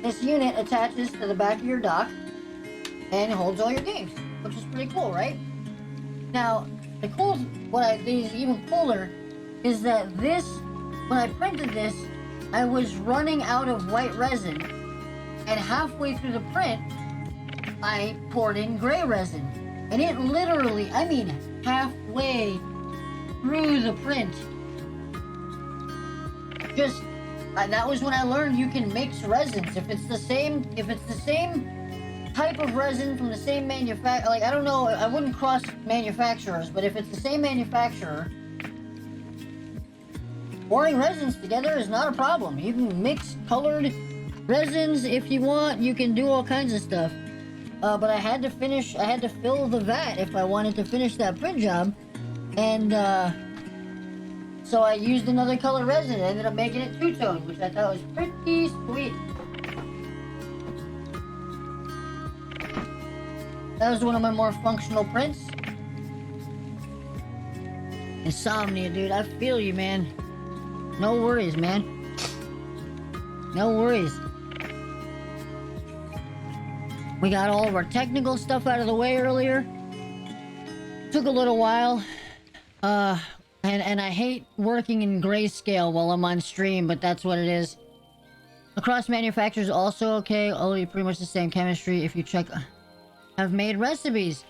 this unit attaches to the back of your dock and holds all your games, which is pretty cool, right? Now, even cooler is that this, when I printed this, I was running out of white resin, and halfway through the print, I poured in gray resin, and it literally, I mean, halfway through the print, just that was when I learned you can mix resins. If it's the same type of resin from the same manufacturer, like, I don't know, I wouldn't cross manufacturers, but if it's the same manufacturer, pouring resins together is not a problem. You can mix colored resins if you want. You can do all kinds of stuff. But I had to fill the vat if I wanted to finish that print job. And so I used another color resin. I ended up making it two-tone, which I thought was pretty sweet. That was one of my more functional prints. Insomnia, dude. I feel you, man. No worries, man. No worries. We got all of our technical stuff out of the way earlier. Took a little while. And I hate working in grayscale while I'm on stream, but that's what it is. Across manufacturers also okay. Only pretty much the same chemistry if you check. I've made recipes.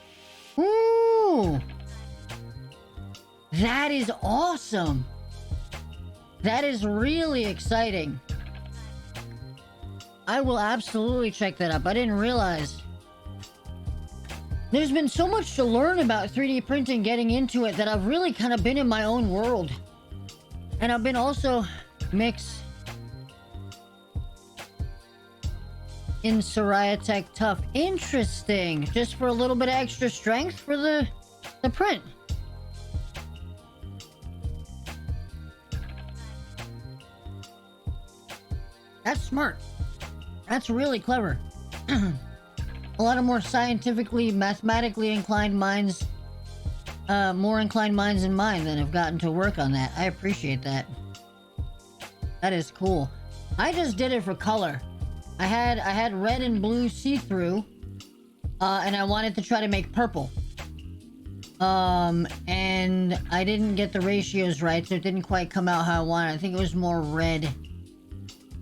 Ooh! That is awesome! That is really exciting. I will absolutely check that up. I didn't realize. There's been so much to learn about 3D printing getting into it that I've really kind of been in my own world. And I've been also mixed in Soraya Tech Tough. Interesting. Just for a little bit of extra strength for the print. That's smart. That's really clever. A lot of more scientifically, mathematically inclined minds, more inclined minds than mine that have gotten to work on that. I appreciate that. That is cool. I just did it for color. I had red and blue see-through, and I wanted to try to make purple. And I didn't get the ratios right, so it didn't quite come out how I wanted. I think it was more red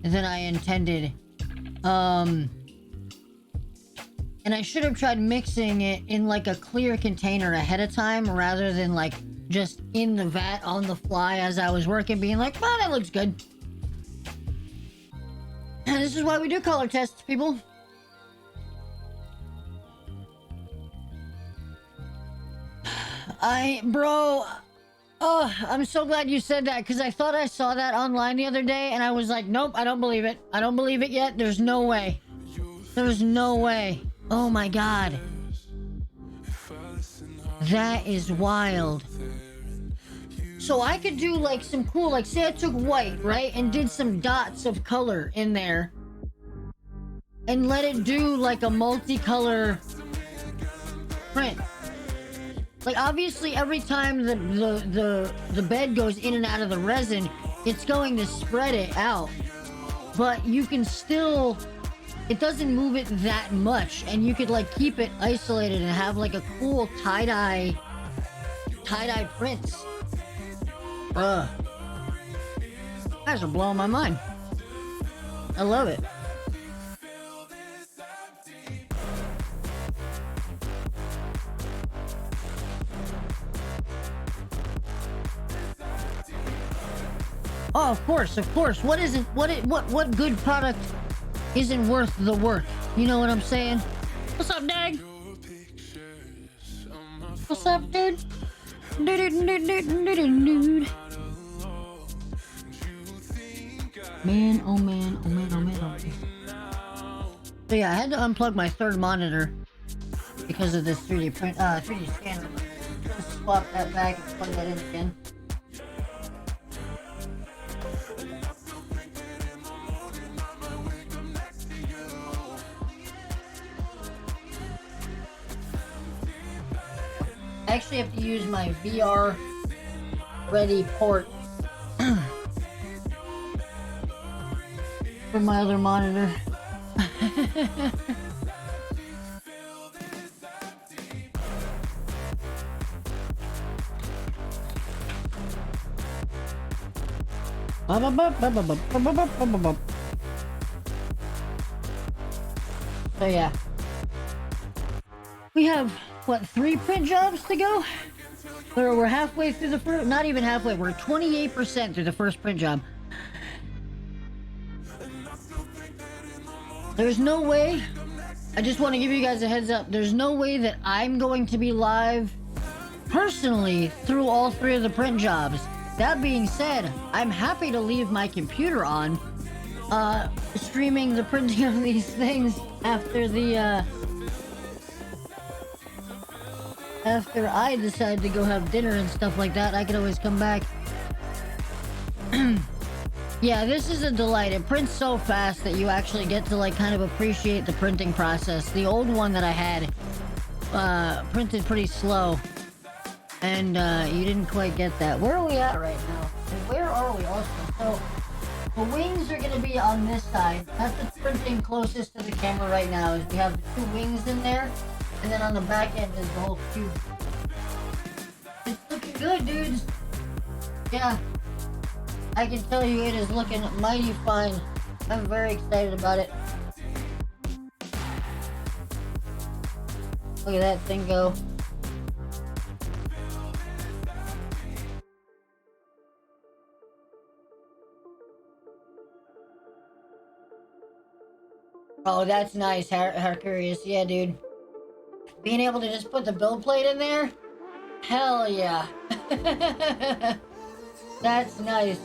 than I intended. And I should have tried mixing it in like a clear container ahead of time rather than like just in the vat on the fly as I was working, being like, "Oh, that looks good." And this is why we do color tests, people. I'm so glad you said that, because I thought I saw that online the other day and I was like, nope, I don't believe it. I don't believe it yet. There's no way. There's no way. Oh my god. That is wild. So I could do like some cool, like say I took white, right? And did some dots of color in there. And let it do like a multicolor print. Like obviously every time the bed goes in and out of the resin, it's going to spread it out. But you can still, it doesn't move it that much, and you could like keep it isolated and have like a cool tie-dye prints. Guys are blowing my mind. I love it. Oh, of course. What good product isn't worth the work? You know what I'm saying? What's up, Dag? What's up, dude? Dude. Man, oh man, oh man, oh man, oh man. So yeah, I had to unplug my third monitor because of this 3D print, 3D scanner. Just swap that back and plug that in again. I actually have to use my VR ready port for my other monitor. So yeah, we have what, 3 print jobs to go? We're halfway through the first, not even halfway, we're 28% through the first print job. There's no way, I just want to give you guys a heads up, there's no way that I'm going to be live personally through all 3 of the print jobs. That being said, I'm happy to leave my computer on, streaming the printing of these things after the after I decide to go have dinner and stuff like that, I can always come back. Yeah, this is a delight. It prints so fast that you actually get to like kind of appreciate the printing process. The old one that I had printed pretty slow, and you didn't quite get that. Where are we at right now? Where are we also? So the wings are going to be on this side. That's the printing closest to the camera right now. Is we have the two wings in there, and then on the back end is the whole cube. It's looking good, dudes. Yeah. I can tell you it is looking mighty fine. I'm very excited about it. Look at that thing go. Oh, that's nice, Harcurious. Yeah, dude. Being able to just put the build plate in there? Hell yeah. That's nice.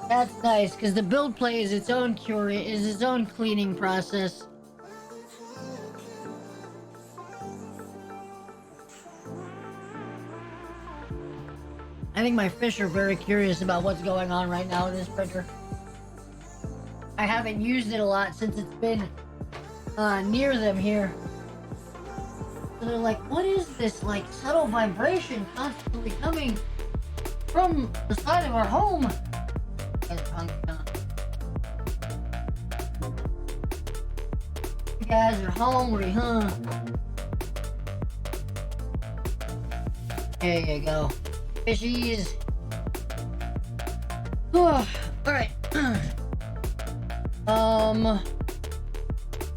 That's nice, because the build plate is its own cleaning process. I think my fish are very curious about what's going on right now in this printer. I haven't used it a lot since it's been near them here. So they're like, what is this like subtle vibration constantly coming from the side of our home? You guys are hungry, huh? There you go. Fishies. Alright.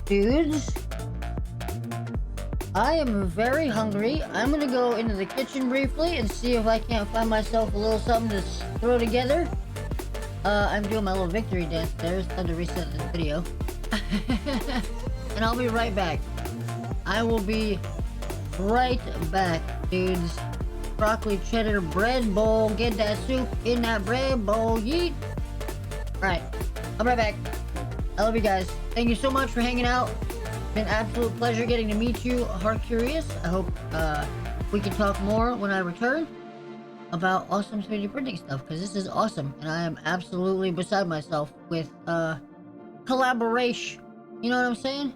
Dudes. I am very hungry. I'm gonna go into the kitchen briefly and see if I can't find myself a little something to throw together. I'm doing my little victory dance there. It's time to reset this video. And I'll be right back. I will be right back, dudes. Broccoli cheddar bread bowl. Get that soup in that bread bowl. Yeet. Alright. I'll be right back. I love you guys. Thank you so much for hanging out. It's been an absolute pleasure getting to meet you, Heart-Curious. I hope we can talk more when I return about awesome 3D printing stuff, because this is awesome, and I am absolutely beside myself with collaboration. You know what I'm saying?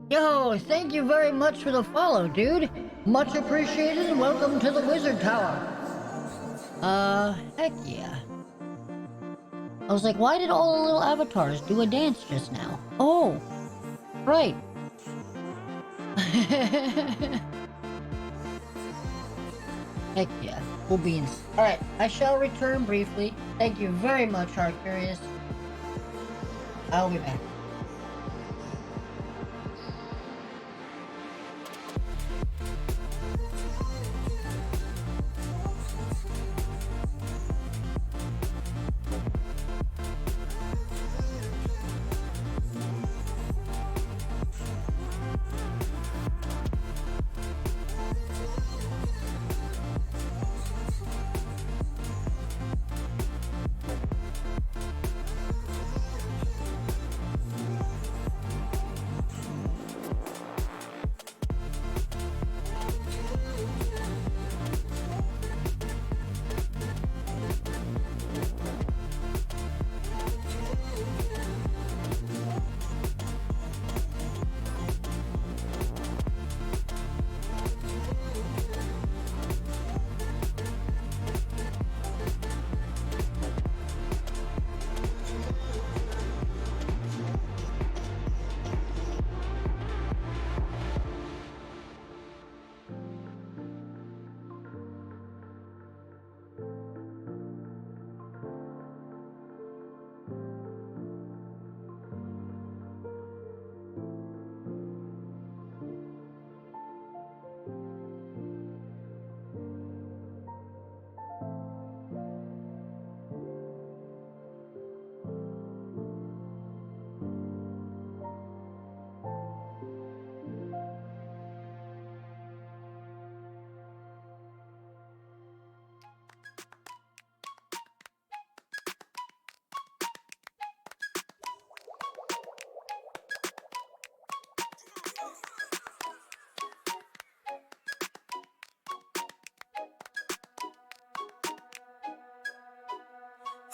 Yo, thank you very much for the follow, dude. Much appreciated, and welcome to the Wizard Tower. Heck yeah. I was like, why did all the little avatars do a dance just now? Oh, right. Heck yeah, cool beans. Alright, I shall return briefly. Thank you very much, Heart-Curious. I'll be back.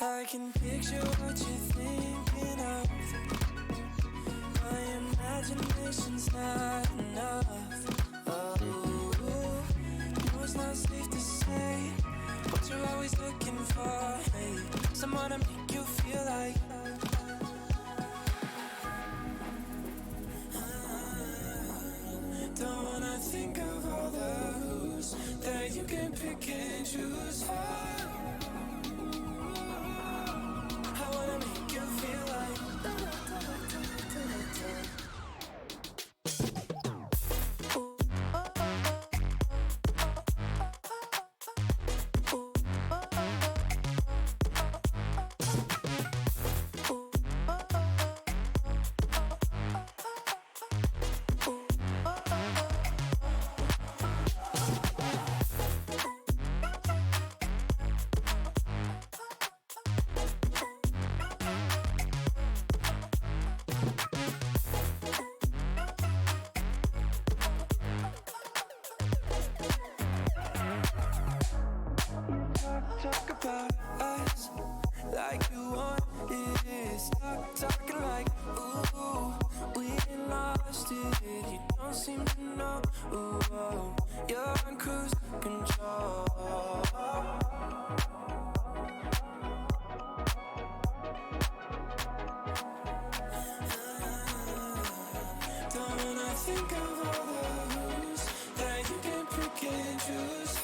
I can picture what you're thinking of. My imagination's not enough. Oh, no, it's not safe to say what you're always looking for. Hey, someone to make you feel like. Don't wanna think of all the who's that you can pick and choose for. I wanna make you feel like. Talk about us like you want it. Stop talking like, ooh, we ain't lost it. You don't seem to know, ooh, oh, you're on cruise control. Don't wanna think of all the who's that you can pick and choose.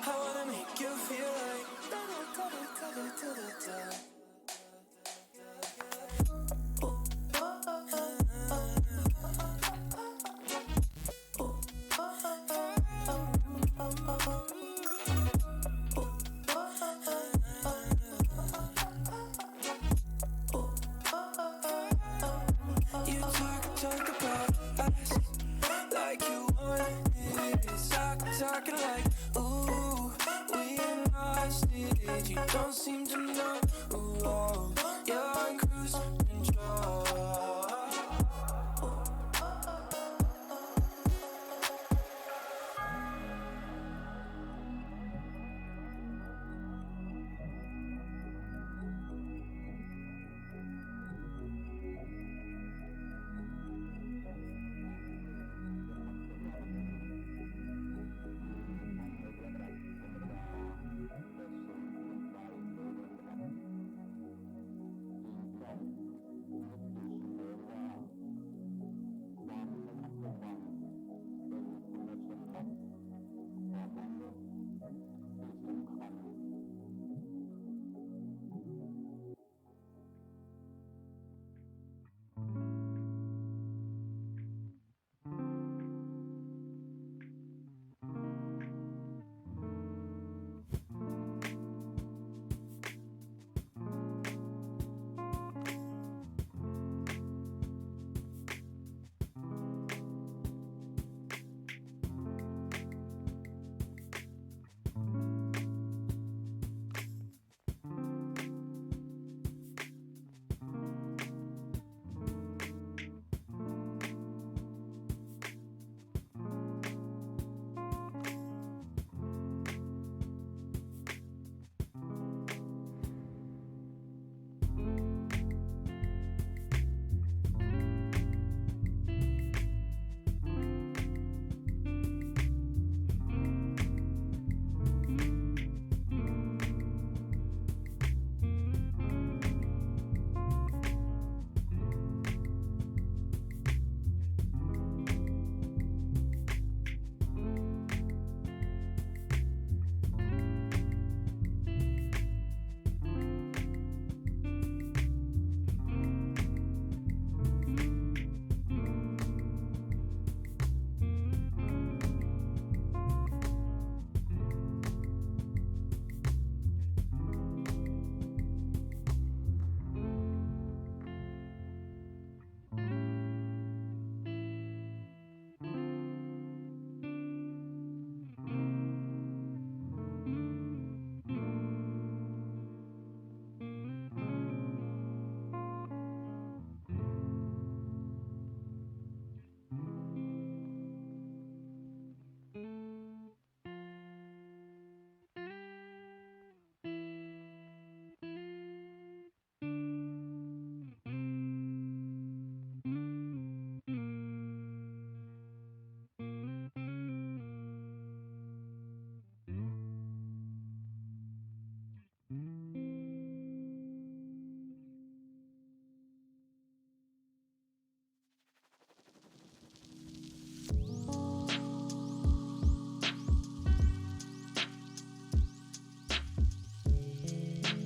I wanna make you feel like. You talk about us like you want it. Talking like, ooh, we ain't lost it. You don't seem to know, ooh, oh, you're on cruise control.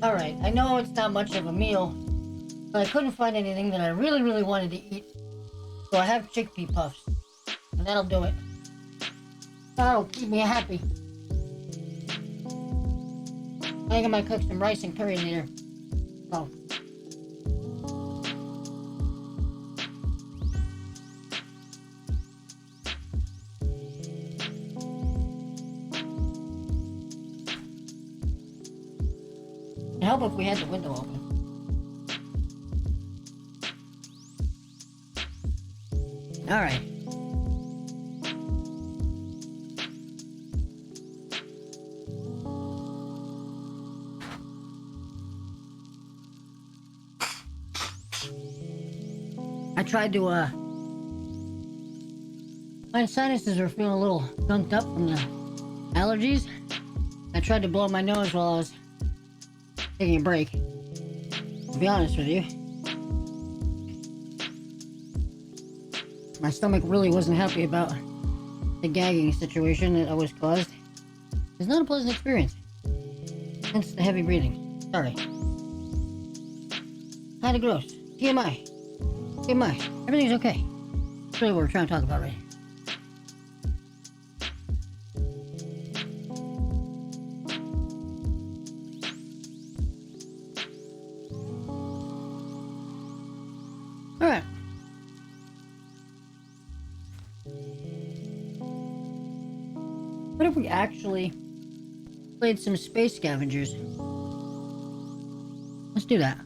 Alright, I know it's not much of a meal, but I couldn't find anything that I really, really wanted to eat. So I have chickpea puffs. And that'll do it. That'll keep me happy. I think I might cook some rice and curry later. Oh. It'd help if we had the window open. Alright. I tried to, my sinuses are feeling a little gunked up from the allergies. I tried to blow my nose while I was taking a break. To be honest with you, my stomach really wasn't happy about the gagging situation that I was caused. It's not a pleasant experience. Hence the heavy breathing. Sorry. Kinda gross. TMI. TMI. Everything's okay. That's really what we're trying to talk about, right? Alright. What if we actually played some Space Scavengers? Let's do that.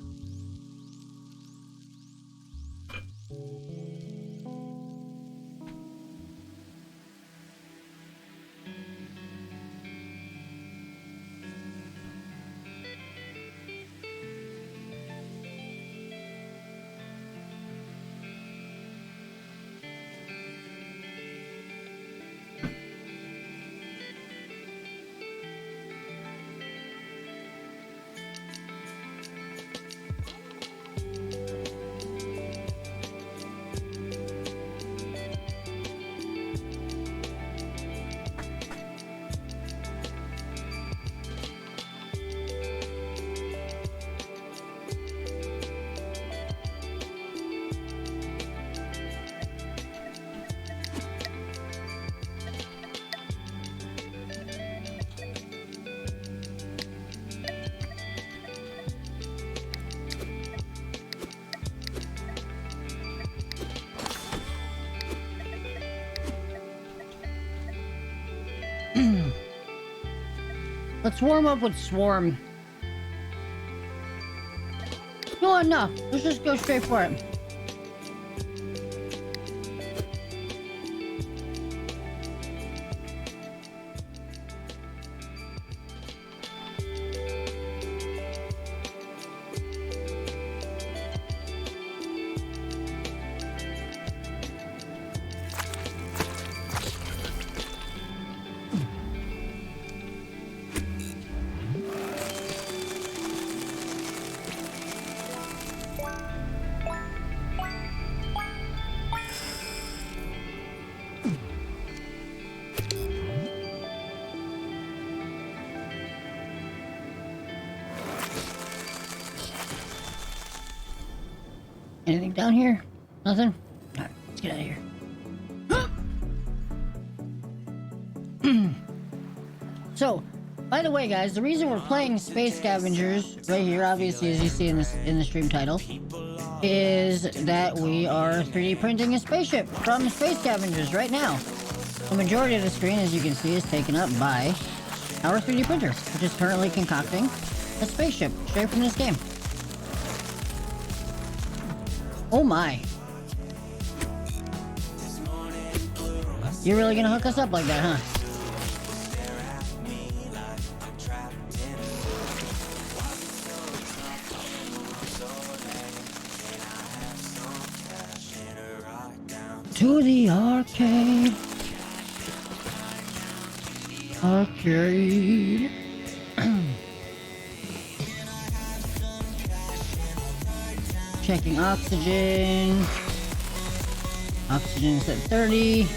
Let's warm up with Swarm. You know what? No, let's just go straight for it. Anything down here? Nothing? Alright, let's get out of here. So, by the way, guys, the reason we're playing Space Scavengers right here, obviously, as you see in the stream title, is that we are 3D printing a spaceship from Space Scavengers right now. The majority of the screen, as you can see, is taken up by our 3D printer, which is currently concocting a spaceship straight from this game. Oh my. You're really gonna hook us up like that, huh? To the arcade. Arcade. Checking oxygen. Oxygen is at 30.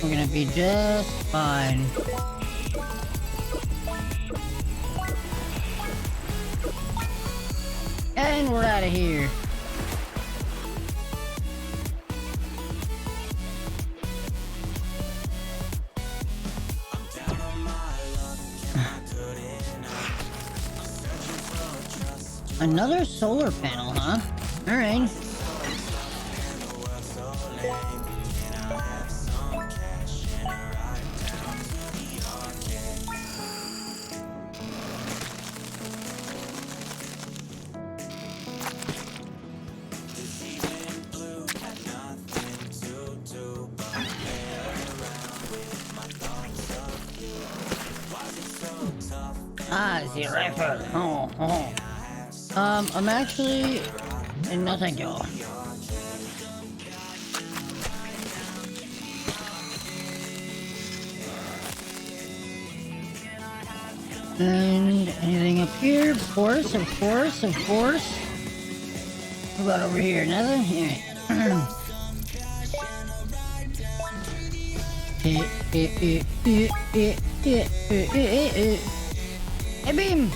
We're gonna be just fine. And we're out of here. Another solar panel, huh? Alright. Ah, the rifle. Oh. I'm actually... No, thank you. And anything up here? Of course. What about over here? Nothing? Yeah. Hey, beam!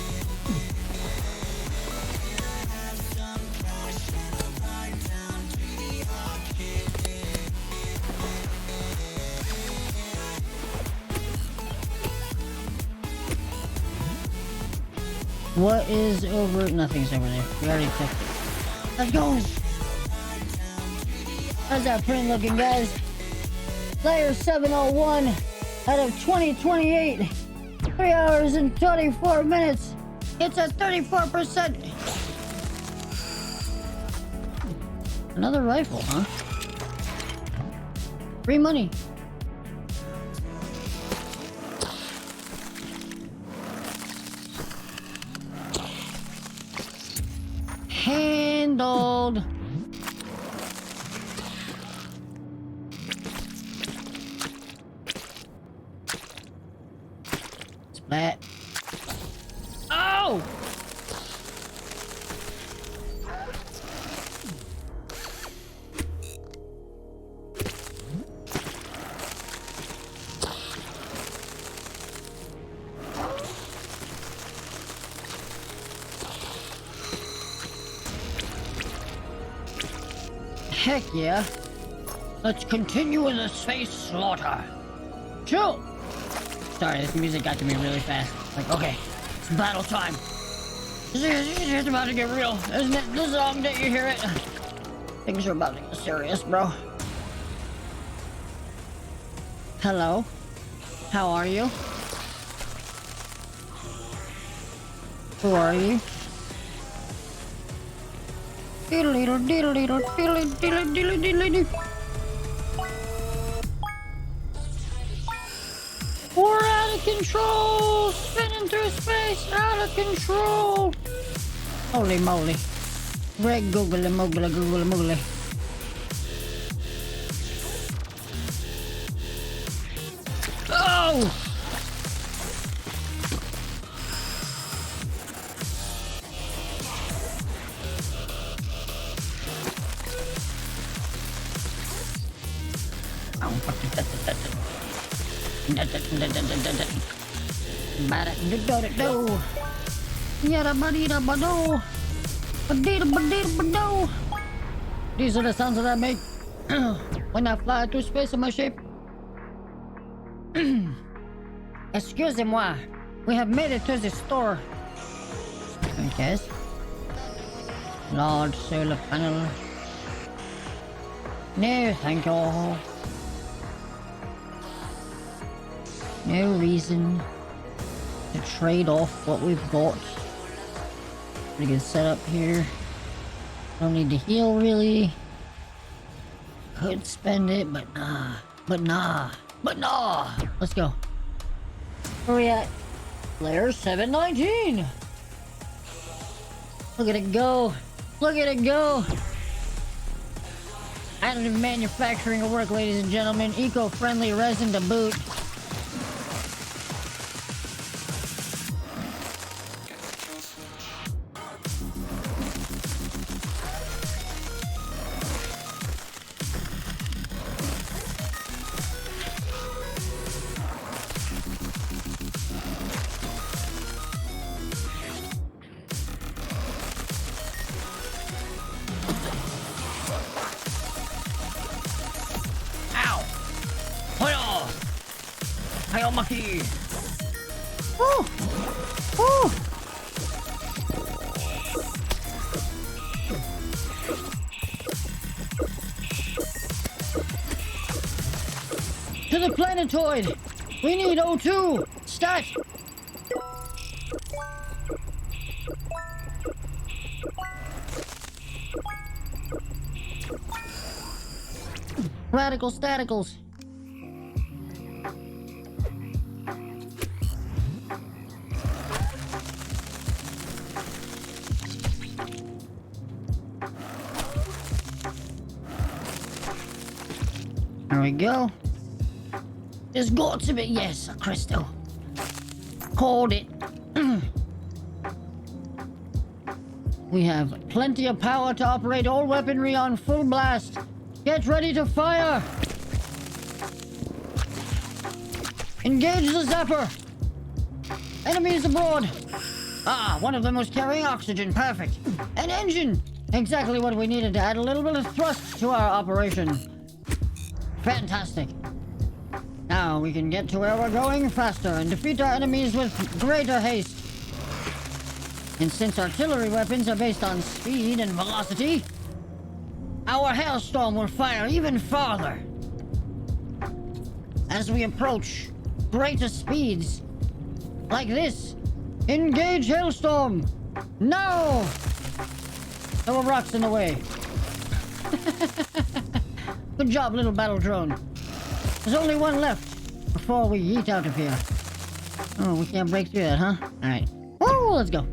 What is over? Nothing's over there. We already checked it. Let's go! How's that print looking, guys? Layer 701 out of 2028. 3 hours and 24 minutes. It's at 34%. Another rifle, huh? Free money. Handled. Splat. Oh! Heck yeah. Let's continue with the space slaughter. Chill. Sorry, this music got to me really fast. Like, okay, it's battle time. It's about to get real, isn't it? This song, didn't you hear it? Things are about to get serious, bro. Hello? How are you? Who are you? Diddle-diddle, diddle-diddle, diddle-diddle, diddle-diddle. We're out of control! Spinning through space, out of control! Holy moly. Greg googly moogly googly moogly. Oh! These are the sounds that I make when I fly through space in my shape. Excusez-moi, we have made it to the store. Okay. Large solar panel. No, thank you. No reason to trade off what we've got. Pretty good setup here. Don't need to heal really. Could spend it, but nah. Let's go. Where we at? Layer 719. Look at it go. Look at it go. Additive manufacturing at work, ladies and gentlemen. Eco-friendly resin to boot. Hayomaki! Woo! Woo! To the planetoid! We need O2! Stat! Radical staticals. There we go. There's got to be, yes, a crystal. Called it. We have plenty of power to operate all weaponry on full blast. Get ready to fire! Engage the zapper! Enemies abroad! Ah, one of them was carrying oxygen. Perfect. An engine! Exactly what we needed to add a little bit of thrust to our operation. Fantastic. Now we can get to where we're going faster and defeat our enemies with greater haste. And since artillery weapons are based on speed and velocity, our hailstorm will fire even farther. As we approach greater speeds, like this, engage hailstorm! Now! There were rocks in the way. Good job, little battle drone. There's only one left before we yeet out of here. Oh, we can't break through that, huh? Alright. Woo, let's go.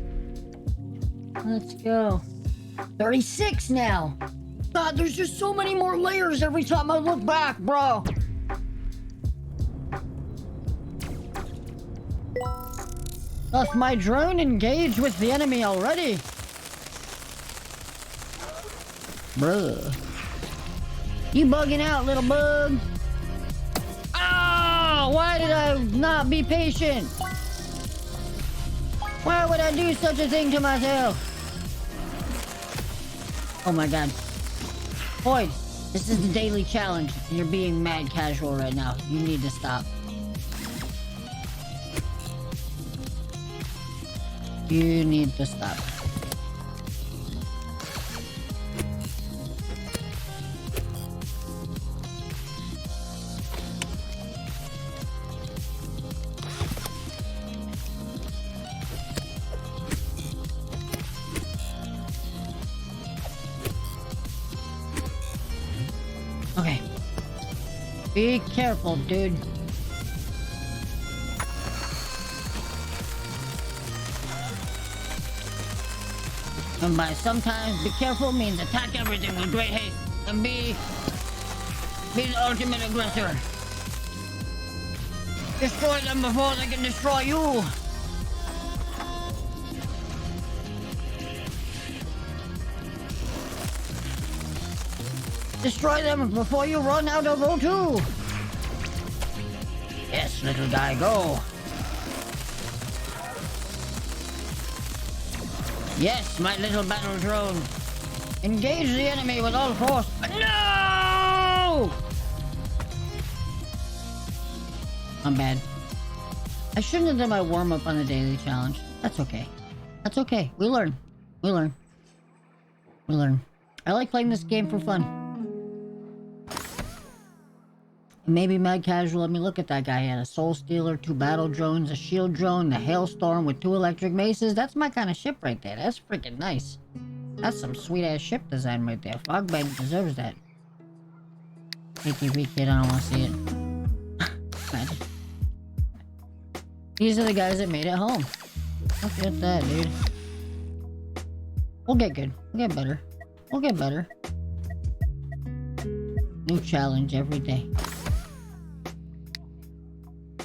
Let's go. 36 now! God, there's just so many more layers every time I look back, bro! Left my drone engaged with the enemy already? Bruh. You bugging out, little bug? Oh, why did I not be patient? Why would I do such a thing to myself? Oh my god. Boyd, this is the daily challenge. You're being mad casual right now. You need to stop. You need to stop. Okay. Be careful, dude. And by sometimes be careful means attack everything with great haste and be the ultimate aggressor. Destroy them before they can destroy you. Destroy them before you run out of O2. Yes, little guy, go. Yes, my little battle drone. Engage the enemy with all force. No! I'm bad. I shouldn't have done my warm-up on the daily challenge. That's okay. That's okay. We learn. We learn. We learn. I like playing this game for fun. Maybe mad casual. I mean, look at that guy. He had a soul stealer, 2 battle drones, a shield drone, the hailstorm with 2 electric maces. That's my kind of ship right there. That's freaking nice. That's some sweet ass ship design right there. Fogbag deserves that. ATV kid, I don't want to see it. These are the guys that made it home. Look at that, dude. We'll get good. We'll get better. We'll get better. New challenge every day.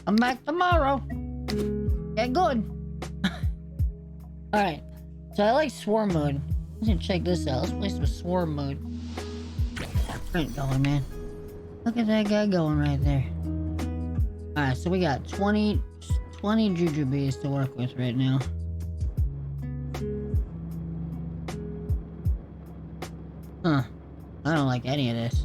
I'm back tomorrow. Get good. Alright. So I like swarm mode. Let's check this out. Let's play some swarm mode. Great going, man. Look at that guy going right there. Alright, so we got 20 jujubes to work with right now. Huh. I don't like any of this.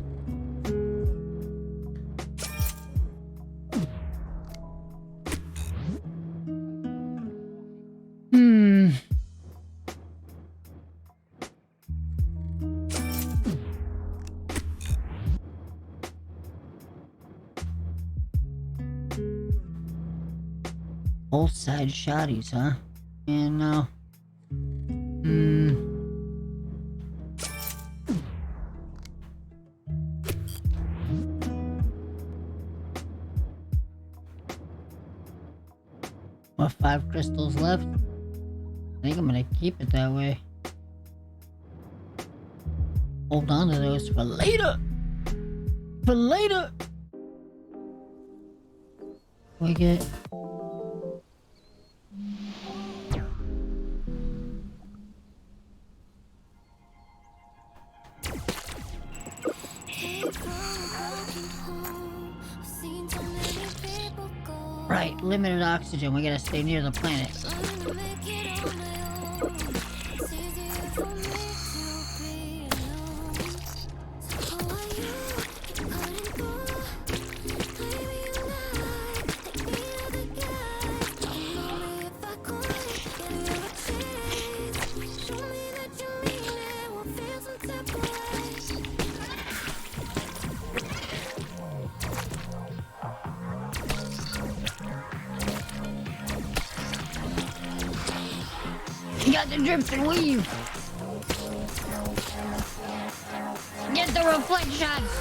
Both sides shotties, huh? And no. What, 5 crystals left? I think I'm gonna keep it that way. Hold on to those for later! For later! We get... Right, limited oxygen. We gotta stay near the planet. You got the drips and weave. Get the reflect shots.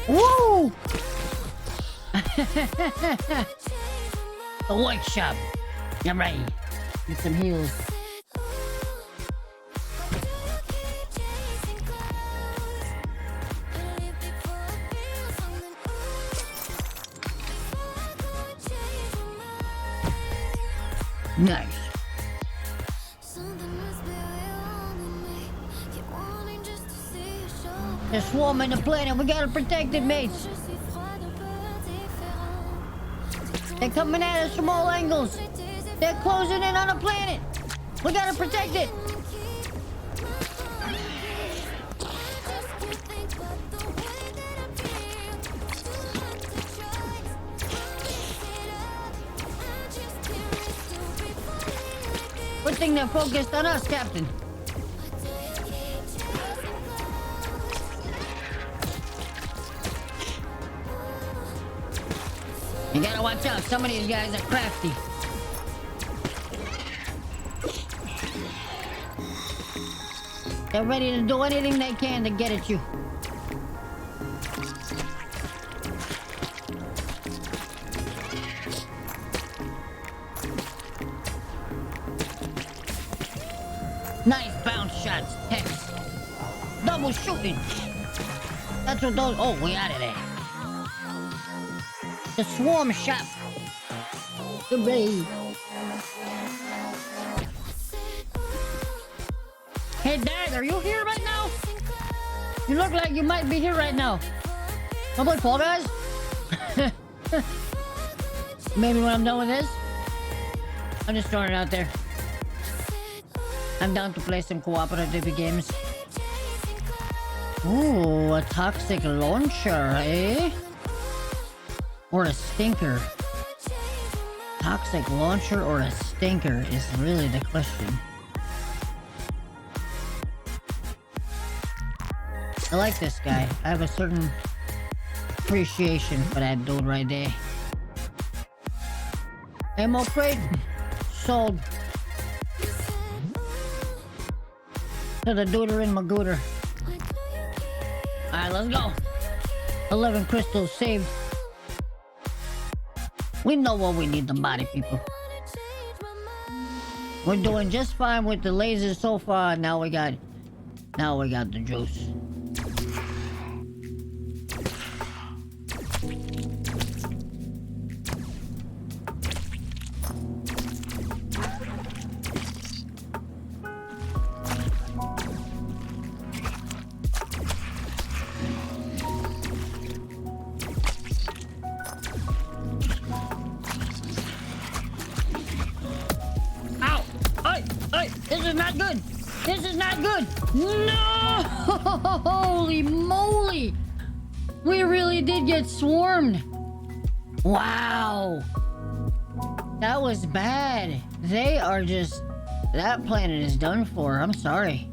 Woo! The workshop. I'm ready. Get some heals. Nice. They're swarming the planet. We gotta protect it, mates. They're coming at us from all angles. They're closing in on the planet. We gotta protect it. Good thing they're focused on us, Captain. You gotta watch out. Some of these guys are crafty. They're ready to do anything they can to get at you. Nice bounce shots, Tex. Double shooting. That's what those... Oh, we out of there. The swarm shot. Goodbye. Hey, Dad, are you here right now? You look like you might be here right now. Wanna play Fall Guys? Maybe when I'm done with this. I'm just throwing it out there. I'm down to play some cooperative games. Ooh, a toxic launcher, eh? Or a stinker. Toxic launcher or a stinker is really the question. I like this guy. I have a certain appreciation for that dude right there. Ammo crate sold to the duder in Magooter. Alright, let's go. 11 crystals saved. We know what we need, the body people. We're doing just fine with the lasers so far. Now we got the juice. This is not good. This is not good. No! Holy moly! We really did get swarmed. Wow. That was bad. They are just... That planet is done for. I'm sorry.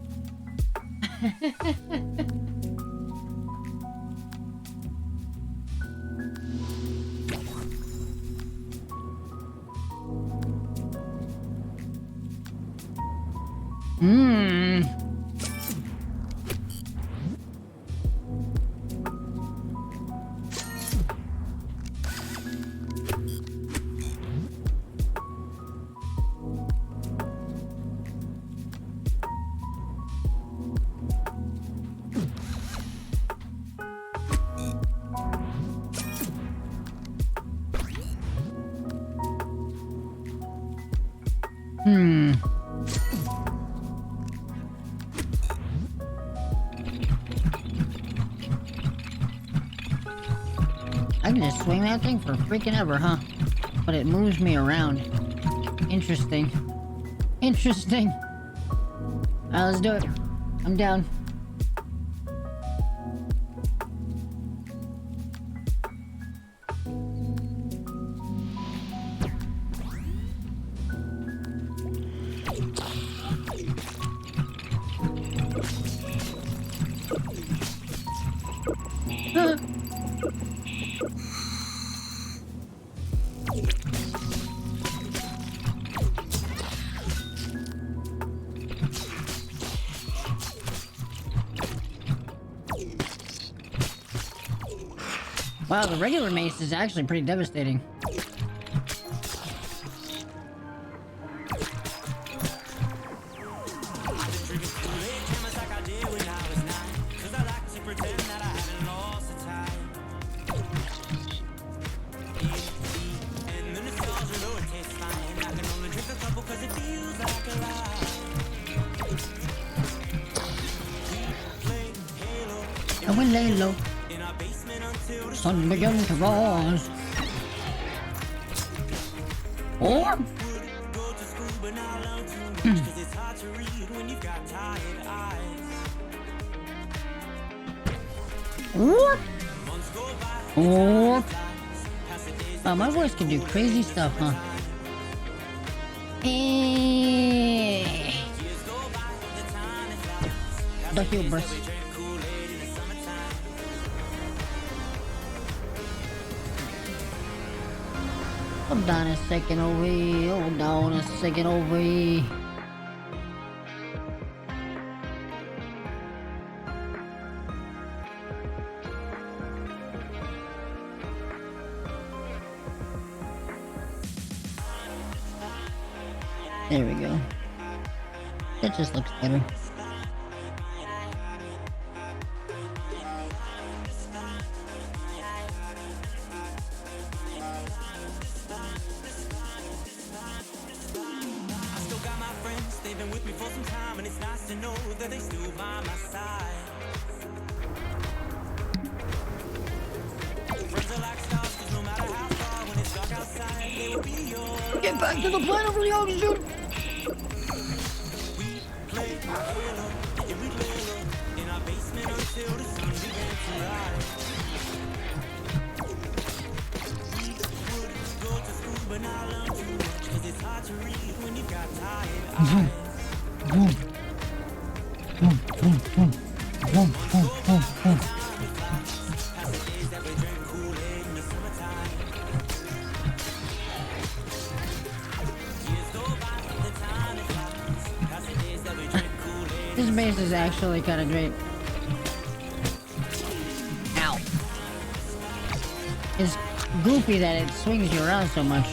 I can just swing that thing for freaking ever, huh? But it moves me around. Interesting. Interesting. Alright, let's do it. I'm down. Wow, the regular mace is actually pretty devastating. I went lay low. Sun began to rise. Or my voice can do crazy stuff, huh? The hubris. Hold on a second over here. Hold on a second over here. There we go. That just looks better. Get back to the planet for the ocean! This base is actually kind of great. Ow. It's goofy that it swings you around so much.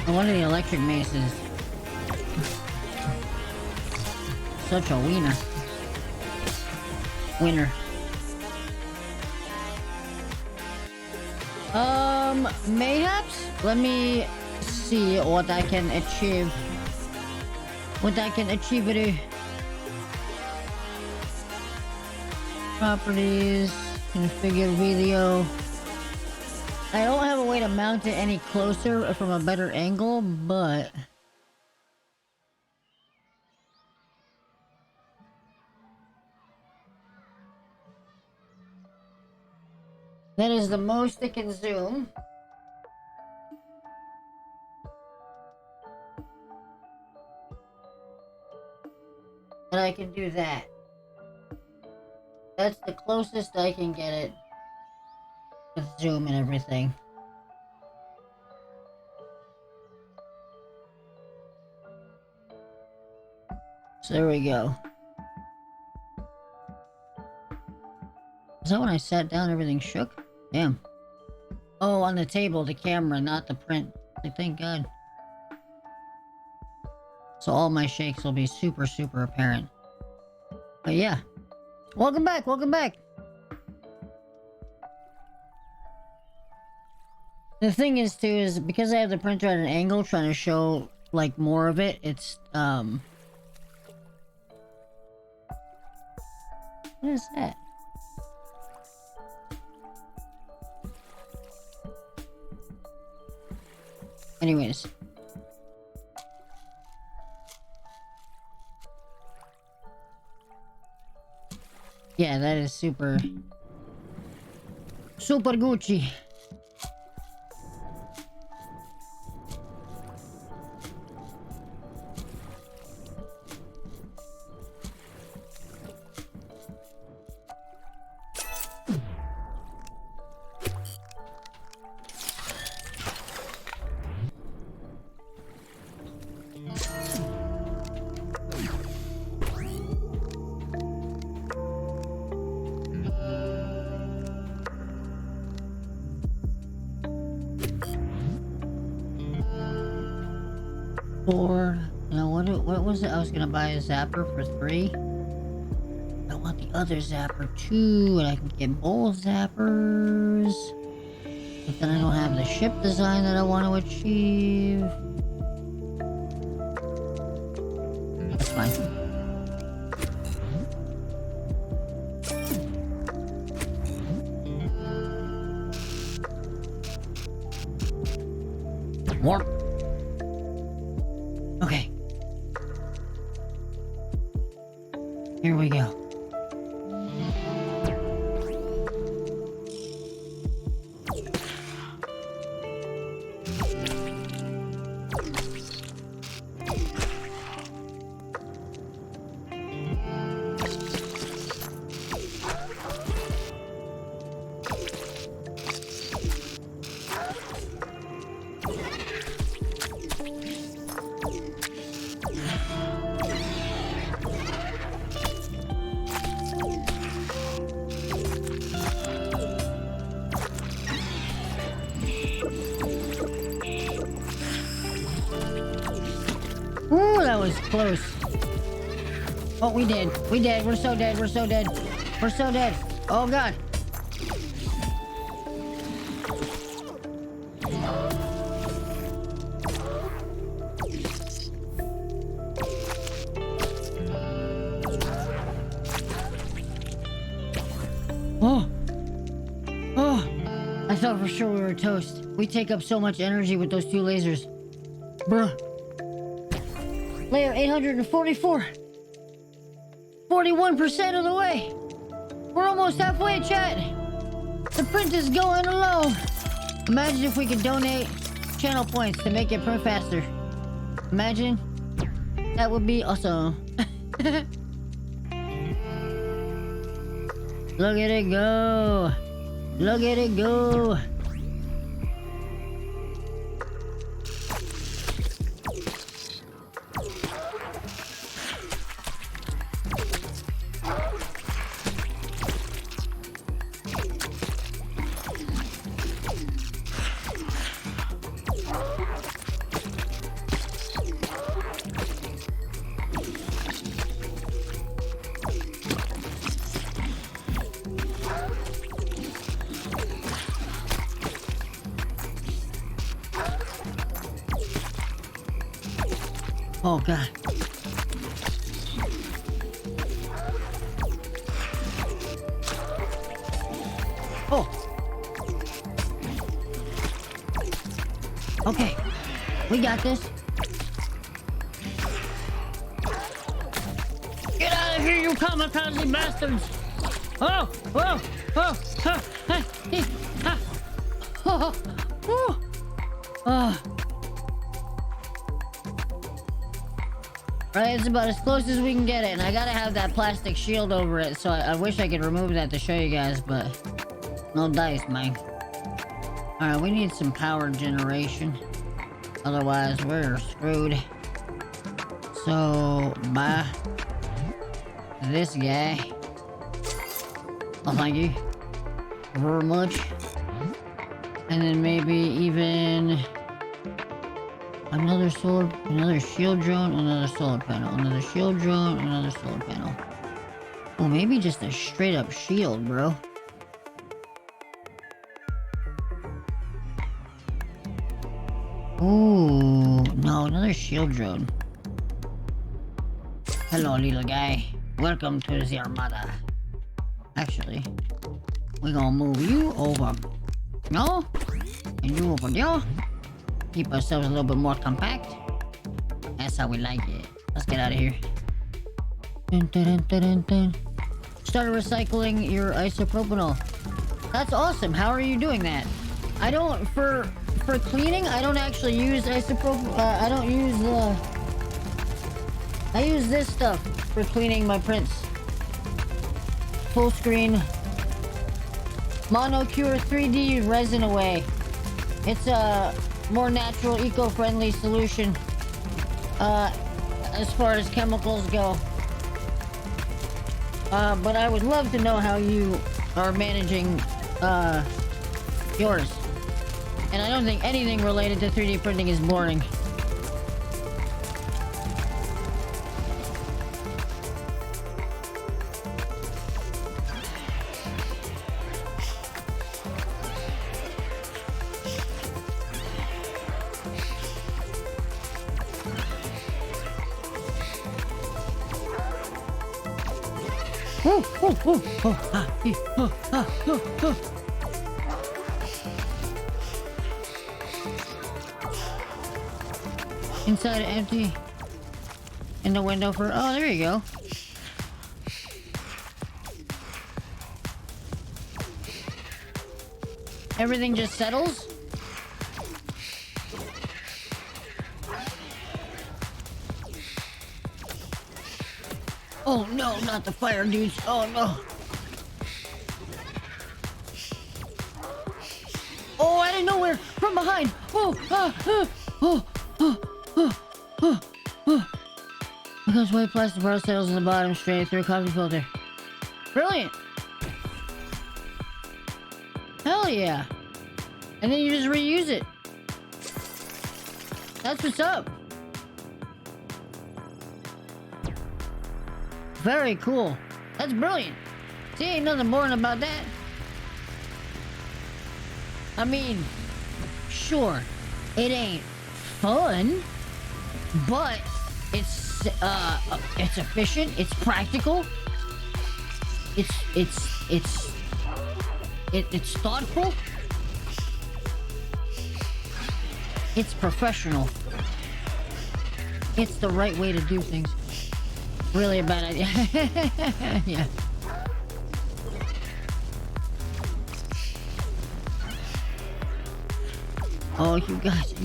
And one of the electric maces. Such a wiener. Winner. Mayhaps? Let me see what I can achieve. What I can achieve with it. Properties, configure video. I don't have a way to mount it any closer from a better angle, but that is the most it can zoom. And I can do that. That's the closest I can get it with zoom and everything. So there we go. Is that when I sat down everything shook? Damn. Oh, on the table, the camera, not the print. Like, thank God. So all my shakes will be super, super apparent. But yeah. Welcome back, welcome back! The thing is, too, is because I have the printer at an angle trying to show like more of it. It's what is that? Anyways. Yeah, that is super Gucci. Four. Now what was it? I was gonna buy a zapper for 3. I want the other zapper too, and I can get both zappers. But then I don't have the ship design that I want to achieve. That's fine. Warp. Okay. Here we go. Ooh, that was close. Oh, we did. We did. We're so dead. We're so dead. We're so dead. Oh, God. Oh. Oh. I thought for sure we were toast. We take up so much energy with those 2 lasers. Bruh. Layer 844. 41% of the way. We're almost halfway, chat. The print is going low. Imagine if we could donate channel points to make it print faster. Imagine. That would be awesome. Look at it go. Look at it go. Oh, God. Oh. Okay. We got this. Get out of here, you kamikaze bastards! Oh! Whoa! Oh! Oh! Ha! He! Ha! Oh! Oh! Oh! Right, it's about as close as we can get it, and I gotta have that plastic shield over it, so I wish I could remove that to show you guys, but no dice, man. Alright, we need some power generation. Otherwise, we're screwed. So, buy this guy. Oh, thank you very much. And then maybe even another shield drone, another solar panel, another shield drone, another solar panel. Oh, maybe just a straight up shield, bro. Ooh, no, another shield drone. Hello, little guy. Welcome to the Armada. Actually, we're gonna move you over. No? And you over there. Keep ourselves a little bit more compact. That's how we like it. Let's get out of here. Dun, dun, dun, dun, dun. Started recycling your isopropanol. That's awesome. How are you doing that? I don't, for cleaning, I don't actually use isopropyl. I don't use I use this stuff for cleaning my prints. Full screen Monocure 3D resin away. It's a more natural, eco-friendly solution as far as chemicals go. But I would love to know how you are managing yours. And I don't think anything related to 3D printing is boring. Inside empty. In the window for, oh, there you go. Everything just settles. Oh no, not the fire dudes. Oh no. Oh, out of nowhere, from behind. Because white plastic part settles in the bottom straight through a coffee filter. Brilliant. Hell yeah. And then you just reuse it. That's what's up. Very cool. That's brilliant. See, ain't nothing boring about that. I mean, sure, it ain't fun, but it's efficient, it's practical, it's thoughtful, it's professional, it's the right way to do things. Really a bad idea. Yeah. Oh, you guys.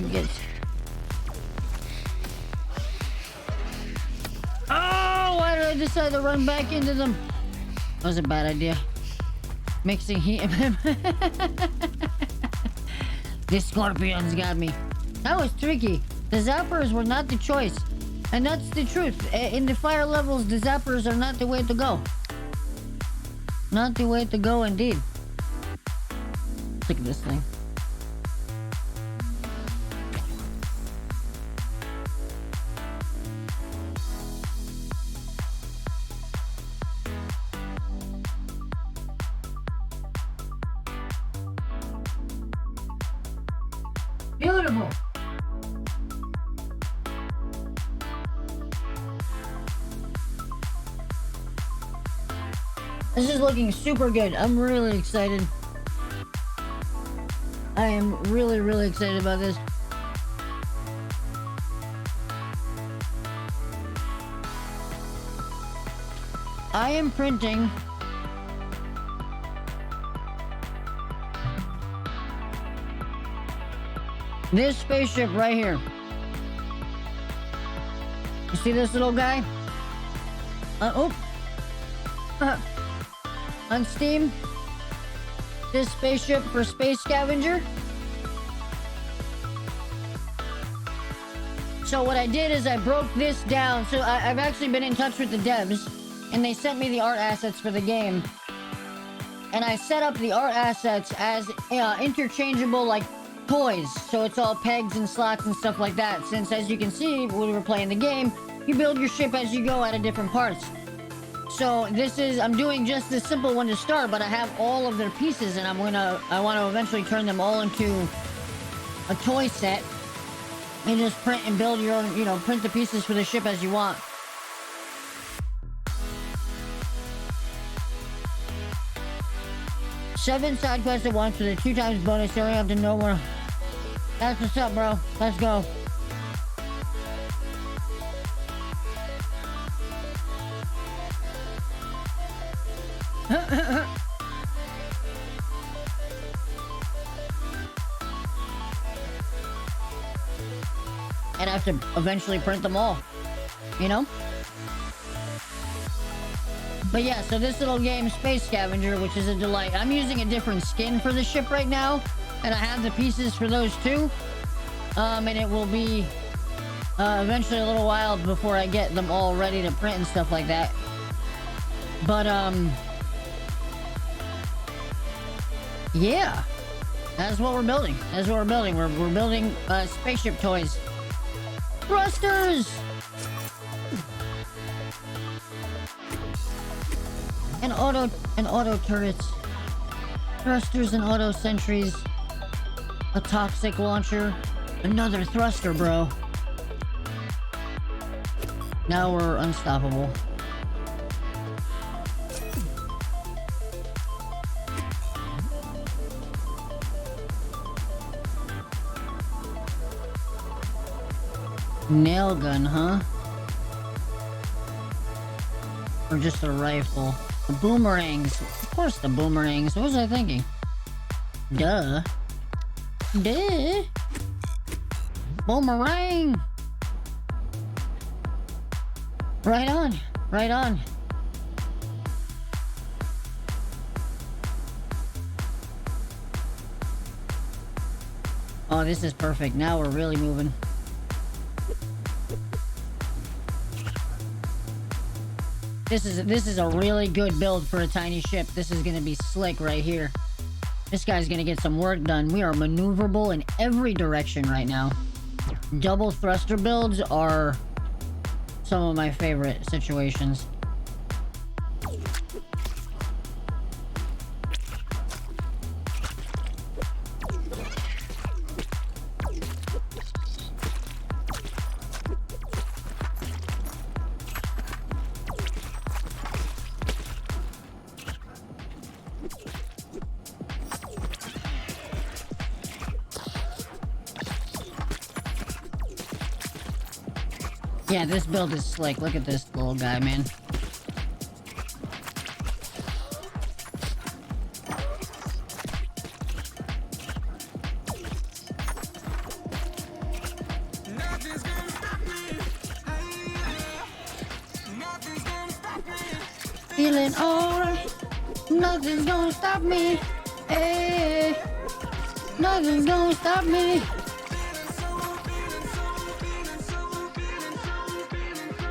Oh, why did I decide to run back into them? That was a bad idea. Mixing heat. The scorpions got me. That was tricky. The zappers were not the choice. And that's the truth. In the fire levels, the zappers are not the way to go. Not the way to go indeed. Look at this thing. Beautiful. This is looking super good. I'm really excited. I am really excited about this. I am printing this spaceship right here. You see this little guy? On Steam, this spaceship for Space Scavenger. So what I did is I broke this down. So I've actually been in touch with the devs, and they sent me the art assets for the game. And I set up the art assets as interchangeable, like toys. So it's all pegs and slots and stuff like that. Since, as you can see, when we were playing the game, you build your ship as you go out of different parts. So this is, I'm doing just this simple one to start, but I have all of their pieces, and I want to eventually turn them all into a toy set. and just print and build your own, you know, print the pieces for the ship as you want. Seven side quests at once with a 2 times bonus. You only have to know more. That's what's up, bro. Let's go. And I have to eventually print them all, you know? But yeah, so this little game, Space Scavenger, which is a delight. I'm using a different skin for the ship right now, and I have the pieces for those too. And it will be eventually a little while before I get them all ready to print and stuff like that. But yeah, that's what we're building. That's what we're building. We're building spaceship toys. Thrusters! And auto turrets. Thrusters and auto sentries. A toxic launcher. Another thruster, bro. Now we're unstoppable. Nail gun, huh? Or just a rifle? The boomerangs. Of course the boomerangs. What was I thinking? Duh. Duh. Boomerang! Right on. Right on. Oh, this is perfect. Now we're really moving. This is a really good build for a tiny ship. This is gonna be slick right here. This guy's gonna get some work done. We are maneuverable in every direction right now. Double thruster builds are some of my favorite situations. Yeah, this build is slick. Look at this little guy, man. Feeling alright. Nothing's gonna stop me. Hey, nothing's gonna stop me.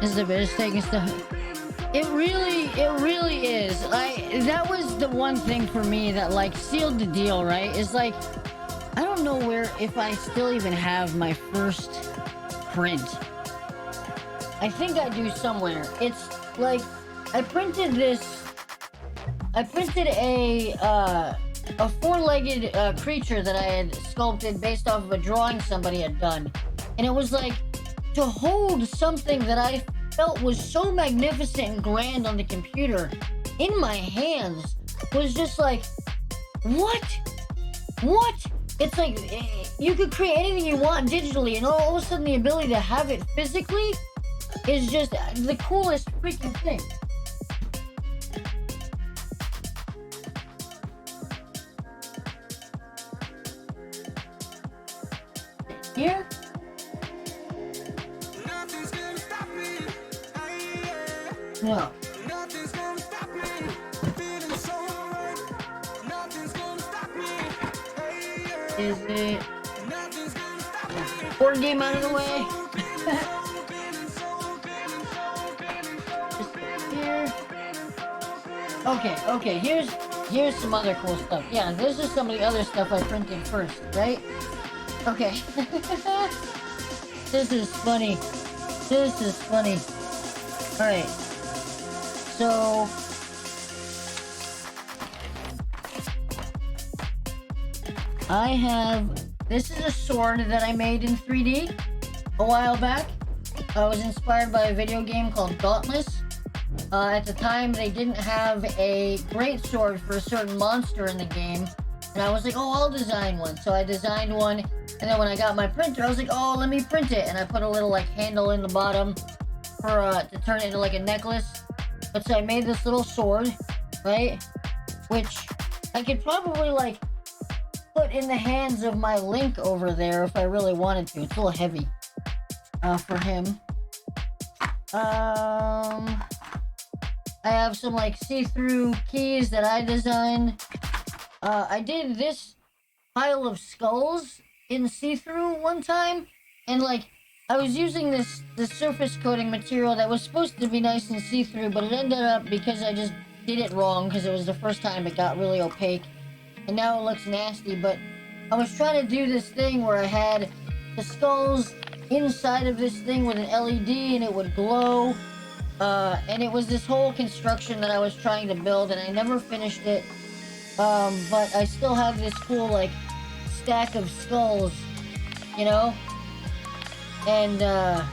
This is the best taking stuff. It really is. That was the one thing for me that like sealed the deal, right? It's like, I don't know if I still even have my first print. I think I do somewhere. It's like, I printed a four-legged creature that I had sculpted based off of a drawing somebody had done. And it was like, to hold something that I felt was so magnificent and grand on the computer in my hands was just like, what? It's like, you could create anything you want digitally, and all of a sudden the ability to have it physically is just the coolest freaking thing. Here? No. Is it? Board game out of the way. Just here. Okay. Here's some other cool stuff. Yeah, this is some of the other stuff I printed first, right? Okay. This is funny. All right. So I have, this is a sword that I made in 3D. a while back. I was inspired by a video game called Dauntless. At the time, they didn't have a greatsword for a certain monster in the game. And I was like, oh, I'll design one. So I designed one. And then when I got my printer, I was like, oh, let me print it. And I put a little like handle in the bottom for to turn it into like a necklace. But so I made this little sword, right? Which I could probably like put in the hands of my Link over there if I really wanted to. It's a little heavy for him. I have some like see-through keys that I designed. I did this pile of skulls in see-through one time, and like I was using this surface coating material that was supposed to be nice and see-through, but it ended up, because I just did it wrong because it was the first time, it got really opaque, and now it looks nasty. But I was trying to do this thing where I had the skulls inside of this thing with an LED and it would glow, and it was this whole construction that I was trying to build, and I never finished it. But I still have this cool like stack of skulls, you know? And yeah,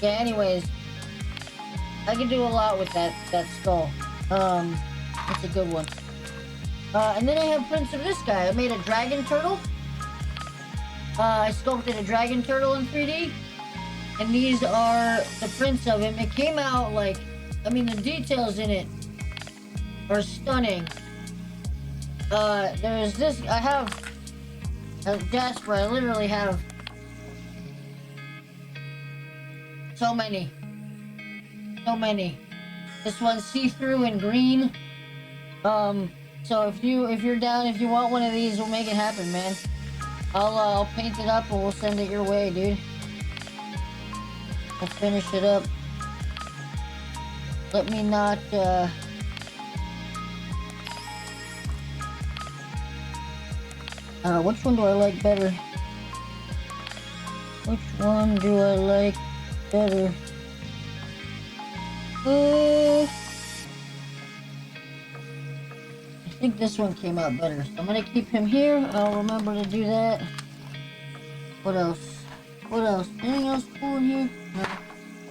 anyways, I can do a lot with that skull. It's a good one. And then I have prints of this guy. I made a dragon turtle. I sculpted a dragon turtle in 3D. And these are the prints of him. It came out like, I mean, the details in it are stunning. There's this, I have Jasper, I literally have so many. This one's see-through and green. So if you're down, if you want one of these, we'll make it happen, man. I'll paint it up and we'll send it your way, dude. Let's finish it up. Let me not, which one do I like better? Which one do I like better? I think this one came out better. So I'm gonna keep him here. I'll remember to do that. What else? Anything else cool in here? No.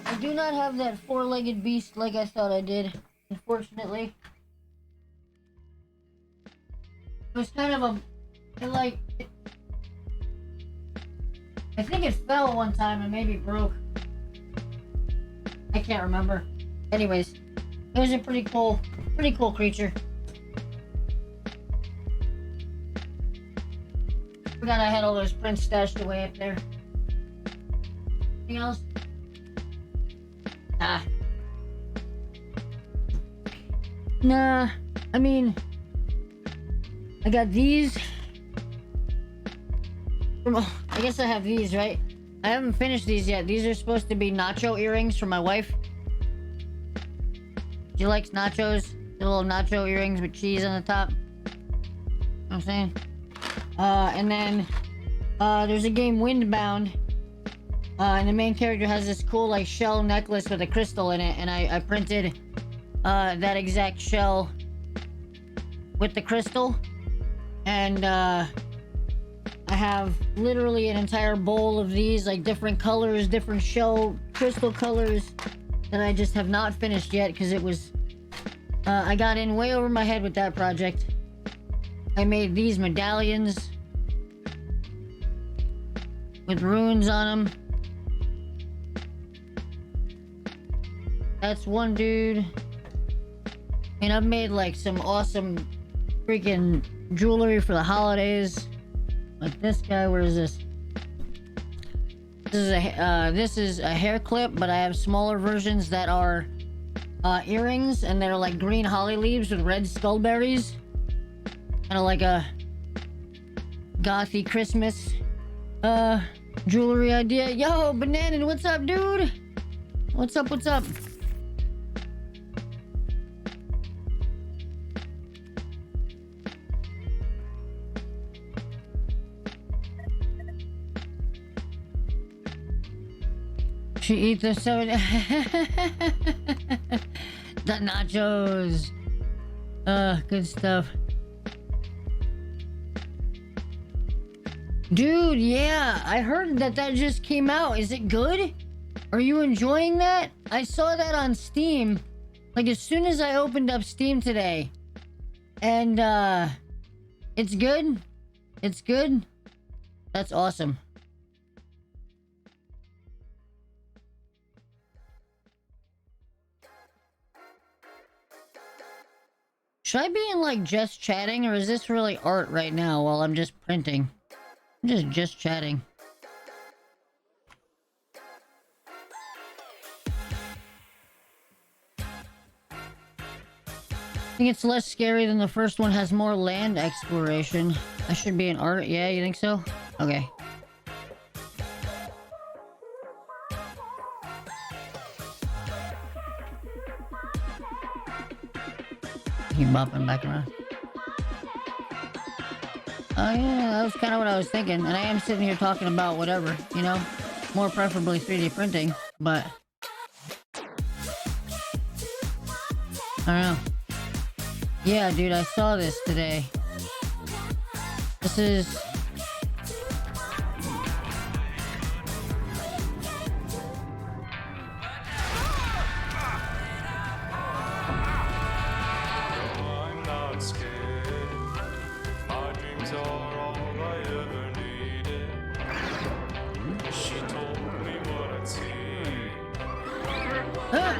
I do not have that four-legged beast like I thought I did, unfortunately. It was kind of a... I think it fell one time and maybe broke. I can't remember. Anyways, it was a pretty cool creature. Forgot I had all those prints stashed away up there. Anything else? Nah, I mean, I got these. I guess I have these, right? I haven't finished these yet. These are supposed to be nacho earrings for my wife. She likes nachos. The little nacho earrings with cheese on the top. You know what I'm saying? And then, there's a game Windbound. And the main character has this cool, like, shell necklace with a crystal in it. And I printed, that exact shell with the crystal. And, I have literally an entire bowl of these, like different colors, different shell crystal colors that I just have not finished yet because it was, I got in way over my head with that project. I made these medallions with runes on them. That's one dude. And I've made like some awesome freaking jewelry for the holidays. Like this guy, where is this? This is a hair clip, but I have smaller versions that are earrings, and they're like green holly leaves with red skullberries. Kind of like a gothy Christmas jewelry idea. Yo, Bananan, what's up, dude? What's up? She eats the 7... The nachos. Good stuff. Dude, yeah, I heard that just came out. Is it good? Are you enjoying that? I saw that on Steam, like as soon as I opened up Steam today. And, it's good? It's good? That's awesome. Should I be in, like, just chatting, or is this really art right now while I'm just printing? I'm just chatting. I think it's less scary than the first one, has more land exploration. I should be in art, yeah, you think so? Okay. Keep bopping back around. Oh yeah, that was kind of what I was thinking. And I am sitting here talking about whatever, you know? More preferably 3D printing, but... I don't know. Yeah, dude, I saw this today. This is... I'm not scared. My dreams are all I ever needed. She told me what I'd see. Ah!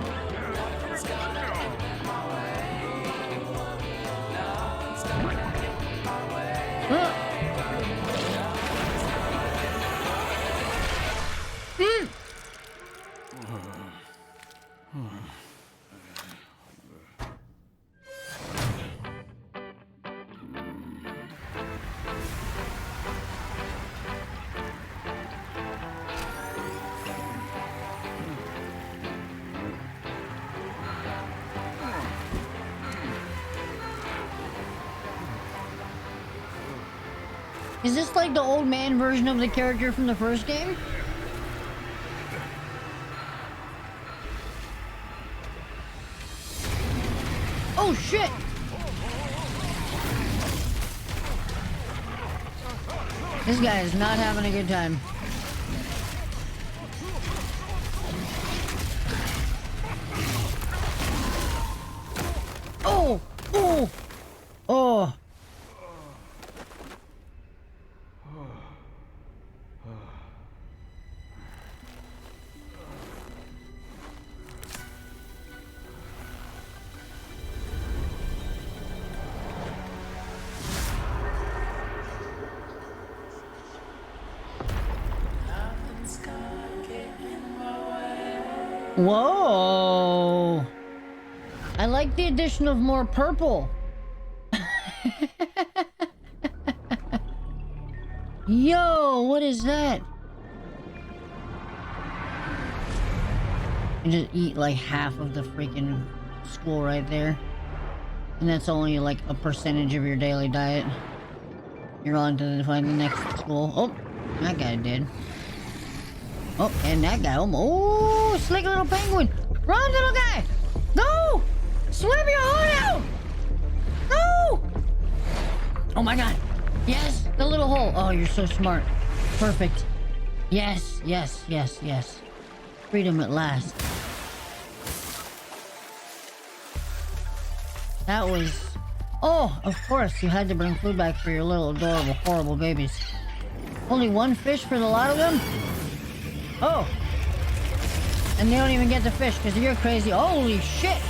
Ah! Mm! Is this like the old man version of the character from the first game? Oh shit! This guy is not having a good time. Oh! Oh! Oh! Whoa! I like the addition of more purple. Yo, what is that? You just eat like half of the freaking school right there. And that's only like a percentage of your daily diet. You're on to find the next school. Oh, that guy did. Oh, and that guy almost. Oh, slick little penguin. Run, little guy. Go! Swim your heart out! Go! Oh my god. Yes, the little hole. Oh, you're so smart. Perfect. Yes, yes, yes, yes. Freedom at last. That was... Oh, of course, you had to bring food back for your little adorable, horrible babies. Only one fish for the lot of them? Oh. And they don't even get the fish because you're crazy. Holy shit!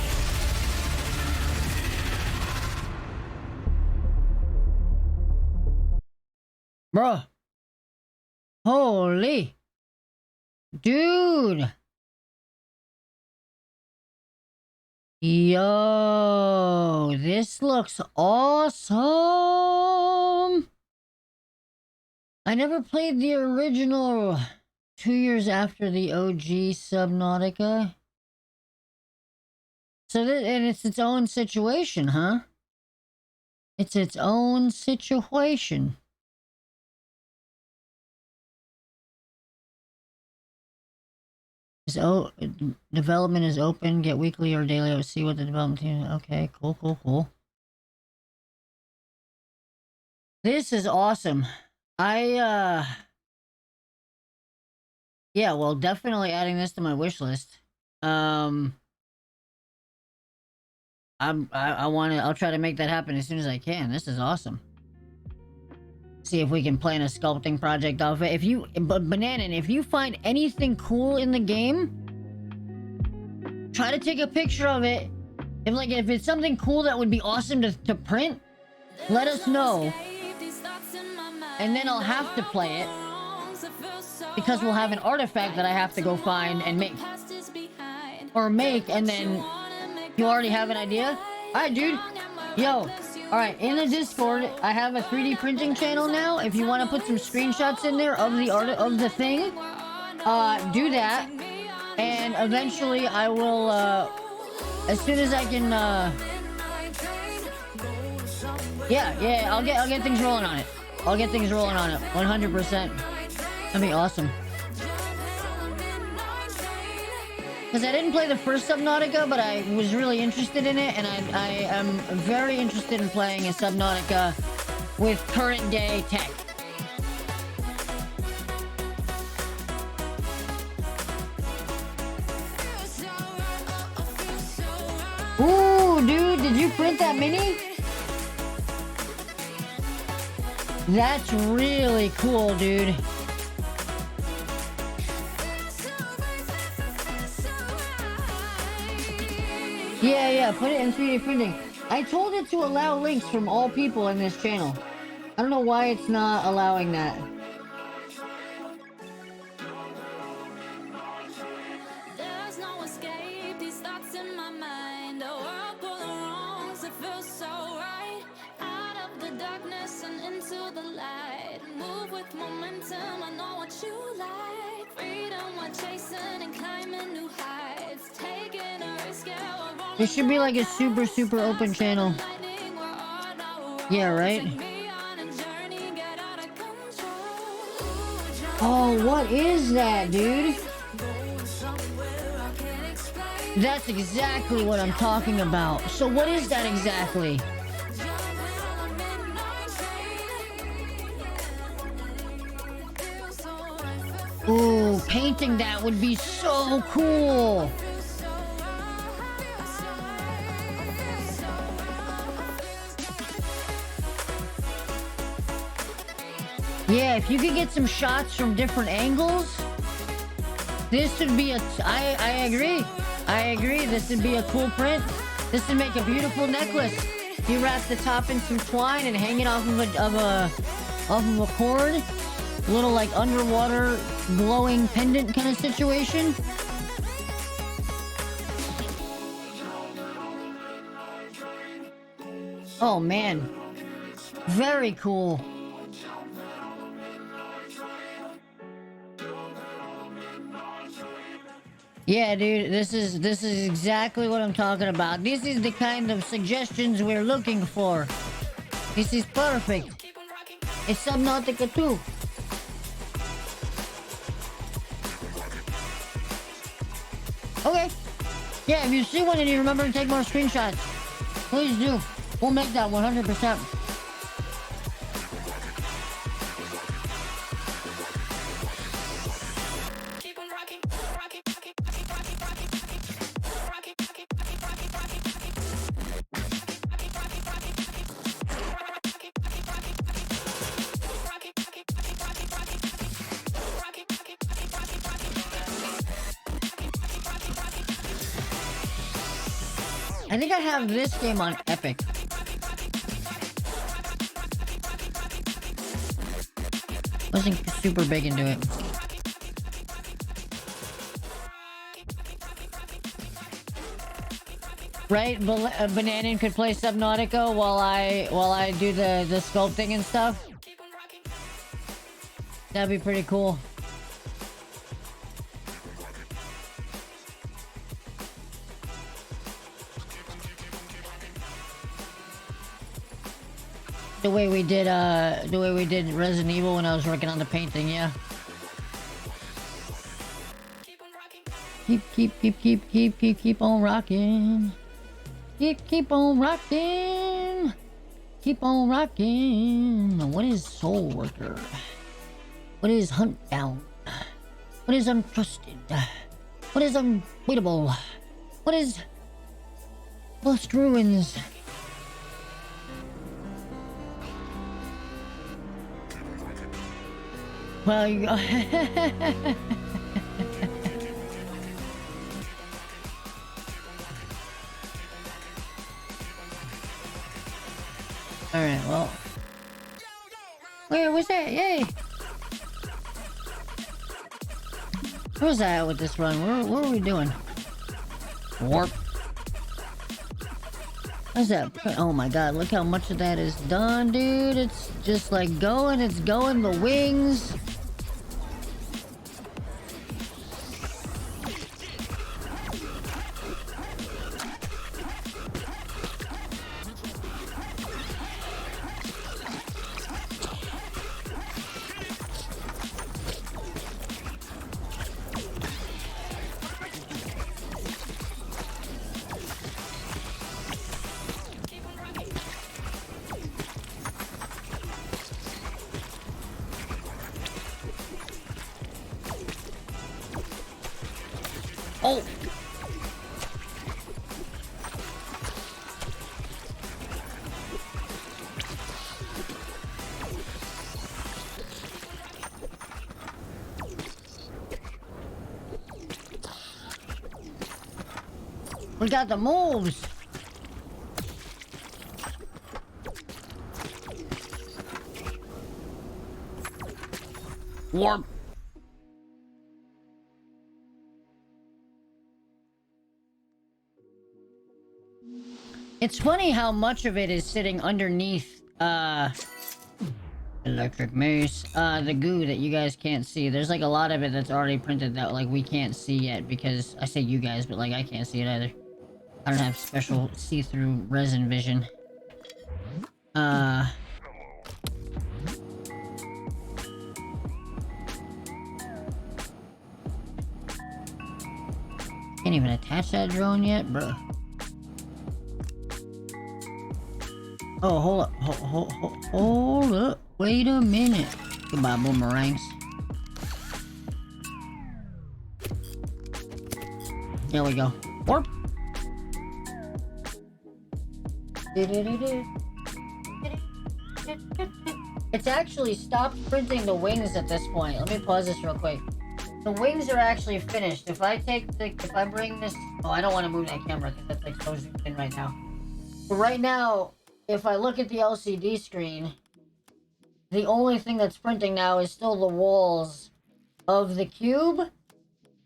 Bruh. Holy. Dude. Yo, this looks awesome. I never played the original 2 years after the OG Subnautica. So and it's its own situation, huh? It's its own situation. Development is open. Get weekly or daily. See what the development team. Okay, cool, cool, cool. This is awesome. Yeah, well, definitely adding this to my wish list. I'll try to make that happen as soon as I can. This is awesome. See if we can plan a sculpting project off it. But Bananan, if you find anything cool in the game, try to take a picture of it. If it's something cool that would be awesome to print, let us know. And then I'll have to play it. Because we'll have an artifact that I have to go find and make. Or make, and then you already have an idea? Alright, dude. Yo. Alright, in the Discord, I have a 3D printing channel now. If you want to put some screenshots in there of the art of the thing, do that. And eventually I will, as soon as I can, yeah, I'll get things rolling on it. I'll get things rolling on it, 100%. That'd be awesome. Because I didn't play the first Subnautica, but I was really interested in it, and I am very interested in playing a Subnautica with current day tech. Ooh, dude, did you print that mini? That's really cool, dude. Yeah, put it in 3D printing. I told it to allow links from all people in this channel. I don't know why it's not allowing that. There's no escape, these thoughts in my mind. A world full of wrongs, it feels so right. Out of the darkness and into the light. Move with momentum, I know what you like. Freedom, we're chasing and climbing new heights. Taking a risk, yeah, we're rolling. It should be like a super open channel. Yeah, right? Oh, what is that, dude? That's exactly what I'm talking about. So what is that exactly? Ooh, painting that would be so cool. Yeah, if you could get some shots from different angles, this would be I agree, this would be a cool print. This would make a beautiful necklace. You wrap the top in some twine and hang it off of a cord. A little like underwater glowing pendant kind of situation. Oh man. Very cool. Yeah, dude, this is exactly what I'm talking about. This is the kind of suggestions we're looking for. This is perfect. It's Subnautica 2. Okay. Yeah, if you see one and you remember to take more screenshots, please do. We'll make that 100%. I think I have this game on Epic. Wasn't super big into it. Right? Bananan could play Subnautica while I do the sculpting and stuff. That'd be pretty cool. The way we did Resident Evil when I was working on the painting, yeah. Keep on rocking. Keep on rocking. keep on rocking. What is Soul Worker? What is Hunt Down? What is Untrusted? What is Unwaitable? What is Lost Ruins? Well, you go. Alright, well. Where was that? Yay! Where's that at with this run? What are we doing? Warp. What's that? Oh my god, look how much of that is done, dude. It's just like going, it's going, the wings. Oh! We got the moves! Warp! It's funny how much of it is sitting underneath, electric mace, the goo that you guys can't see. There's like a lot of it that's already printed that like we can't see yet because, I say you guys, but like I can't see it either. I don't have special see-through resin vision. Can't even attach that drone yet, bro. Oh, hold up. Hold up. Wait a minute. Goodbye, boomerangs. There we go. Warp. It's actually stopped printing the wings at this point. Let me pause this real quick. The wings are actually finished. If I bring this... Oh, I don't want to move that camera because that's like so zoomed in right now. But right now... If I look at the LCD screen, the only thing that's printing now is still the walls of the cube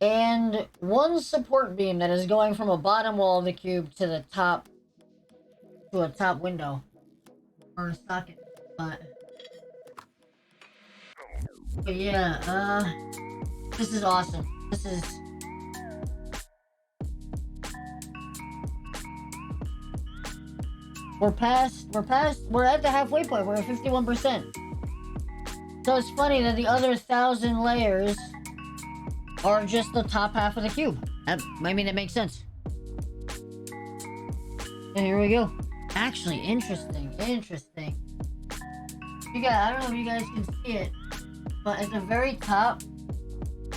and one support beam that is going from a bottom wall of the cube to the top, to a top window or a socket spot. But yeah, this is awesome. This is... we're at the halfway point. We're at 51%. So it's funny that the other 1,000 layers are just the top half of the cube. I mean, it makes sense. And here we go. Actually, interesting. You guys, I don't know if you guys can see it, but at the very top,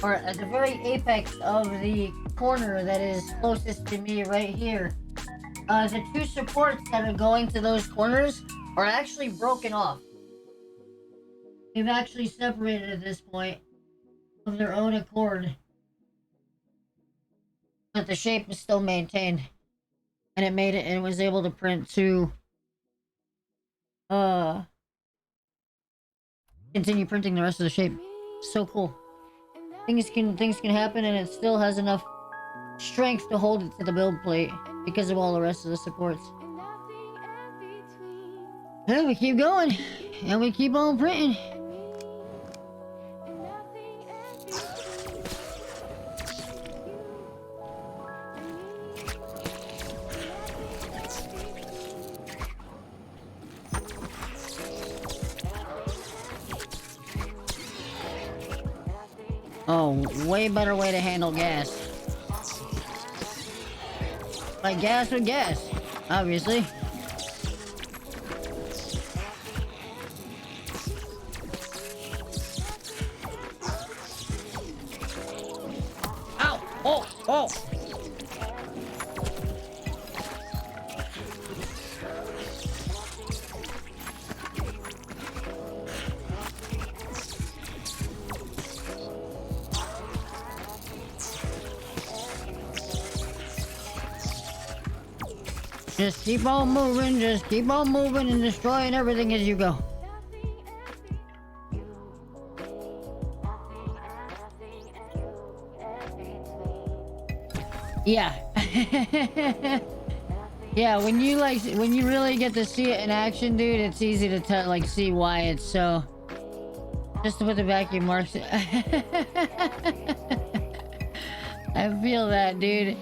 or at the very apex of the corner that is closest to me right here, the two supports that are going to those corners are actually broken off. They've actually separated at this point of their own accord. But the shape is still maintained. And it was able to print to continue printing the rest of the shape. So cool. Things can happen and it still has enough strength to hold it to the build plate because of all the rest of the supports. Yeah, we keep going and we keep on printing. Oh, way better way to handle gas. Like gas with gas, obviously. Oh! Just keep on moving and destroying everything as you go. Yeah. Yeah, when you really get to see it in action, dude, it's easy to like see why it's so. Just to put the vacuum marks. I feel that, dude.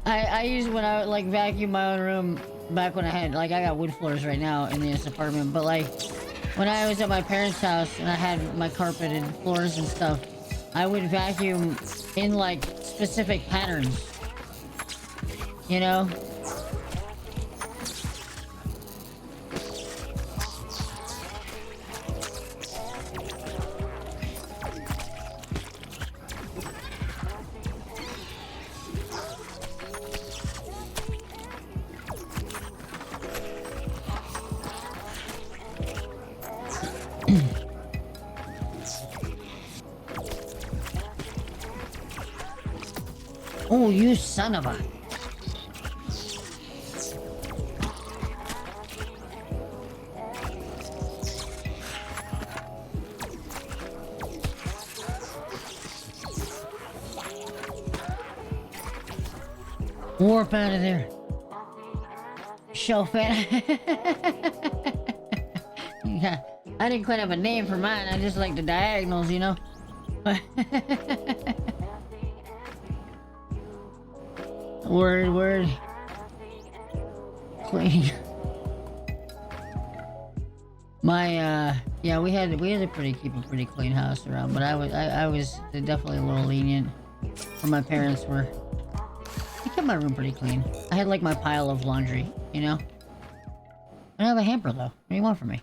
I used when I like vacuum my own room back when I had like I got wood floors right now in this apartment, but like when I was at my parents' house and I had my carpeted floors and stuff, I would vacuum in like specific patterns. You know? Oh, you son of a... Warp out of there. Shelf it. Yeah, I didn't quite have a name for mine. I just like the diagonals, you know? Word. Clean. My yeah, we had to keep a pretty clean house around, but I was definitely a little lenient. Or my parents were. I kept my room pretty clean. I had like my pile of laundry, you know? I don't have a hamper though. What do you want from me?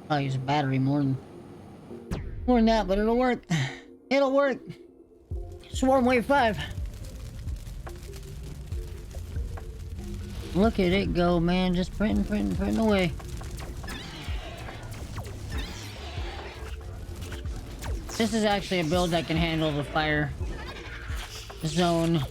I'll use a battery more than that, but it'll work. It'll work. Swarm Wave 5. Look at it go, man. Just printing away. This is actually a build that can handle the fire zone.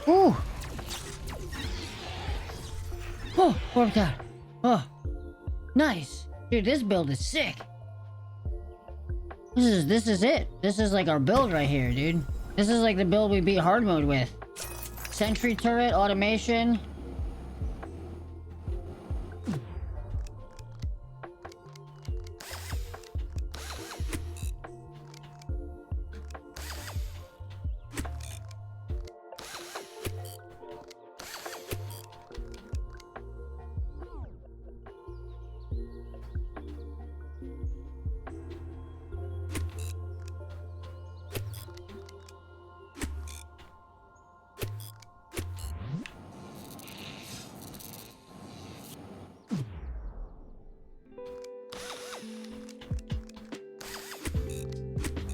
Ooh! Oh, worked out. Oh, nice, dude. This build is sick. This is it. This is like our build right here, dude. This is like the build we beat hard mode with. Sentry turret, automation.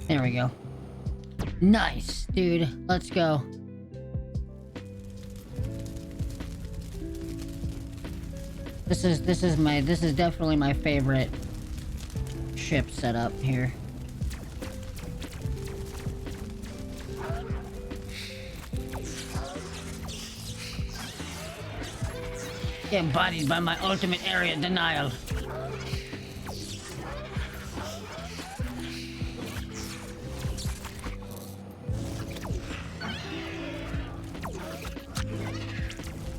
There we go. Nice, dude. Let's go. This is definitely my favorite ship setup here. embodied by my ultimate area denial.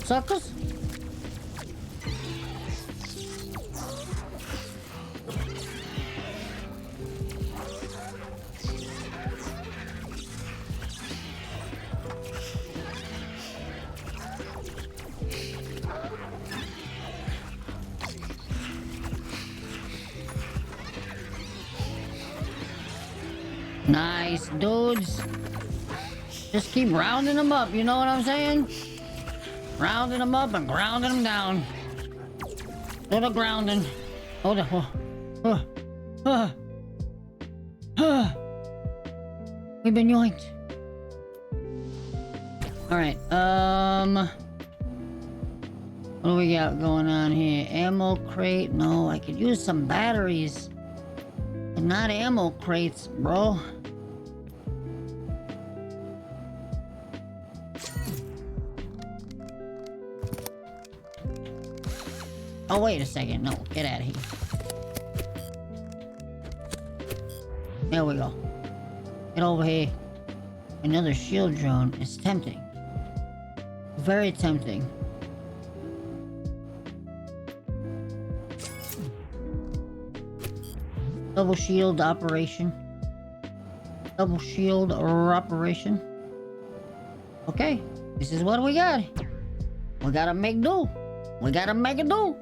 Suckers? Nice, dudes. Just keep rounding them up, you know what I'm saying? Rounding them up and grounding them down. Do the grounding. Hold on. We've been yoinked. Alright, what do we got going on here? Ammo crate? No, I could use some batteries. But not ammo crates, bro. Oh, wait a second. No, get out of here. There we go. Get over here. Another shield drone is tempting. Very tempting. Double shield operation. Double shield operation. Okay, this is what we got. We gotta make do. We gotta make it do.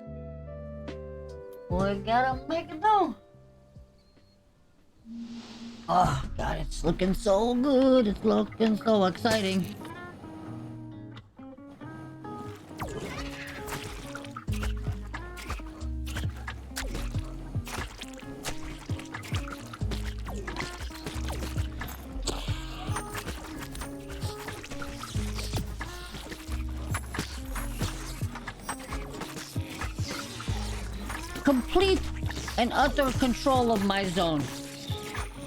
We gotta make it do. Oh, God, it's looking so good. It's looking so exciting. Complete and utter control of my zone.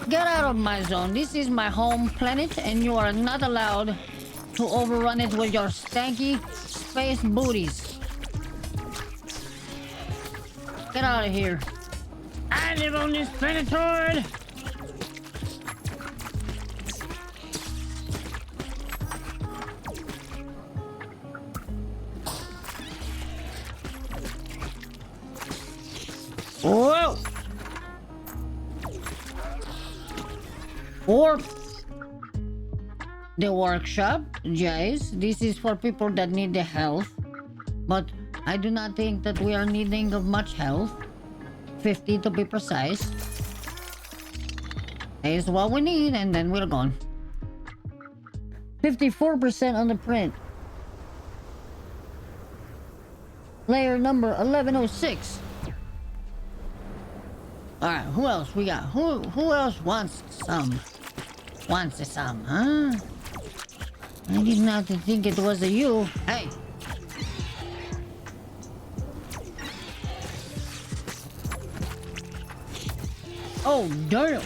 Get out of my zone. This is my home planet, and you are not allowed to overrun it with your stanky space booties. Get out of here. I live on this planetoid. Whoa! Or the workshop, guys. This is for people that need the health, but I do not think that we are needing of much health. 50 to be precise. Is what we need, and then we're gone. 54% on the print. Layer number 1106. Alright, who else we got? Who else wants some? Wants some, huh? I did not think it was a you. Hey! Oh, damn!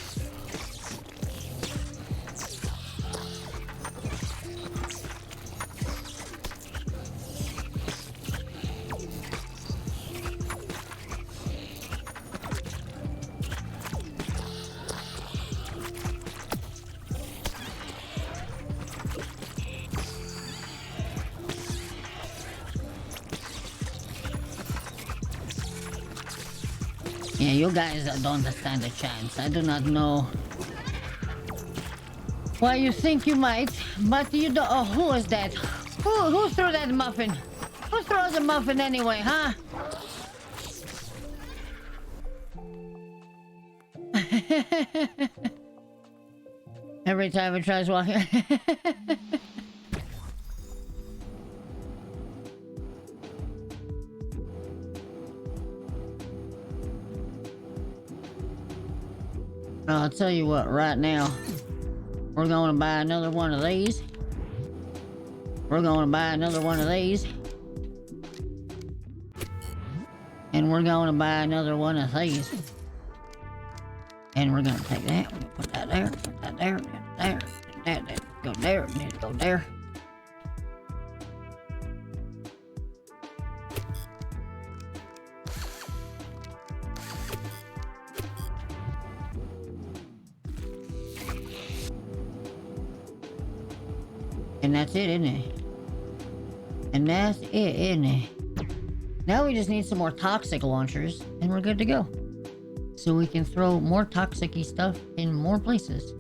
Yeah, you guys don't stand a chance. I do not know why you think you might, but you don't. Oh, who is that? Who threw that muffin? Who throws a muffin anyway, huh? Every time it tries walking. I'll tell you what, right now, we're going to buy another one of these. We're going to buy another one of these. And we're going to buy another one of these. And we're going to take that, we're gonna put that there, put that there, that, go there, and go there. And that's it, isn't it? And that's it, isn't it? Now we just need some more toxic launchers, and we're good to go. So we can throw more toxic-y stuff in more places.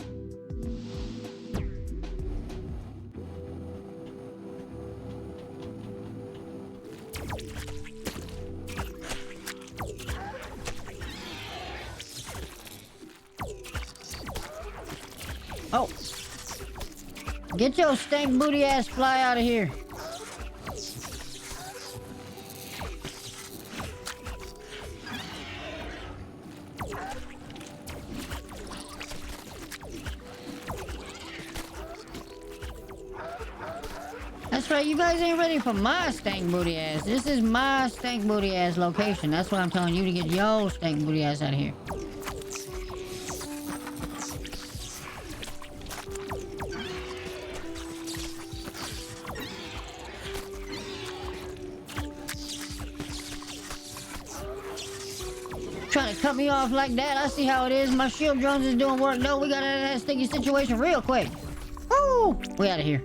Oh! Get your stank booty ass fly out of here! That's right, you guys ain't ready for my stank booty ass. This is my stank booty ass location. That's why I'm telling you to get your stank booty ass out of here. Trying to cut me off like that. I see how it is. My shield drones is doing work. No, we got out of that sticky situation real quick. Woo! We out of here.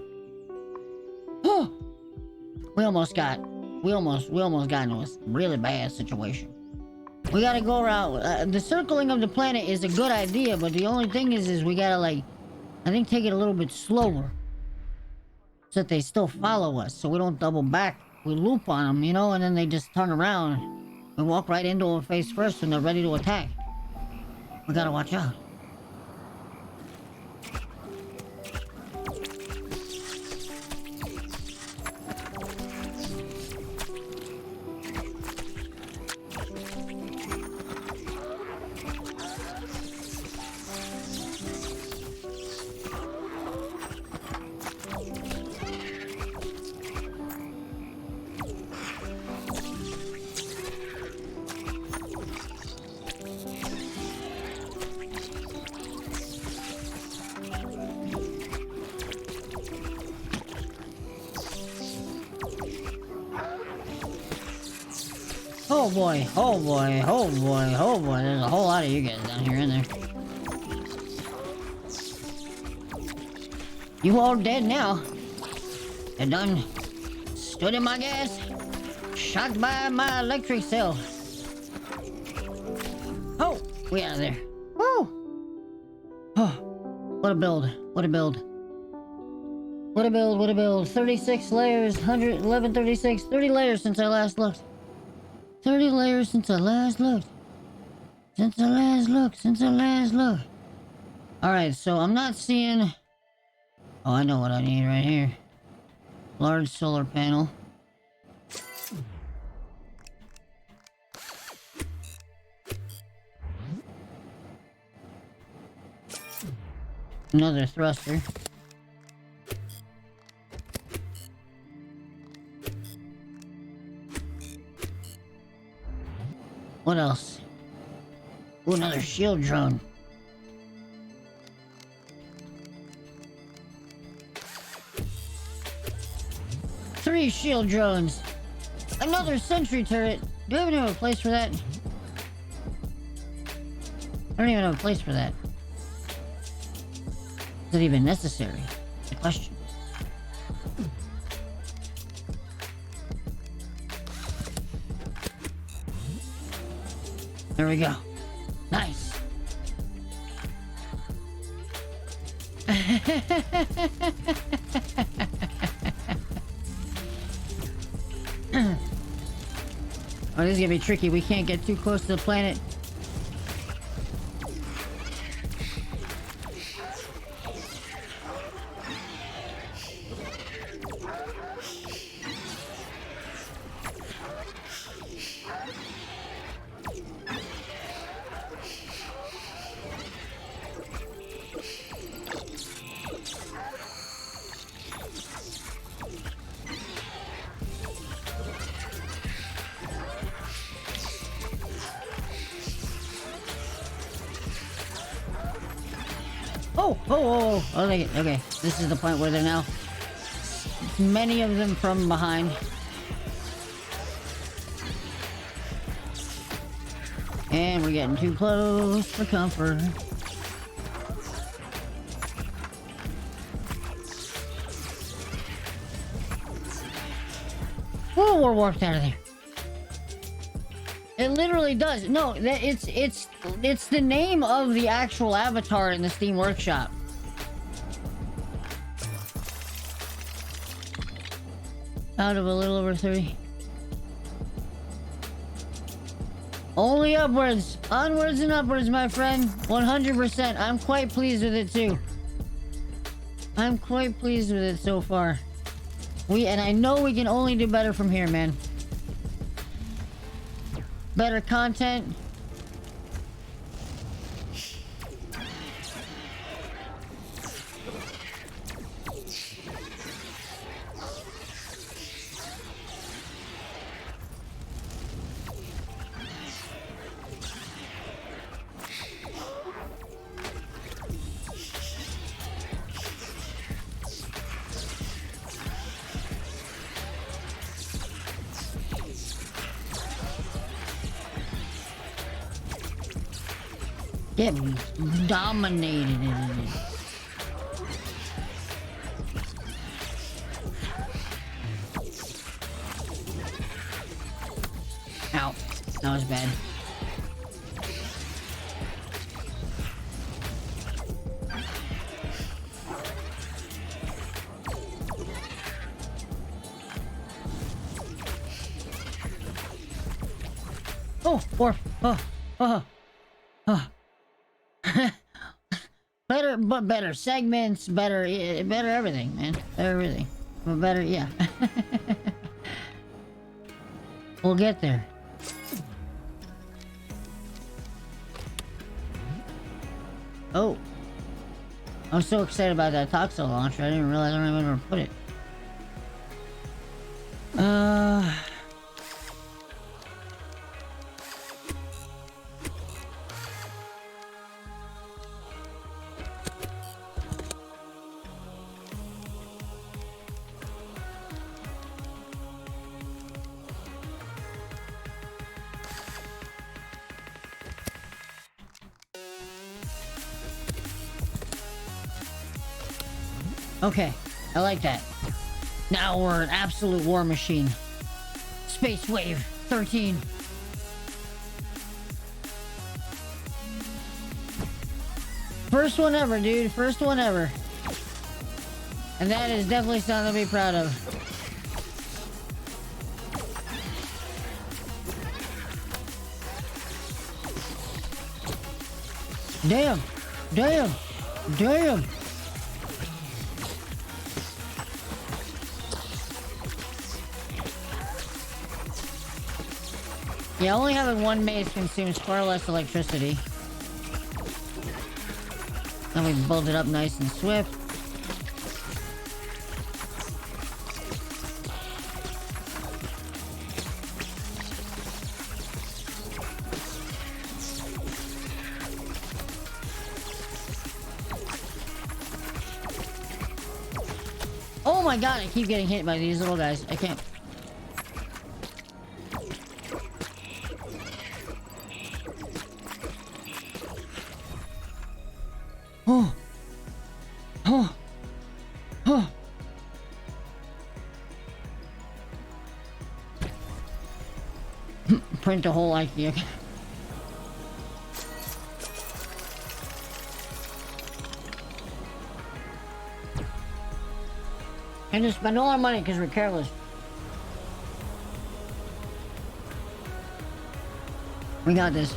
We almost got into a really bad situation. We gotta go around. The circling of the planet is a good idea, but the only thing is we gotta, like, I think take it a little bit slower, so that they still follow us, so we don't double back. We loop on them, you know, and then they just turn around and walk right into them face first when they're ready to attack. We gotta watch out. Oh boy, oh boy, oh boy, oh boy, there's a whole lot of you guys down here in there. You all dead now. You done stood in my gas, shocked by my electric cell. Oh, we out of there. Woo! Oh, what a build, what a build. What a build, what a build. 36 layers, 111, 36, 30 layers since I last looked. 30 layers since I last looked. Since I last looked. Alright, so I'm not seeing... Oh, I know what I need right here. Large solar panel. Another thruster. What else? Ooh, another shield drone. Three shield drones. Another sentry turret. Do I even have a place for that? I don't even have a place for that. Is it even necessary? It's a question. There we go. Nice. Oh, this is gonna be tricky. We can't get too close to the planet. Oh, okay, this is the point where they're now. Many of them from behind. And we're getting too close for comfort. we're warped out of there. It literally does. No, it's the name of the actual avatar in the Steam Workshop. Out of a little over 30. Only upwards. Onwards and upwards, my friend. 100%. I'm quite pleased with it too. I'm quite pleased with it so far. And I know we can only do better from here, man. Better content. Get dominated in it. Ow. That was bad. Oh, or better, but better segments, better everything, man. Better everything, but better, yeah. We'll get there. Oh, I'm so excited about that Toxo launcher. I didn't realize I don't even know where to put it. Okay, I like that. Now we're an absolute war machine. Space Wave 13. First one ever, dude. First one ever. And that is definitely something to be proud of. Damn. Damn. Damn. Yeah, only having one maze consumes far less electricity. And we build it up nice and swift. Oh my god, I keep getting hit by these little guys. I can't. Oh. Oh. Oh. Print a whole IKEA. And just spend all our money because we're careless. We got this.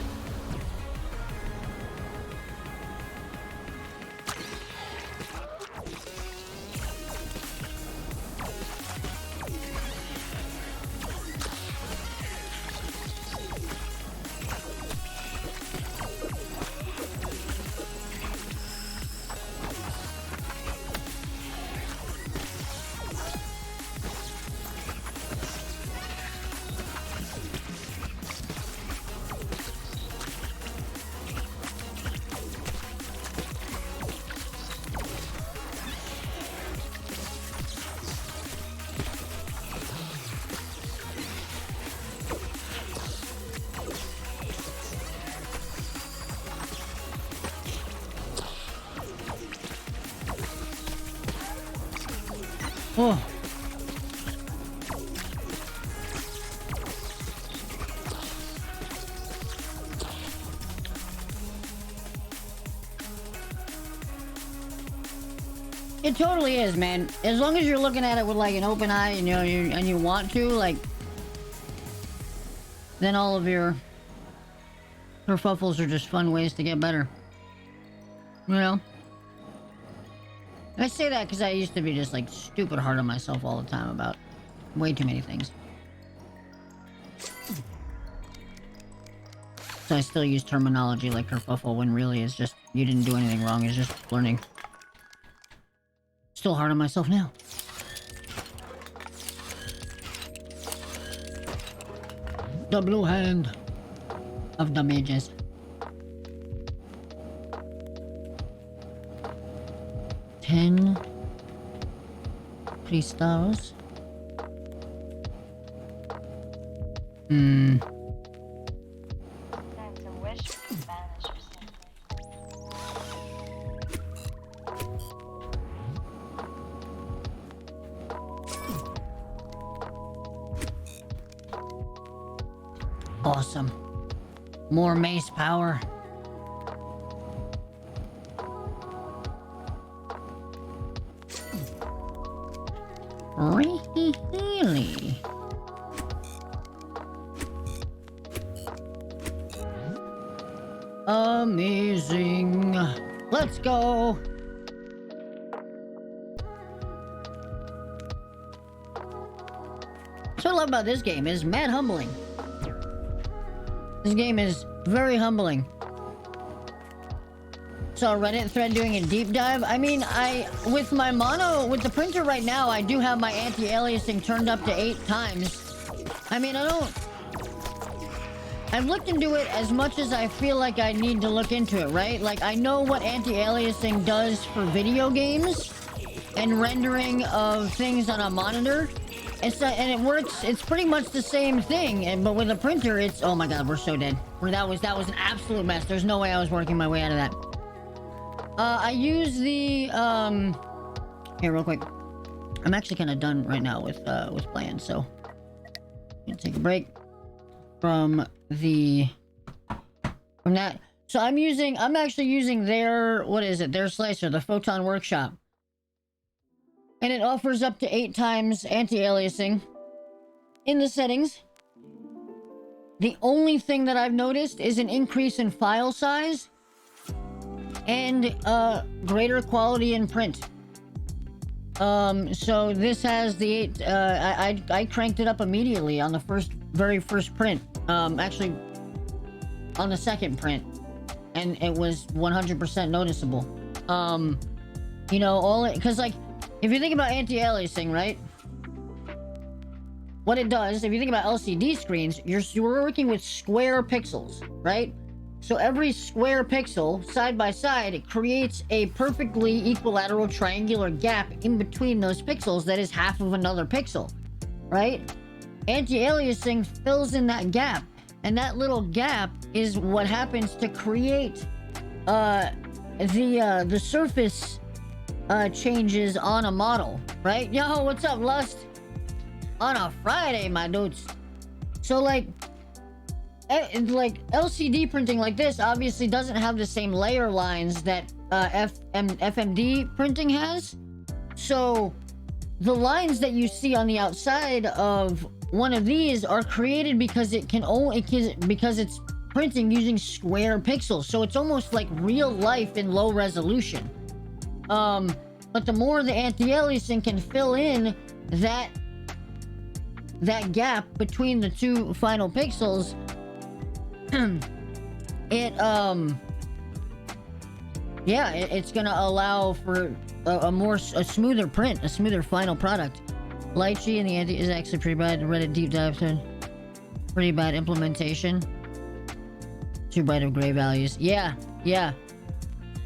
Oh. It totally is, man. As long as you're looking at it with like an open eye, and you want to, like, then all of your kerfuffles are just fun ways to get better. You know? I say that because I used to be just like stupid hard on myself all the time about way too many things. So I still use terminology like kerfuffle when really it's just, you didn't do anything wrong, it's just learning. Still hard on myself now. The blue hand of the mages. $10 crystals. Time to wish for Spanish or something. Awesome. More mace power. Really? Amazing. Let's go. What I love about this game is mad humbling. This game is very humbling. So a Reddit thread doing a deep dive. I mean, with the printer right now, I do have my anti-aliasing turned up to 8 times. I mean, I've looked into it as much as I feel like I need to look into it, right? Like, I know what anti-aliasing does for video games and rendering of things on a monitor. And it works, it's pretty much the same thing, but with a printer, it's, oh my god, we're so dead. That was an absolute mess. There's no way I was working my way out of that. I use the, here, real quick. I'm actually kind of done right now with playing, so I'm gonna take a break from that. So I'm actually using their, what is it? Their slicer, the Photon Workshop. And it offers up to 8 times anti-aliasing in the settings. The only thing that I've noticed is an increase in file size and greater quality in print. So this has the 8, I cranked it up immediately on the very first print. Actually, on the second print, and it was 100% noticeable. You know, because like, if you think about anti-aliasing, right? What it does, if you think about LCD screens, you're working with square pixels, right? So every square pixel, side by side, it creates a perfectly equilateral triangular gap in between those pixels that is half of another pixel, right? Anti-aliasing fills in that gap, and that little gap is what happens to create the surface changes on a model, right? Yo, what's up, Lust? On a Friday, my dudes. So like LCD printing like this obviously doesn't have the same layer lines that FMD printing has. So the lines that you see on the outside of one of these are created because because it's printing using square pixels. So it's almost like real life in low resolution. But the more the anti-aliasing can fill in that gap between the two final pixels, it's gonna allow for a smoother print, a smoother final product. Lychee and the anti is actually pretty bad. Reddit deep dive said pretty bad implementation. Too bright of gray values. Yeah.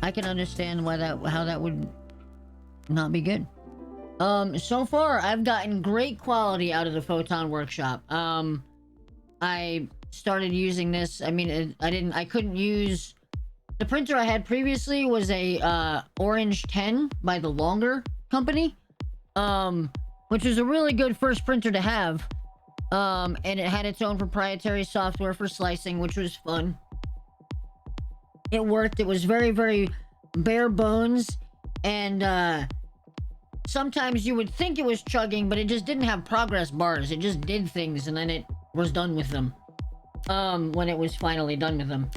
I can understand how that would not be good. So far I've gotten great quality out of the Photon Workshop. I started using this. I mean, I couldn't use the printer I had previously was a Orange 10 by the Longer company, which was a really good first printer to have. And it had its own proprietary software for slicing, which was fun. It worked. It was very, very bare bones, and sometimes you would think it was chugging, but it just didn't have progress bars. It just did things and then it was done with them. When it was finally done with them.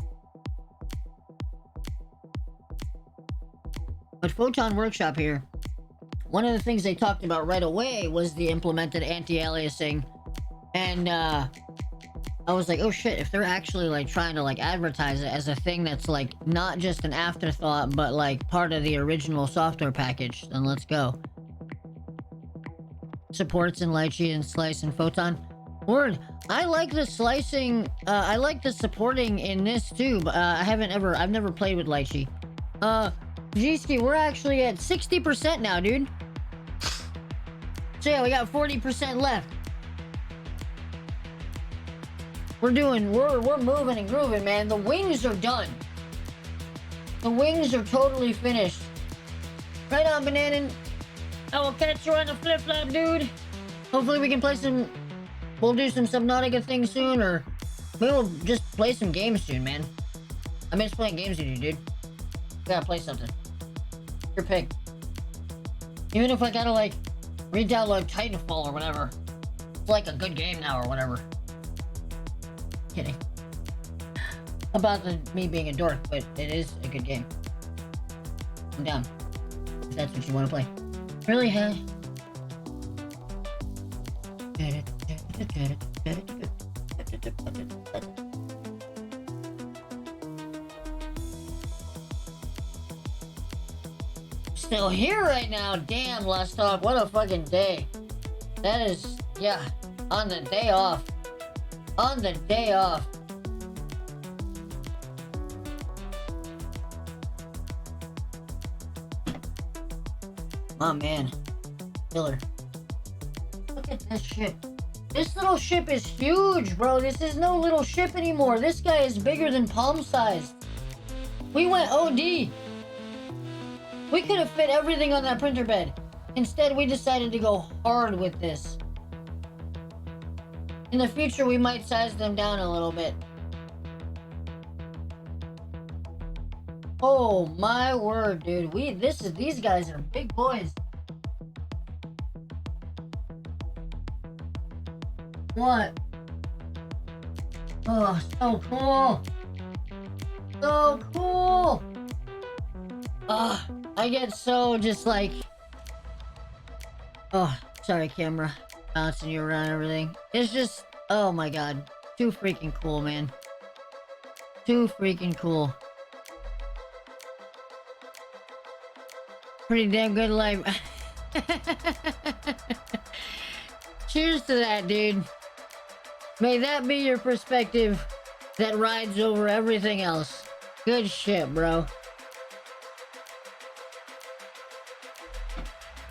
But Photon Workshop here, one of the things they talked about right away was the implemented anti-aliasing. And, I was like, oh shit, if they're actually, like, trying to, like, advertise it as a thing that's, like, not just an afterthought, but, like, part of the original software package, then let's go. Supports in Lychee and Slice and Photon. Word. I like the slicing, I like the supporting in this too, but, I've never played with Lychee. G-Ski, we're actually at 60% now, dude. So yeah, we got 40% left. We're moving and grooving, man. The wings are done. The wings are totally finished. Right on, Bananan. I will catch you on the flip-flop, dude. Hopefully we can play some... We'll do some Subnautica things soon, or... Maybe we'll just play some games soon, man. I miss playing games with you, dude. We gotta play something. Your pick. Even if I gotta, like, re-download Titanfall or whatever. It's like a good game now or whatever. Kidding. About me being a dork, but it is a good game. I'm down. If that's what you want to play. Really, huh? Still here right now. Damn, Last Talk. What a fucking day. That is, yeah, on the day off. On the day off. Oh man. Killer. Look at this ship. This little ship is huge, bro. This is no little ship anymore. This guy is bigger than palm-sized. We went OD. We could have fit everything on that printer bed. Instead, we decided to go hard with this. In the future, we might size them down a little bit. Oh my word, dude. These guys are big boys. What? Oh, so cool. So cool. I get so just like... Oh, sorry, camera. Bouncing you around everything. It's just... Oh my god. Too freaking cool, man. Too freaking cool. Pretty damn good life. Cheers to that, dude. May that be your perspective that rides over everything else. Good shit, bro.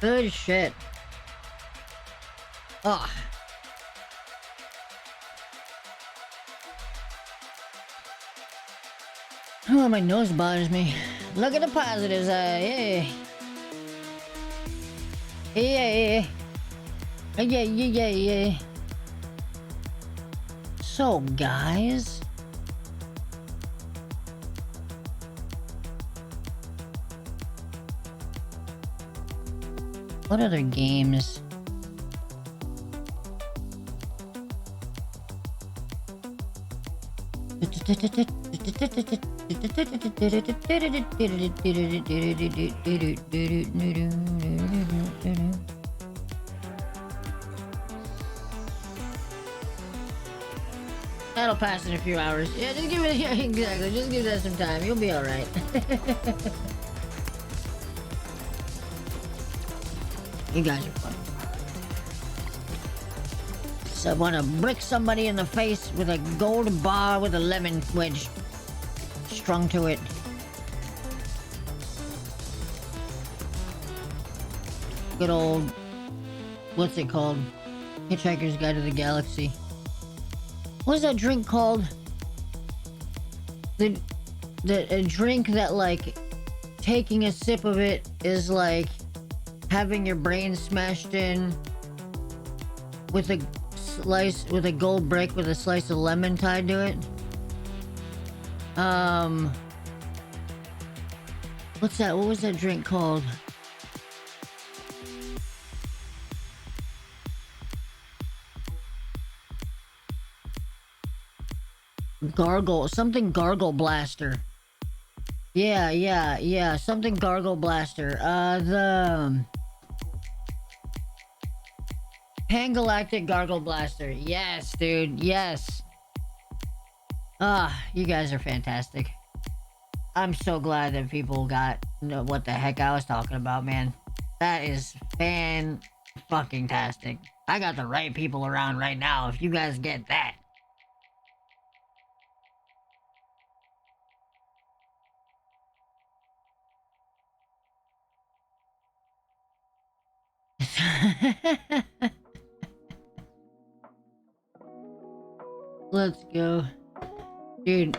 Good shit. Oh. Oh, my nose bothers me. Look at the positives, yeah. Yeah. So, guys... What other games? That'll pass in a few hours. Yeah, just give it. Yeah, exactly. Just give that some time. You'll be all right. You guys are fun. So I want to brick somebody in the face with a gold bar with a lemon wedge strung to it. Good old, what's it called? Hitchhiker's Guide to the Galaxy. What's that drink called? A drink that, like, taking a sip of it is like having your brain smashed in with a slice, with a gold brick with a slice of lemon tied to it. What's that? What was that drink called? something gargle blaster. Yeah, something gargle blaster. The Pangalactic gargle blaster. Yes, dude, yes. You guys are fantastic. I'm so glad that people got what the heck I was talking about, man. That is fan-fucking-tastic. I got the right people around right now, if you guys get that. Let's go. Dude,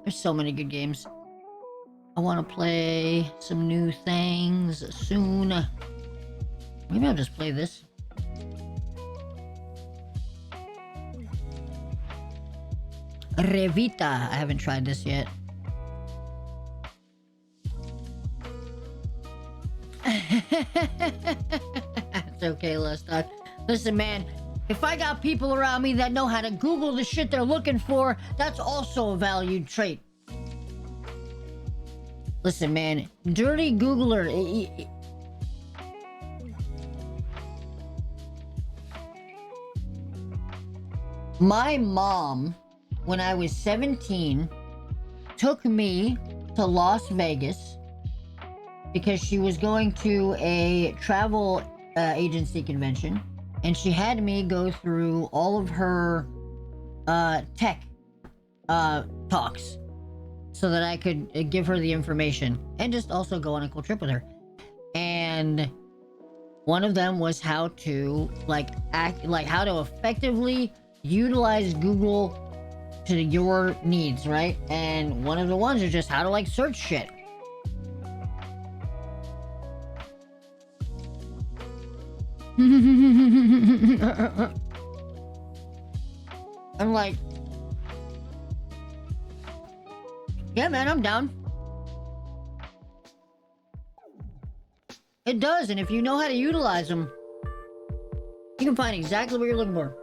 there's so many good games. I want to play some new things soon. Maybe I'll just play this. Revita. I haven't tried this yet. It's okay, let's talk. Listen, man. If I got people around me that know how to Google the shit they're looking for, that's also a valued trait. Listen, man, dirty Googler. My mom, when I was 17, took me to Las Vegas because she was going to a travel agency convention. And she had me go through all of her tech talks so that I could give her the information and just also go on a cool trip with her. And one of them was how to how to effectively utilize Google to your needs, right? And one of the ones is just how to search shit. I'm like, yeah, man, I'm down. It does, and if you know how to utilize them, you can find exactly what you're looking for.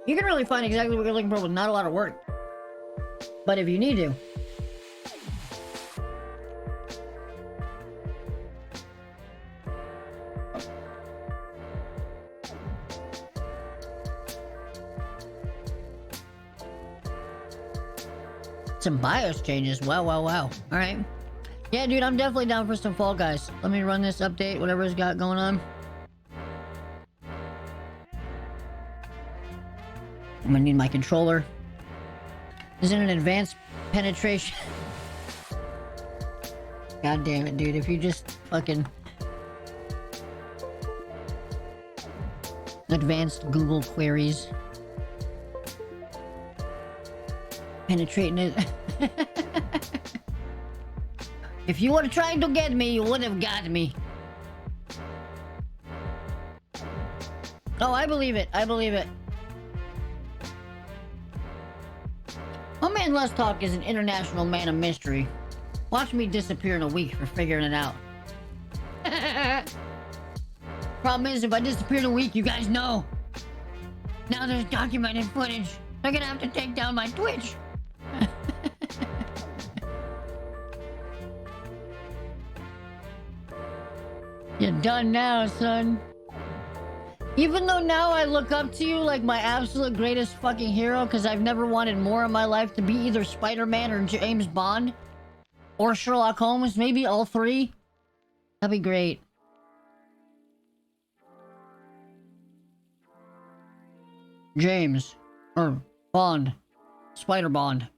You can really find exactly what you're looking for with not a lot of work. But if you need to. Some BIOS changes. Wow. Alright. Yeah, dude, I'm definitely down for some Fall Guys. Let me run this update, whatever it's got going on. I'm gonna need my controller. Isn't it advanced penetration? God damn it, dude. If you just fucking... Advanced Google queries. Penetrating it. If you would have tried to get me, you would have got me. Oh, I believe it. I believe it. My man Let's Talk is an international man of mystery. Watch me disappear in a week for figuring it out. Problem is, if I disappear in a week, you guys know. Now there's documented footage. They're gonna have to take down my Twitch. You're done now, son. Even though now I look up to you like my absolute greatest fucking hero, because I've never wanted more in my life to be either Spider-Man or James Bond or Sherlock Holmes, maybe all three. That'd be great. James or Bond, Spider Bond,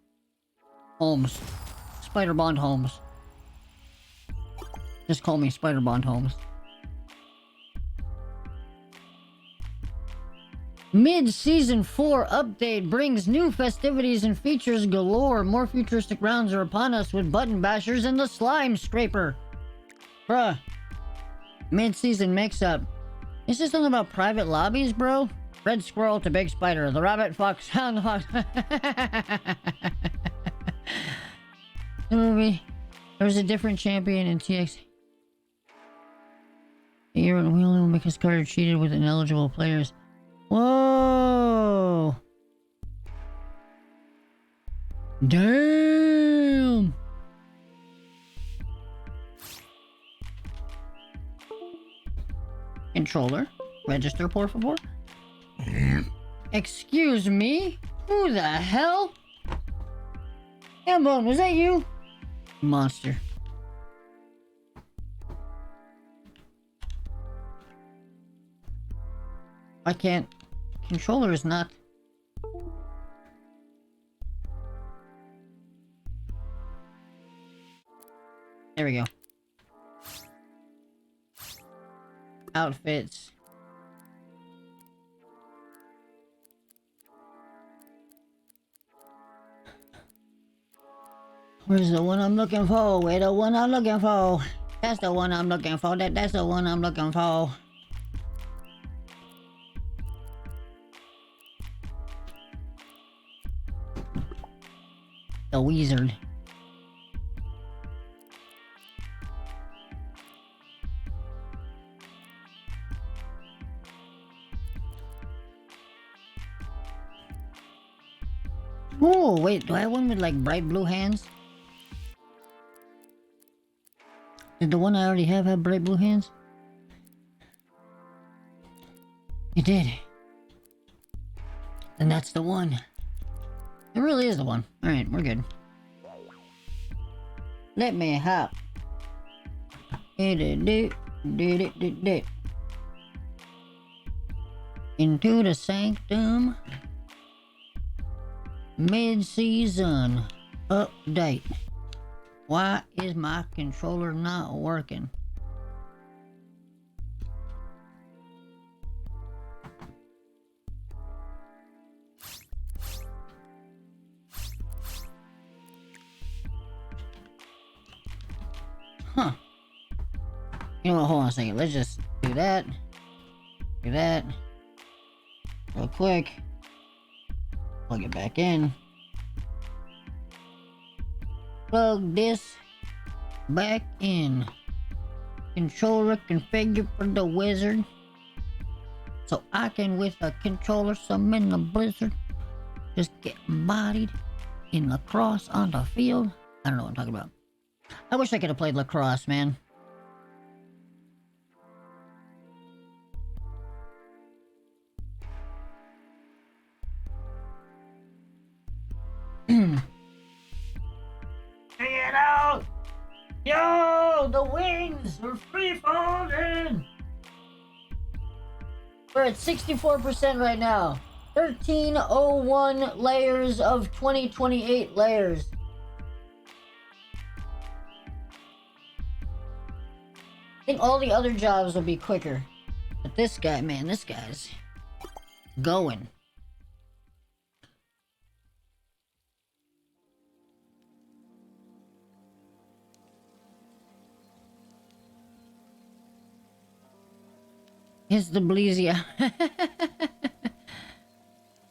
Holmes, Spider Bond Holmes. Just call me Spider Bond Holmes. Mid-Season 4 update brings new festivities and features galore. More futuristic rounds are upon us with button bashers and the slime scraper. Bruh. Mid-season mix-up. Is this something about private lobbies, bro? Red squirrel to big spider. The rabbit fox. The fox. The movie. There was a different champion in TX. A year and wheeling will make his card cheated with ineligible players. Whoa! Damn! Controller, register, por favor. Excuse me? Who the hell? Hambone, was that you? Monster. I can't. Controller is not. There we go. Outfits. Where's the one I'm looking for? Where the one I'm looking for? That's the one I'm looking for. That's the one I'm looking for. The wizard. Oh, wait, do I have one with like bright blue hands? Did the one I already have bright blue hands? It did. Then that's the one. It really is the one. Alright, we're good. Let me hop. Into the sanctum. Mid-season update. Why is my controller not working? Huh. You know what, hold on a second. Let's just do that. Do that. Real quick. Plug it back in. Plug this back in. Controller configured for the wizard. So I can, with a controller summon the blizzard, just get bodied in lacrosse on the field. I don't know what I'm talking about. I wish I could have played lacrosse, man. Check it out! Yo, the wings are free falling! We're at 64% right now. 1301 layers of 2028 layers. I think all the other jobs will be quicker. But this guy, man, this guy's going. It's the Blizia.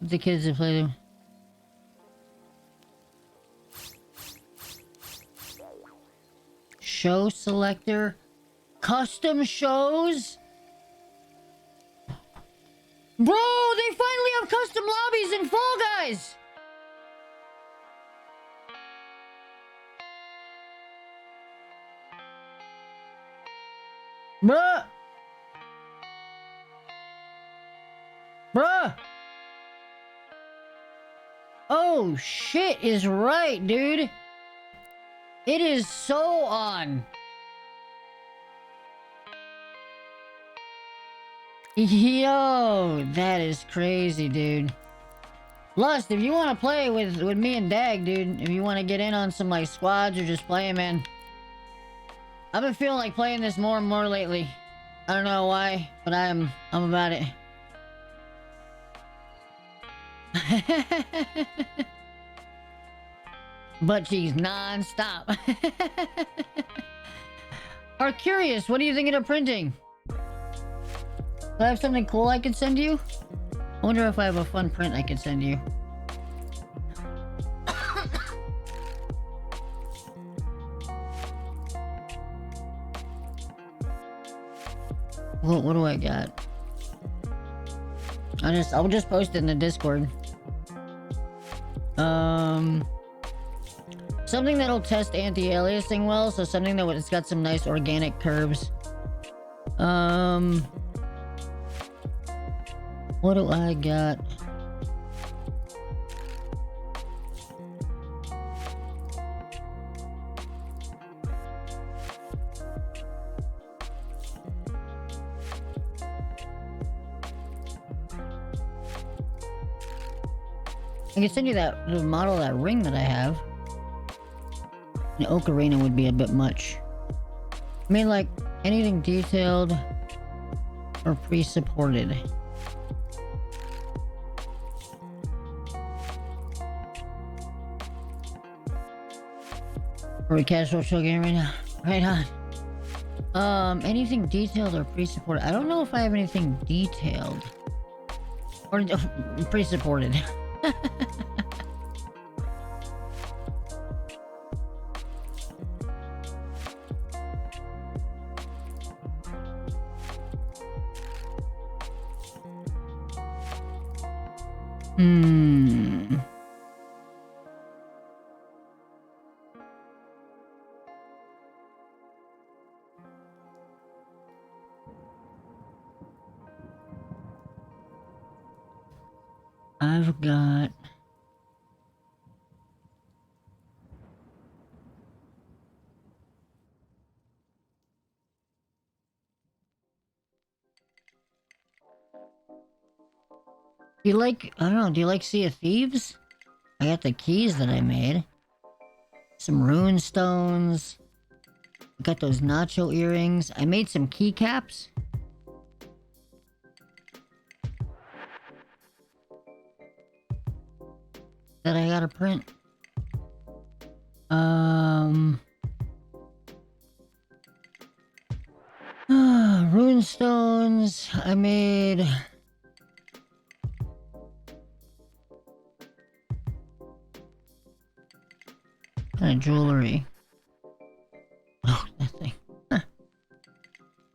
The kids that play them. Show selector. Custom shows? Bro, they finally have custom lobbies in Fall Guys! Bruh! Bruh! Oh, shit is right, dude. It is so on. Yo, that is crazy, dude. Lust, if you want to play with me and Dag, dude, if you want to get in on some, like, squads or just playing, man. I've been feeling like playing this more and more lately. I don't know why, but I'm about it. Butt cheeks non-stop. Are curious, what are you thinking of printing? Do I have something cool I could send you? I wonder if I have a fun print I could send you. What do I got? I'll just post it in the Discord. Something that'll test anti-aliasing well, so something that it's got some nice organic curves. What do I got? I can send you the model of that ring that I have. The ocarina would be a bit much. I mean, like, anything detailed or pre-supported. Are we casual show game right now? Right on. Anything detailed or pre-supported? I don't know if I have anything detailed. Or pre-supported. I've got... Do you like, I don't know, do you like Sea of Thieves? I got the keys that I made. Some rune stones. I got those nacho earrings. I made some keycaps. That I gotta print. Rune stones. I made... kind of jewelry. Oh, that thing. Huh.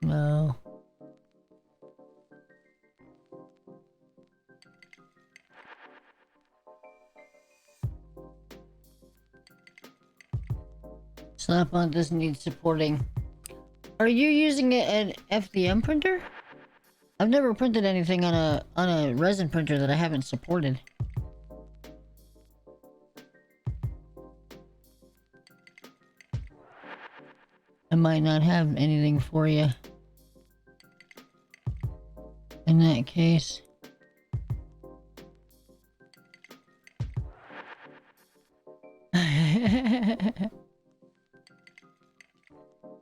No. Slap-on doesn't need supporting. Are you using an FDM printer? I've never printed anything on a resin printer that I haven't supported. I might not have anything for you. In that case.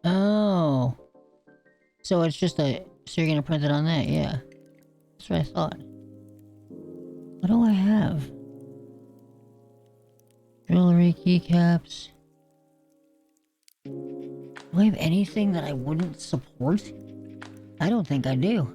Oh. So it's just a... So you're gonna print it on that, yeah. That's what I thought. What do I have? Jewelry, keycaps... Do I have anything that I wouldn't support? I don't think I do.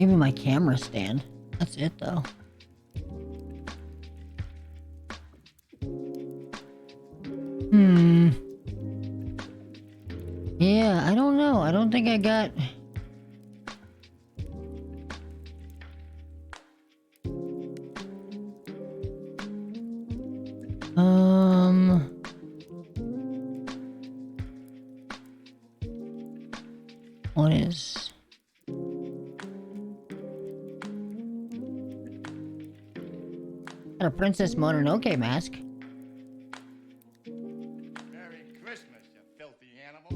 Maybe my camera stand. That's it though. Yeah, I don't know. I don't think I got... What is... Got a Princess Mononoke mask. Merry Christmas, you filthy animal.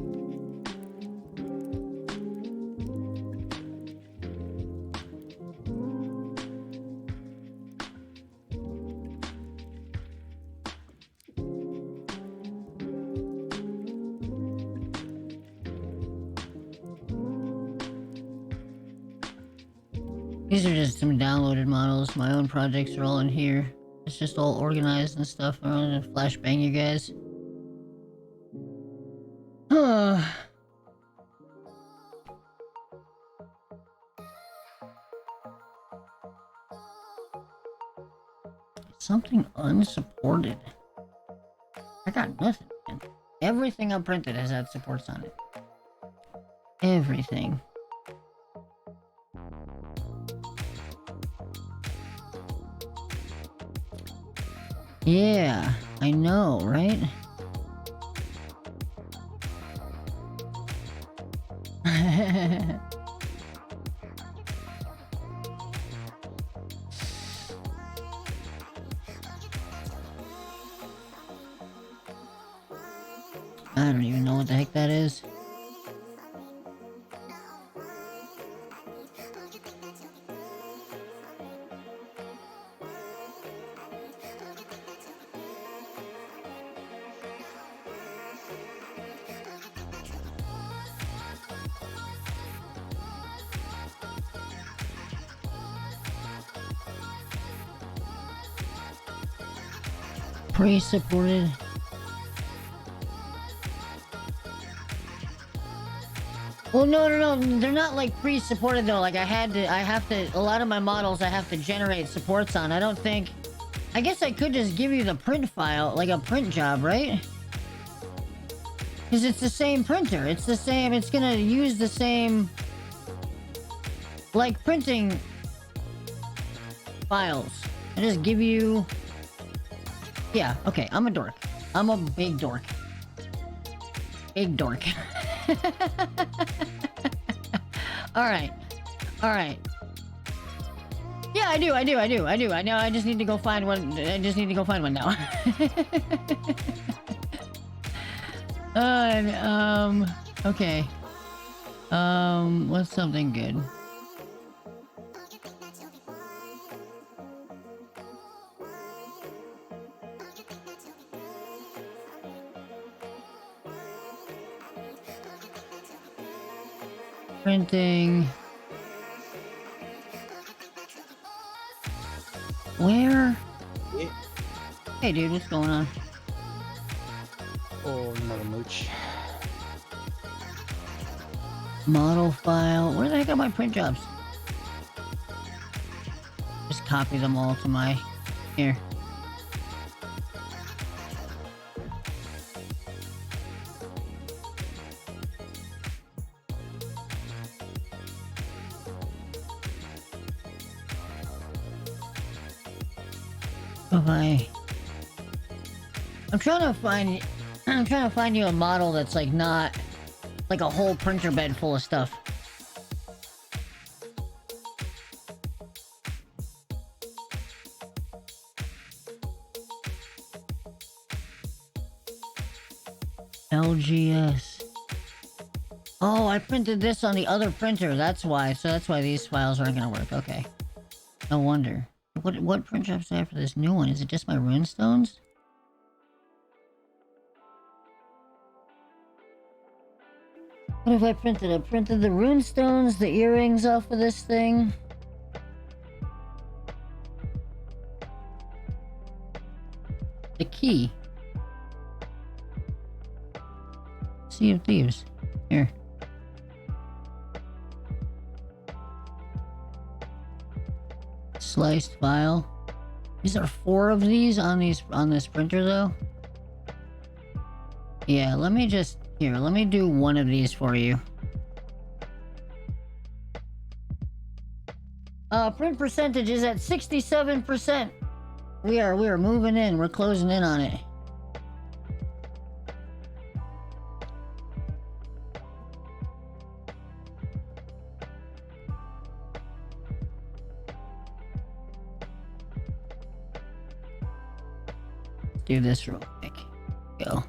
These are just some downloaded models. My own projects are all in here. It's just all organized and stuff. I don't want to flashbang you guys. Something unsupported. I got nothing, man. Everything I printed has had supports on it. Everything. Yeah, I know, right? I don't even know what the heck that is. Pre-supported. Well, no, they're not like pre-supported though. Like I have to, a lot of my models I have to generate supports on. I don't think, I guess I could just give you the print file, like a print job, right? Because it's the same printer. It's the same, it's gonna use the same, like printing files. I just give you, yeah, okay, I'm a dork. I'm a big dork. Big dork. Alright. Alright. Yeah, I do. I know, I just need to go find one. I just need to go find one now. Okay. What's something good? Printing. Where? Yeah. Hey dude, what's going on? Oh, another mooch. Model file. Where the heck are my print jobs? Just copy them all to my... Here. Bye-bye. I'm trying to find you a model that's like not like a whole printer bed full of stuff. LGS. Oh, I printed this on the other printer. That's why. So that's why these files aren't gonna work. Okay. No wonder. What print jobs do I have for this new one? Is it just my runestones? What have I printed? I printed the runestones, the earrings off of this thing. The key. Sea of Thieves. Here. Sliced file. Is there 4 of these on this printer though? Yeah, let me just here, let me do one of these for you. Print percentage is at 67%. We are moving in, we're closing in on it. Do this real quick. Go.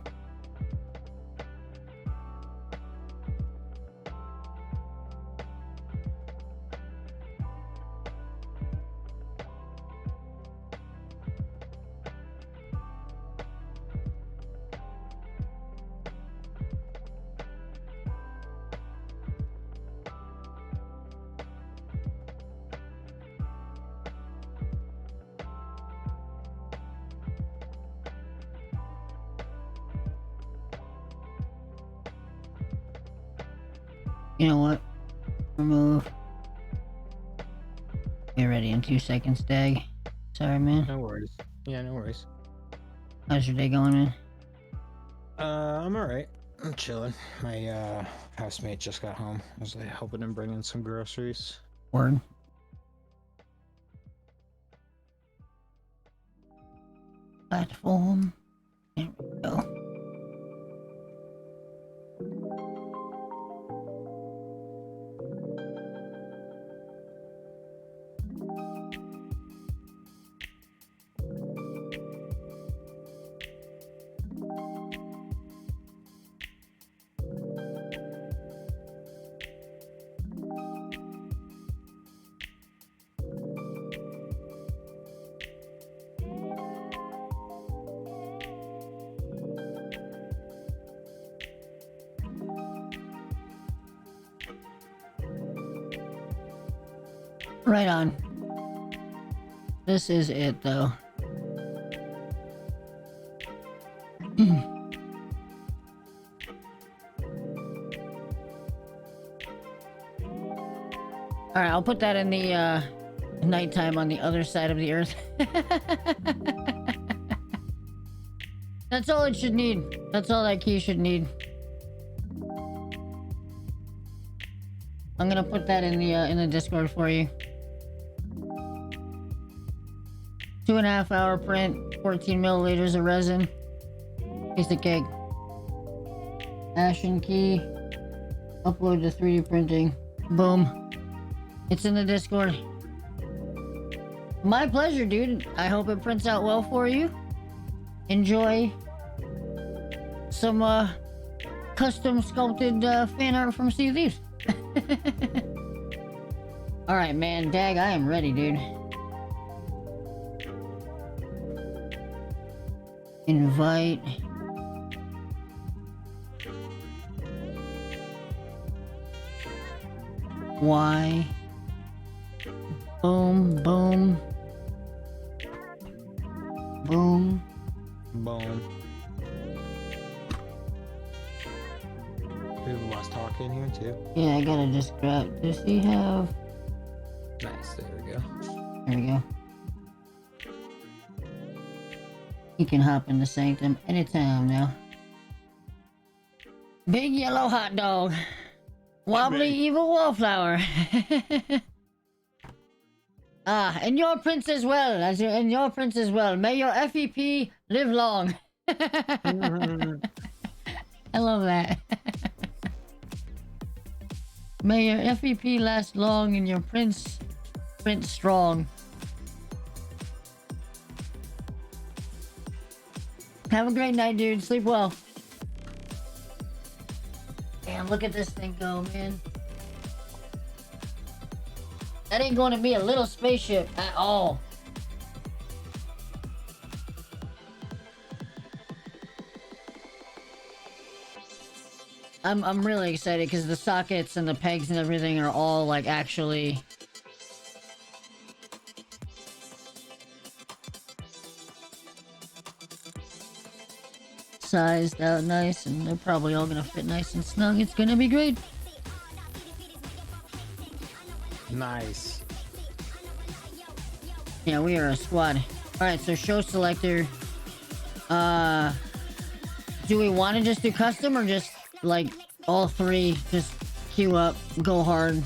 You know what? Remove. Get ready in 2 seconds, Dag. Sorry, man. No worries. Yeah, no worries. How's your day going, man? I'm alright. I'm chilling. My housemate just got home. I was like helping him bring in some groceries. Word. Platform. There we go. Right on. This is it, though. Alright, I'll put that in the nighttime on the other side of the earth. That's all it should need. That's all that key should need. I'm gonna put that in the Discord for you. 2.5 hour print, 14 milliliters of resin. Piece of cake. Ashen key. Upload to 3D printing. Boom. It's in the Discord. My pleasure, dude. I hope it prints out well for you. Enjoy some custom sculpted fan art from Sea of Thieves. Alright, man. Dag, I am ready, dude. Invite. Y. Boom, boom. Boom. Boom. We have less talk in here too. Yeah, I gotta just grab. Does he have? Nice. There we go. There we go. He can hop in the sanctum anytime now. Big yellow hot dog. Wobbly evil wallflower. Ah, and your prince as well. And your prince as well. May your FEP live long. I love that. May your FEP last long and your prince strong. Have a great night, dude. Sleep well. Damn, look at this thing go, man. That ain't going to be a little spaceship at all. I'm really excited because the sockets and the pegs and everything are all like actually sized out nice, and they're probably all gonna fit nice and snug. It's gonna be great. Nice. Yeah, we are a squad. Alright, so show selector. Do we want to just do custom or just like all three just queue up, go hard? I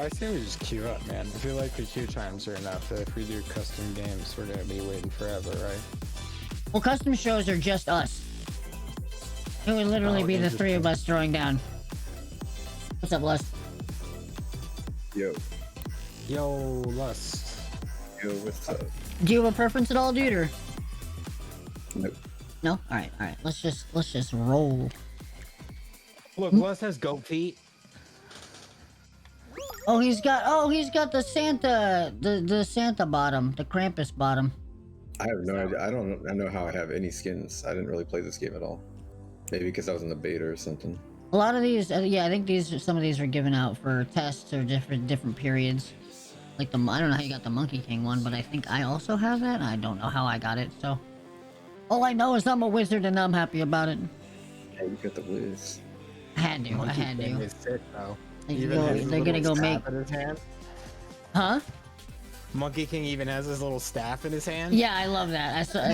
think we just queue up, man. I feel like the queue times are enough that if we do custom games, we're gonna be waiting forever, right? Well, custom shows are just us. It would literally be the three of us throwing down. What's up, Lust? Yo. Yo, Lust. Yo, what's up? Do you have a preference at all, dude, or? Nope. No? Alright, alright. Let's just roll. Look, Lust has goat feet. Oh, he's got the Santa, the Santa bottom, the Krampus bottom. I have no idea. I don't know how I have any skins. I didn't really play this game at all. Maybe because I was in the beta or something. A lot of these, yeah, I think some of these are given out for tests or different periods. Like I don't know how you got the Monkey King one, but I think I also have that. I don't know how I got it, so. All I know is I'm a wizard and I'm happy about it. Yeah, you got the whiz. I had to. Is sick, though. They're gonna go make. Huh? Monkey King even has his little staff in his hand. Yeah, I love that. I saw.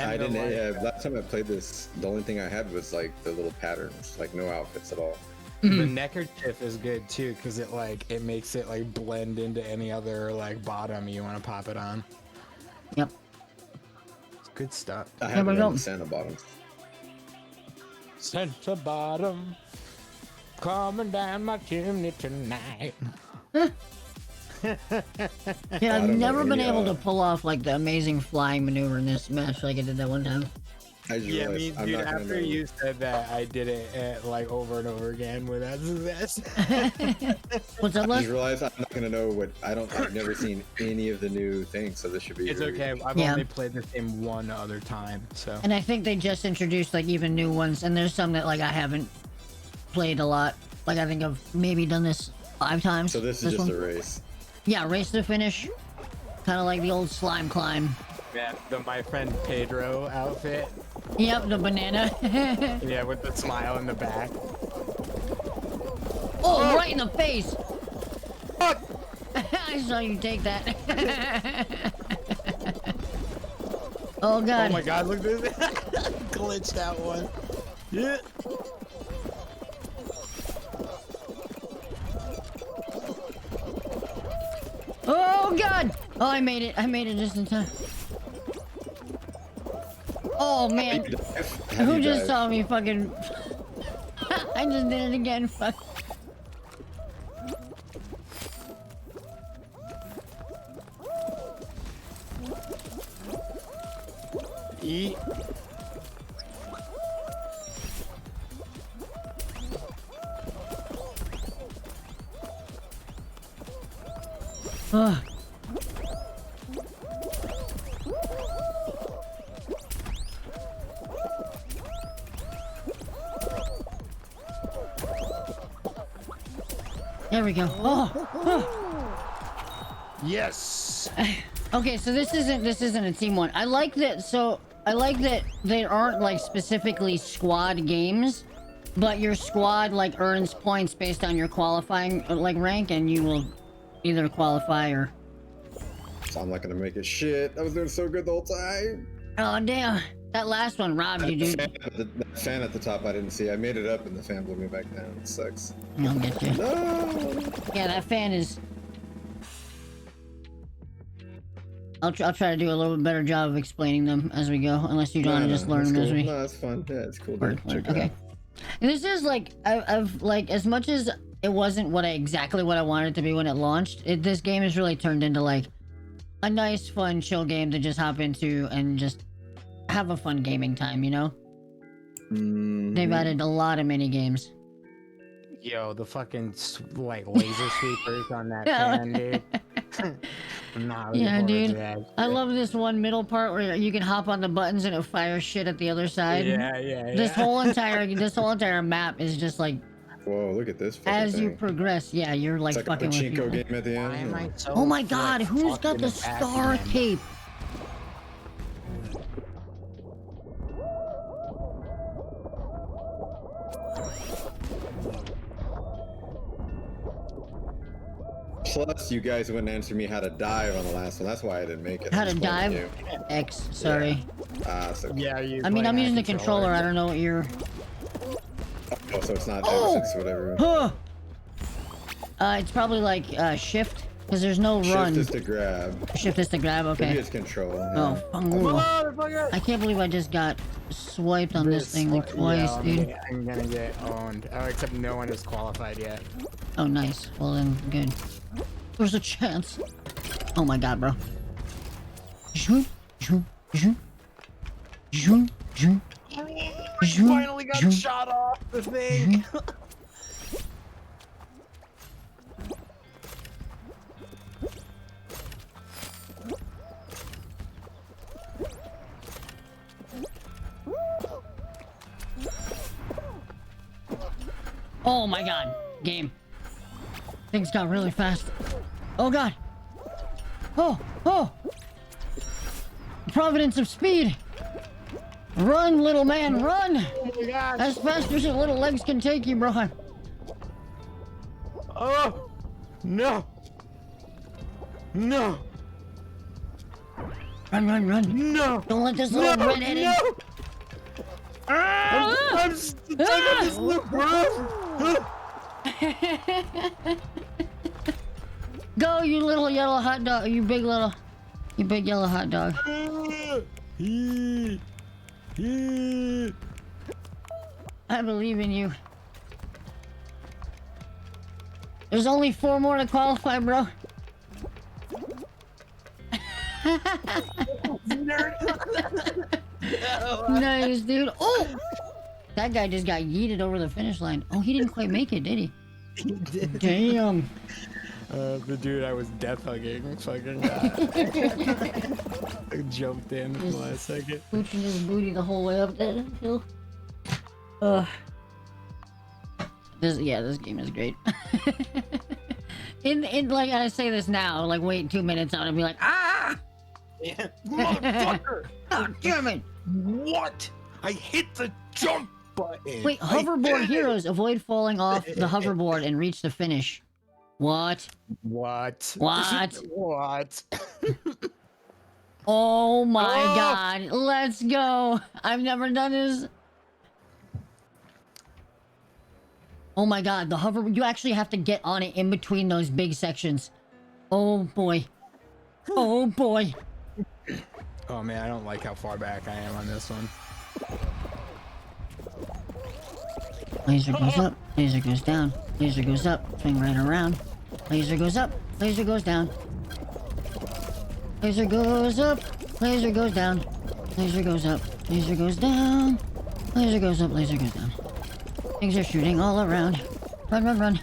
I the, didn't. like, Yeah, last time I played this, the only thing I had was like the little patterns, like no outfits at all. the neckerchief is good too, because it makes it like blend into any other like bottom you want to pop it on. Yep. It's good stuff. I Yeah, have but it on don't- the Santa bottoms. Center bottom, coming down my chimney tonight. Yeah, I I've don't know never been any, able to pull off like the amazing flying maneuver in this match like I did that one time. I just Yeah, realized I'm dude, not gonna after know. you said that, I did it like over and over again without success. What's up, I Les? just realized I'm not gonna know what I've never seen any of the new things, so this should be. It's very- okay. I've Yeah. only played the game one other time, so. And I think they just introduced like even new ones, and there's some that like I haven't played a lot. Like I think I've maybe done this 5 times. So this is just one. a race. Yeah, race to finish. Kind of like the old slime climb. Yeah, my friend Pedro outfit. Yep, the banana. Yeah, with the smile in the back. Oh, right in the face. I saw you take that. Oh god. Oh my god, look at this. Glitched that one. Yeah. Oh god. Oh, I made it. I made it just in time. Oh man. How do Who you just dive? saw me fucking... I just did it again. Fuck. Eat. Ugh. There we go. Oh. Yes. Okay, so this isn't a team one. I like that. So I like that they aren't like specifically squad games, but your squad like earns points based on your qualifying like rank, and you will either qualify or. So I'm not gonna make it. Shit, I was doing so good the whole time. Oh damn! That last one robbed you, dude. The fan at the top I didn't see. I made it up and the fan blew me back down. It sucks. I'll get you. No. Yeah, that fan is. I'll try to do a little bit better job of explaining them as we go, unless you don't want to just learn it's them as cool. we. No, it's fun. Yeah, it's cool. Word, Check word, it okay. out. And this is like I've like as much as it wasn't exactly what I wanted it to be when it launched. This game has really turned into like a nice, fun, chill game to just hop into and just have a fun gaming time. You know, they've added a lot of mini games. Yo, the fucking like laser sweepers on that Yeah. fan, dude. I'm not looking Yeah, forward to dude. that. I love this one middle part where you can hop on the buttons and it fires shit at the other side. Yeah. This whole entire map is just like Whoa, look at this. fucking as you thing. progress. Yeah, you're like It's like a fucking with pachinko people. game at the Why am I end. so Oh my god, like, who's got fucked in the back star again? cape? Plus, you guys wouldn't answer me how to dive on the last one. That's why I didn't make it. How I'm to just blaming dive? you. X, sorry. So Yeah, I mean, I'm using the controller. I don't know what you're. Oh, so it's not Oh! X6 whatever. Huh. It's probably like shift, because there's no run. Shift is to grab. Shift is to grab. Maybe Okay. it's control. Oh, yeah. fuck. Ooh. I can't believe I just got swiped on this thing like twice, dude. I'm gonna get owned. Oh, except no one is qualified yet. Oh, nice. Well then, good. There's a chance. Oh my god, bro. Zoom, zoom, zoom. Zoom, zoom. Zoom, Finally got zoom, shot off the thing. Oh my god. Game. Things got really fast. Oh god. Oh. Providence of speed. Run, little man, run. Oh my gosh. As fast as your little legs can take you, bro. Oh no. No. Run, run, run. No! Don't let this little redhead in. No! I'm stuck on this loop, bro! Go, you little yellow hot dog. You big yellow hot dog. I believe in you. There's only 4 more to qualify, bro. Nice, dude. Oh! That guy just got yeeted over the finish line. Oh, he didn't quite make it, did he? He did. Damn. The dude I was death hugging fucking jumped in the last second. Pooching his booty the whole way up that hill. This game is great. in like I say this now, like wait 2 minutes out and be like, ah! Yeah. Motherfucker! God damn it! What? I hit the jump button. Wait, hoverboard heroes avoid falling off the hoverboard and reach the finish. What? What? What? What? Oh my god, let's go! I've never done this. Oh my god, the hover, you actually have to get on it in between those big sections. Oh boy. Oh boy. Oh man, I don't like how far back I am on this one. Laser goes up, laser goes down, laser goes up, swing right around. Laser goes up, laser goes down. Laser goes up, laser goes down. Laser goes up, laser goes down. Laser goes up, laser goes down. Things are shooting all around. Run, run, run.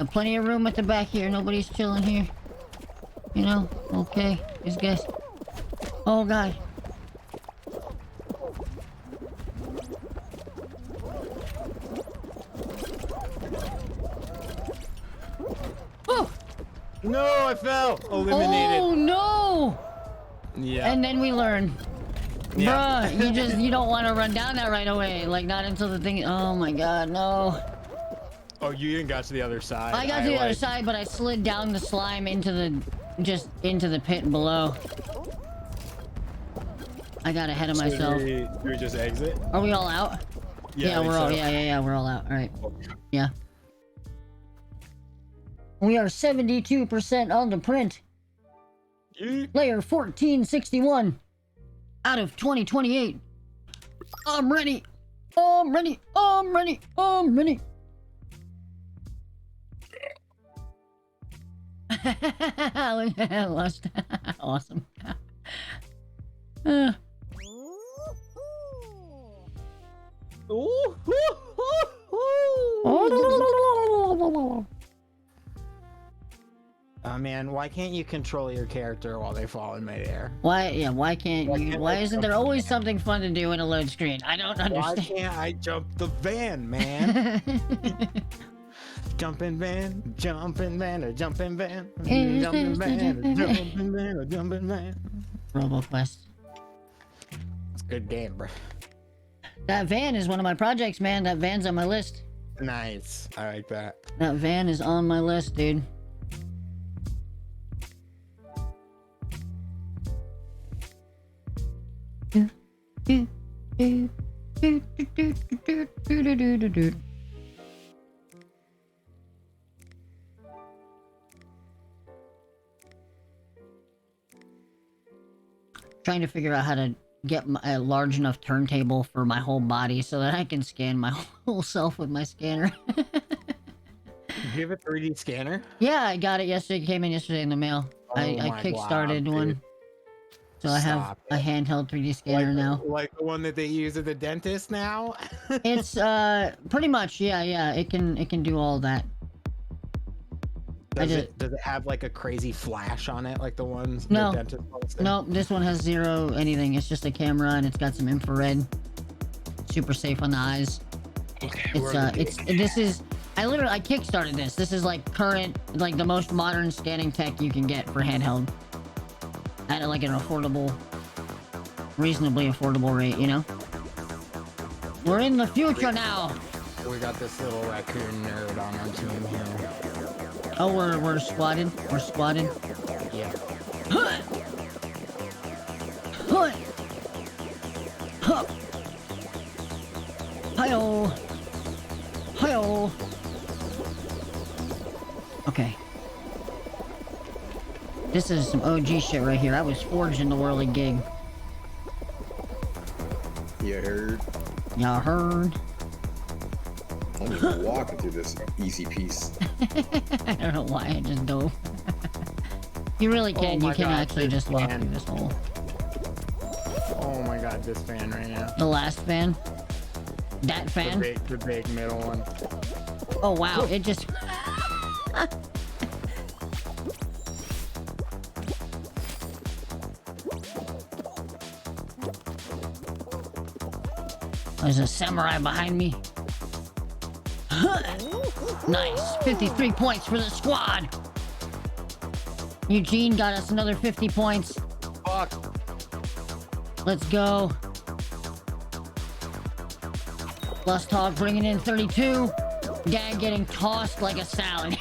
And plenty of room at the back here. Nobody's chilling here. You know? Okay. These guys. Oh, God. Oh! No, I fell! Eliminated. Oh, no! Yeah. And then we learn. Yeah. Bruh, you don't want to run down that right away. Like, not until the thing... Oh, my God, no. Oh, you didn't got to the other side. I got to the other side, but I slid down the slime into the... Just into the pit below. I got ahead of myself. Do we just exit? Are we all out? Yeah, we're all... Yeah, we're all out. All right. Yeah. We are 72% on the print. Layer 1461. Out of 2028. I'm ready. I'm ready. I'm ready. I'm ready. Lost. Awesome. Oh man, why can't you control your character while they fall in midair? Why? Yeah. Why can't you? Why isn't there always something fun to do in a load screen? I don't understand. Why can't I jump the van, man? Jumping van, jumping van, or jumping van, jumping van, or jumping van, or jumping van. RoboQuest. It's a good game, bro. That van is one of my projects, man. That van's on my list. Nice. I like that. That van is on my list, dude. Trying to figure out how to get a large enough turntable for my whole body so that I can scan my whole self with my scanner. Do you have a 3D scanner? Yeah, I got it yesterday. It came in yesterday in the mail. I kickstarted one. So I have a handheld 3D scanner now. Like the one that they use at the dentist now? It's pretty much, yeah. It can do all that. Does it have like a crazy flash on it like the ones No. the dentist ones do? No, this one has zero anything. It's just a camera and it's got some infrared. Super safe on the eyes. Okay, I kickstarted this. This is like current, like the most modern scanning tech you can get for handheld. At like an affordable, reasonably affordable rate, you know? We're in the future now! We got this little raccoon nerd on our team here. Oh, we're squatted? We're squatted? Yeah. Hi-oh. Hi-oh. Okay. This is some OG shit right here. I was forged in the whirly gig. You heard? Y'all heard? I'm just walking through this easy piece. I don't know why I just dove. You really can. Oh You my can God, actually this just walk fan. through this hole. Oh my god, this fan right now. The last fan? That fan? The big middle one. Oh wow, it just... There's a samurai behind me. Nice. 53 points for the squad. Eugene got us another 50 points. Fuck. Let's go. Lust Hog bringing in 32. Dad getting tossed like a salad.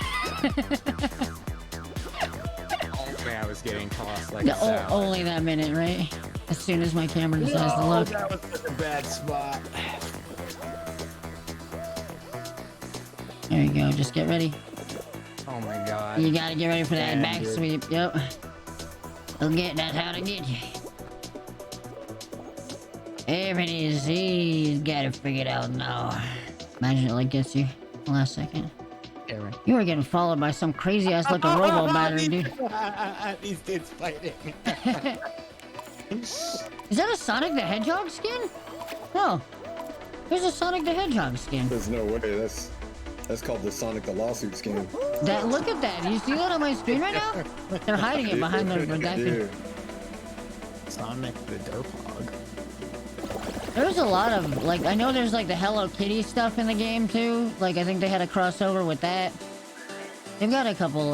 I was getting tossed like a salad. Only that minute, right? As soon as my camera decides to look. That was such a bad spot. There you go. Just get ready. Oh my god. You gotta get ready for that Damn, back dude. sweep. Yep. That's how to get you. Everybody's he's got it figured out now. Imagine it like gets you last second. Yeah, right. You were getting followed by some crazy ass looking robo battery, dude. These dudes fighting. Is that a Sonic the Hedgehog skin? No. There's a Sonic the Hedgehog skin. There's no way. That's called the Sonic the Lawsuit skin. That look at that. You see that on my screen right now? They're hiding it behind the redacted. Dude. Sonic the Derphog. There's a lot of like I know there's like the Hello Kitty stuff in the game too. Like I think they had a crossover with that. They've got a couple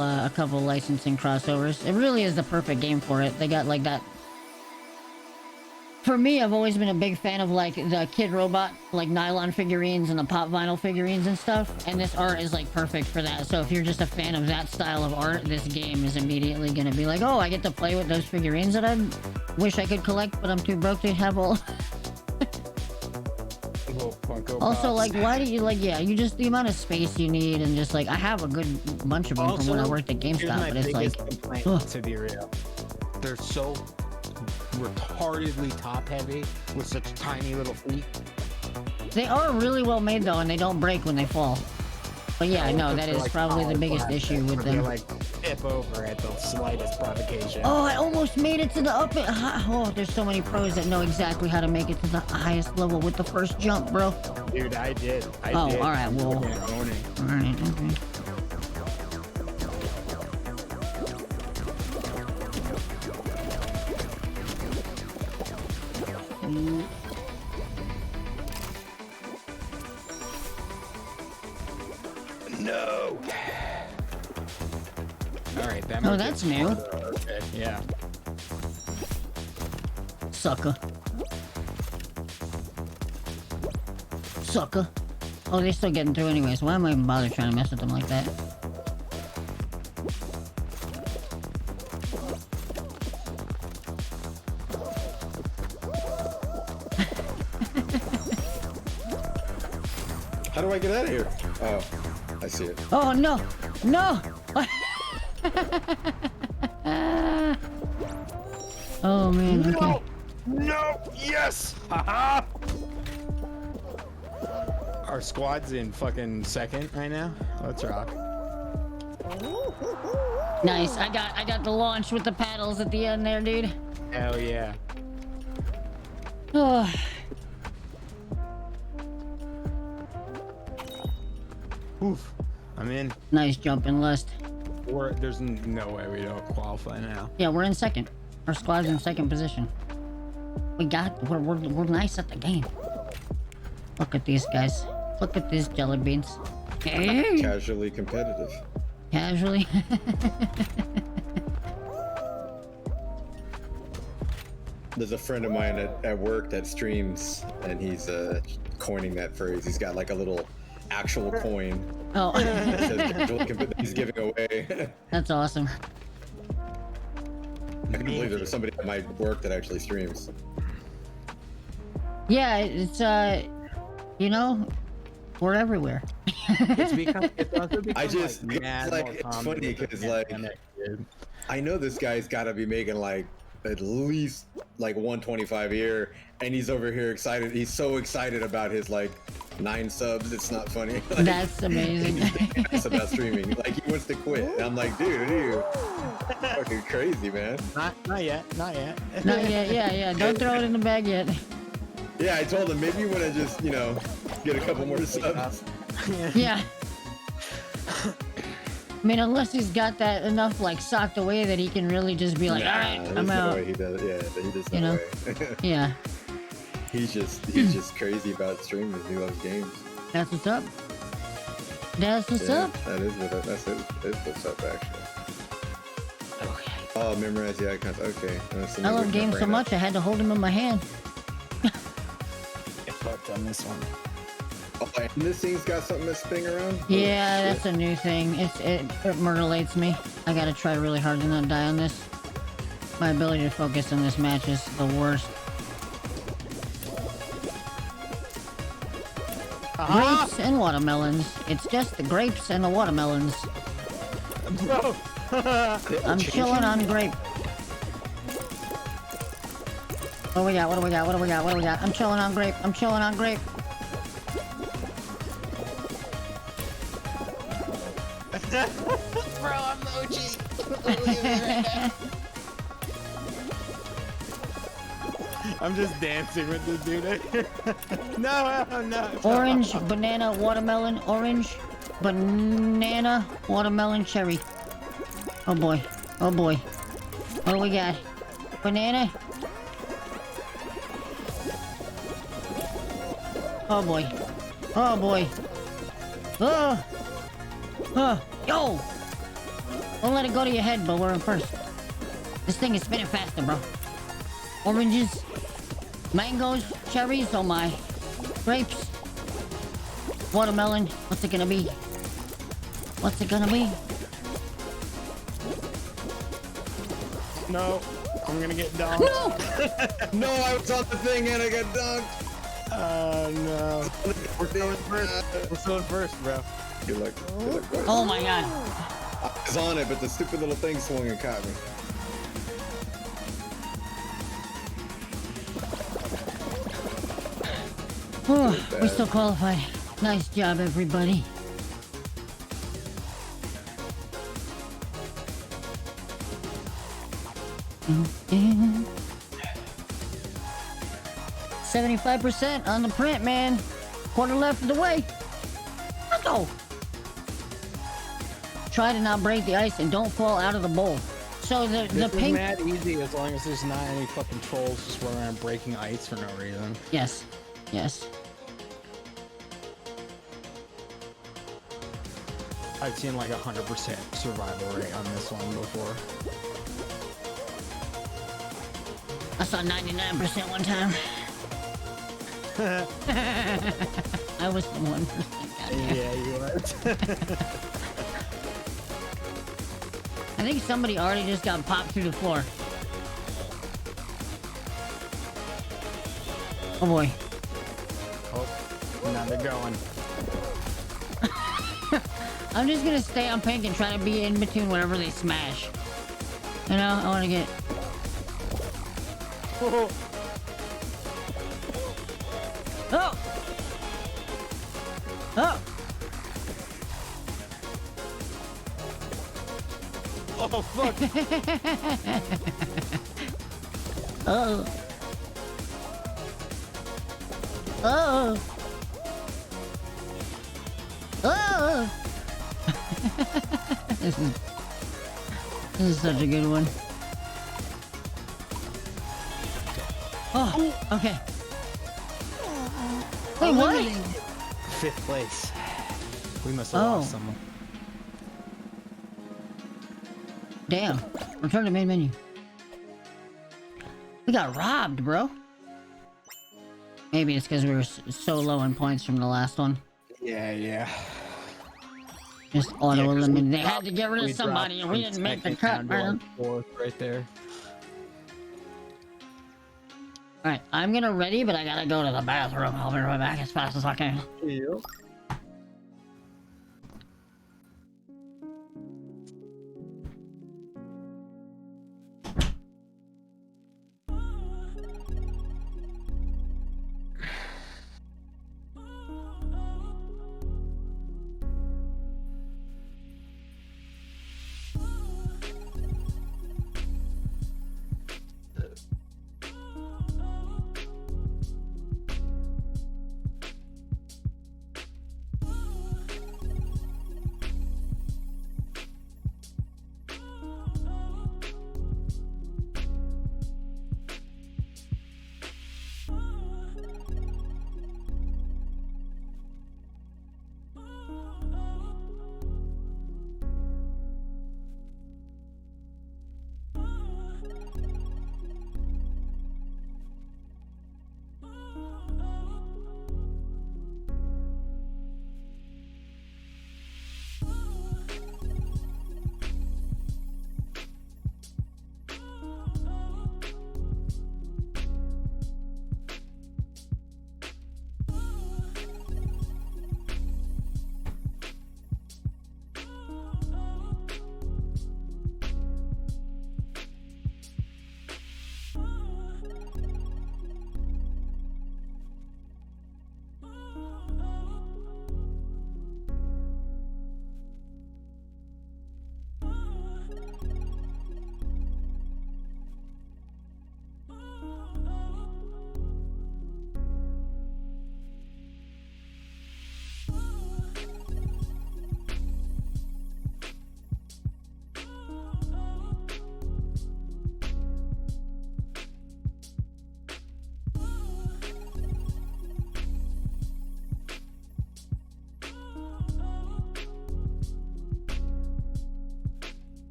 licensing crossovers. It really is the perfect game for it. They got like that. For me, I've always been a big fan of like the Kid Robot, like nylon figurines and the pop vinyl figurines and stuff. And this art is like perfect for that. So if you're just a fan of that style of art, this game is immediately gonna be like, oh, I get to play with those figurines that I wish I could collect, but I'm too broke to have all. Also, like, why do you like? Yeah, you just the amount of space you need, and just like I have a good bunch of them from when I worked at GameStop, but it's like, to be real, they're so retardedly top heavy with such tiny little feet. they are really well made though, and they don't break when they fall. But yeah, no, that is Like probably the biggest issue with They them. like tip over at the slightest provocation. Oh, I almost made it to the up. Oh, there's so many pros that know exactly how to make it to the highest level with the first jump, bro. Dude, I did. I Oh, did. all right, well, Fucking owning. all right, okay. No. All right, that. Oh, might that's be new. Okay, yeah. Sucker. Sucker. Oh, they're still getting through anyways. Why am I even bother trying to mess with them like that? How do I get out of here? Oh, I see it. Oh, no! No! Oh, man, okay. No! Yes! Haha! Our squad's in fucking second right now. Let's rock. Nice. I got the launch with the paddles at the end there, dude. Hell yeah. Oh. Oof. I'm in. Nice jump in Lust. There's no way we don't qualify now. Yeah, we're in second. Our squad's in second position. We're nice at the game. Look at these guys. Look at these jelly beans. Casually competitive. Casually. There's a friend of mine at work that streams, and he's coining that phrase. He's got like a little actual coin. Oh. That says casually he's giving away. That's awesome. I can believe there was somebody at my work that actually streams. Yeah, it's you know, we're everywhere. It's also become I just, like, mad more it's common funny with the because like, pandemic, dude. I know this guy's got to be making like at least like 125 a year, and he's over here excited. He's so excited about his like 9 subs. It's not funny. Like, That's amazing. It's about streaming. Like he wants to quit. And I'm like, dude, you fucking crazy, man. Not yet. Not yet. Yeah. Don't throw it in the bag yet. Yeah, I told him maybe you want to just, you know, get a couple more subs. Yeah. I mean, unless he's got that enough like socked away that he can really just be like, all right, I'm out. No way he does. Yeah, he does. You No know? way. Yeah. He's just crazy about streaming. He loves games. That's what's up. That's what's Yeah, up. that's what's up actually. Okay. Oh, memorize the icons. Okay. I love games so much I had to hold him in my hand. Get fucked on this one. Oh, and this thing's got something that's spinning around? Yeah, Oh, that's a new thing. It mutilates me. I gotta try really hard to not die on this. My ability to focus in this match is the worst. Grapes and watermelons. It's just the grapes and the watermelons. Bro! I'm chilling on grape. What do we got? What do we got? What do we got? What do we got? I'm chilling on grape. I'm chilling on grape. Bro, I'm OG. I'm just dancing with this dude. No. Orange, banana, watermelon, orange, banana, watermelon, cherry. Oh boy. Oh boy. What do we got? Banana. Oh boy. Oh boy. Oh. Oh. Yo! Don't let it go to your head, but we're in first. This thing is spinning faster, bro. Oranges. Mangoes. Cherries. Oh my. Grapes. Watermelon. What's it gonna be? What's it gonna be? No. I'm gonna get dunked. No! No, I was on the thing and I got dunked. Oh no. We're still in first. We're still in first, bro. Good luck. Oh my god. I was on it, but the stupid little thing swung and caught me. We still qualified. Nice job, everybody. Mm-hmm. 75% on the print, man. Quarter left of the way. Let's go. Try to not break the ice and don't fall out of the bowl. So the This is pink. mad easy as long as there's not any fucking trolls just running around breaking ice for no reason. Yes. Yes. I've seen like 100% survival rate on this one before. I saw 99% one time. I was the 1%. Yeah, you are. I think somebody already just got popped through the floor. Oh boy. Oh, now they're going. I'm just gonna stay on pink and try to be in between whatever they smash. You know, I wanna get... Oh. Oh! Oh! Oh, fuck! Oh! Oh! Oh! This is such a good one. Oh, okay. Wait, what? 5th place. We must have lost someone. Damn. Return to main menu. We got robbed, bro. Maybe it's because we were so low in points from the last one. Yeah. Just auto eliminate. They had dropped- to get rid of somebody and we didn't make the cut, man. Fourth right there. Alright, I'm gonna ready, but I gotta go to the bathroom. I'll be right back as fast as I can. Yep.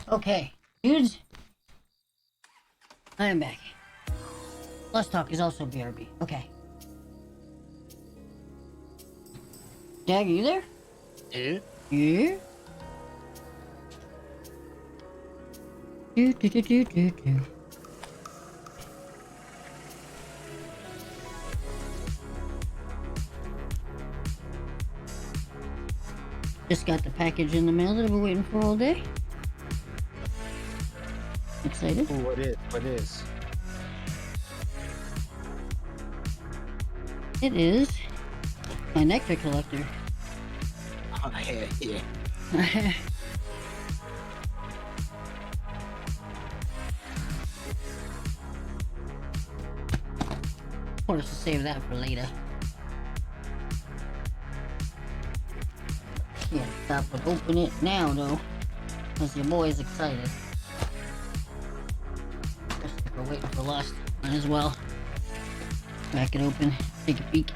Okay, dudes. I am back. Let's talk is also BRB. Okay. Dag, are you there? Yeah. Yeah? Do. Just got the package in the mail that I've been waiting for all day. Excited? Ooh, what is? What is? It is my nectar collector. Oh, yeah. Want us to save that for later. Can't stop but open it now though, cause your boy's excited. Just like we're waiting for Lust. Might as well crack it open, take a peek.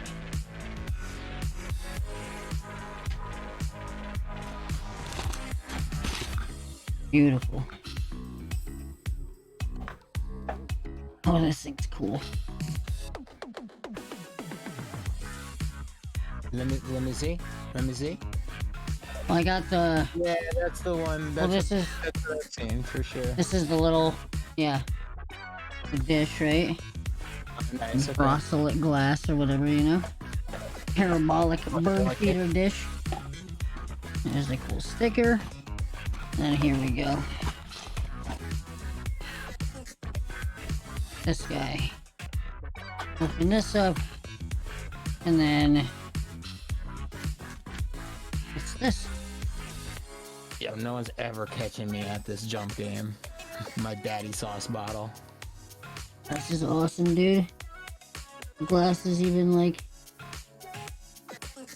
Beautiful. Oh, this thing's cool. Let me see. Let me see. I got the. Yeah, that's the one. That's Well, this is. that's what I've seen for sure. This is the little. Yeah. The dish, right? Nice. Okay. Frosted glass or whatever, you know? Parabolic bird feeder dish. There's a cool sticker. And here we go. This guy. Open this up. And then... What's this? Yep. no one's ever catching me at this jump game. My daddy sauce bottle. This is awesome, dude. The glass is even like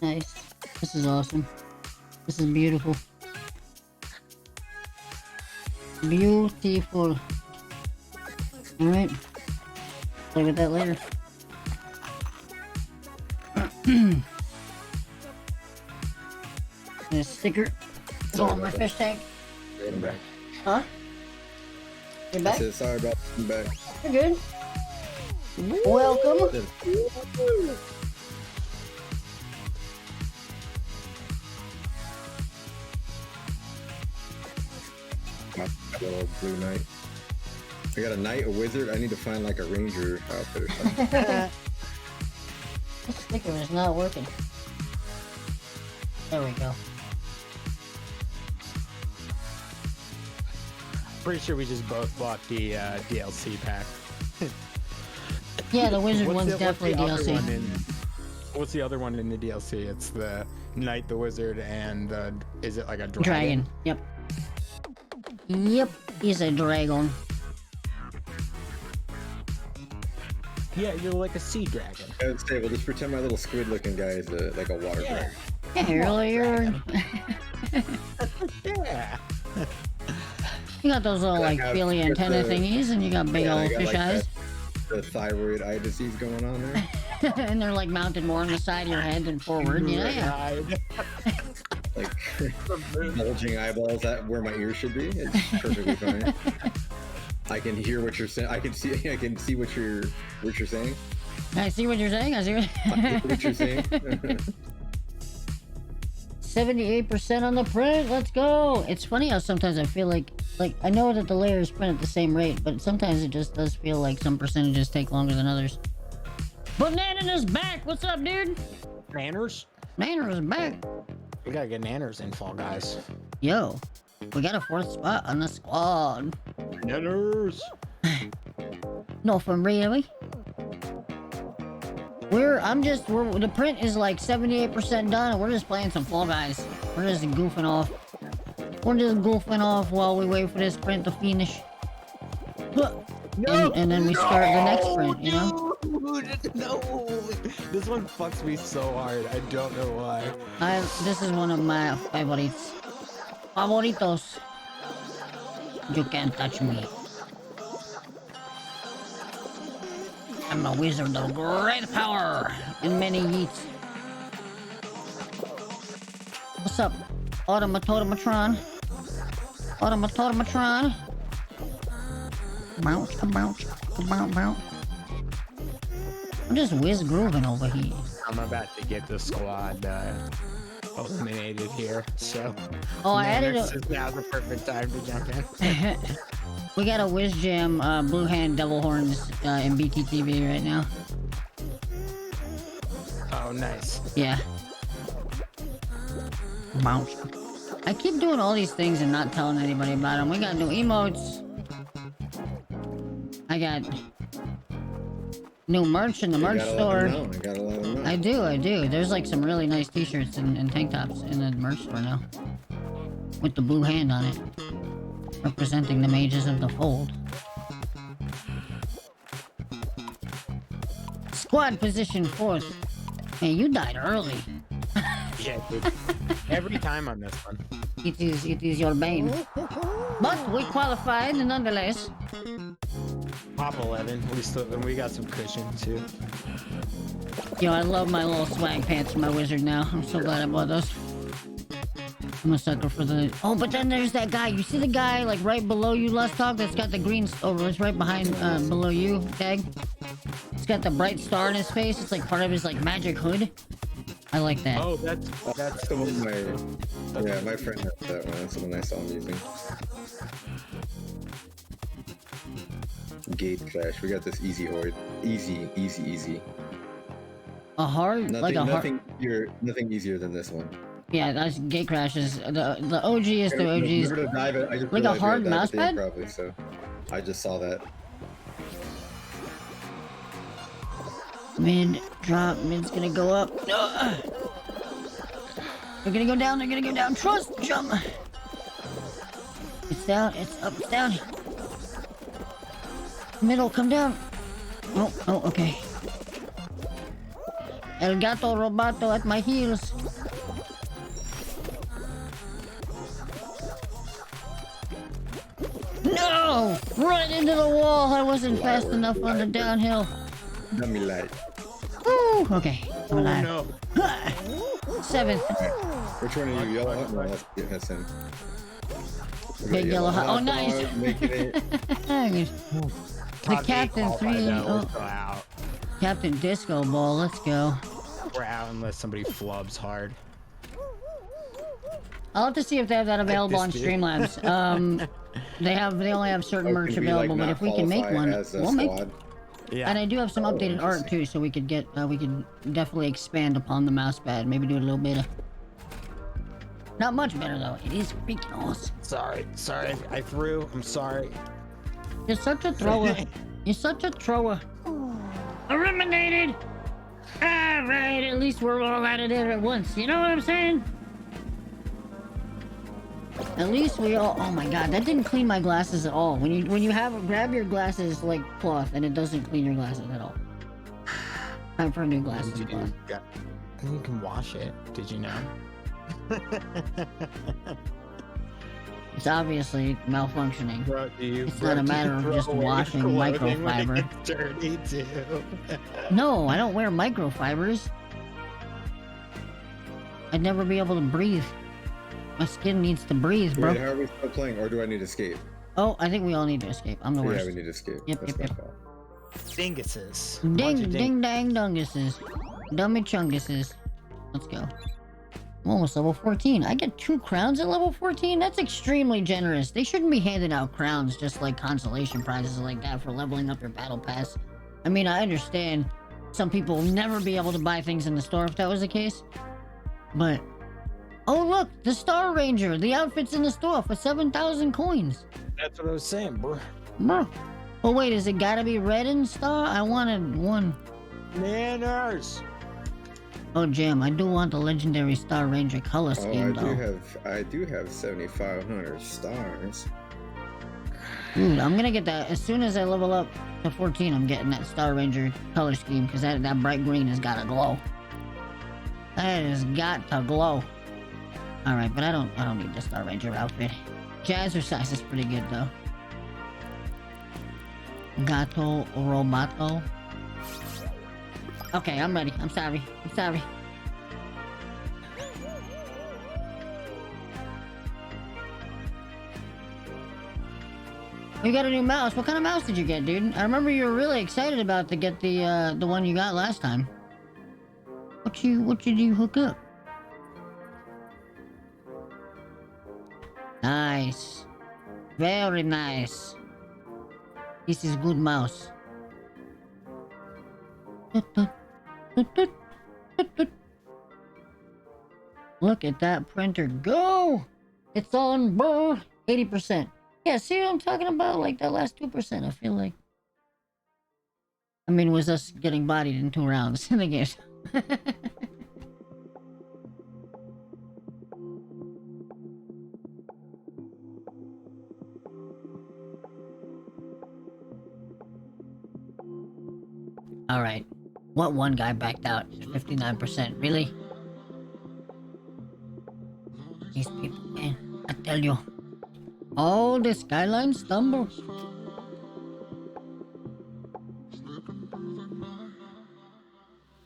nice. This is awesome. This is beautiful. Beautiful. Alright. Play with that later. And a sticker. It's all in my fish tank. I'm back. Huh? You're I back? said sorry about being back. You're good. Welcome. My little blue knight. I got a knight, a wizard. I need to find like a ranger outfit or something. This sticker is not working. There we go. Pretty sure we just both bought the DLC pack. Yeah, the wizard What's one's the- definitely what's the other DLC. one what's the other one in the DLC? It's the knight, the wizard, and is it like a dragon? Dragon. Yep. Yep, he's a dragon. Yeah, you're like a sea dragon. I would say, well, just pretend my little squid-looking guy is like a water dragon. Yeah, you're Yeah. You got those little like got- feely got antenna the- thingies, and you got big Yeah, I old got, fish like, eyes, The thyroid eye disease going on there. and they're like mounted more on the side of your head than forward. You know, yeah. Like bulging eyeballs, that where my ears should be. It's perfectly fine. I can hear what you're saying. I can see what you're saying. I see what you're saying. I see What you're saying. 78% on the print. Let's go. It's funny how sometimes I feel like I know that the layers print at the same rate, but sometimes it just does feel like some percentages take longer than others. Banana's back. What's up, dude? Nanners? Nanners is back. We gotta get Nanners in Fall Guys. Yo, we got a 4th spot on the squad. Nanners! No, from really? The print is like 78% done, and we're just playing some Fall Guys. We're just goofing off. We're just goofing off while we wait for this print to finish. And then we start the next print, you know? No! This one fucks me so hard. I don't know why. This is one of my favorites. Favoritos. You can't touch me. I'm a wizard of great power and many yeets. What's up, Automatron? Automatron. Bounce, bounce, bounce, bounce. I'm just whiz grooving over here. I'm about to get the squad eliminated here, so. Oh, I added Now's the perfect time to jump in. We got a Whiz Jam Blue Hand Devil Horns in BTTV right now. Oh, nice. Yeah. Bounce. I keep doing all these things and not telling anybody about them. We got new emotes. I got new merch in the merch store. I gotta let them know. I do. There's like some really nice t-shirts and tank tops in the merch store now. With the blue hand on it. Representing the mages of the fold. Squad position 4th. Man, you died early. Yeah, dude. Every time on this one. It is your bane. But we qualified nonetheless. Pop 11. We got some cushion too. Yo, I love my little swag pants for my wizard now. I'm so glad I bought those. I'm a sucker for the... Oh, but then there's that guy. You see the guy, like, right below you, Lust Talk? That's got the green... Oh, it's right behind, below you, Tag. It's got the bright star in his face. It's, like, part of his, like, magic hood. I like that. Oh, that's the one my friend has that one. That's the one I saw him using. Gate Clash. We got this easy horde. Easy. A hard... like a hard... Nothing easier than this one. Yeah, that's Gate Crashes. The OG is the OG's. Like a hard mouse pad? Probably, so I just saw that. Mid, drop, mid's gonna go up. They're gonna go down, Trust jump. It's down, it's up, it's down. Middle, come down. Oh, okay. El gato robato at my heels. No! Right into the wall. I wasn't fast enough on the downhill. Dummy light. Woo! Okay, I'm alive. no. 7th. Which one are you? Yellow hut? No, that's him. Big yellow hut. Oh, come nice. on, making it. The captain 3. We're Oh, out. Captain Disco Ball. Let's go. We're out unless somebody flubs hard. I'll have to see if they have that available on this dude. Streamlabs. They only have certain Or merch can we, like, available, but not if we can make qualify one, as a we'll make. squad? Yeah. And I do have some updated art too, so we could get we could definitely expand upon the mouse pad. Maybe do it a little better. Not much better though. It is freaking awesome. Sorry, I threw. I'm sorry. You're such a thrower. You're such a thrower. Eliminated. All right, at least we're all out of there at once. You know what I'm saying? At least we all. Oh my god, that didn't clean my glasses at all. When you have grab your glasses like cloth, and it doesn't clean your glasses at all. Time for a new glasses cloth. You can wash it. Did you know? It's obviously malfunctioning. Bro, It's not a matter of just washing microfiber. Dirty too. No, I don't wear microfibers. I'd never be able to breathe. My skin needs to breathe, bro. Wait, how are we still playing? Or do I need to escape? Oh, I think we all need to escape. I'm the worst. Yeah, we need to escape. Yep, That's yep, my yep. fault. Dinguses. Ding, ding, dang, dunguses. Dummy chunguses. Let's go. I'm almost level 14. I get 2 crowns at level 14? That's extremely generous. They shouldn't be handing out crowns just like consolation prizes like that for leveling up your battle pass. I mean, I understand some people will never be able to buy things in the store if that was the case. But... oh look! The Star Ranger! The outfit's in the store for 7,000 coins! That's what I was saying, bro. Bruh. Oh wait, is it gotta be red and star? I wanted one. Manners! Oh, Jam, I do want the legendary Star Ranger color scheme, though. I do have 7,500 stars. Dude, I'm gonna get that as soon as I level up to 14. I'm getting that Star Ranger color scheme because that bright green has got to glow. That has got to glow. All right, but I don't need the Star Ranger outfit. Jazzercise is pretty good though. Gato Robato. Okay, I'm ready. I'm sorry. You got a new mouse. What kind of mouse did you get, dude? I remember you were really excited about to get the one you got last time. What did you hook up? Nice. Very nice. This is good mouse. Look at that printer go! It's on burr 80%. Yeah, see what I'm talking about? Like that last 2%, I feel like. I mean, it was us getting bodied in 2 rounds in the game. Alright. What one guy backed out? 59%. Really? These people, man. I tell you. Oh, the skyline stumble.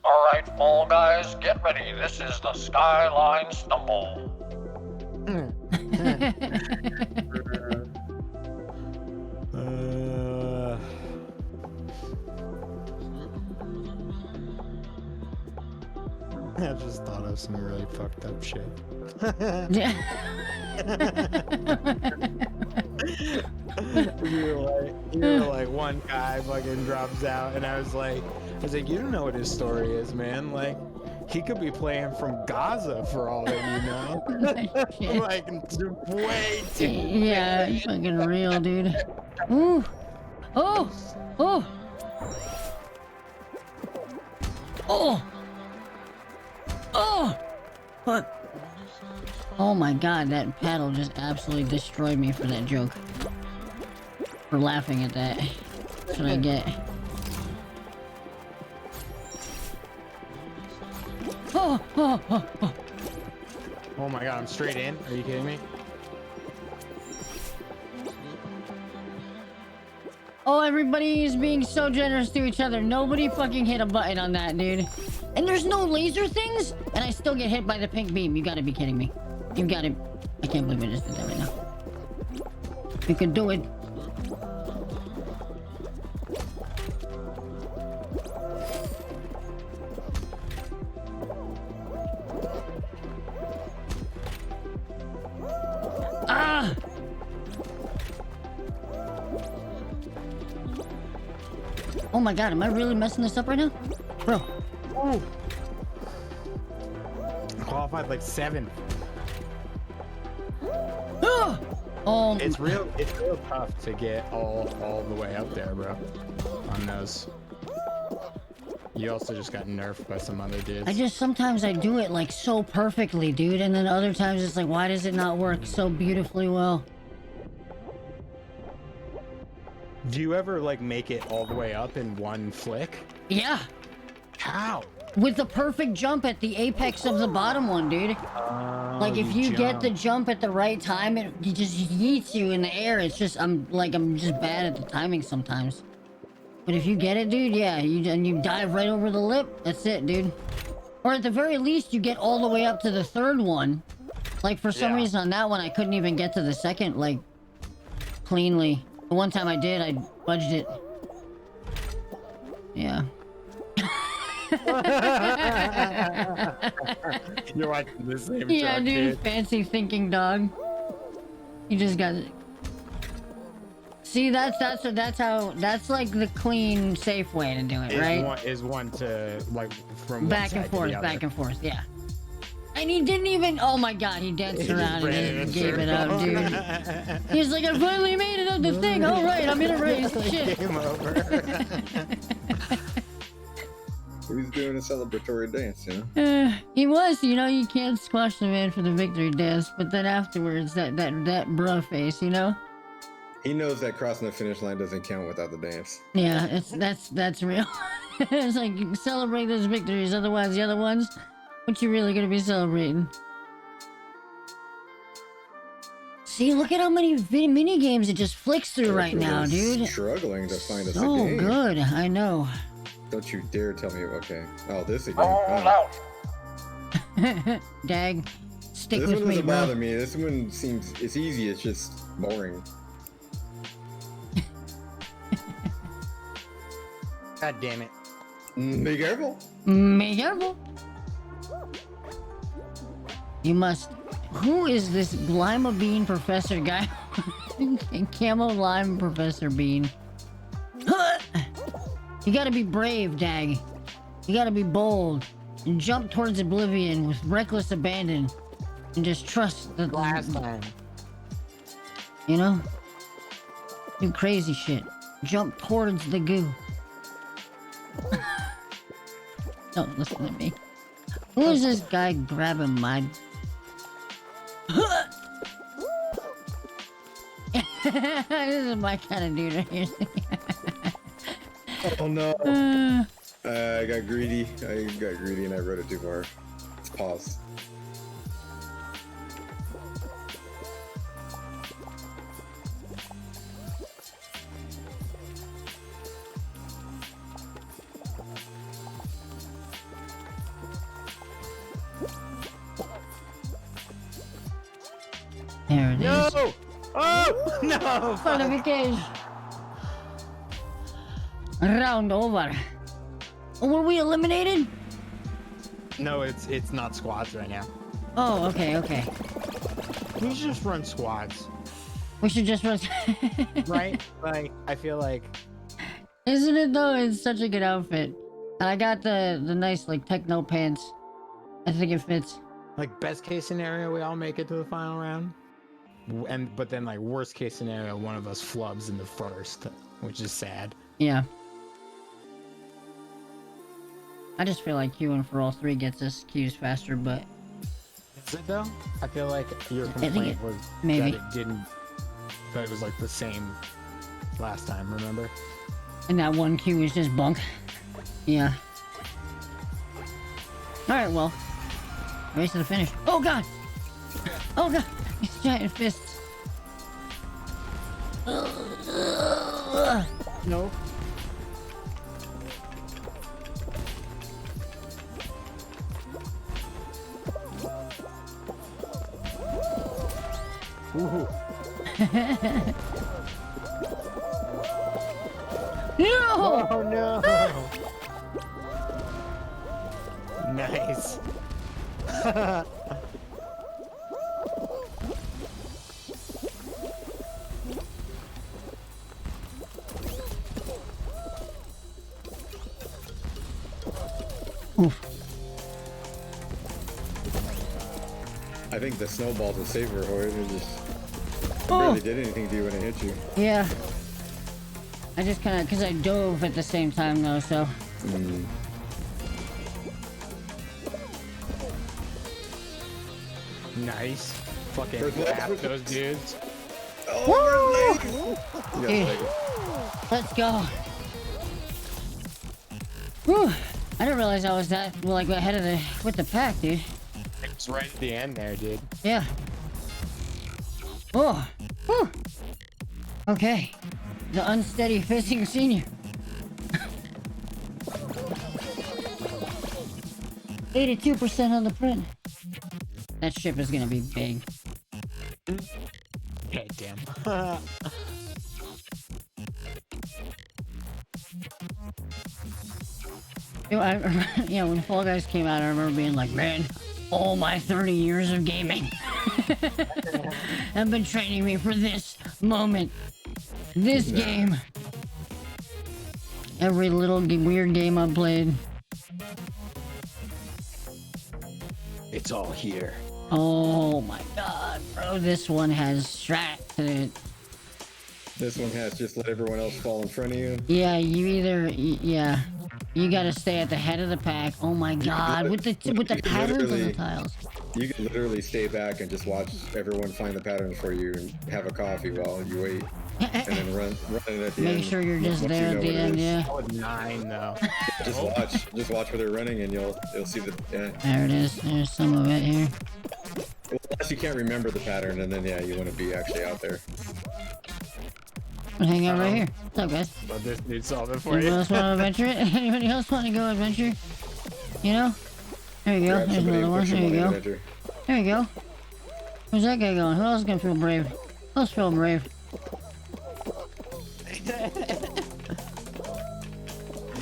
Alright, Fall Guys, get ready. This is the Skyline Stumble. I just thought of some really fucked up shit. you were like, one guy fucking drops out, and I was like, you don't know what his story is, man. Like, he could be playing from Gaza for all that you know. Like, way too. Yeah, it's fucking real, dude. Ooh. Oh. Oh. Oh. Oh. Fuck. Oh my god, that paddle just absolutely destroyed me for that joke. For laughing at that. That's what I get. Oh, oh, oh, oh. Oh my god, I'm straight in. Are you kidding me? Oh, everybody is being so generous to each other. Nobody fucking hit a button on that, dude. And there's no laser things? And I still get hit by the pink beam. You gotta be kidding me. You gotta... I can't believe I just did that right now. You can do it. Ah! Oh my god, am I really messing this up right now? Bro. Ooh. Qualified like 7. Oh, it's real tough to get all the way up there, bro. On those. You also just got nerfed by some other dudes. Sometimes I do it like so perfectly, dude, and then other times it's like, why does it not work so beautifully well? Do you ever like make it all the way up in one flick? Yeah. How? With the perfect jump at the apex of the bottom one, dude. Like if you get the jump at the right time, it just yeets you in the air. It's just I'm just bad at the timing sometimes. But if you get it, dude, yeah, you dive right over the lip. That's it, dude. Or at the very least, you get all the way up to the third one. Like for some reason on that one, I couldn't even get to the second like cleanly. The one time I did, I fudged it. Yeah. You're watching the same Yeah, truck, dude, fancy thinking dog. You just got it. See, that's like the clean, safe way to do it, right? Is one to like from back and forth, yeah. And he didn't even. Oh my god, he danced around and gave it up, dude. He's like, I finally made it up the thing. All right, I'm in a race. Shit. Game over. He was doing a celebratory dance, you know. He was, you know. You can't squash the man for the victory dance, but then afterwards, that bruh face, you know. He knows that crossing the finish line doesn't count without the dance. Yeah, that's real. It's like you celebrate those victories, otherwise the other ones, what you really gonna be celebrating? See, look at how many mini games it just flicks through right now, dude. Struggling to find us a so game. Good, I know. Don't you dare tell me. Okay. Oh, this again. Roll out. Dag, stick this with one me, doesn't bro. bother me. This one seems it's easy. It's just boring. God damn it. Be careful. Be careful. You must. Who is this Lima Bean Professor guy? Camo Lime Professor Bean. You gotta be brave, Dag. You gotta be bold. And jump towards oblivion with reckless abandon. And just trust the last time. You know? Do crazy shit. Jump towards the goo. Don't listen to me. Who is this guy grabbing my... This is my kind of dude right here. Oh no. I got greedy. And I wrote it too far. Let's pause. There it is. No! Oh no! Qualification. Round over. Oh, were we eliminated? No, it's not squads right now. Oh, okay. We should just run squads. We should just run. Right? Like, I feel like. Isn't it though? It's such a good outfit. And I got the nice like techno pants. I think it fits. Like best case scenario, we all make it to the final round. But then like worst case scenario, one of us flubs in the first, which is sad. Yeah. I just feel like queuing for all three gets us queues faster, but Is it though? I feel like your think complaint it- was maybe. that it didn't. That it was like the same last time. Remember? And that one queue was just bunk. Yeah. Alright, well. Race to the finish. Oh god! Oh god! These giant fists. No. Ooh. No! Oh no! Nice. Oof. I think the snowball's a saver, Hoyt. It just Oh! barely did anything to you when it hit you. Yeah. I just kinda, cause I dove at the same time though, so. Nice. Fucking First wrap left. those dudes. Oh, Woo! you Dude, got like, let's go. Whew. I didn't realize I was that, like, ahead of the, with the pack, dude. It's right at the end there, dude. Yeah. Oh. Whew. Okay. The unsteady fishing senior. 82% on the print. That ship is gonna be big. Okay, damn. Yeah, when Fall Guys came out, I remember being like, man, all my 30 years of gaming have been training me for this moment. This game. Every little weird game I've played. It's all here. Oh my god, bro, this one has strat to it. this one has just let everyone else fall in front of you. Yeah, you either, yeah. You gotta stay at the head of the pack. Oh my god, with the patterns on the literally- tiles. You can literally stay back and just watch everyone find the patterns for you and have a coffee while you wait. And then run it at the end. Make sure you're just once you there know at the what it end, is. yeah. Oh, 9 though. Just watch where they're running and you'll see the, yeah. There it is, there's some of it here. Well, unless you can't remember the pattern, and then yeah, you want to be actually out there. I'll hang out right here. What's up, guys? But this dude solved it for Anybody you. else want to adventure it? Anybody else want to go adventure? You know? There you go. Grab There's somebody another and one. push There them you on go. the adventure. There you go. Where's that guy going? Who else is gonna feel brave? Who else feel brave?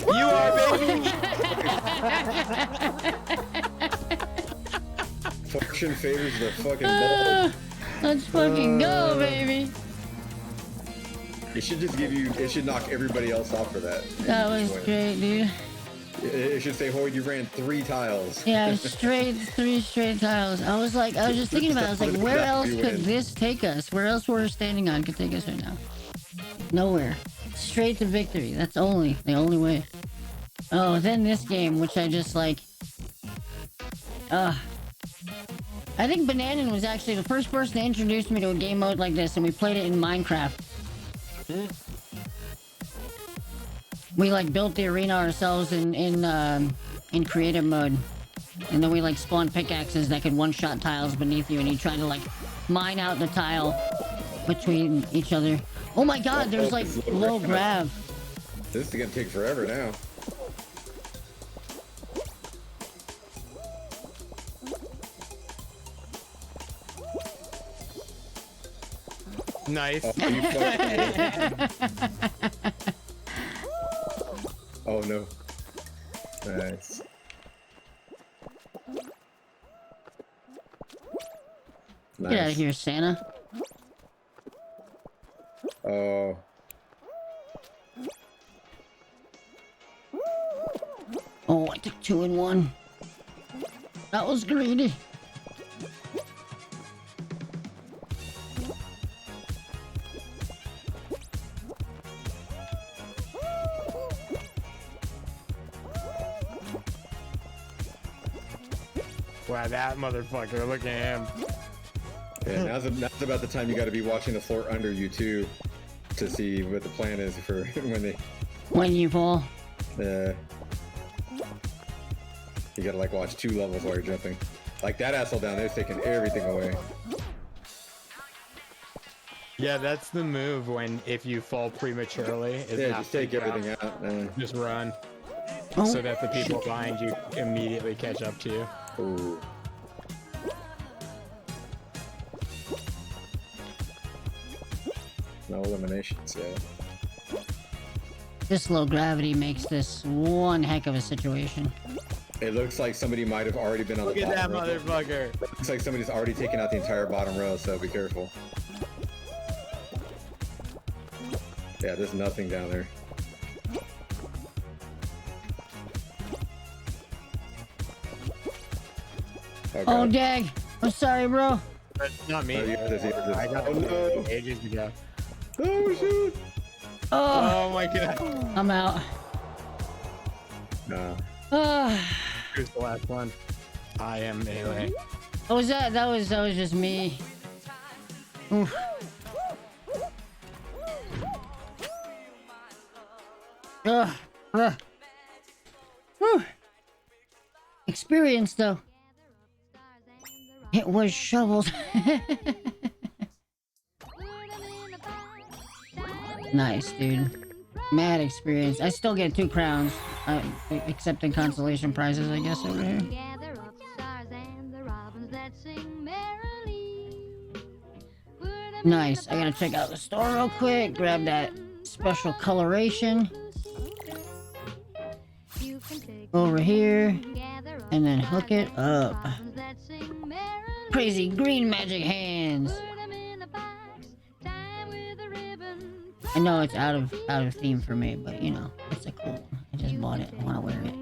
You are, baby! Fortune favors the fucking ball. Let's fucking go, baby. It should just give you. It should knock everybody else off for that. That was great, dude. It should say, "Hoy, you ran 3 tiles." Yeah, three straight tiles. I was just thinking about it. I was like, where else could this take us? Where else we're standing on could take us right now? Nowhere. Straight to victory. That's the only way. Oh, then this game, which I just like. I think Bananen was actually the first person to introduce me to a game mode like this, and we played it in Minecraft. We like built the arena ourselves in creative mode, and then we like spawned pickaxes that could one-shot tiles beneath you, and you try to like mine out the tile between each other. Oh my god, there's like low grab. This is gonna take forever now. Nice. Oh, you oh no. Nice. Get out of here, Santa. Oh. Oh, I took 2 in 1. That was greedy. Wow, that motherfucker. Look at him. Yeah, now's about the time you got to be watching the floor under you too, to see what the plan is for when you fall. You gotta like watch 2 levels while you're jumping. Like that asshole down there's taking everything away. Yeah, that's the move when if you fall prematurely. Is Yeah, not just take everything out. Just run. Oh, So that the people behind you immediately catch up to you. Ooh. No eliminations, yeah. this low gravity makes this one heck of a situation. It looks like somebody might have already been on Look the at that bottom row. motherfucker. Looks like somebody's already taken out the entire bottom row, so be careful. Yeah, there's nothing down there. Oh, God. dang. I'm sorry, bro. That's not me. Oh, you got this, you got this. I got Oh, no. ages ago. Oh, shoot. Oh, Oh my god. I'm out. Nah. Here's the last one. I am melee. What was that? That was just me. Oof. Whew. Experience though. It was shovels. Nice, dude. Mad experience. I still get 2 crowns. Accepting consolation prizes, I guess, over here. Nice. I gotta check out the store real quick. Grab that special coloration. Over here. And then hook it up. Crazy green magic hands. I know it's out of theme for me, but you know, it's a cool one. I just bought it. I want to wear it.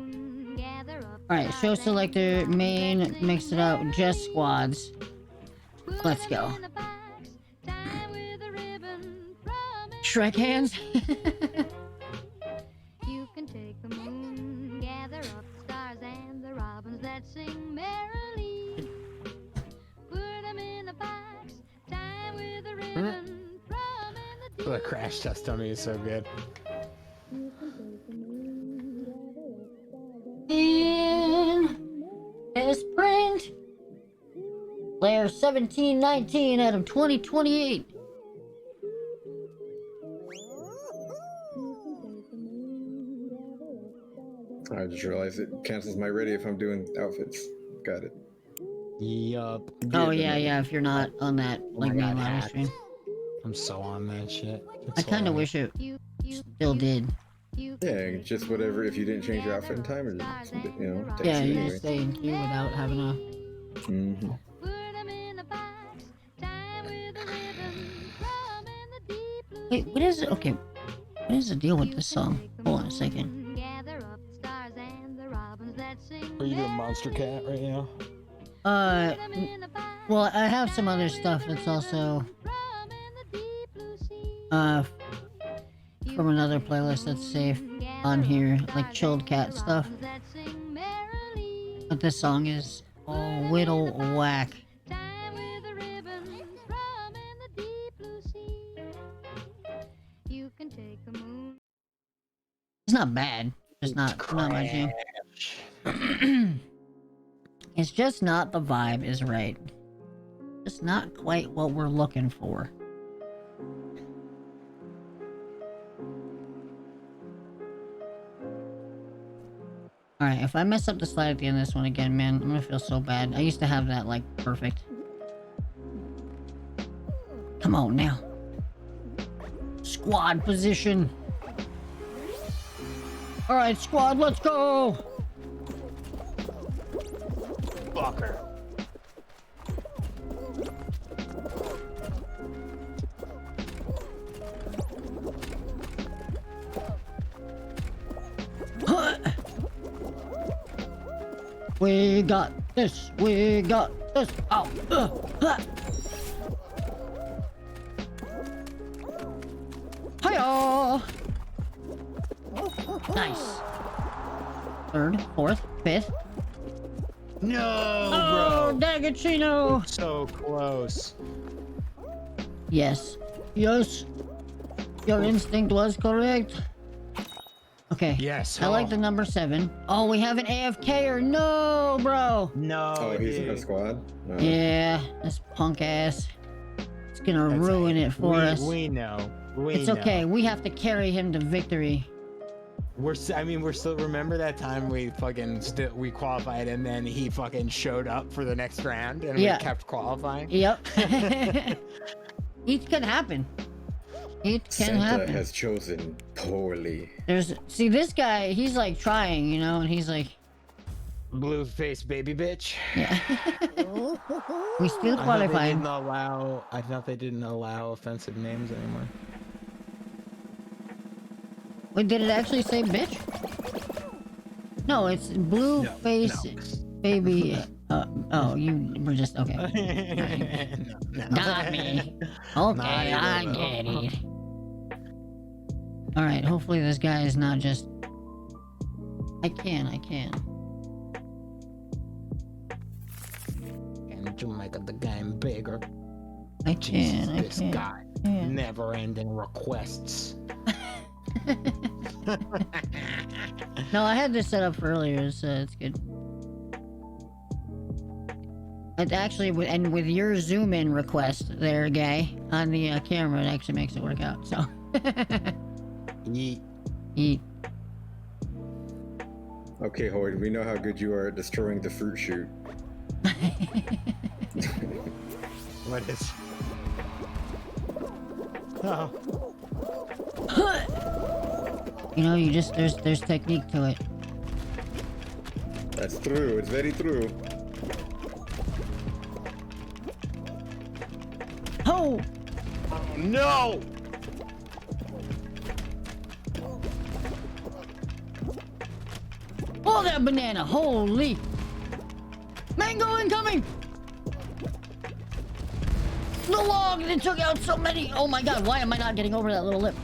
Alright, show selector, main, mix it up, just squads. Let's go. Shrek hands. You can take the moon, gather up the stars and the robins that sing merrily. Put them in a box, tie with a ribbon. The crash test dummy is so good. In this print, player 1719 out of 2028. I just realized it cancels my ready if I'm doing outfits. Got it. Yup. Oh yeah, if you're not on that like main live stream. I'm so on that shit. I kind of wish it still did. Yeah, just whatever. If you didn't change your outfit in time, or just, you know. Takes Yeah, it you anyway. just stay in queue without having a. Mhm. Wait, what is it? Okay, what is the deal with this song? Hold on a second. Are you doing Monster Cat right now? Well, I have some other stuff that's also from another playlist that's safe on here, like chilled cat stuff. But this song is a little whack. It's not bad, just not my jam. It's just not the vibe is right. Just not quite what we're looking for. Alright, if I mess up the slide at the end of this one again, man, I'm gonna feel so bad. I used to have that, like, perfect. Come on, now. Squad position. Alright, squad, let's go! Fucker. We got this, we got this. Ow. Hiya! Nice. Third, fourth, fifth. No, Oh, bro. Dagachino! So close. Yes. Yes. Your instinct was correct. Okay. Yes. I like the number 7. Oh, we have an AFKer. No, bro. No. Oh, he's in a dude. squad? No. Yeah, this punk ass. It's gonna That's ruin right. it for us. We know. It's okay. We have to carry him to victory. We're still remember that time we qualified and then he fucking showed up for the next round and Yeah. we kept qualifying. Yep. It can happen. It can Santa happen. has chosen poorly. See this guy, he's like trying, you know, and he's like, Blue face baby bitch. yeah. We still qualified. I thought they didn't allow offensive names anymore. Wait, did it actually say bitch? No, it's blue face baby. Oh, you were just okay. No. Got me. Okay, I get it. All right. Hopefully this guy is not just. I can. And to make the game bigger. I Jesus, can. this guy. Never-ending requests. No, I had this set up for earlier, so it's good. It actually, with your zoom in request there, Gay, on the camera, it actually makes it work out, so. Yeet. Yeet. Okay, Horde, we know how good you are at destroying the fruit shoot. What is... Oh. You know, there's technique to it. That's true, it's very true. Oh! Oh no! Oh, that banana! Holy! Mango incoming! The log! It took out so many! Oh my god, why am I not getting over that little lip?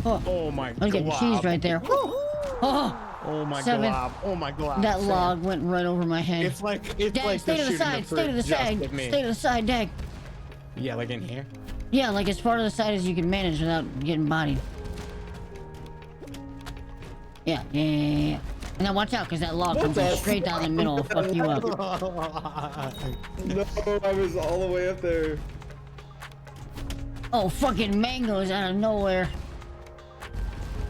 Oh my god. I'm getting cheese right there. Oh! Oh my 7. glob. Oh my glob. That Sam. log went right over my head. It's like Dag, stay to the side, stay to the side, stay to the side, Dag. Yeah, like in here. Yeah, like as far to the side as you can manage without getting bodied. Yeah. And now watch out, because that log comes in straight down the middle and fuck you up. No, I was all the way up there. Oh, fucking mangoes out of nowhere.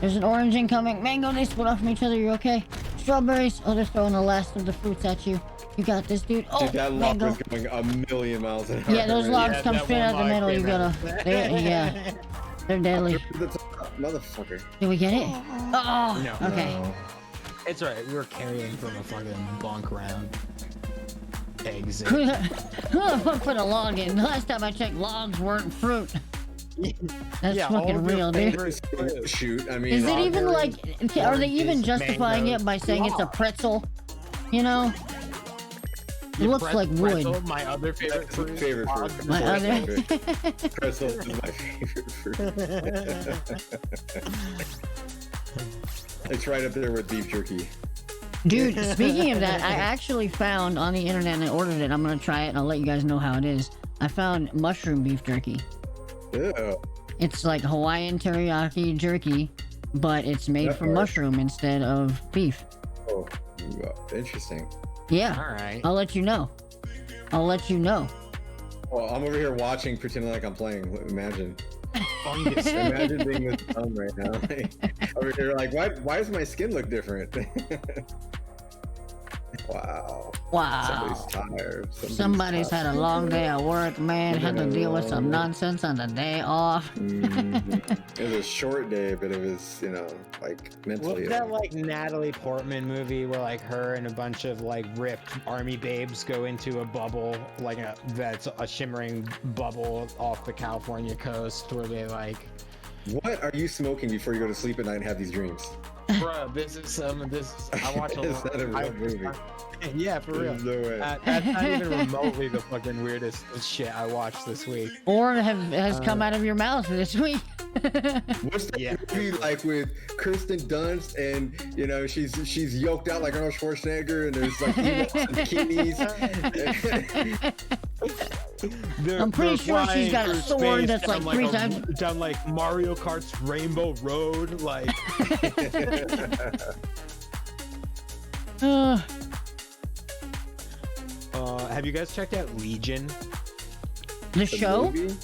There's an orange incoming. Mango, they split off from each other. You okay? Strawberries. Oh, they're throwing the last of the fruits at you. You got this, dude. Oh, Dude, that log mango. was going a million miles an hour. Yeah, those logs come that straight one out the log middle. You came gotta. out. Yeah. They're deadly. Motherfucker. Did we get it? Oh, No. okay. No. It's alright. We were carrying from a fucking bunk round. Exit. Who the fuck put a log in? The last time I checked, logs weren't fruit. That's Yeah, all fucking of your real, dude. favorite Shoot, I mean, Is it even like, are they even oranges, justifying it by saying it's a pretzel? You know? It looks like wood. Pretzel, my other favorite fruit. favorite fruit. My other. Pretzel is my favorite fruit. It's right up there with beef jerky. Dude, speaking of that, I actually found on the internet and I ordered it. I'm gonna try it and I'll let you guys know how it is. I found mushroom beef jerky. Ew. It's like Hawaiian teriyaki jerky, but it's made That from part. mushroom instead of beef. Oh, interesting. Yeah. Alright. I'll let you know. I'll let you know. Well, I'm over here watching, pretending like I'm playing. Imagine. Fungus. Imagine being this dumb right now. Over here, like, why does my skin look different? Wow. Wow. Somebody's tired. Somebody's had a long day at work, man. Had to deal with some nonsense on the day off. It was a short day, but it was, you know, like mentally. What's that like Natalie Portman movie where like her and a bunch of like ripped army babes go into a bubble, like that's a shimmering bubble off the California coast where they like. What are you smoking before you go to sleep at night and have these dreams? Bro, this is I watch a Is lot. that a real movie? Yeah, for real. There's no way. That's not even remotely the fucking weirdest shit I watched this week. Or has come out of your mouth this week. What's that movie like with Kirsten Dunst and you know she's yoked out like Arnold Schwarzenegger and there's like bikinis. I'm pretty sure she's got a sword that's like 3 times down like Mario Kart's Rainbow Road. Like, have you guys checked out Legion? The show? Movie?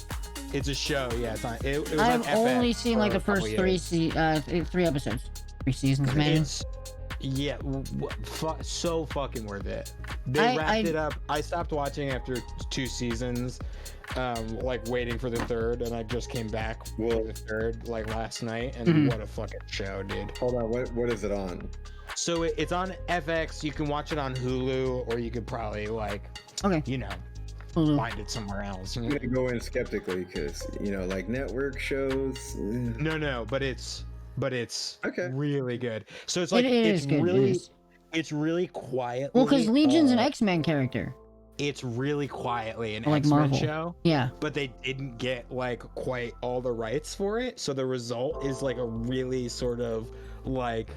It's a show. Yeah, it's on. It was I've on FX only seen like for the a couple first years. 3 episodes, 3 seasons, man. Yeah, so fucking worth it. They wrapped it up. I stopped watching after 2 seasons, like waiting for the 3rd, and I just came back for the 3rd like last night, and what a fucking show, dude. Hold on, what is it on? So it's on FX. You can watch it on Hulu, or you could probably like, you know, find it somewhere else. I'm gonna go in skeptically because you know, like network shows. No, but it's okay. Really good. So it's like it's really quiet. Well, because Legion's an X-Men character. It's really quietly an Like X-Men Marvel. show. Yeah. But they didn't get like quite all the rights for it, so the result is like a really sort of like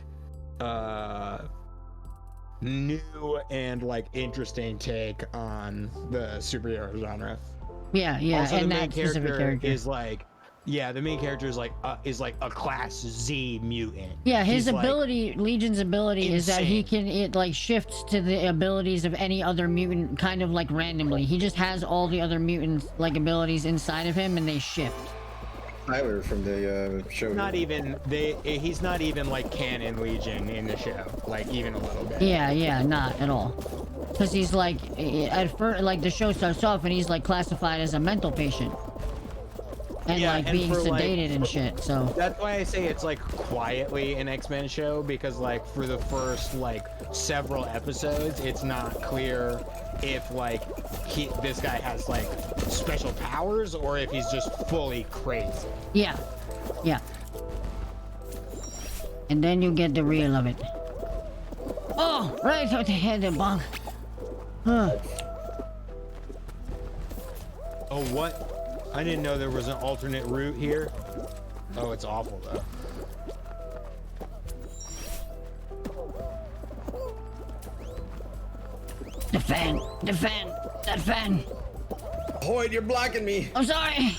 new and like interesting take on the superhero genre. Yeah, also and the main that specific character is like, the main character is like a class Z mutant. Yeah, his He's, ability, Legion's ability, is that he insane. it like shifts to the abilities of any other mutant kind of like randomly. He just has all the other mutants like abilities inside of him, and they shift. Tyler from the show. He's not even like canon Legion in the show, like even a little bit. Yeah, not at all. Because he's like, at first, like the show starts off and he's like classified as a mental patient. And like being sedated and shit, so. That's why I say it's like quietly an X-Men show, because like for the first like several episodes, it's not clear if like this guy has like special powers or if he's just fully crazy. Yeah. And then you get the real of it. Oh, right on the head of bonk. Oh, what? I didn't know there was an alternate route here. Oh, it's awful though. Defend, that fan. Hoyt, you're blocking me. I'm sorry.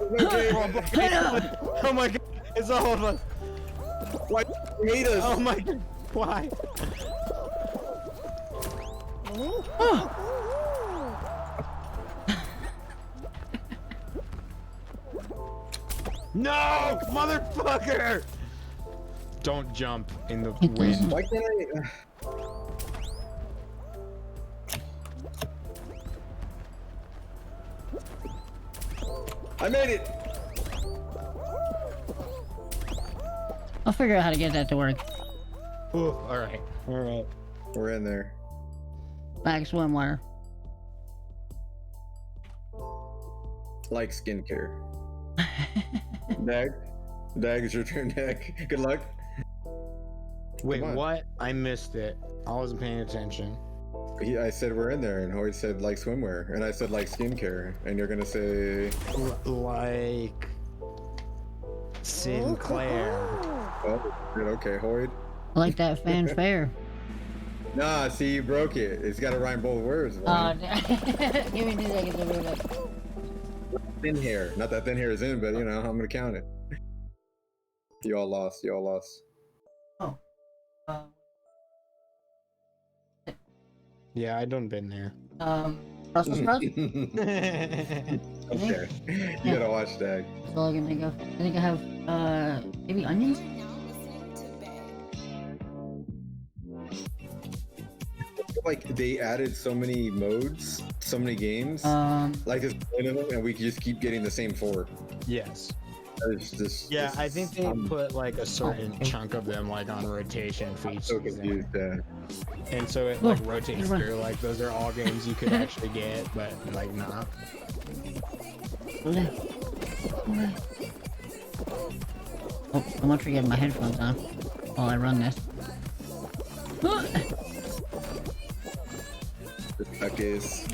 Oh my god, it's all of us. Why you hate us? Oh my god, why? No, motherfucker! Don't jump in the wind. Why can't I made it! I'll figure out how to get that to work. Ooh, alright. We're in there. Back swimwear. Like skincare. Dag, it's your turn, Dag. Good luck. Wait, what? I missed it. I wasn't paying attention. I said we're in there, and Hoyt said like swimwear, and I said like skincare, and you're gonna say like Sinclair. Oh, good. Okay, Hoyt. I like that fanfare. Nah, see, you broke it. It's got to rhyme both words. Oh, give me 2 seconds to move it. Thin hair. Not that thin hair is in, but you know, I'm gonna count it. You all lost. Oh. Yeah, I done been there. Brussels sprouts? Okay. You gotta watch Dag. That's all I can think of. I think I have, maybe onions? Like they added so many modes, so many games. Like there's minimum, and we can just keep getting the same 4. Yes. Yeah, I think they put like a certain chunk of them like on rotation for each so season. confused. And so it like rotates through. Like those are all games you could actually get, but like not. Oh, I'm not forgetting my headphones on while I run this. The fuck is.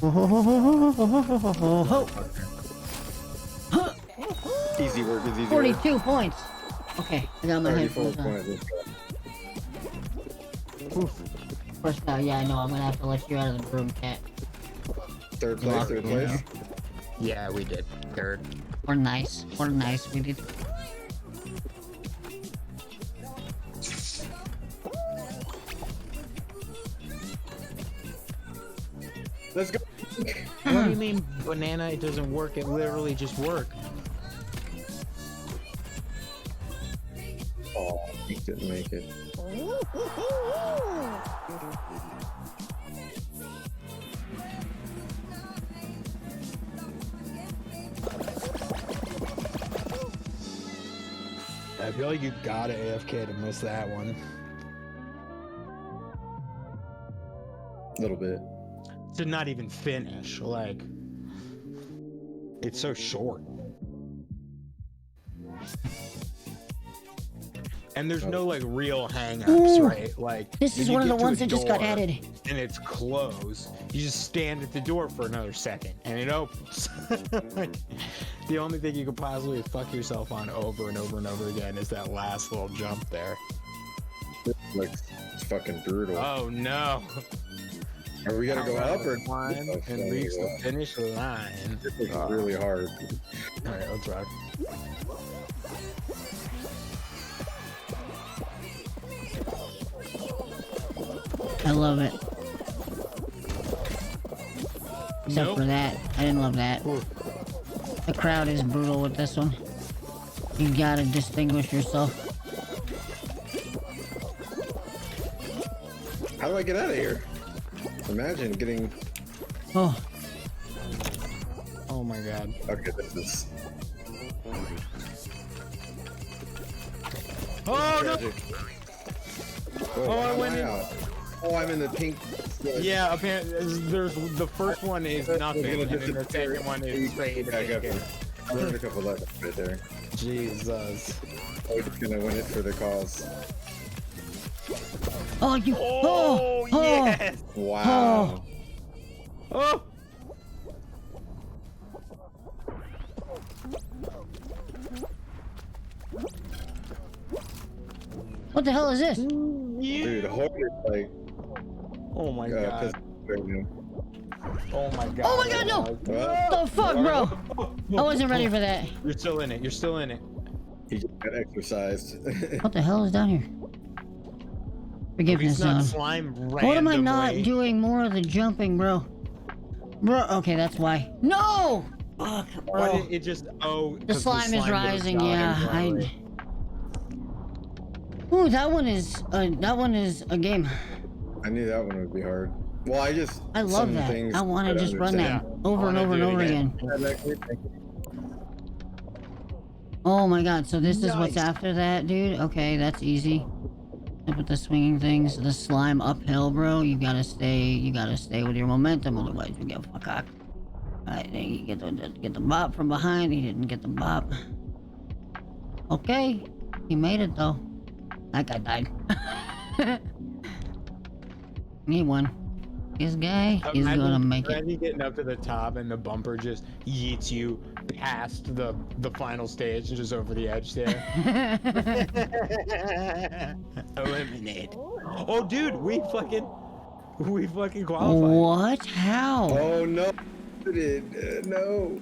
Easy work is easy 42 points. Okay, I got my 34 headphones on. points. First now, yeah, I know. I'm gonna have to let you out of the room, cat. Third place, third place. Yeah, we did. Third. We're nice. We're nice. We did. Let's go. What do you mean, banana? It doesn't work. It literally just worked. Oh, he didn't make it. I feel like you gotta AFK to miss that one. A little bit. To not even finish, like, it's so short. And there's no like real hang-ups, Ooh. right? Like This is if you one of get the to ones a that just got door added. and it's closed. You just stand at the door for another second and it opens. The only thing you could possibly fuck yourself on over and over and over again is that last little jump there. Like, it's fucking brutal. Oh no. Are we gonna go up or line and reach the finish line? This is really hard. Alright, let's rock. I love it. Except for that. I didn't love that. The crowd is brutal with this one. You gotta distinguish yourself. How do I get out of here? Imagine getting. Oh. Oh my god. Okay, this is. Oh no! Oh, I went in. Oh, I'm in the pink. Yeah, apparently there's the first one is nothing, and then the second one is straight. I got I learned a couple lessons right there. Jesus. I was gonna win it for the cause. Oh, you. Oh, yes. Wow. Oh. What the hell is this? Dude, hope it's like. Oh my god. Oh my god. Oh my god, no! What the fuck, bro? I wasn't ready for that. You're still in it. You're still in it. He just got exercised. What the hell is down here? Forgiveness It's not zone. slime randomly. What am I not doing more of the jumping, bro? Bro, okay, that's why. No! Fuck, Why bro. did it just The 'cause slime is goes rising, down yeah. and Ooh, that one is a game. I knew that one would be hard. Well, I love some that. things I want to I just run that understand. over and over and over again. Oh my god, so this is what's after that, dude? Okay, that's easy. Up with the swinging things, the slime uphill, bro. You gotta stay with your momentum, otherwise you get fucked. Alright, then you get the bop from behind. He didn't get the bop. Okay, he made it though. That guy died. He won. This guy is gonna make it. Imagine getting up to the top and the bumper just yeets you past the final stage and just over the edge there. Eliminate. Oh, dude, we fucking qualified. What? How? Oh no! No!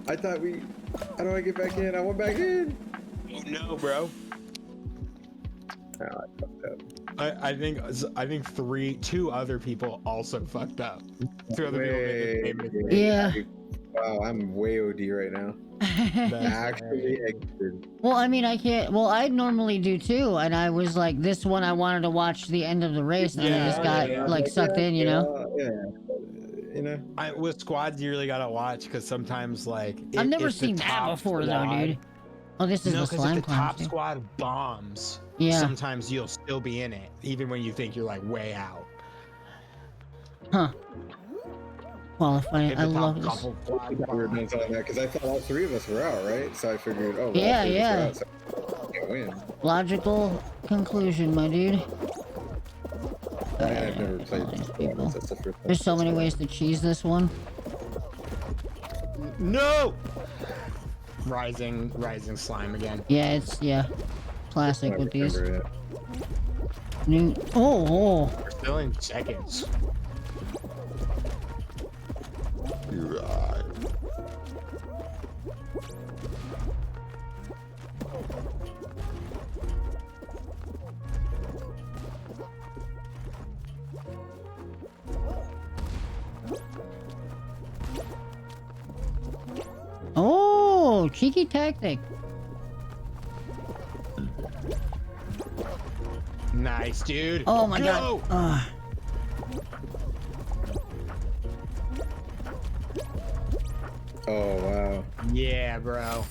I thought we. How do I get back in? I went back in. Oh no, bro. Oh, I fucked up. I think two other people also fucked up. Two other people made the same mistake. Yeah. Wow, I'm way OD right now. Actually exited. Well, I mean, I can't. Well, I normally do too, and I was like, this one I wanted to watch the end of the race, and I just got like sucked in, you know. Yeah. You know. With squads, you really gotta watch because sometimes like I've never seen that before, though, dude. Oh, this is the slime if the top climb, too. squad bombs, Yeah. sometimes you'll still be in it, even when you think you're like way out. Huh. Qualifying. If I the top love this. I couple thought we were done telling that because I thought all three of us were out, right? So I figured, oh, well, Yeah, all three of us yeah. are out, so I can't win. Logical conclusion, my dude. I've never played. all these people. That's the first time. There's so many ways to cheese this one. No! Rising slime again. Yeah, it's classic I with these. remember it. New. Oh. We're still in seconds. Oh, cheeky tactic. Nice, dude. Oh my Go! god. Oh wow. Yeah, bro.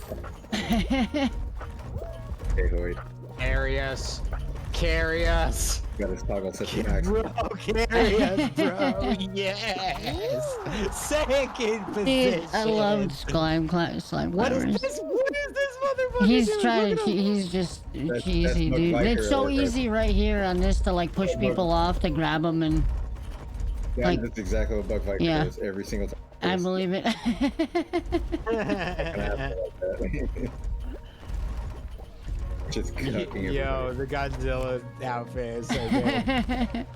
Hey Hoyd. Carry us. Carry us. Got his toggle set to max. Bro, carry us, bro. Yes. Second position. Dude, I love slime What is climbers. this? What is this motherfucker He's doing? trying Look to. at him. He's just That's cheesy, Bug dude. Biker It's so right there. easy right here on this to like push people off to grab them, and Yeah, like- that's exactly what Bug Fighter Yeah. does every single time. I believe it. Just cucking Yo, the Godzilla outfit is so good.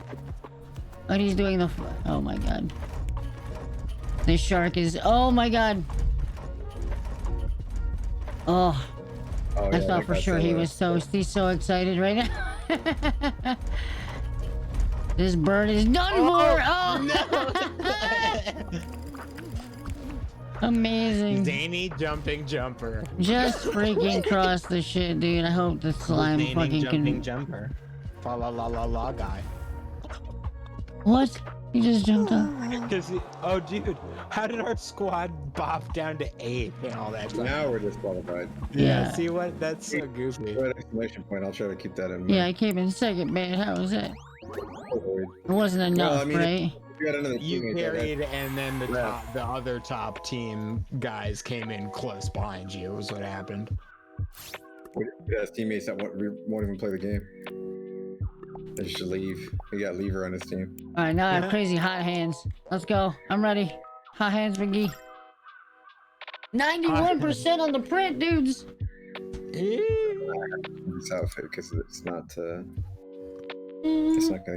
What he's doing the. Oh my god. This shark is. Oh my god. Oh. Oh, I yeah, thought that for sure he Godzilla. was he's so excited right now. This bird is done for. Oh. Amazing. Zany jumping jumper. Just freaking cross the shit, dude. I hope the slime Zany fucking jumping can. jumper. Fa la la la la guy. What? He just jumped up. Oh, dude, how did our squad bop down to 8 and all that time? Now we're disqualified. Yeah. See what? That's so goofy. Put an exclamation point. I'll try to keep that in mind. Yeah, I came in second, man. How was that? Hoyd. It wasn't enough, Well, I mean, right? You got another You teammate that carried, and then the Yeah. other top team guys came in close behind you. Was what happened. has teammates that won't even play the game. They just leave. He got Lever on his team. All right, now I have crazy hot hands. Let's go. I'm ready. Hot hands, McGee. 91% on the print, dudes. This outfit because it's not gonna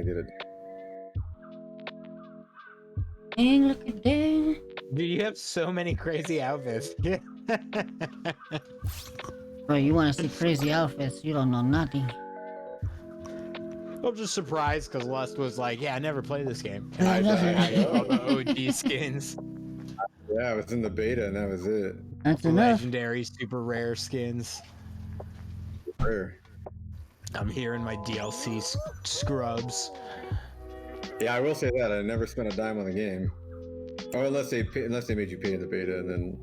get it. And look at that. Dude, you have so many crazy outfits. Bro, you want to see crazy outfits? You don't know nothing. I'm just surprised because Lust was like, "Yeah, I never played this game." Yeah, And I nothing. had all the OG skins, Yeah, I was in the beta and that was it. That's enough. legendary, super rare skins. Rare. I'm here in my DLC scrubs. Yeah, I will say that I never spent a dime on the game. Or unless they made you pay in the beta, and then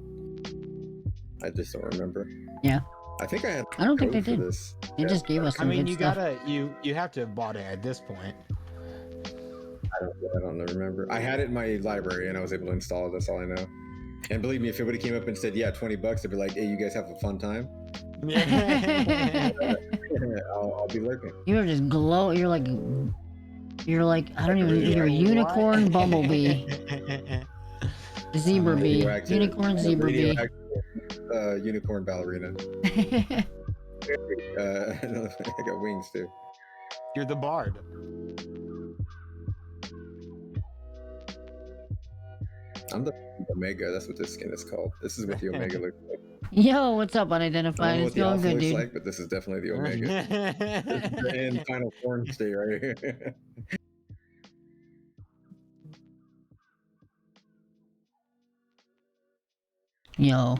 I just don't remember. Yeah. I think I had. I don't think code they for did. This. They just gave us I some mean, good you stuff. gotta you have to have bought it at this point. I don't remember. I had it in my library and I was able to install it. That's all I know. And believe me, if anybody came up and said, "Yeah, $20," I'd be like, "Hey, you guys have a fun time." I'll be lurking. You were just glow. You're like I don't even. You're a unicorn bumblebee, zebra bee, Radioactive- unicorn zebra bee. radioactive, unicorn ballerina. I got wings too. You're the bard. I'm the Omega. That's what this skin is called. This is what the Omega looks like. Yo, what's up, I don't unidentified? know It's what the going Alpha good, looks dude. like, but this is definitely the Omega. It's the end final form state right here. Yo,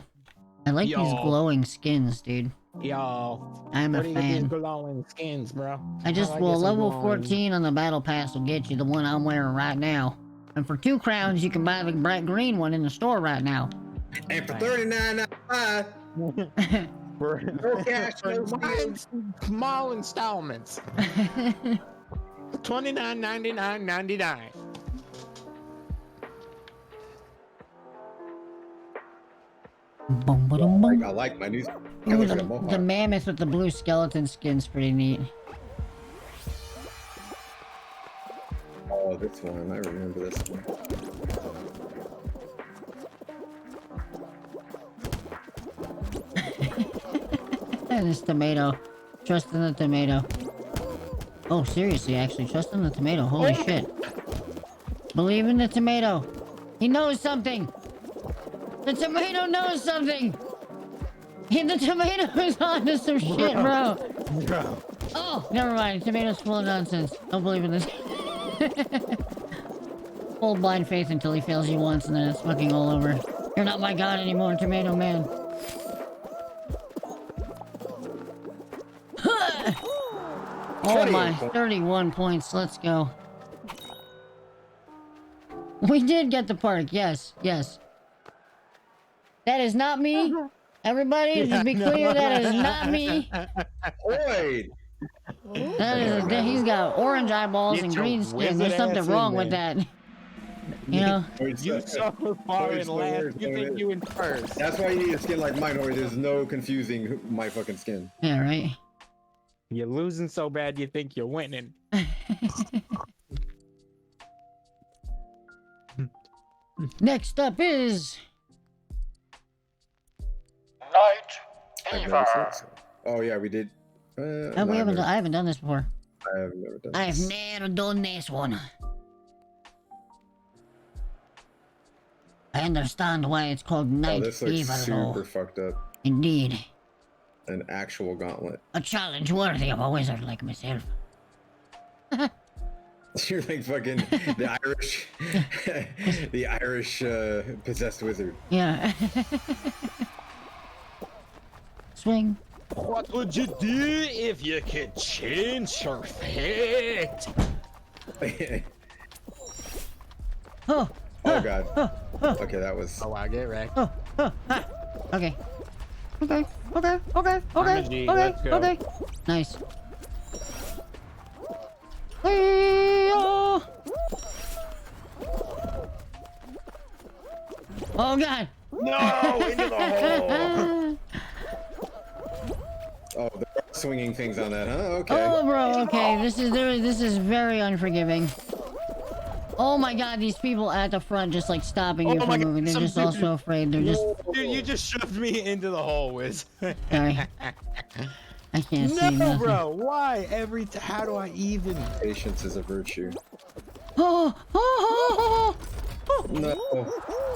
I like these Yo. glowing skins, dude. Yo, I'm a where do you get these fan. glowing skins, bro? I just How well, get some level glowing- 14 on the battle pass will get you the one I'm wearing right now. And for 2 crowns, you can buy the bright green one in the store right now. And for $39.95, For no cash, no skins. small installments. $29.99.99. Boom, boom, boom. I like my new. Ooh, the mammoth with the blue skeleton skin's pretty neat. Oh, this one. I remember this one. This tomato. Trust in the tomato. Oh, seriously, actually, trust in the tomato. Holy shit. Believe in the tomato. He knows something. The tomato knows something. The tomato is onto some shit, bro. Oh, never mind. Tomato's full of nonsense. Don't believe in this. Full blind faith until he fails you once, and then it's fucking all over. You're not my god anymore, Tomato Man. Oh my, 31 points. Let's go. We did get the park. Yes, yes. That is not me. Everybody, just be clear, that is not me. Oi! That is he's got orange eyeballs and green skin. There's something wrong with that. You know? You so far in last, you think you in first. That's why you need a skin like mine, or there's no confusing my fucking skin. Yeah, right? You're losing so bad you think you're winning. Next up is... Night Fever. Oh yeah, we did. I haven't done this before. I have never done. I've never done this one. I understand why it's called Night This looks Fever, super though. fucked up. Indeed. An actual gauntlet. A challenge worthy of a wizard like myself. You're like fucking the Irish, the Irish possessed wizard. Yeah. Swing. What would you do if you could change your fate? Oh. Oh god. Okay, that was. Oh, I get wrecked. Okay. Okay. Let's go. Okay. Nice. Hey-oh. Oh god. No, into the hole. Oh, they're swinging things on that, huh? Okay. Oh, bro. Okay, this is very unforgiving. Oh my god, these people at the front just like stopping you from moving. They're just all so afraid. They're just. Dude, you just shoved me into the hole, Wiz. Sorry. I can't see nothing. No, bro. Why? How do I even? Patience is a virtue. Oh. No.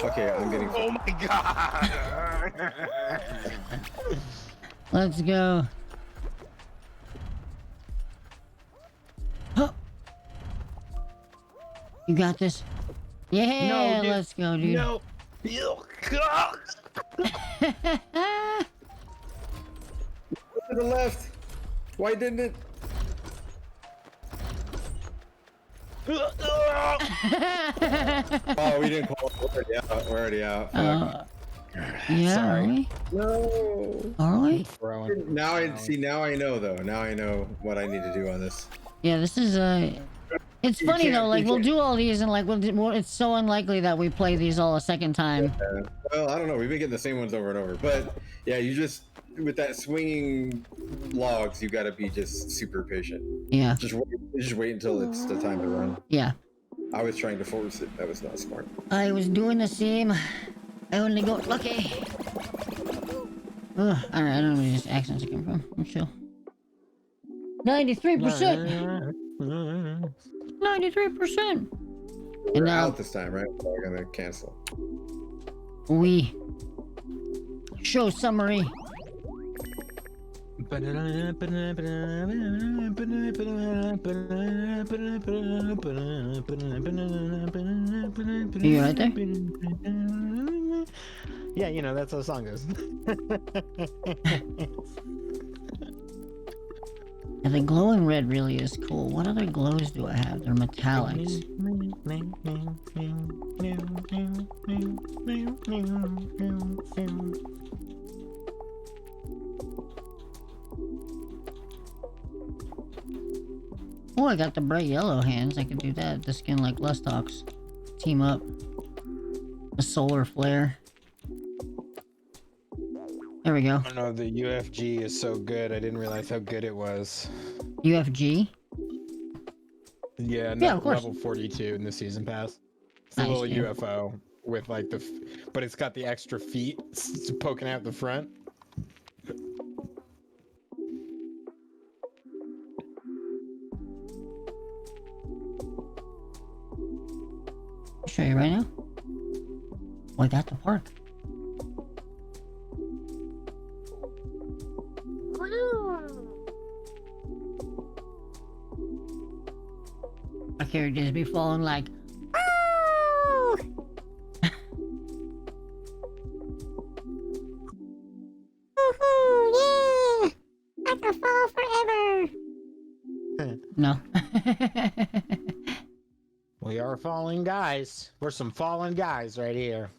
Okay, I'm getting. Oh my god. Let's go. You got this. Yeah, No, dude. let's go, dude. To No. the left. Why didn't it? Oh, we didn't call it. We're already out. Fuck. Yeah. Sorry. Are we? No. Are we? Now I see. Now I know though. Now I know what I need to do on this. Yeah, this is It's funny can't- though. Like you we'll can't- do all these and like it's so unlikely that we play these all a second time. Well, I don't know. We've been getting the same ones over and over. But yeah, you just with that swinging logs, you gotta be just super patient. Yeah. Just wait until it's the time to run. Yeah. I was trying to force it. That was not smart. I was doing the same. I only got lucky. Ugh, alright, I don't know where these accents come from. I'm chill. 93%! 93%! We're And now, out this time, right? So we're gonna cancel. show summary. You right there? Yeah, you know, that's how the song goes. And the glowing red really is cool. What other glows do I have? They're metallics. Oh, I got the bright yellow hands. I can do that. The skin like Lustox. Team up. The solar flare. There we go. I don't know, the UFG is so good. I didn't realize how good it was. UFG? Yeah, Yeah, of course. level 42 in the season pass. It's a Nice, little dude. UFO with like but it's got the extra feet poking out the front. I'll show you right now. We got the park. My characters be falling like, oh! Woohoo, yeah! I can fall forever. No. We are falling guys. We're some fallen guys right here.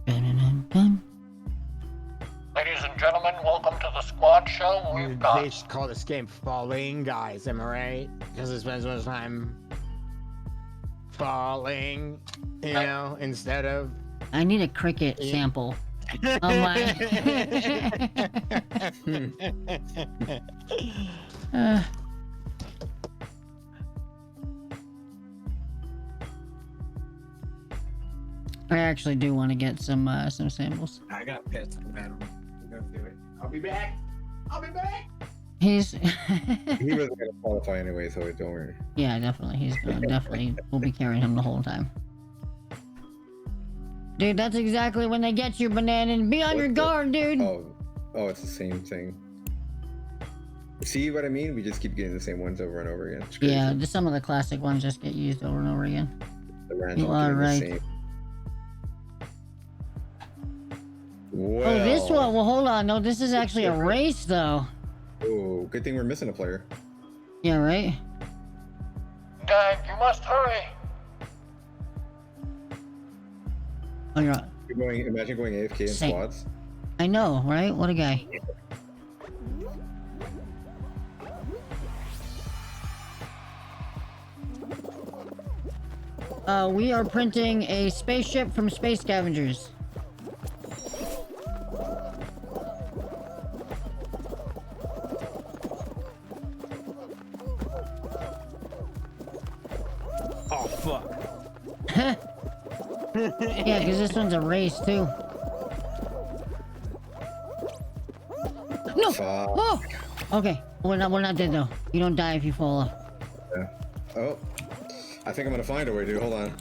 Dun-dun-dun-dun. Ladies and gentlemen, welcome to the squad show. We've They got should call this game Falling Guys, am I right? Because it spends so much time falling, you know, instead of... I need a cricket sample. Oh my. I actually do want to get some samples. I got pissed. Man, we're gonna do it. I'll be back. I'll be back. He's He wasn't gonna qualify anyway, so don't worry. yeah, definitely. He's gonna definitely. We'll be carrying him the whole time. Dude, that's exactly when they get you, Banana. Be on your guard, dude. Oh, it's the same thing. See what I mean? We just keep getting the same ones over and over again. It's crazy. Yeah, some of the classic ones just get used over and over again. The random You are doing the right. same. Well, Oh, this one. Well, hold on. No, this is actually a race, though. Oh, good thing we're missing a player. Yeah, right. Dag, you must hurry. Oh, you're right. Imagine going AFK in Same. squads. I know, right? What a guy. We are printing a spaceship from Space Scavengers. Oh, fuck. Yeah, because this one's a race, too. No! Fuck. Oh! Okay, we're not dead, though. You don't die if you fall off. Yeah. Oh, I think I'm gonna find a way, dude. Hold on.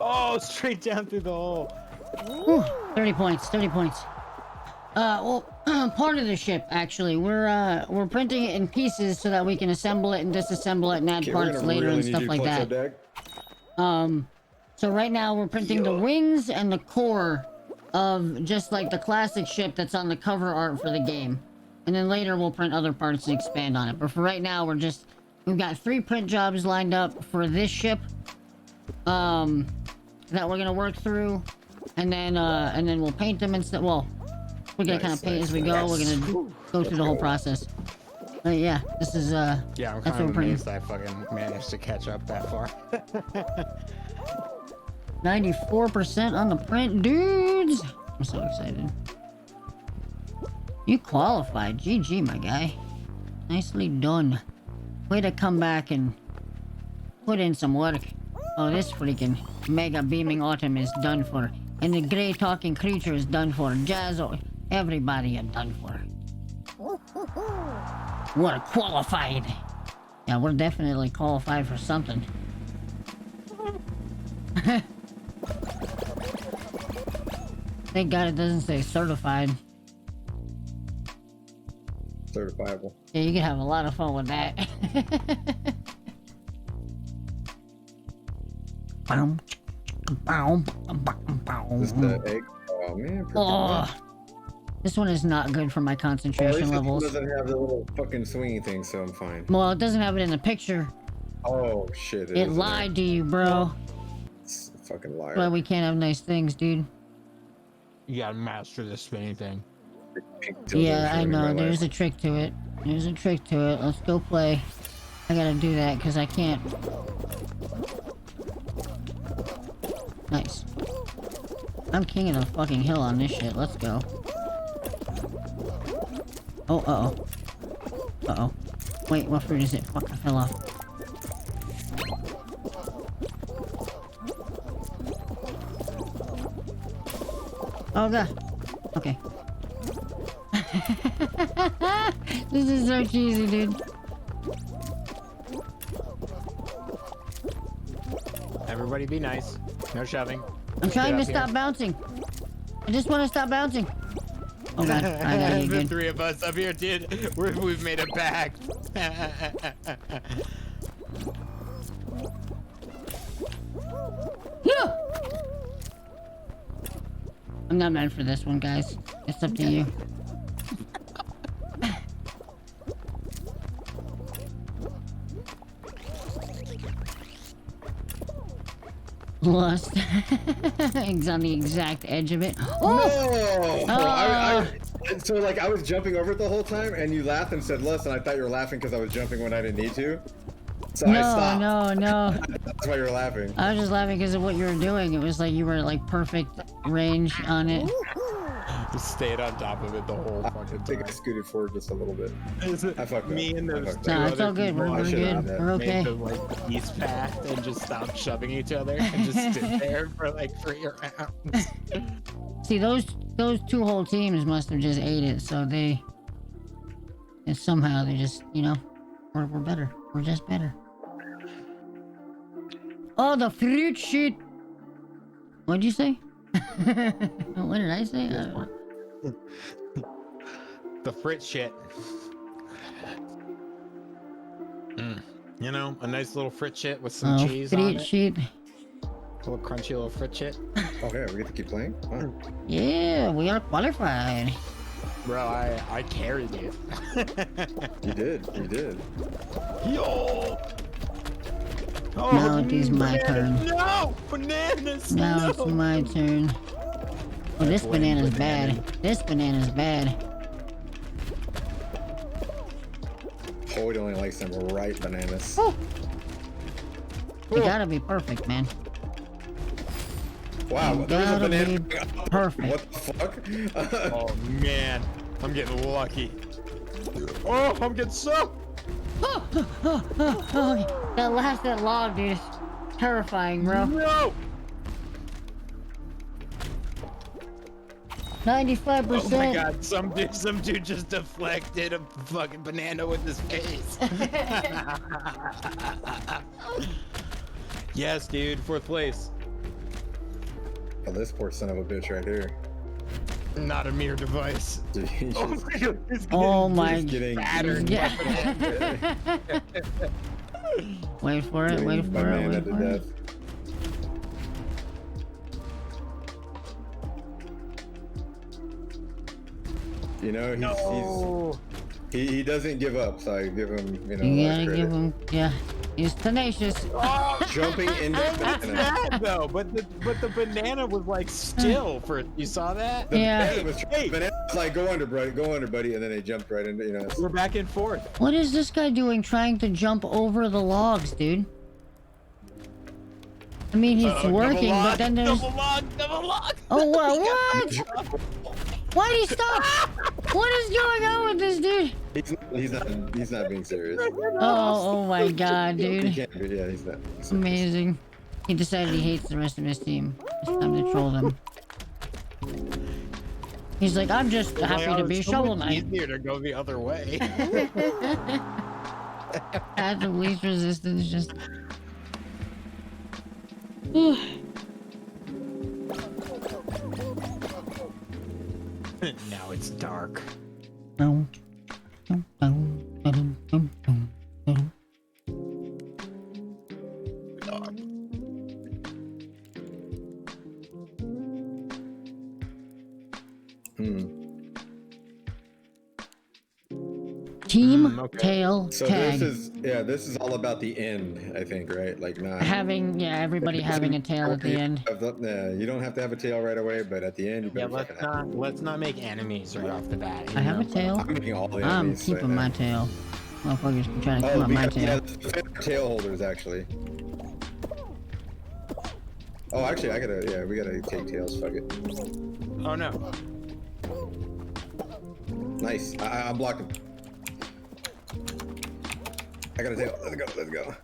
Oh, straight down through the hole. Whew, 30 points, 30 points. Well, part of the ship, actually. We're printing it in pieces so that we can assemble it and disassemble it and add Okay, we're parts gonna later really and need stuff you to like clutch that. Dag. So right now we're printing the wings and the core of just like the classic ship that's on the cover art for the game. And then later we'll print other parts and expand on it. But for right now, we've got 3 print jobs lined up for this ship. That we're gonna work through. And then we'll paint them and stuff. Well, we're gonna kind of paint as we go. We're gonna go through the whole process. But yeah, this is Yeah, I'm that's kind what of we're printing. amazed I fucking managed to catch up that far. 94% on the print, dudes! I'm so excited. You qualified. GG, my guy. Nicely done. Way to come back and put in some work. Oh, this freaking mega beaming autumn is done for. And the gray talking creature is done for. Jazzo, everybody are done for. We're qualified. Yeah, we're definitely qualified for something. Thank God it doesn't say certified. Certifiable. Yeah, you can have a lot of fun with that. This is the egg. Oh man. Oh, this one is not good for my concentration levels. It doesn't have the little fucking swinging thing, so I'm fine. Well, it doesn't have it in the picture. Oh shit! It lied to you, bro. Fucking liar. Why we can't have nice things, dude. You gotta master this spinning thing. Yeah, I know. There's a trick to it. There's a trick to it. Let's go play. I gotta do that because I can't. Nice. I'm king of the fucking hill on this shit. Let's go. Oh, uh-oh. Uh-oh. Wait, what fruit is it? Fuck, I fell off. Oh, God. Okay. This is so cheesy, dude. Everybody be nice. No shoving. I'm trying to Get up stop here. bouncing. I just want to stop bouncing. Oh, God. I got you The again. three of us up here, dude. We've made a pact. Yeah! I'm not meant for this one, guys. It's up to you. Lost. It's on the exact edge of it. Oh! No! Oh! So like I was jumping over it the whole time, and you laughed and said "less," and I thought you were laughing because I was jumping when I didn't need to. So I stopped. No. That's why you were laughing. I was just laughing because of what you were doing. It was like you were like perfect range on it. Just stayed on top of it the whole fucking I think time. I scooted forward just a little bit. I fucked Me up. and I the fucked two up. Nah, it's all other good. people We're should've good. done that. We're okay. made the like east path and just stopped shoving each other and just stood there for like 3 rounds. See, those two whole teams must have just ate it, so and somehow they just, you know, we're better. We're just better. Oh, the fruit shit. What'd you say? What did I say? I don't know. The Fritz shit. You know, a nice little Fritz shit with some Oh, cheese on fruit it. shit. A little crunchy little Fritz shit. Okay, we get to keep playing. Wow. Yeah, we are qualified. Bro, I carried you. You did. Yo! Oh, Now it is my bananas, turn. No! Bananas! Now no! it's my turn. Oh, this Blame banana's banana. bad. This banana's bad. Hoyd only likes them ripe bananas. Oh. You gotta be perfect, man. Wow, You there was a gotta banana. be perfect. What the fuck? Oh man, I'm getting lucky. Oh, I'm getting so. That log, dude, is terrifying, bro. No! 95%. Oh my god, some dude just deflected a fucking banana with his face. Yes, dude, 4th place. Oh, this poor son of a bitch right here. Not a mere device. Dude, he's Oh just- my god, he's Oh my. he's getting battered. Yeah. Wait for it, wait getting for it, banana wait to for it. death. You know, he doesn't give up, so I give him, you know, You a lot gotta of give credit. him, yeah. He's tenacious. Jumping into That's banana. bad though, but the banana was like still for you saw that? The Yeah. banana was banana was like, go under, buddy, and then they jumped right into, you know. We're back and forth. What is this guy doing trying to jump over the logs, dude? I mean, he's working, but then there's... double log. Oh, what? Why'd he stop? What is going on with this dude? He's not being serious. Oh my god, He dude. can't be, yeah, he's not. Amazing. He decided he hates the rest of his team. It's time to troll them. He's like, I'm just happy to be Shovel Knight. Easier to go the other way. Path of least resistance, just... Now it's dark. Team okay. tail So tag. this is all about the end, I think, right? Like not Having everybody having a tail at the end. Yeah, you don't have to have a tail right away, but at the end, you Yeah, better fucking have. let's not make enemies right off the bat. I have a tail. I'm making all the I'm enemies. keeping right my now. tail. Motherfuckers been trying to Oh, come up we my got, tail. tail holders actually. Oh, actually, we gotta take tails. Fuck it. Oh no. Nice. I'm blocking. I got a tail. Let's go.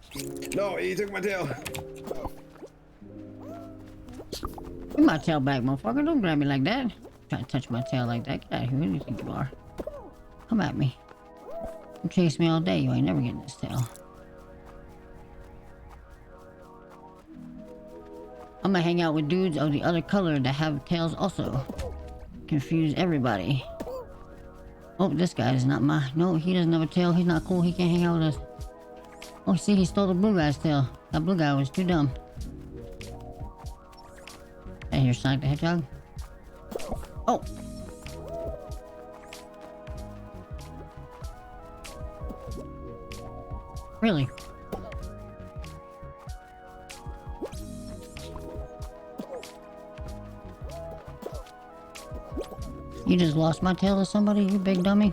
No, he took my tail. Give my tail back, motherfucker. Don't grab me like that. Try to touch my tail like that. Get out of here. Who do you think you are? Come at me. You chase me all day. You ain't never getting this tail. I'm gonna hang out with dudes of the other color that have tails also. Confuse everybody. Oh, this guy is not my... No, he doesn't have a tail. He's not cool. He can't hang out with us. Oh, see, he stole the blue guy's tail. That blue guy was too dumb. Hey, here's Sonic the Hedgehog. Oh! Really? You just lost my tail to somebody, you big dummy?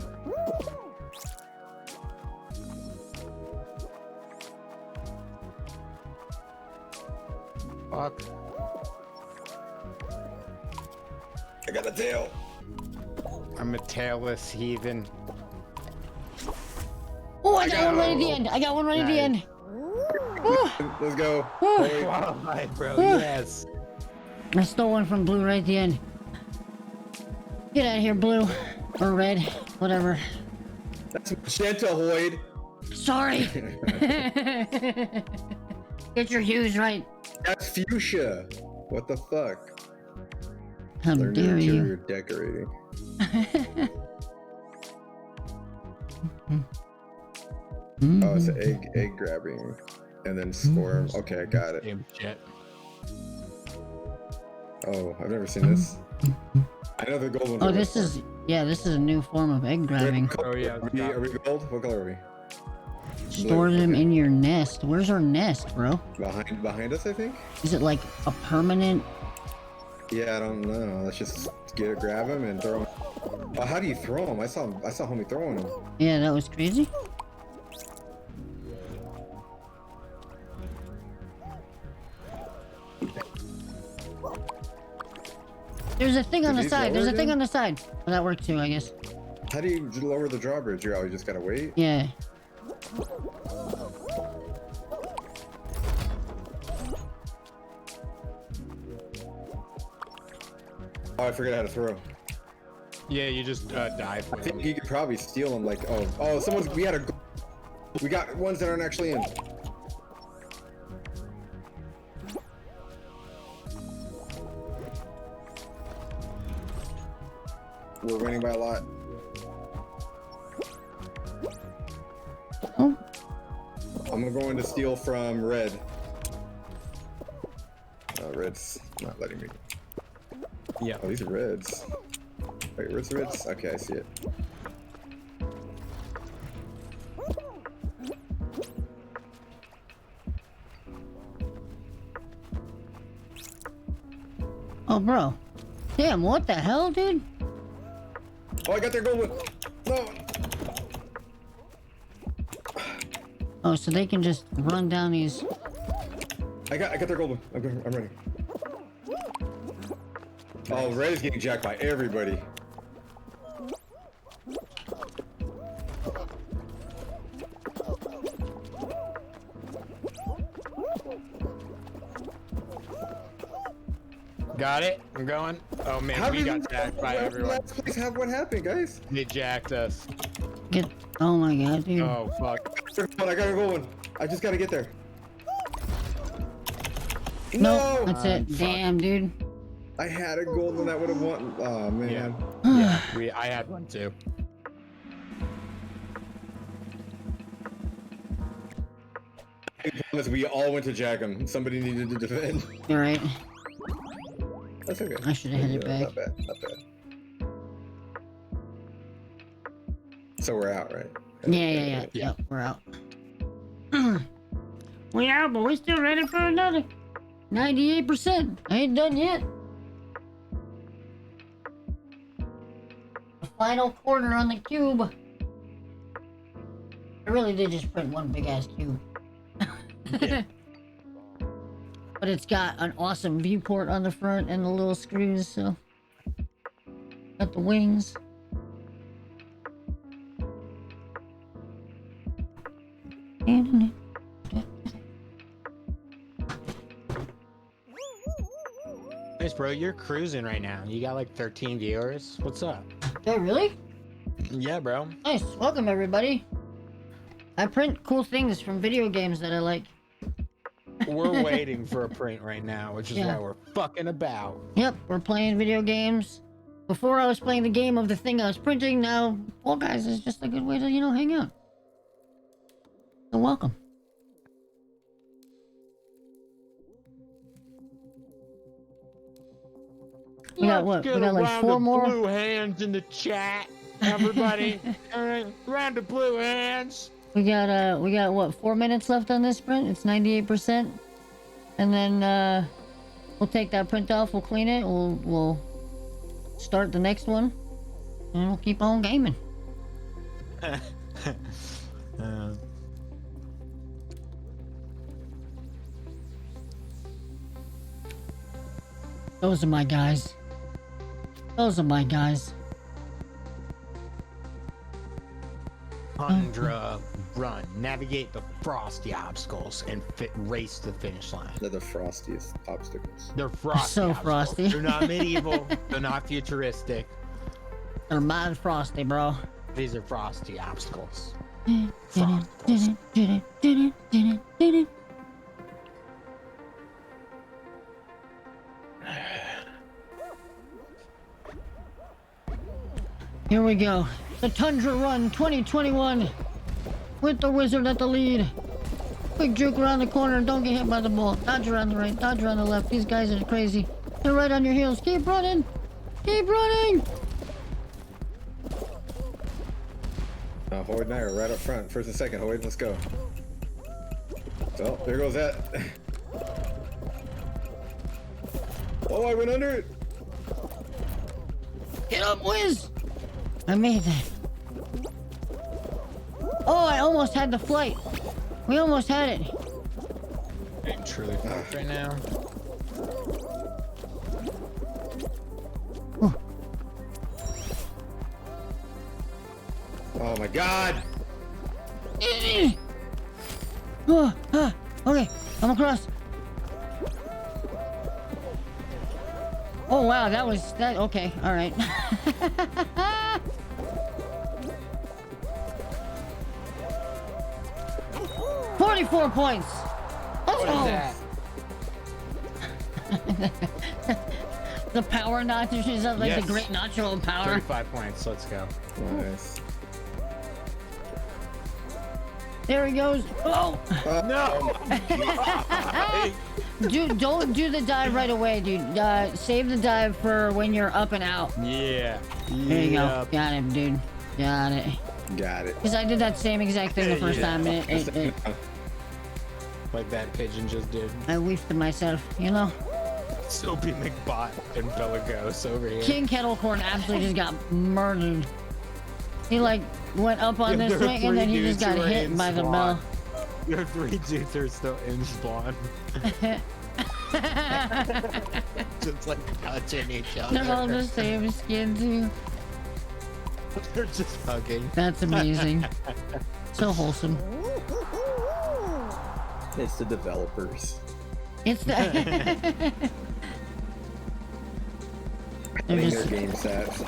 Fuck. I got a tail. I'm a tailless heathen. Oh, I got one right at the end. I got one right at the end. Let's go. Wow, bro. Yes. I stole one from Blue right at the end. Get out of here, Blue. Or Red. Whatever. That's magenta, Hoyd. Sorry. Get your hues right. That's fuchsia. What the fuck? How Learn dare you? interior decorating. Oh, it's egg grabbing, and then swarm. Okay, I got it. Damn shit. Oh, I've never seen this. I know the gold ones. Oh, this is a new form of egg grabbing. Oh yeah. Are we gold? What color are we? Store them in your nest. Where's our nest, bro? Behind us, I think. Is it like a permanent? Yeah, I don't know. Let's just grab him and throw him. Oh, how do you throw him? I saw homie throwing him. Yeah, that was crazy. There's a thing on the side. There's a thing on the side. Well, that worked too, I guess. How do you lower the drawbridge? You just gotta wait. Yeah. Oh, I forgot how to throw. Yeah, you just dive. I think you could probably steal them. Like, we got ones that aren't actually in. We're winning by a lot. Oh. I'm going to steal from Red. Red's not letting me. Yeah. Oh, these are Reds. Wait, where's the Reds? Okay, I see it. Oh, bro. Damn, what the hell, dude? Oh, I got their gold one. No. Oh, so they can just run down these. I got their gold one. I'm ready. Oh, Red is getting jacked by everybody. Got it. I'm going. Oh man, we got jacked by everyone. What happened, guys? They jacked us. Oh my god, dude. Oh fuck. I got a gold one. I just gotta get there. No, that's it. Damn, dude. I had a gold one that would have won. Oh man. Yeah, I had one too. We all went to jack him. Somebody needed to defend. You're right. That's okay. I should have hit it back. Not bad. So we're out, right? Yeah, we're out. We out, but we still ready for another. 98%. I ain't done yet. The final quarter on the cube. I really did just print one big ass cube. Yeah. But it's got an awesome viewport on the front and the little screws, so. Got the wings. Nice, bro. You're cruising right now. You got like 13 viewers. What's up? Oh, really? Yeah, bro. Nice. Welcome, everybody. I print cool things from video games that I like. We're waiting for a print right now, which is what we're fucking about. Yep, we're playing video games. Before I was playing the game of the thing I was printing, now Fall Guys is just a good way to, you know, hang out. So welcome. We got what? We got like 4 more. Blue hands in the chat, everybody. Round of blue hands. We got what? 4 minutes left on this print. It's 98%, and then we'll take that print off. We'll clean it. We'll start the next one, and we'll keep on gaming. Those are my guys. Those are my guys. Tundra run. Navigate the frosty obstacles and race to the finish line. They're the frostiest obstacles. They're frosty. So obstacles. frosty. They're not medieval. They're not futuristic. They're mad frosty, bro. These are frosty obstacles. Here we go. The Tundra Run 2021 with the wizard at the lead. Quick juke around the corner and don't get hit by the ball. Dodger on the right, dodger on the left. These guys are crazy. They're right on your heels. Keep running. Keep running. Hoyd and I are right up front. First and second, Hoyd. Let's go. So, there goes that. Oh, I went under it. Get up, Wiz. I made that. Oh, I almost had the flight. We almost had it. I'm truly fucked right now. Oh my god! Okay, I'm across. Oh wow, that was that. Okay, all right. 44 points. Let's go. The power notch is up like the great nacho of power. 35 points. Let's go. Nice. There he goes. Oh no! Dude, don't do the dive right away, dude. Save the dive for when you're up and out. Yeah. There you go. Got it, dude. Got it. Got it. Because I did that same exact thing the first time, and it like that pigeon just did. I weefed to myself, you know. Soapy McBot and Belagos over here. King Kettlecorn absolutely just got murdered. He like went up on this swing and then he just got hit by the bell. Your 3 dudes are still in spawn. Just like touching each other. They're all the same skin too. They're just hugging. That's amazing. So wholesome. It's the developers. It's the They're just... game sets.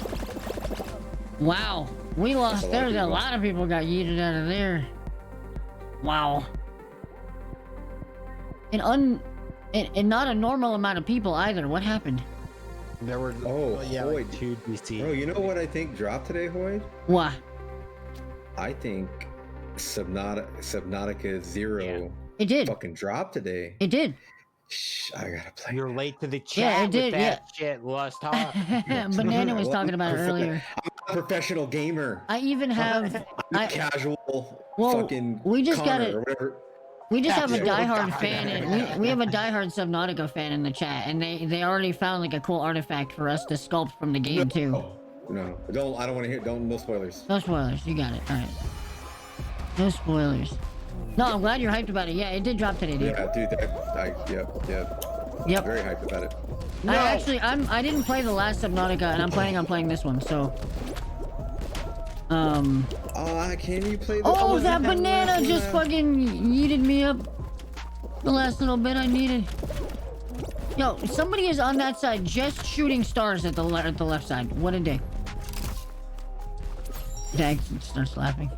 Wow. We lost there. A lot of people got yeeted out of there. Wow. And not a normal amount of people either. What happened? There were Hoyd. like 2 DC. Bro, you know what I think dropped today, Hoyd? What? I think Subnautica Zero. It did. Fucking dropped today. It did. Shh, I gotta play. You're late to the chat. Yeah, it did. With that shit. Let's talk. Banana was talking about it earlier. a professional gamer. I even have Casual well, fucking we just got Connor it. or whatever. We just have a Yeah. diehard fan, and we have a diehard Subnautica fan in the chat, and they already found like a cool artifact for us to sculpt from the game too. No, I don't want to hear. No spoilers. No spoilers. You got it. All right. No spoilers. No, I'm glad you're hyped about it. Yeah, it did drop today, dude. Yeah, dude. Yep. Very hyped about it. I didn't play the last Subnautica, and I'm planning on playing this one. So. Can you play? Oh, that banana just fucking yeeted me up. The last little bit I needed. Yo, somebody is on that side just shooting stars at the left side. What a dick. Dag starts laughing.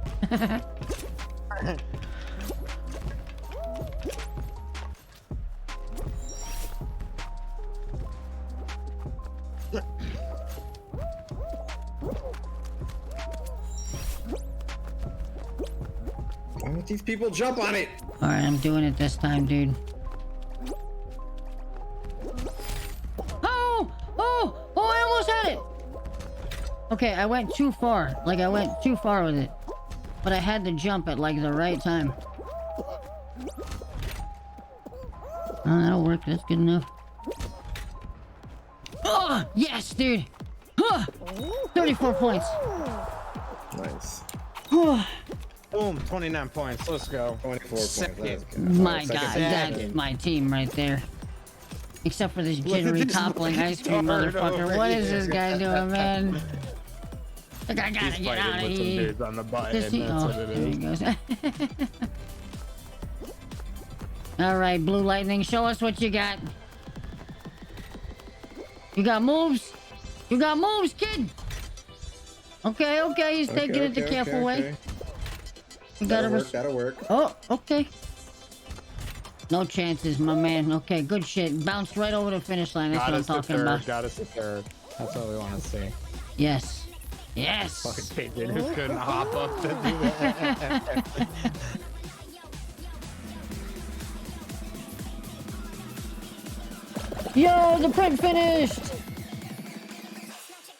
Why don't these people jump on it? Alright, I'm doing it this time, dude. Oh, I almost had it! Okay, I went too far. Like, I went too far with it. But I had to jump at, like, the right time. Oh, that'll work. That's good enough. Oh, yes, dude! 34 points. Nice. Boom, 29 points. Let's go. 24 points. My God, that's my team right there. Except for this jittery toppling ice cream motherfucker. What is this guy doing, man? Like, I gotta get out of with here. some dudes on the button. That's what it there he is. goes. All right, Blue Lightning, show us what you got. You got moves? You got moves, kid? Okay, he's taking it the careful way. You That'll work. Oh, okay. No chances, my man. Okay, good shit. Bounced right over the finish line. That's what I'm talking about. Got us a third. That's what we want to see. Yes. Yes. Fucking pigeon who couldn't hop up to do that. Yo, the print finished.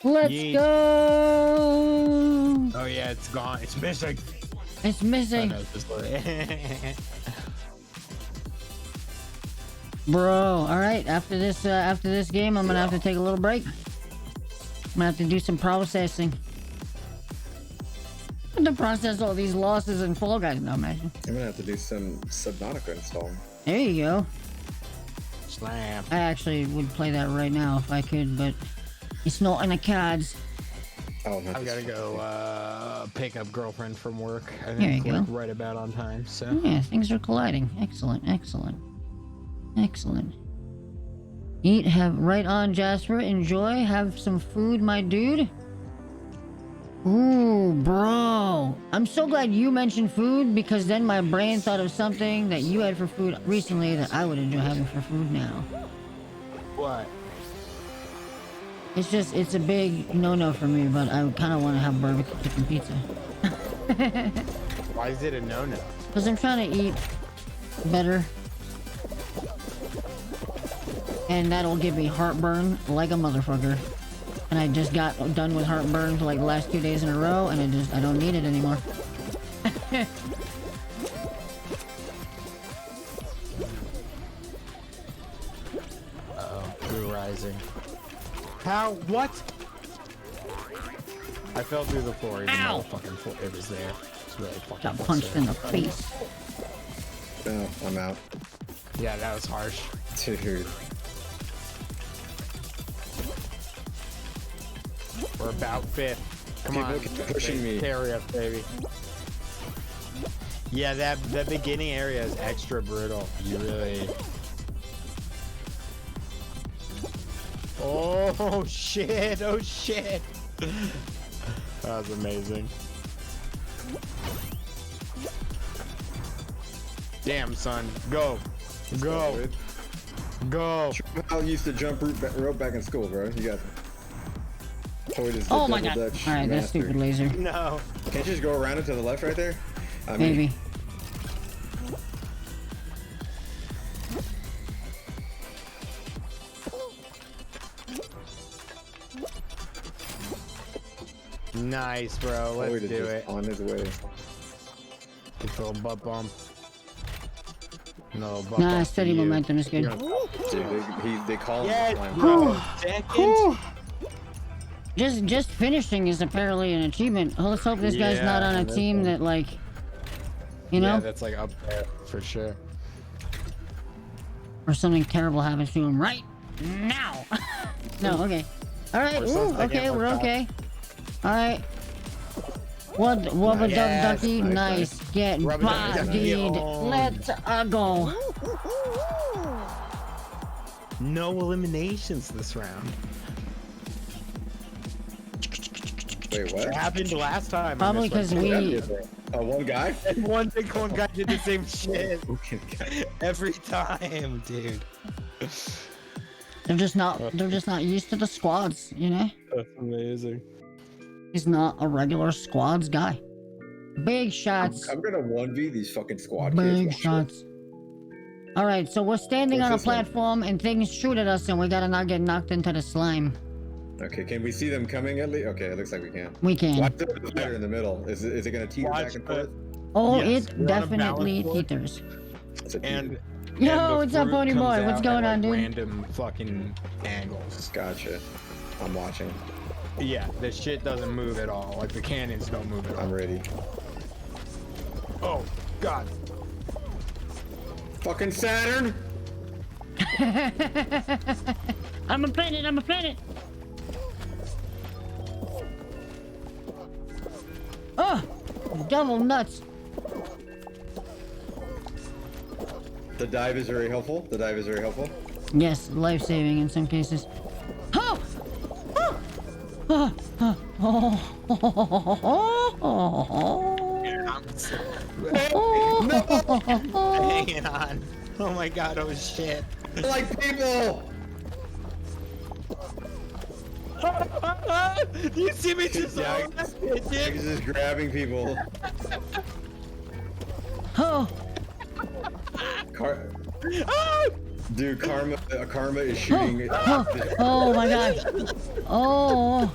Let's go. Oh yeah, it's gone. It's missing. It's missing. Bro, all right. After this game, I'm gonna have to take a little break. I'm gonna have to do some processing. I have to process all these losses in Fall Guys now, man. I'm gonna have to do some Subnautica install. There you go. Slam. I actually would play that right now if I could, but it's not in the cards. Oh, I've got to go pick up girlfriend from work. I There you think like go. right about on time. So Yeah, things are colliding. Excellent. Eat, have right on, Jasper. Enjoy. Have some food, my dude. Ooh, bro. I'm so glad you mentioned food because then my brain thought of something that you had for food recently that I would enjoy having for food now. what? It's a big no-no for me, but I kind of want to have barbecue chicken pizza. Why is it a no-no? Because I'm trying to eat better. And that'll give me heartburn like a motherfucker. And I just got done with heartburn for like the last 2 days in a row, and I don't need it anymore. Uh-oh, Blue Rising. How? What? I fell through the floor. Even though the fucking floor, it was there. It's really fucking Got punched in the face. No, I'm out. Yeah, that was harsh. Dude. We're about fifth. Come People on, keep pushing me. Carry up, baby. Yeah, that beginning area is extra brutal. You really. Oh shit! Oh shit! That was amazing. Damn, son, go, go, go! I used to jump rope back in school, bro. You got. Oh my god! All right, that stupid laser. No. Can't you just go around it to the left right there? I mean, Maybe. Nice, bro. Let's Boyd is do just it. on his way. Get a little butt bump. No butt Nah, bump steady for you. momentum is good. Dude, they call him Yes, the slime. bro. Whew. Second. Just finishing is apparently an achievement. Let's hope this guy's not on a that's team one. that like, you know, Yeah, that's like up there for sure. or something terrible happens to him right now. No, okay. All right. Or Ooh, something okay, like we're that. okay. All right. What Wubba Dub Yes, Ducky? Nice. Get Rubber ducky, bodied. on. Let's go. No eliminations this round. Wait, what? It happened last time. Probably because we. Oh, one guy? one guy did the same shit Okay. every time, dude. They're just not used to the squads, you know? That's amazing. He's not a regular squads guy. Big shots. I'm gonna 1v these fucking squad Big kids. shots. Alright, so we're standing What's on a this one? platform and things shoot at us and we gotta not get knocked into the slime. Okay, can we see them coming at least? Okay, it looks like we can. We can. Watch the divider in the middle. Is it gonna teeter Watch back and the- forth? Oh, Yes, it we're on a definitely balance board. teeters. It's a And teeter. Yo, and the what's up, fruit Pony comes Boy? What's out going at, on, like, dude? Random fucking angles. Gotcha. I'm watching. Yeah, this shit doesn't move at all. Like the cannons don't move at all. I'm ready. Oh, God. Fucking Saturn! I'm a planet, I'm a planet! Oh! Double nuts! The dive is very helpful. The dive is very helpful. Yes, life-saving in some cases. Oh! Oh! Oh! Oh! Hanging on. Oh my God, oh shit. I like people! You see me just Yeah, He's just grabbing people. Oh! Dude, Karma is shooting. Oh my God! Oh!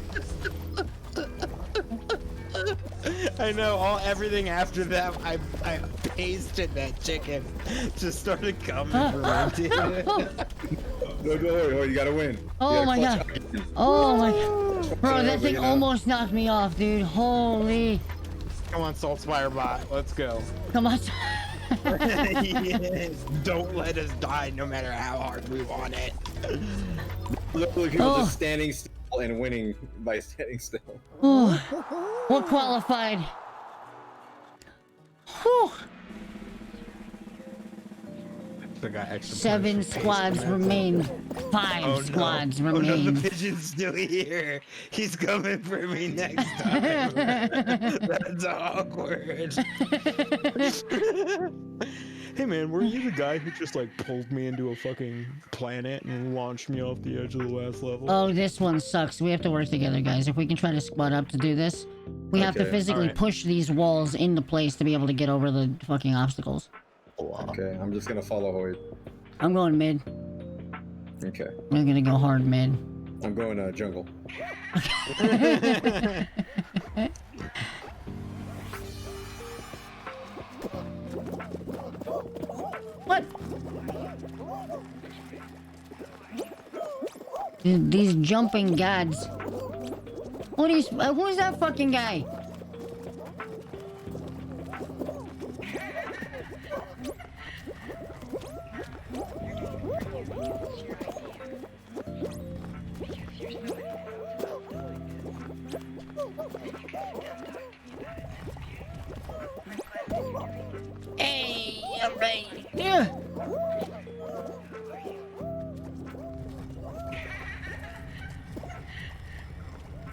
I know, everything after that, I pasted that chicken. Just started coming for me, dude. No, you gotta win. Oh You my gotta God! clutch out. Oh my God! Bro, that thing You know. almost knocked me off, dude. Holy! Come on, Salt Spire Bot, let's go. Come on. Yes, don't let us die no matter how hard we want it. Literally people Oh. just standing still and winning by standing still. Oh, we're qualified. Whew. I got extra 7 points for squads pasting that. remain. 5 squads remain. Oh no, the pigeon's still here. He's coming for me next time. That's awkward. Hey man, were you the guy who just like pulled me into a fucking planet and launched me off the edge of the last level? Oh, this one sucks. We have to work together, guys. If we can try to squad up to do this, we have to Okay, physically alright. push these walls into place to be able to get over the fucking obstacles. Okay, I'm just gonna follow Hoyt. I'm going mid. Okay, I'm gonna go hard mid. I'm going jungle. What? These jumping gods. Who's that fucking guy? Hey, alright. Yeah.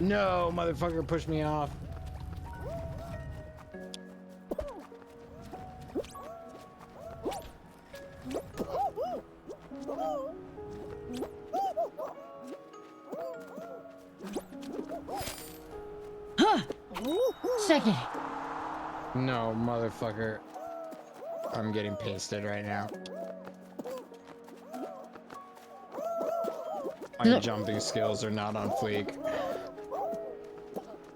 No, motherfucker pushed me off. Huh. Second. No, motherfucker. I'm getting pasted right now. My Look. jumping skills are not on fleek.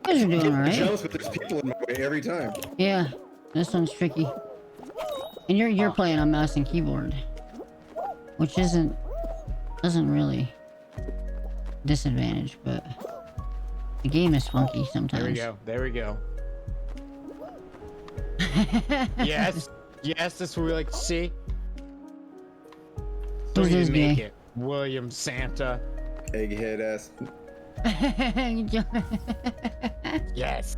guys are doing alright. Jealous, but there's people in my way every time. Yeah, this one's tricky. And you're playing on mouse and keyboard, which doesn't really disadvantage, but the game is funky sometimes. There we go. Yes, that's what we like to see. Who's this make guy? it, William Santa. Egghead ass. Yes.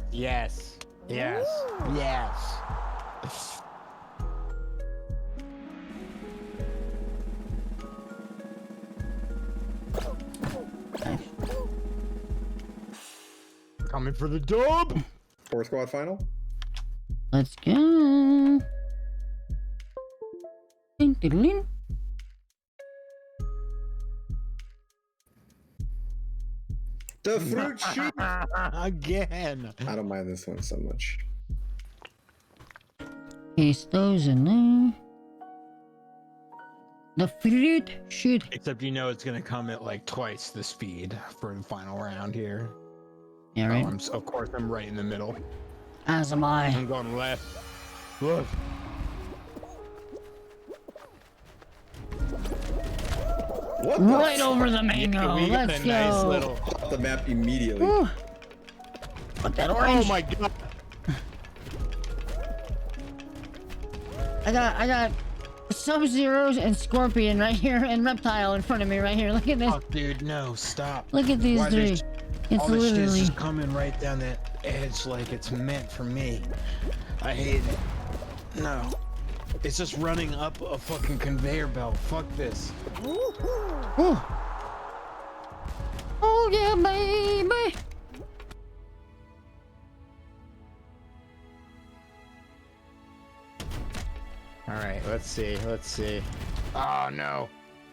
Coming for the dub. 4 squad final. Let's go. Ding, ding, ding. The fruit shoot again. I don't mind this one so much. Paste those in there. The fruit shoot. Except you know it's gonna come at like twice the speed for the final round here. Yeah, right. Of course, I'm right in the middle. As am I. I'm going left. Look. What? Right over the mango. We got Let's a go. nice little. Off the map immediately. Woo. Put that orange. Oh my god. I got Sub-Zeros and Scorpion right here and Reptile in front of me right here. Look at this. Oh, dude, no, stop. Look at these three. It's all this shit is literally just coming right down that edge like it's meant for me. I hate it. No. It's just running up a fucking conveyor belt. Fuck this. Ooh. Oh yeah, baby. All right, let's see. Oh no.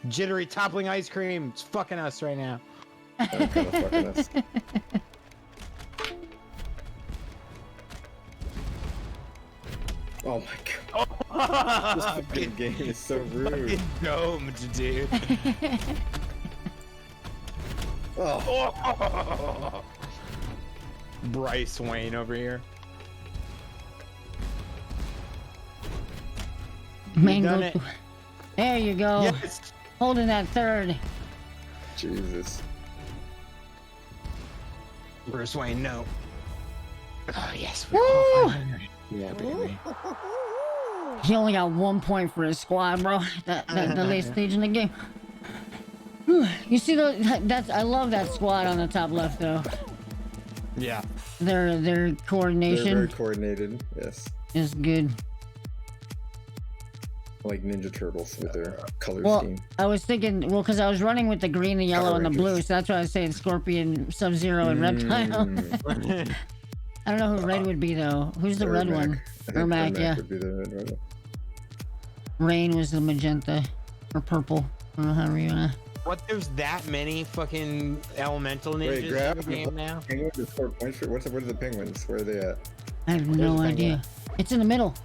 Jittery toppling ice cream. It's fucking us right now. Fucking us. Oh my god. This fucking game is so rude. Fucking domed, dude. Oh. Bryce Wayne over here. Mango. There you go. Yes. Holding that third. Jesus. Bruce Wayne, no. Oh, yes. Woo! Yeah, baby. He only got 1 point for his squad, bro. The late stage in the game. You see that's I love that squad on the top left though. Yeah. Their coordination. They're very coordinated, yes. Is good. Like Ninja Turtles with their color Well, scheme. I was thinking, because I was running with the green, the yellow, Power and the blue, Rangers. so that's why I was saying Scorpion, Sub-Zero, and Reptile. I don't know who red would be though. Who's the red one? Ermac, yeah. Would be the red one. Rain was the magenta or purple. I don't know how you wanna. What? There's that many fucking elemental ninjas Wait, grab in the game now? Penguin to score points for. Where are the penguins? Where are they at? I have Where's no the idea. It's in the middle.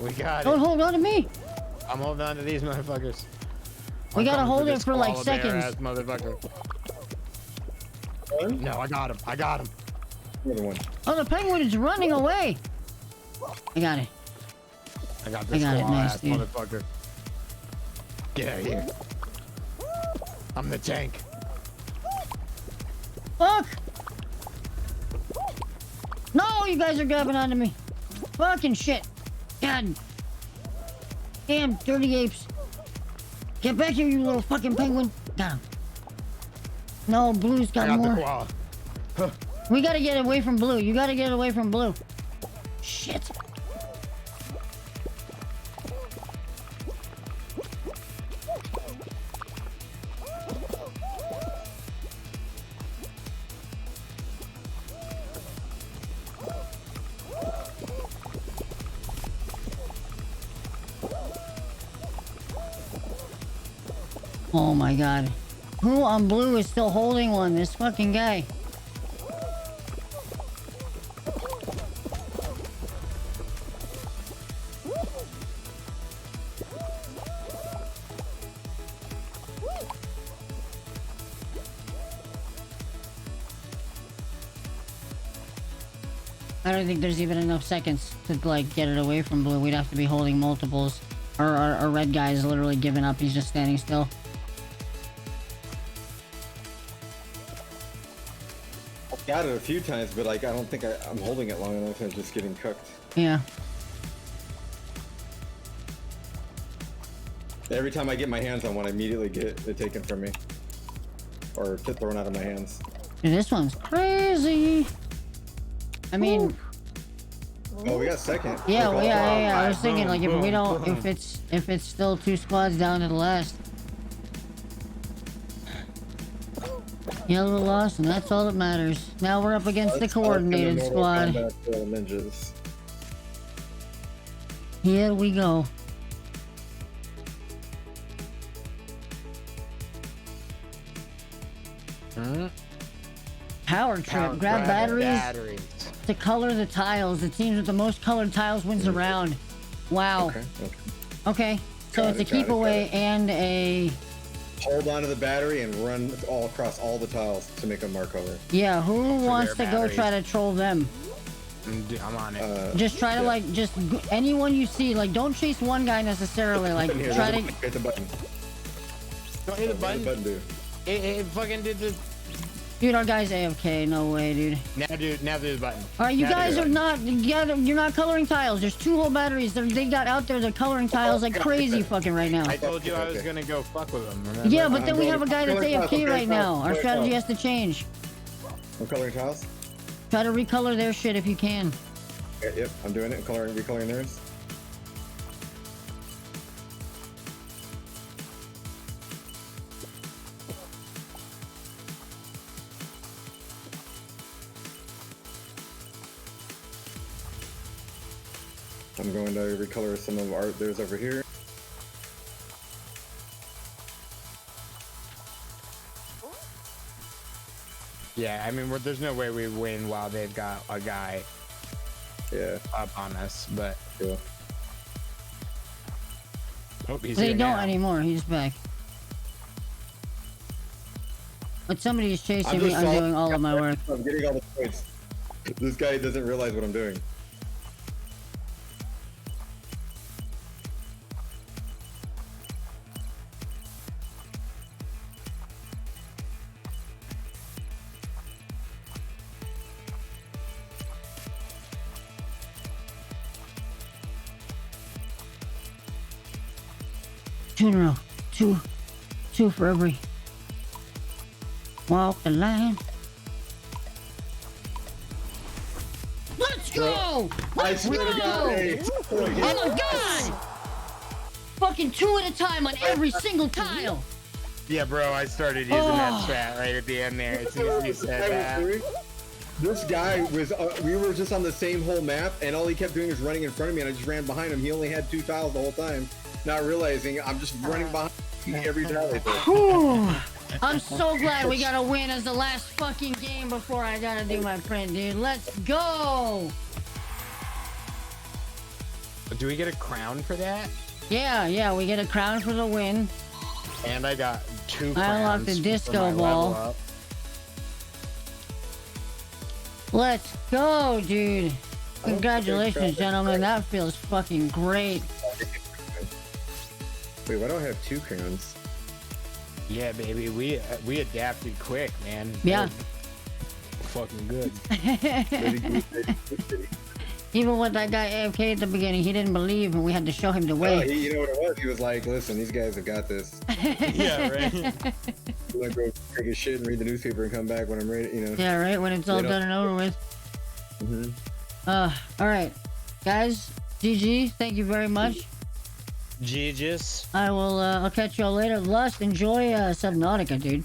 We got Don't it. hold on to me. I'm holding on to these motherfuckers. We gotta hold it this for like koala bear seconds. ass motherfucker. No, I got him. Another one. Oh, the penguin is running away. I got it. I got this it, koala nice, ass dude. motherfucker. Get out of here. I'm the tank. Fuck! No, you guys are grabbing onto me. Fucking shit. God. Damn, dirty apes. Get back here, you little fucking penguin. Got him. No, blue's I got got more. the koala. We gotta get away from blue. You gotta get away from blue. Shit. Oh my god. Who on blue is still holding one? This fucking guy. I don't think there's even enough seconds to like get it away from blue. We'd have to be holding multiples. Our red guy is literally giving up. He's just standing still. I've got it a few times, but like I don't think I'm holding it long enough. I'm just getting cooked. Yeah. Every time I get my hands on one, I immediately get it taken from me. Or thrown out of my hands. Dude, this one's crazy. I mean... Oh, we got second. Yeah, well, yeah. I was thinking, like, if we don't... If it's still 2 squads down to the last... Yellow lost, and that's all that matters. Now we're up against the coordinated squad. Ninjas. Here we go. Power trip. Grab batteries to color the tiles. The teams with the most colored tiles wins the round. Wow. Okay. So it's a keep away and a... Hold on to the battery and run all across all the tiles to make a mark color. Yeah, who wants to go try to troll them? I'm on it. Just try to like, anyone you see, like don't chase one guy necessarily, like try to... Hit the button. Don't hit the button. What the button do? It fucking did the... Dude, our guy's AFK, no way, dude. Now there's a button. Alright, you guys are not, you're not coloring tiles. There's 2 whole batteries. They got out there, they're coloring tiles like crazy fucking right now. I told you I was gonna go fuck with them, remember? Yeah, but then we have a guy that's AFK right now. Our strategy has to change. I'm coloring tiles? Try to recolor their shit if you can. Yep, I'm doing it. I'm recoloring theirs. I'm going to recolor some of theirs over here. Yeah, I mean, there's no way we win while they've got a guy up on us, but... Yeah. Oh, he's they here don't now. anymore, he's back. But somebody is chasing me, I'm doing all of my work. I'm getting all the points. This guy doesn't realize what I'm doing. Two in a row. Two for every. Walk the line. Let's go! Let's go! Oh my god! Fucking 2 at a time on every single tile. Yeah, bro, I started using that strat right at the end there as soon as you said that. This guy was, we were just on the same whole map, and all he kept doing was running in front of me, and I just ran behind him. He only had 2 tiles the whole time, not realizing I'm just running behind every tile. I'm so glad we got a win as the last fucking game before I gotta do my print, dude. Let's go! Do we get a crown for that? Yeah, we get a crown for the win. And I got 2 crowns. I unlocked the disco ball. Let's go, dude. Congratulations, gentlemen. That feels fucking great. Wait, why do I have 2 crowns? Yeah, baby, we adapted quick, man. Yeah. Fucking good. Even with that guy AFK at the beginning, he didn't believe, and we had to show him the way. You know what it was? He was like, "Listen, these guys have got this." Yeah, right. I'm gonna go take a shit and read the newspaper and come back when I'm ready. You know. Yeah, right. When it's all done and over with. All right, guys. GG. Thank you very much. GG's. I will. I'll catch y'all later. Lust. Enjoy Subnautica, dude.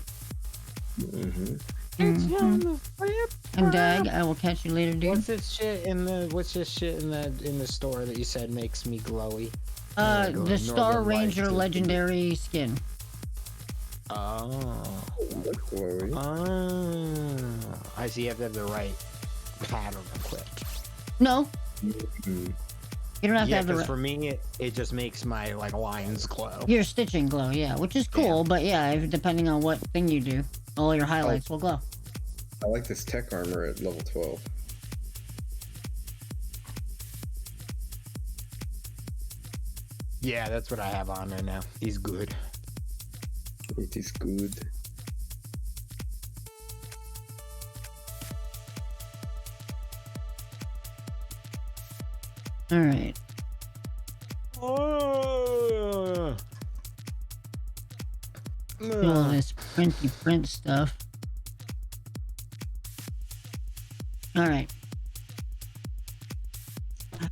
And Dag, I will catch you later, dude. What's this shit in the store that you said makes me glowy? The Star Ranger legendary skin. Oh. I see. You have to have the right pattern equipped. No. You don't have to have the right. For me, it just makes my lines glow. Your stitching glow, yeah, which is cool, but yeah, depending on what thing you do, all your highlights will glow. I like this tech armor at level 12. Yeah, that's what I have on there now. He's good. It is good. All right. Oh. Do all this printy print stuff. All right.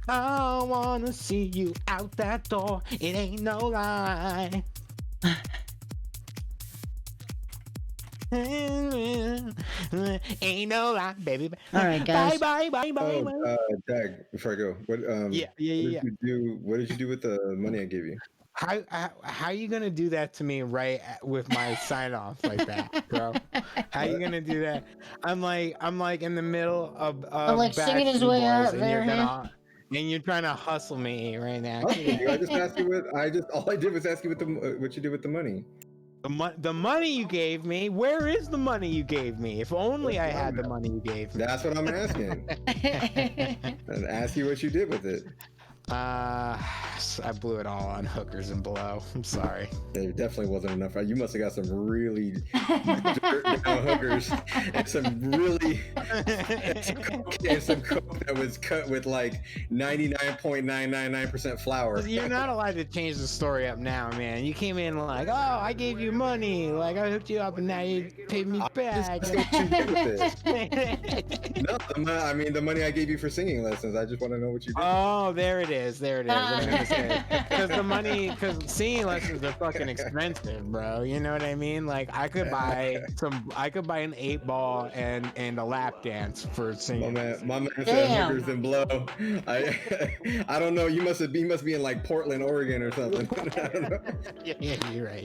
I wanna see you out that door. It ain't no lie. Ain't no lie, baby. All right, guys. Bye. Oh, Dag, before I go, what Yeah. What did you do with the money I gave you? How you gonna do that to me with my sign off like that, bro? How you gonna do that? I'm like in the middle of like singing his Backstreet way out Boys, there, and you're trying to hustle me right now. I just asked you all I did was ask you what you did with the money. The money you gave me. Where is the money you gave me? If only I had the money you gave me. That's what I'm asking. And ask you what you did with it. I blew it all on hookers and blow. I'm sorry. There definitely wasn't enough. You must have got some really dirt down hookers and some really some coke that was cut with like 99.999% flour. You're not allowed to change the story up now, man. You came in like, oh, I gave you money, like I hooked you up, and now you paid me back. No, I mean the money I gave you for singing lessons. I just want to know what you did. Oh, there it is. I'm gonna say because singing lessons are fucking expensive, bro. You know what I mean? Like I could buy an 8-ball and a lap dance for singing. My man said hookers and blow. I don't know. You must be in like Portland, Oregon, or something. I don't know. Yeah, you're right.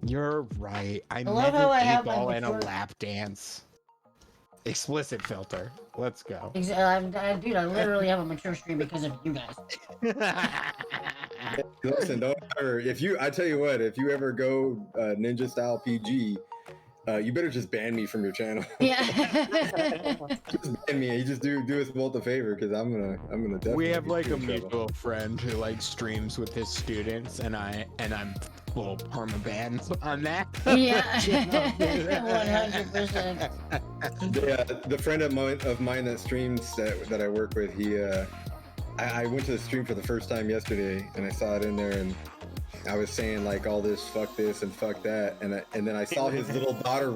You're right. I love meant how I an have 8-ball my and a mature- lap dance. Explicit filter. Let's go. Dude, I literally have a mature stream because of you guys. Listen, don't ever. I tell you what, if you ever go ninja style PG, you better just ban me from your channel. Yeah. Just ban me. You just do us both a favor, because I'm gonna definitely. We have like a in trouble. mutual friend who like streams with his students, and I'm full permabans on that. Yeah. 100%. Yeah, the friend of mine that streams that I work with, I went to the stream for the first time yesterday, and I saw it in there, and I was saying like all this, fuck this and fuck that, and then I saw his little daughter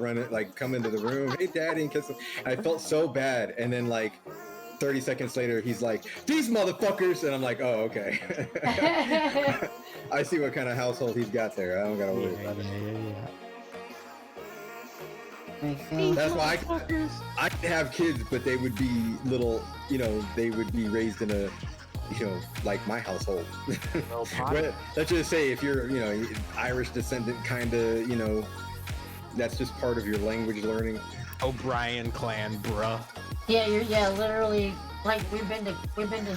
come into the room, hey daddy, and kiss him. I felt so bad, and then like 30 seconds later, he's like, these motherfuckers, and I'm like, oh, okay. I see what kind of household he's got there. I don't gotta worry about it. That's why I can have kids, but they would be little, they would be raised in a, like my household. But let's just say if you're, Irish descendant, kind of, that's just part of your language learning. O'Brien clan, bruh. Yeah, literally. Like we've been to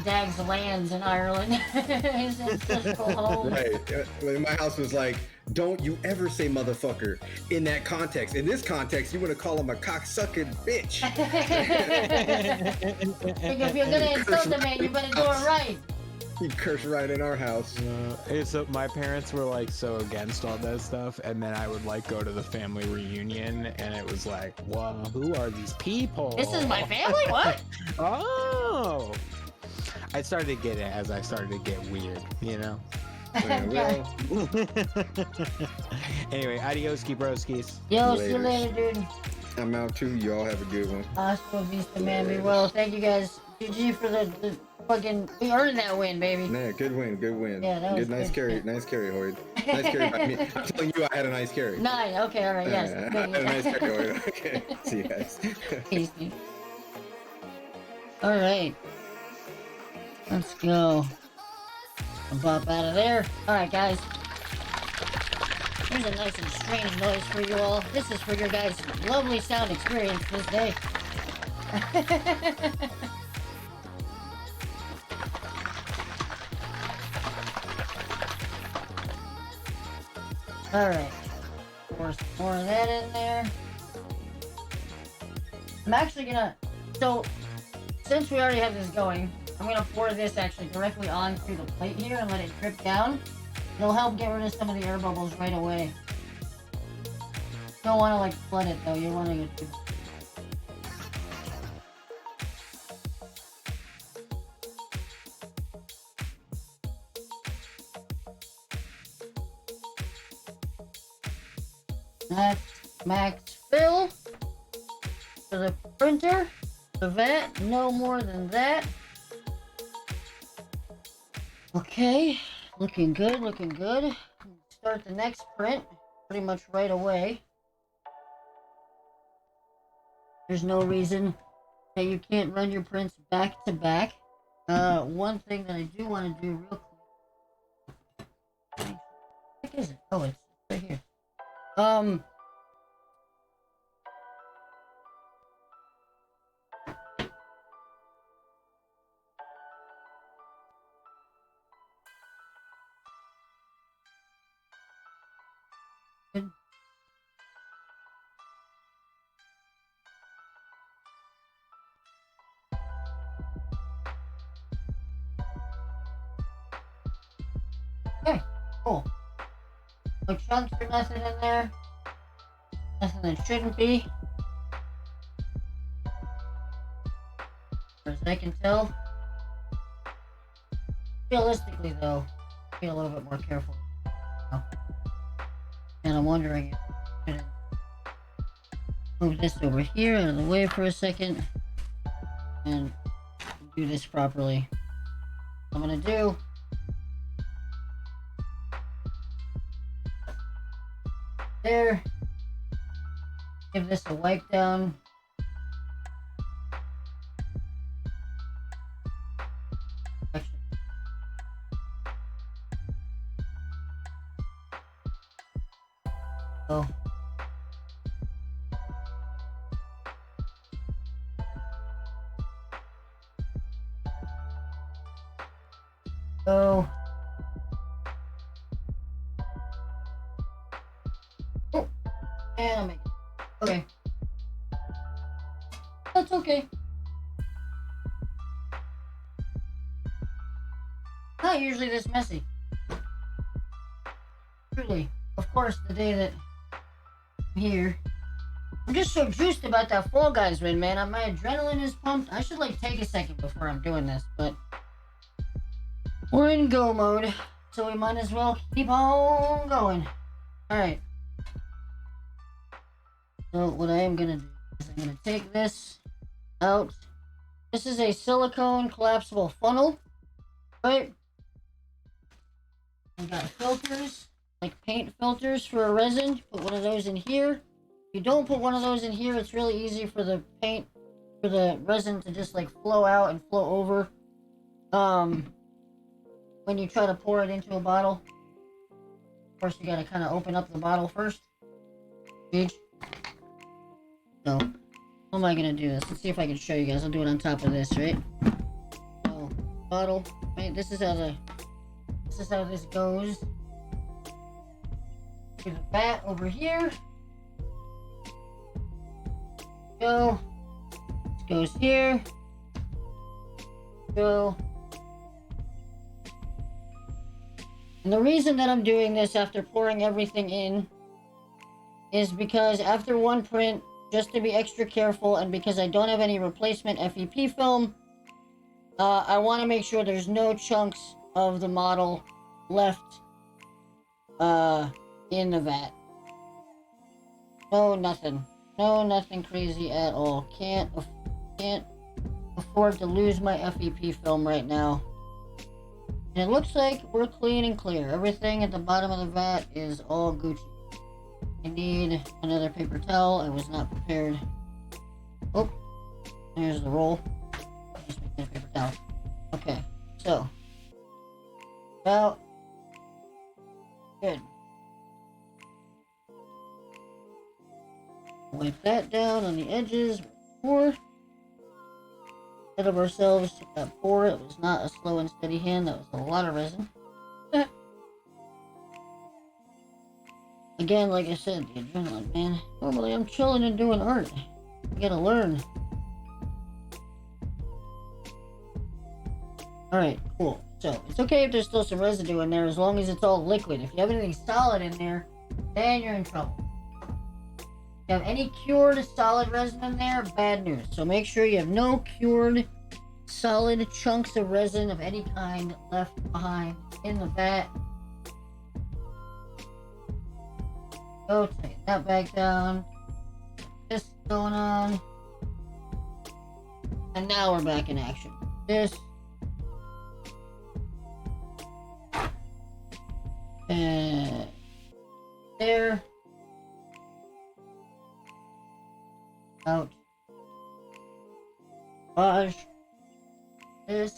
Dag's lands in Ireland. His ancestral home. Right. My house was like, don't you ever say motherfucker in that context. In this context, you want to call him a cocksucking bitch. If you're gonna insult a man, you better do it right. He cursed right in our house. My parents were like so against all that stuff, and then I would like go to the family reunion, and it was like, whoa, who are these people? This is my family? What? Oh, I started to get it as I started to get weird, Yeah. Anyway, adios, broskies. Yo, see you later, dude. I'm out too. Y'all have a good one. Hasta vista, man. Be well. Thank you guys. GG for the fucking. We earned that win, baby. Yeah, good win. Yeah, that was nice carry. Nice carry, Hoyd. Nice carry by me. I'm telling you, I had a nice carry. 9. Okay, all right. Yes. I had a nice carry, Hoyd. Okay. See you guys. Peace, dude. All right. Let's go. I'll pop out of there. All right, guys. Here's a nice and strange noise for you all. This is for your guys' lovely sound experience this day. Alright. Pour some more of that in there. I'm actually gonna... So, since we already have this going, I'm gonna pour this actually directly onto the plate here and let it drip down. It'll help get rid of some of the air bubbles right away. Don't want to like flood it though. You want to. That's max fill for the printer, the vat, no more than that. Okay, looking good, looking good. Start the next print pretty much right away. There's no reason that you can't run your prints back to back. One thing that I do want to do real quick. What is it? Oh, it's right here. Okay, cool. No chunks or nothing in there. Nothing that shouldn't be. As I can tell. Realistically though, be a little bit more careful. And I'm wondering if I should move this over here out of the way for a second and do this properly. What I'm gonna do. There. Give this a wipe down. Actually. Oh. Oh. And I'll make it. Okay. That's okay. Not usually this messy. Truly. Of course, the day that I'm here. I'm just so juiced about that Fall Guys win, man. My adrenaline is pumped. I should, like, take a second before I'm doing this, but we're in go mode, so we might as well keep on going. Alright. So what I am going to do is I'm going to take this out. This is a silicone collapsible funnel, right? I got filters, like paint filters for a resin. Put one of those in here. If you don't put one of those in here, it's really easy for the paint, for the resin to just like flow out and flow over. When you try to pour it into a bottle. Of course, you got to kind of open up the bottle first. So, how am I gonna do this? Let's see if I can show you guys. I'll do it on top of this, right? So, bottle, right? This is how this goes. To the vat over here. Go. This goes here. Go. And the reason that I'm doing this after pouring everything in is because after one print, just to be extra careful, and because I don't have any replacement FEP film, I want to make sure there's no chunks of the model left in the vat. No, nothing. No, nothing crazy at all. Can't afford to lose my FEP film right now. And it looks like we're clean and clear. Everything at the bottom of the vat is all Gucci. I need another paper towel. I was not prepared. Oh, there's the roll. Just make that a paper towel. Okay, so about good. Wipe that down on the edges. Pour. Instead of ourselves took that pour. It was not a slow and steady hand. That was a lot of resin. Again, like I said, the adrenaline, man. Normally I'm chilling and doing art. I gotta learn. Alright, cool. So, it's okay if there's still some residue in there as long as it's all liquid. If you have anything solid in there, then you're in trouble. If you have any cured solid resin in there, bad news. So make sure you have no cured solid chunks of resin of any kind left behind in the vat. Go tighten that back down. This going on. And now we're back in action. This. And there. Out. Wash. This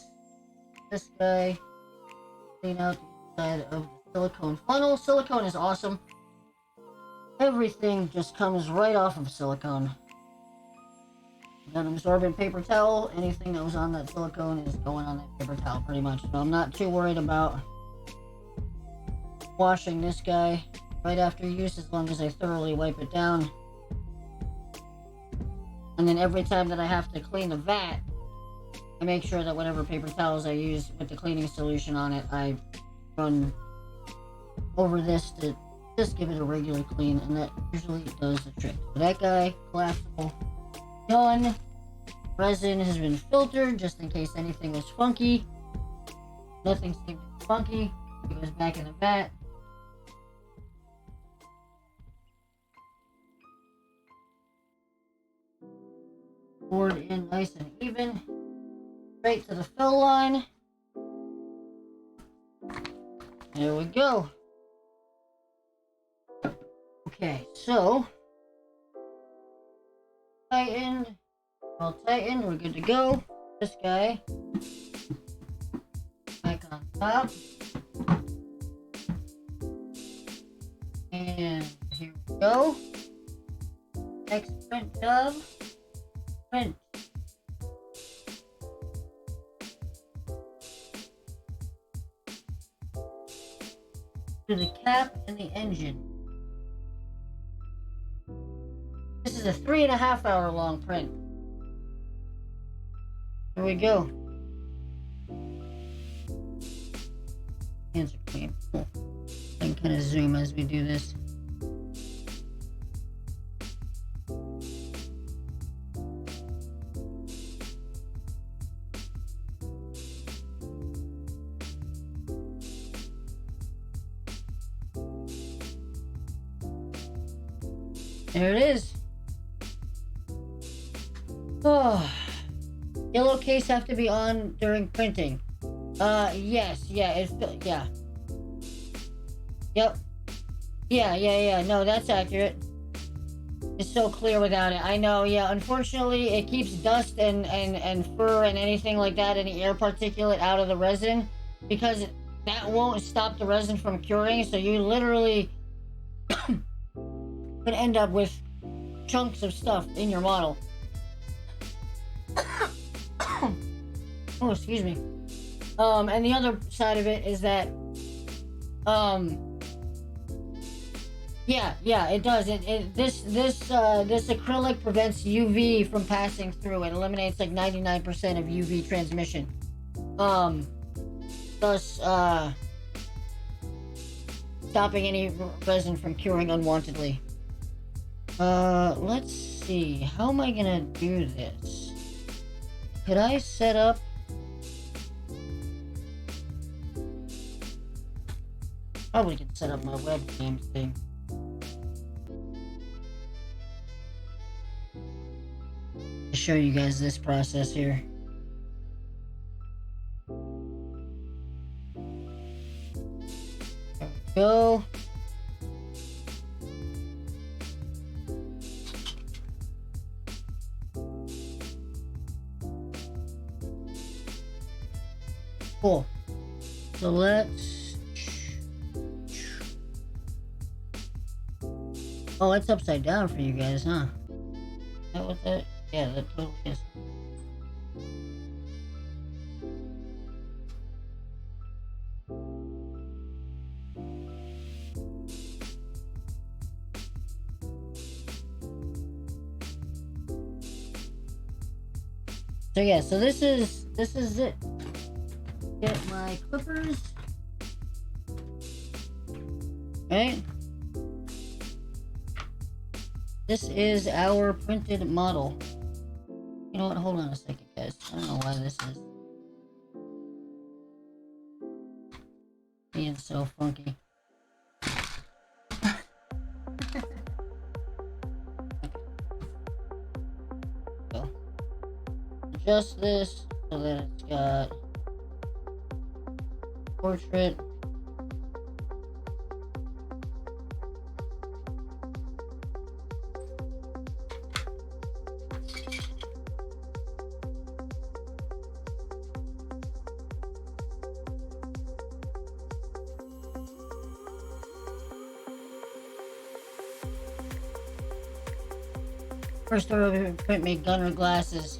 guy. Clean out the side of the silicone funnel. Silicone is awesome. Everything just comes right off of silicone. An absorbent paper towel. Anything that was on that silicone is going on that paper towel pretty much. So I'm not too worried about washing this guy right after use as long as I thoroughly wipe it down. And then every time that I have to clean the vat, I make sure that whatever paper towels I use with the cleaning solution on it, I run over this to just give it a regular clean, and that usually does the trick. So that guy, collapsible, done. Resin has been filtered just in case anything was funky. Nothing seemed to be funky. It goes back in the vat. Poured in nice and even. Straight to the fill line. There we go. Okay, so tightened, all tightened, we're good to go. This guy back on top. And here we go. Next print job. Print. To the cap and the engine. This is a 3.5 hour long print. Here we go. Hands are clean. Cool. I can kind of zoom as we do this. There it is. Oh, yellow case have to be on during printing. Yes, yeah, yeah. Yep. Yeah. No, that's accurate. It's so clear without it. I know, yeah. Unfortunately, it keeps dust and fur and anything like that, any air particulate out of the resin, because that won't stop the resin from curing. So you literally could end up with chunks of stuff in your model. Oh, excuse me. And the other side of it is that, yeah, it does. This acrylic prevents UV from passing through. It eliminates like 99% of UV transmission. Thus, stopping any resin from curing unwantedly. Let's see. How am I gonna do this? Could I set up... Probably can set up my webcam thing. To show you guys this process here. There we go. Cool. So let's... Oh, it's upside down for you guys, huh? Is that what that... Yeah, that totally is. So yeah, so this is it. get my clippers. Right? This is our printed model. You know what? Hold on a second, guys. I don't know why this is being so funky. So, adjust this so that it's got portrait. First order print me gunner glasses.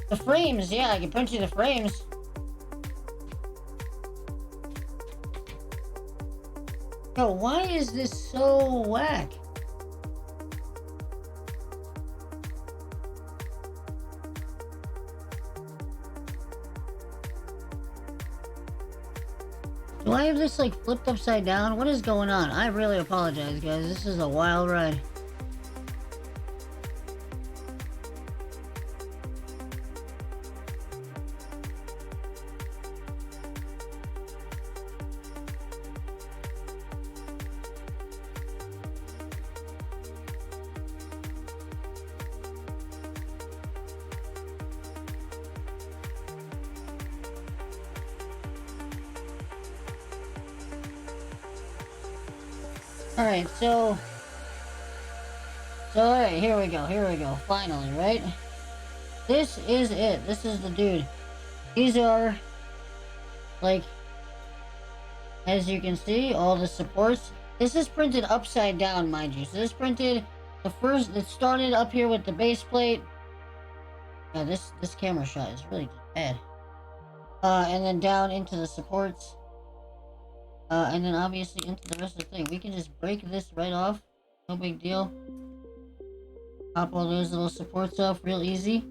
The frames, yeah, I can print you the frames. Yo, why is this so whack? Do I have this like flipped upside down? What is going on? I really apologize, guys. This is a wild ride. Alright, so alright, here we go, finally, right? This is it, this is the dude. These are, like, as you can see, all the supports. This is printed upside down, mind you. So this printed, it started up here with the base plate. Yeah, this camera shot is really bad. And then down into the supports. And then obviously into the rest of the thing. We can just break this right off. No big deal. Pop all those little supports off real easy.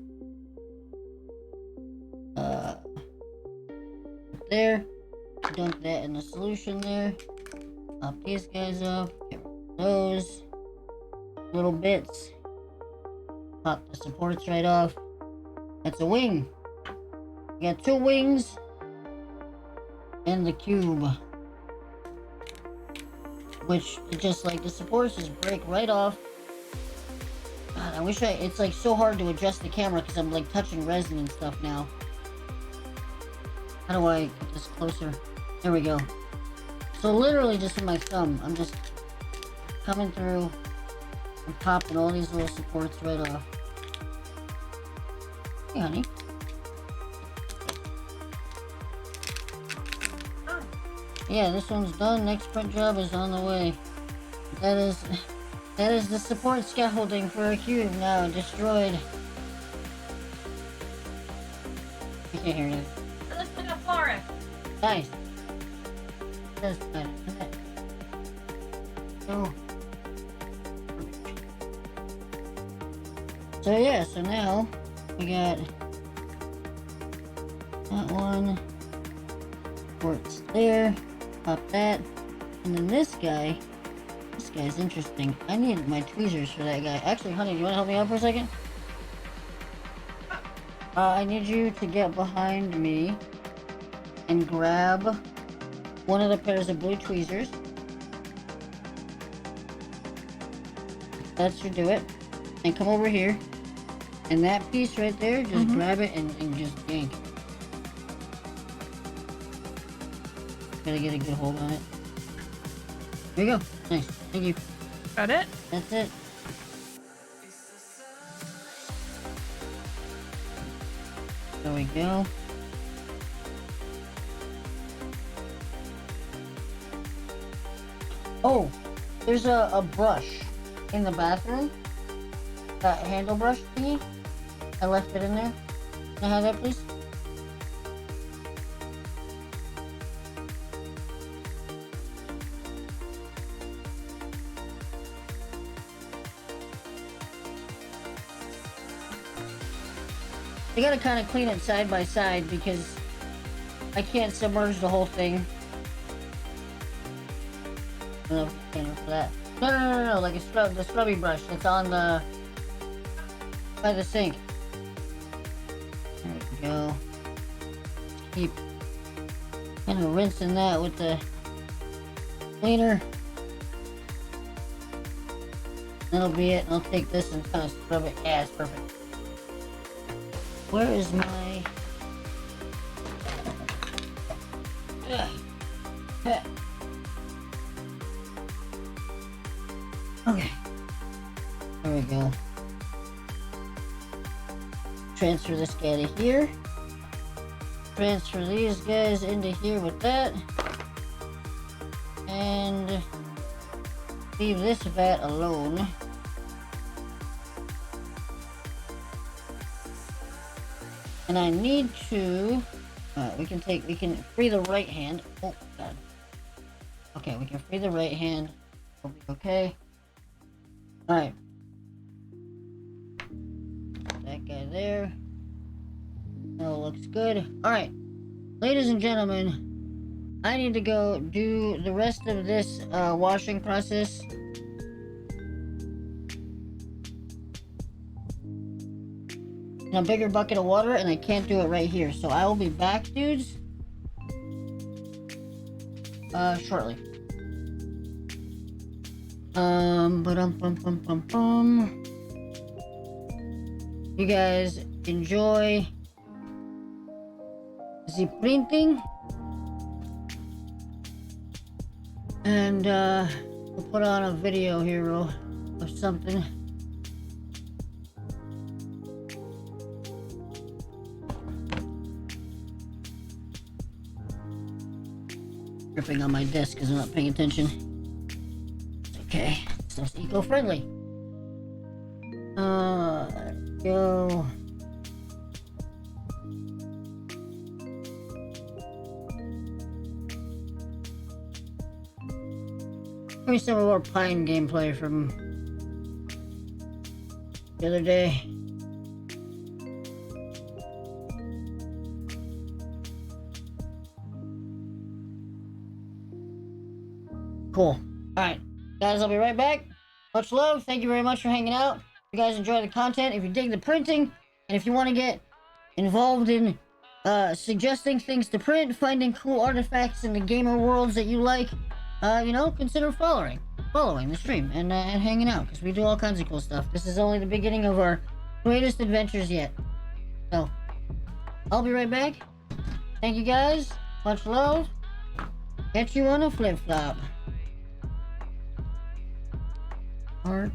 There. Dump that in the solution there. Pop these guys off. Get rid of those little bits. Pop the supports right off. That's a wing. We got 2 wings. And the cube. Which, just like the supports just break right off. God, I wish it's like so hard to adjust the camera because I'm like touching resin and stuff now. How do I get this closer? There we go. So literally just with my thumb, I'm just coming through and popping all these little supports right off. Hey, honey. Yeah, this one's done. Next print job is on the way. That is the support scaffolding for a cube now destroyed. I can't hear you. Let's put a forest. Nice. That's better. So yeah, so now we got that one. Supports there. Pop that. And then this guy's interesting. I need my tweezers for that guy. Actually, honey, do you want to help me out for a second? I need you to get behind me and grab one of the pairs of blue tweezers. That should do it. And come over here. And that piece right there, just grab it and just yank. Gotta get a good hold on it. There you go. Nice. Thank you. Got it? That's it. There we go. Oh, there's a brush in the bathroom. That handle brush thingy. I left it in there. Can I have that, please? You gotta kind of clean it side by side because I can't submerge the whole thing. I don't know if you can for that. No, like the scrubby brush that's on the by the sink. There we go. Keep kind of rinsing that with the cleaner. That'll be it. And I'll take this and kind of scrub it. Yeah, it's perfect. Where is my... Okay. There we go. Transfer this guy to here. Transfer these guys into here with that. And leave this vat alone. And I need to... we can free the right hand. Oh, God. Okay, we can free the right hand. We'll be okay. Alright. That guy there. That looks good. Alright. Ladies and gentlemen, I need to go do the rest of this washing process. In a bigger bucket of water, and I can't do it right here. So I will be back, dudes. Shortly. You guys enjoy the printing, and we'll put on a video here of something. Dripping on my desk because I'm not paying attention. It's okay. Stuff's eco-friendly. Go. Give me some more Pine gameplay from the other day. Cool. Alright, guys, I'll be right back. Much love. Thank you very much for hanging out. If you guys enjoy the content, if you dig the printing, and if you want to get involved in suggesting things to print, finding cool artifacts in the gamer worlds that you like, you know, consider following the stream and hanging out, because we do all kinds of cool stuff. This is only the beginning of our greatest adventures yet. So, I'll be right back. Thank you guys. Much love. Catch you on a flip-flop. Art.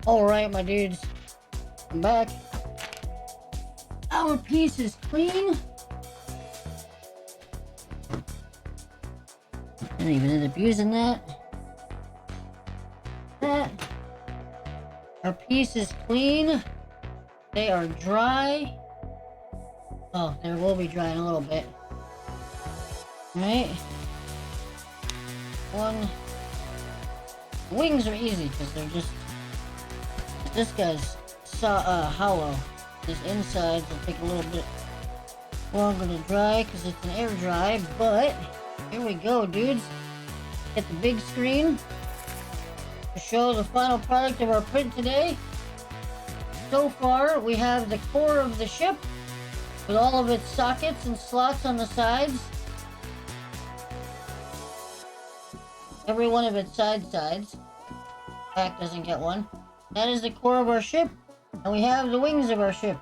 Alright, my dudes. I'm back. Our piece is clean. I didn't even end up using that. Our piece is clean. They are dry. Oh, they will be dry in a little bit. Alright. One. Wings are easy because they're just. This guy's hollow. His insides will take a little bit longer to dry because it's an air dry, but here we go, dudes. Get the big screen to show the final product of our print today. So far, we have the core of the ship with all of its sockets and slots on the sides. Every one of its sides. Back doesn't get one. That is the core of our ship. And we have the wings of our ship,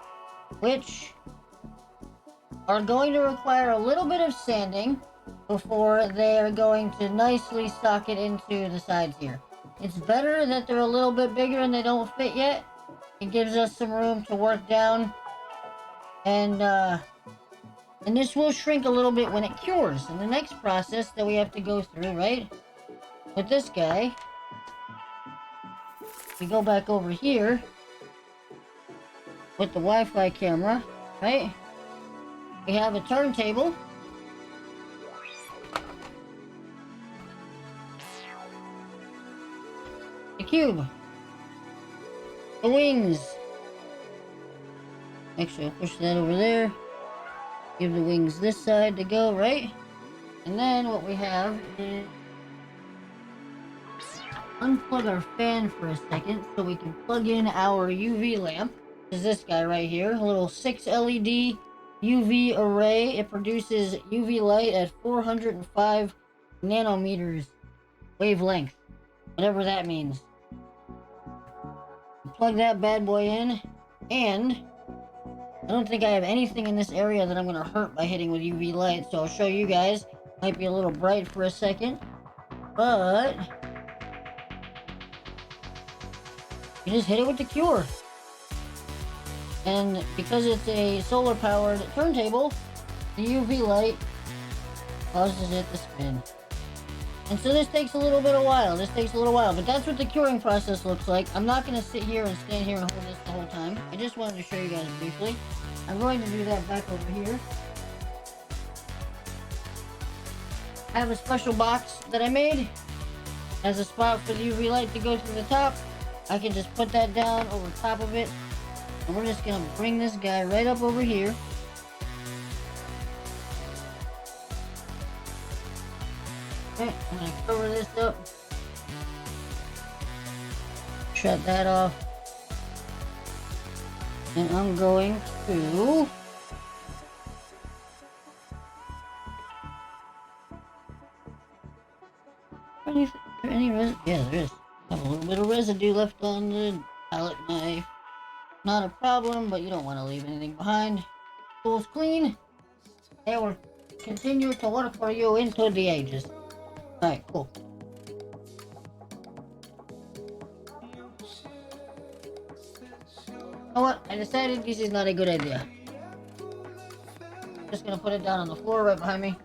which are going to require a little bit of sanding before they are going to nicely socket into the sides here. It's better that they're a little bit bigger and they don't fit yet. It gives us some room to work down. And this will shrink a little bit when it cures. And the next process that we have to go through, right? With this guy, we go back over here with the Wi-Fi camera, right? We have a turntable. The cube. The wings. Actually, I'll push that over there. Give the wings this side to go, right? And then what we have is unplug our fan for a second so we can plug in our UV lamp. This is this guy right here, a little 6 LED UV array. It produces UV light at 405 nanometers wavelength, whatever that means. Plug that bad boy in, and I don't think I have anything in this area that I'm gonna hurt by hitting with UV light, so I'll show you guys. Might be a little bright for a second, but you just hit it with the cure. And because it's a solar powered turntable, the UV light causes it to spin. And so this takes a little bit of while. But that's what the curing process looks like. I'm not going to sit here and stand here and hold this the whole time. I just wanted to show you guys briefly. I'm going to do that back over here. I have a special box that I made. Has a spot for the UV light to go through the top. I can just put that down over top of it. And we're just going to bring this guy right up over here. Okay, I'm going to cover this up. Shut that off. And I'm going to yeah, there is. I have a little bit of residue left on the palette knife. Not a problem, but you don't want to leave anything behind. Tools clean. They will continue to work for you into the ages. Alright, cool. You know what? I decided this is not a good idea. Just gonna put it down on the floor right behind me.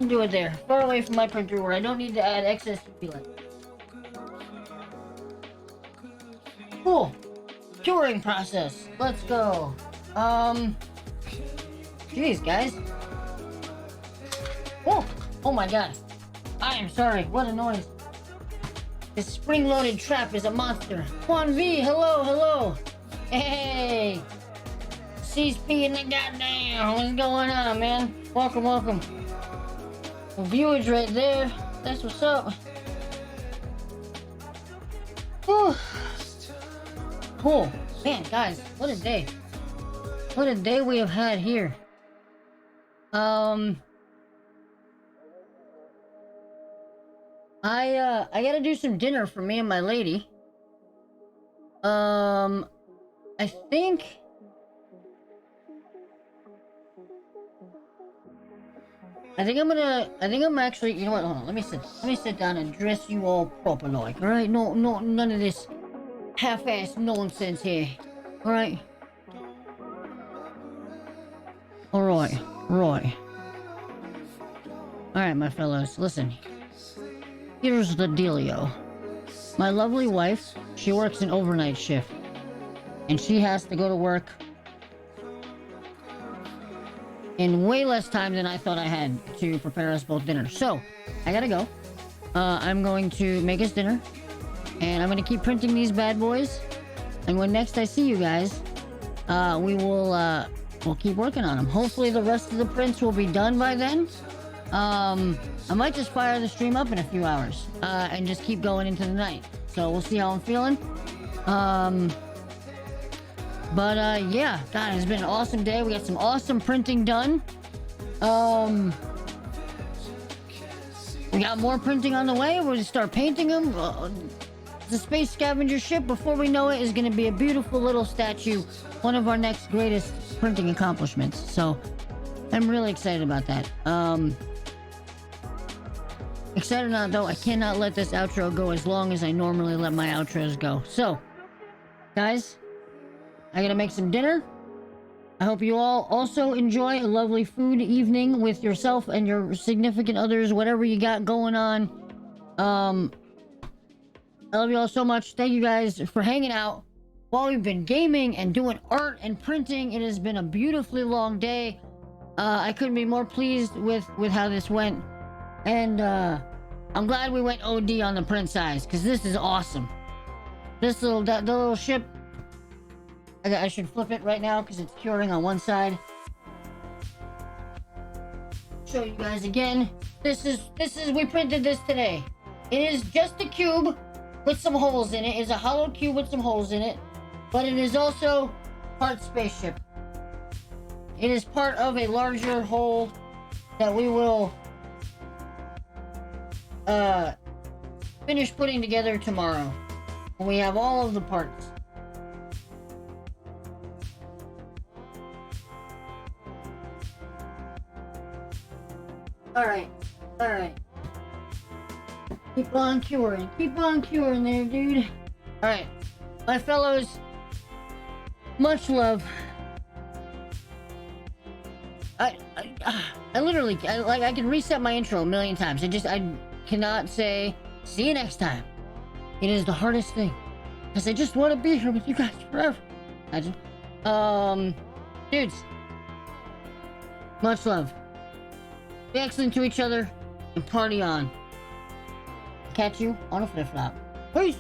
Do it there, far away from my printer where I don't need to add excess UV light. Cool. Curing process. Let's go. Jeez, guys. Oh, oh my god. I am sorry. What a noise. This spring-loaded trap is a monster. Juan V, hello. Hey. CSP in the goddamn. What's going on, man? Welcome. Viewers right there. That's what's up. Whew. Cool. Man, guys, what a day. What a day we have had here. I gotta do some dinner for me and my lady. I I think I'm actually, you know what, hold on, let me sit down and dress you all proper like, alright? No, none of this half-assed nonsense here. Alright? Alright, right. Alright, my fellows, listen. Here's the dealio. My lovely wife, she works an overnight shift. And she has to go to work in way less time than I thought I had to prepare us both dinner. So, I gotta go. I'm going to make us dinner. And I'm gonna keep printing these bad boys. And when next I see you guys, we'll keep working on them. Hopefully the rest of the prints will be done by then. I might just fire the stream up in a few hours. And just keep going into the night. So we'll see how I'm feeling. Yeah, God, it's been an awesome day. We got some awesome printing done. We got more printing on the way. We'll just start painting them. The Space Scavenger ship, before we know it, is going to be a beautiful little statue. One of our next greatest printing accomplishments. So, I'm really excited about that. Excited or not, though, I cannot let this outro go as long as I normally let my outros go. So, guys, I gotta make some dinner. I hope you all also enjoy a lovely food evening with yourself and your significant others, whatever you got going on. I love you all so much. Thank you guys for hanging out while we've been gaming and doing art and printing. It has been a beautifully long day. I couldn't be more pleased with how this went. And I'm glad we went OD on the print size, because this is awesome. This the little ship. I should flip it right now because it's curing on one side. Show you guys again. This is we printed this today. It is just a cube with some holes in it. It's a hollow cube with some holes in it, but it is also part spaceship. It is part of a larger whole that we will finish putting together tomorrow when we have all of the parts. Alright. Keep on curing there, dude. Alright, my fellows, much love. I literally, I can reset my intro a million times. I cannot say, see you next time. It is the hardest thing. Because I just want to be here with you guys forever. Imagine. Dudes. Much love. Be excellent to each other and party on. Catch you on a flip flop. Peace!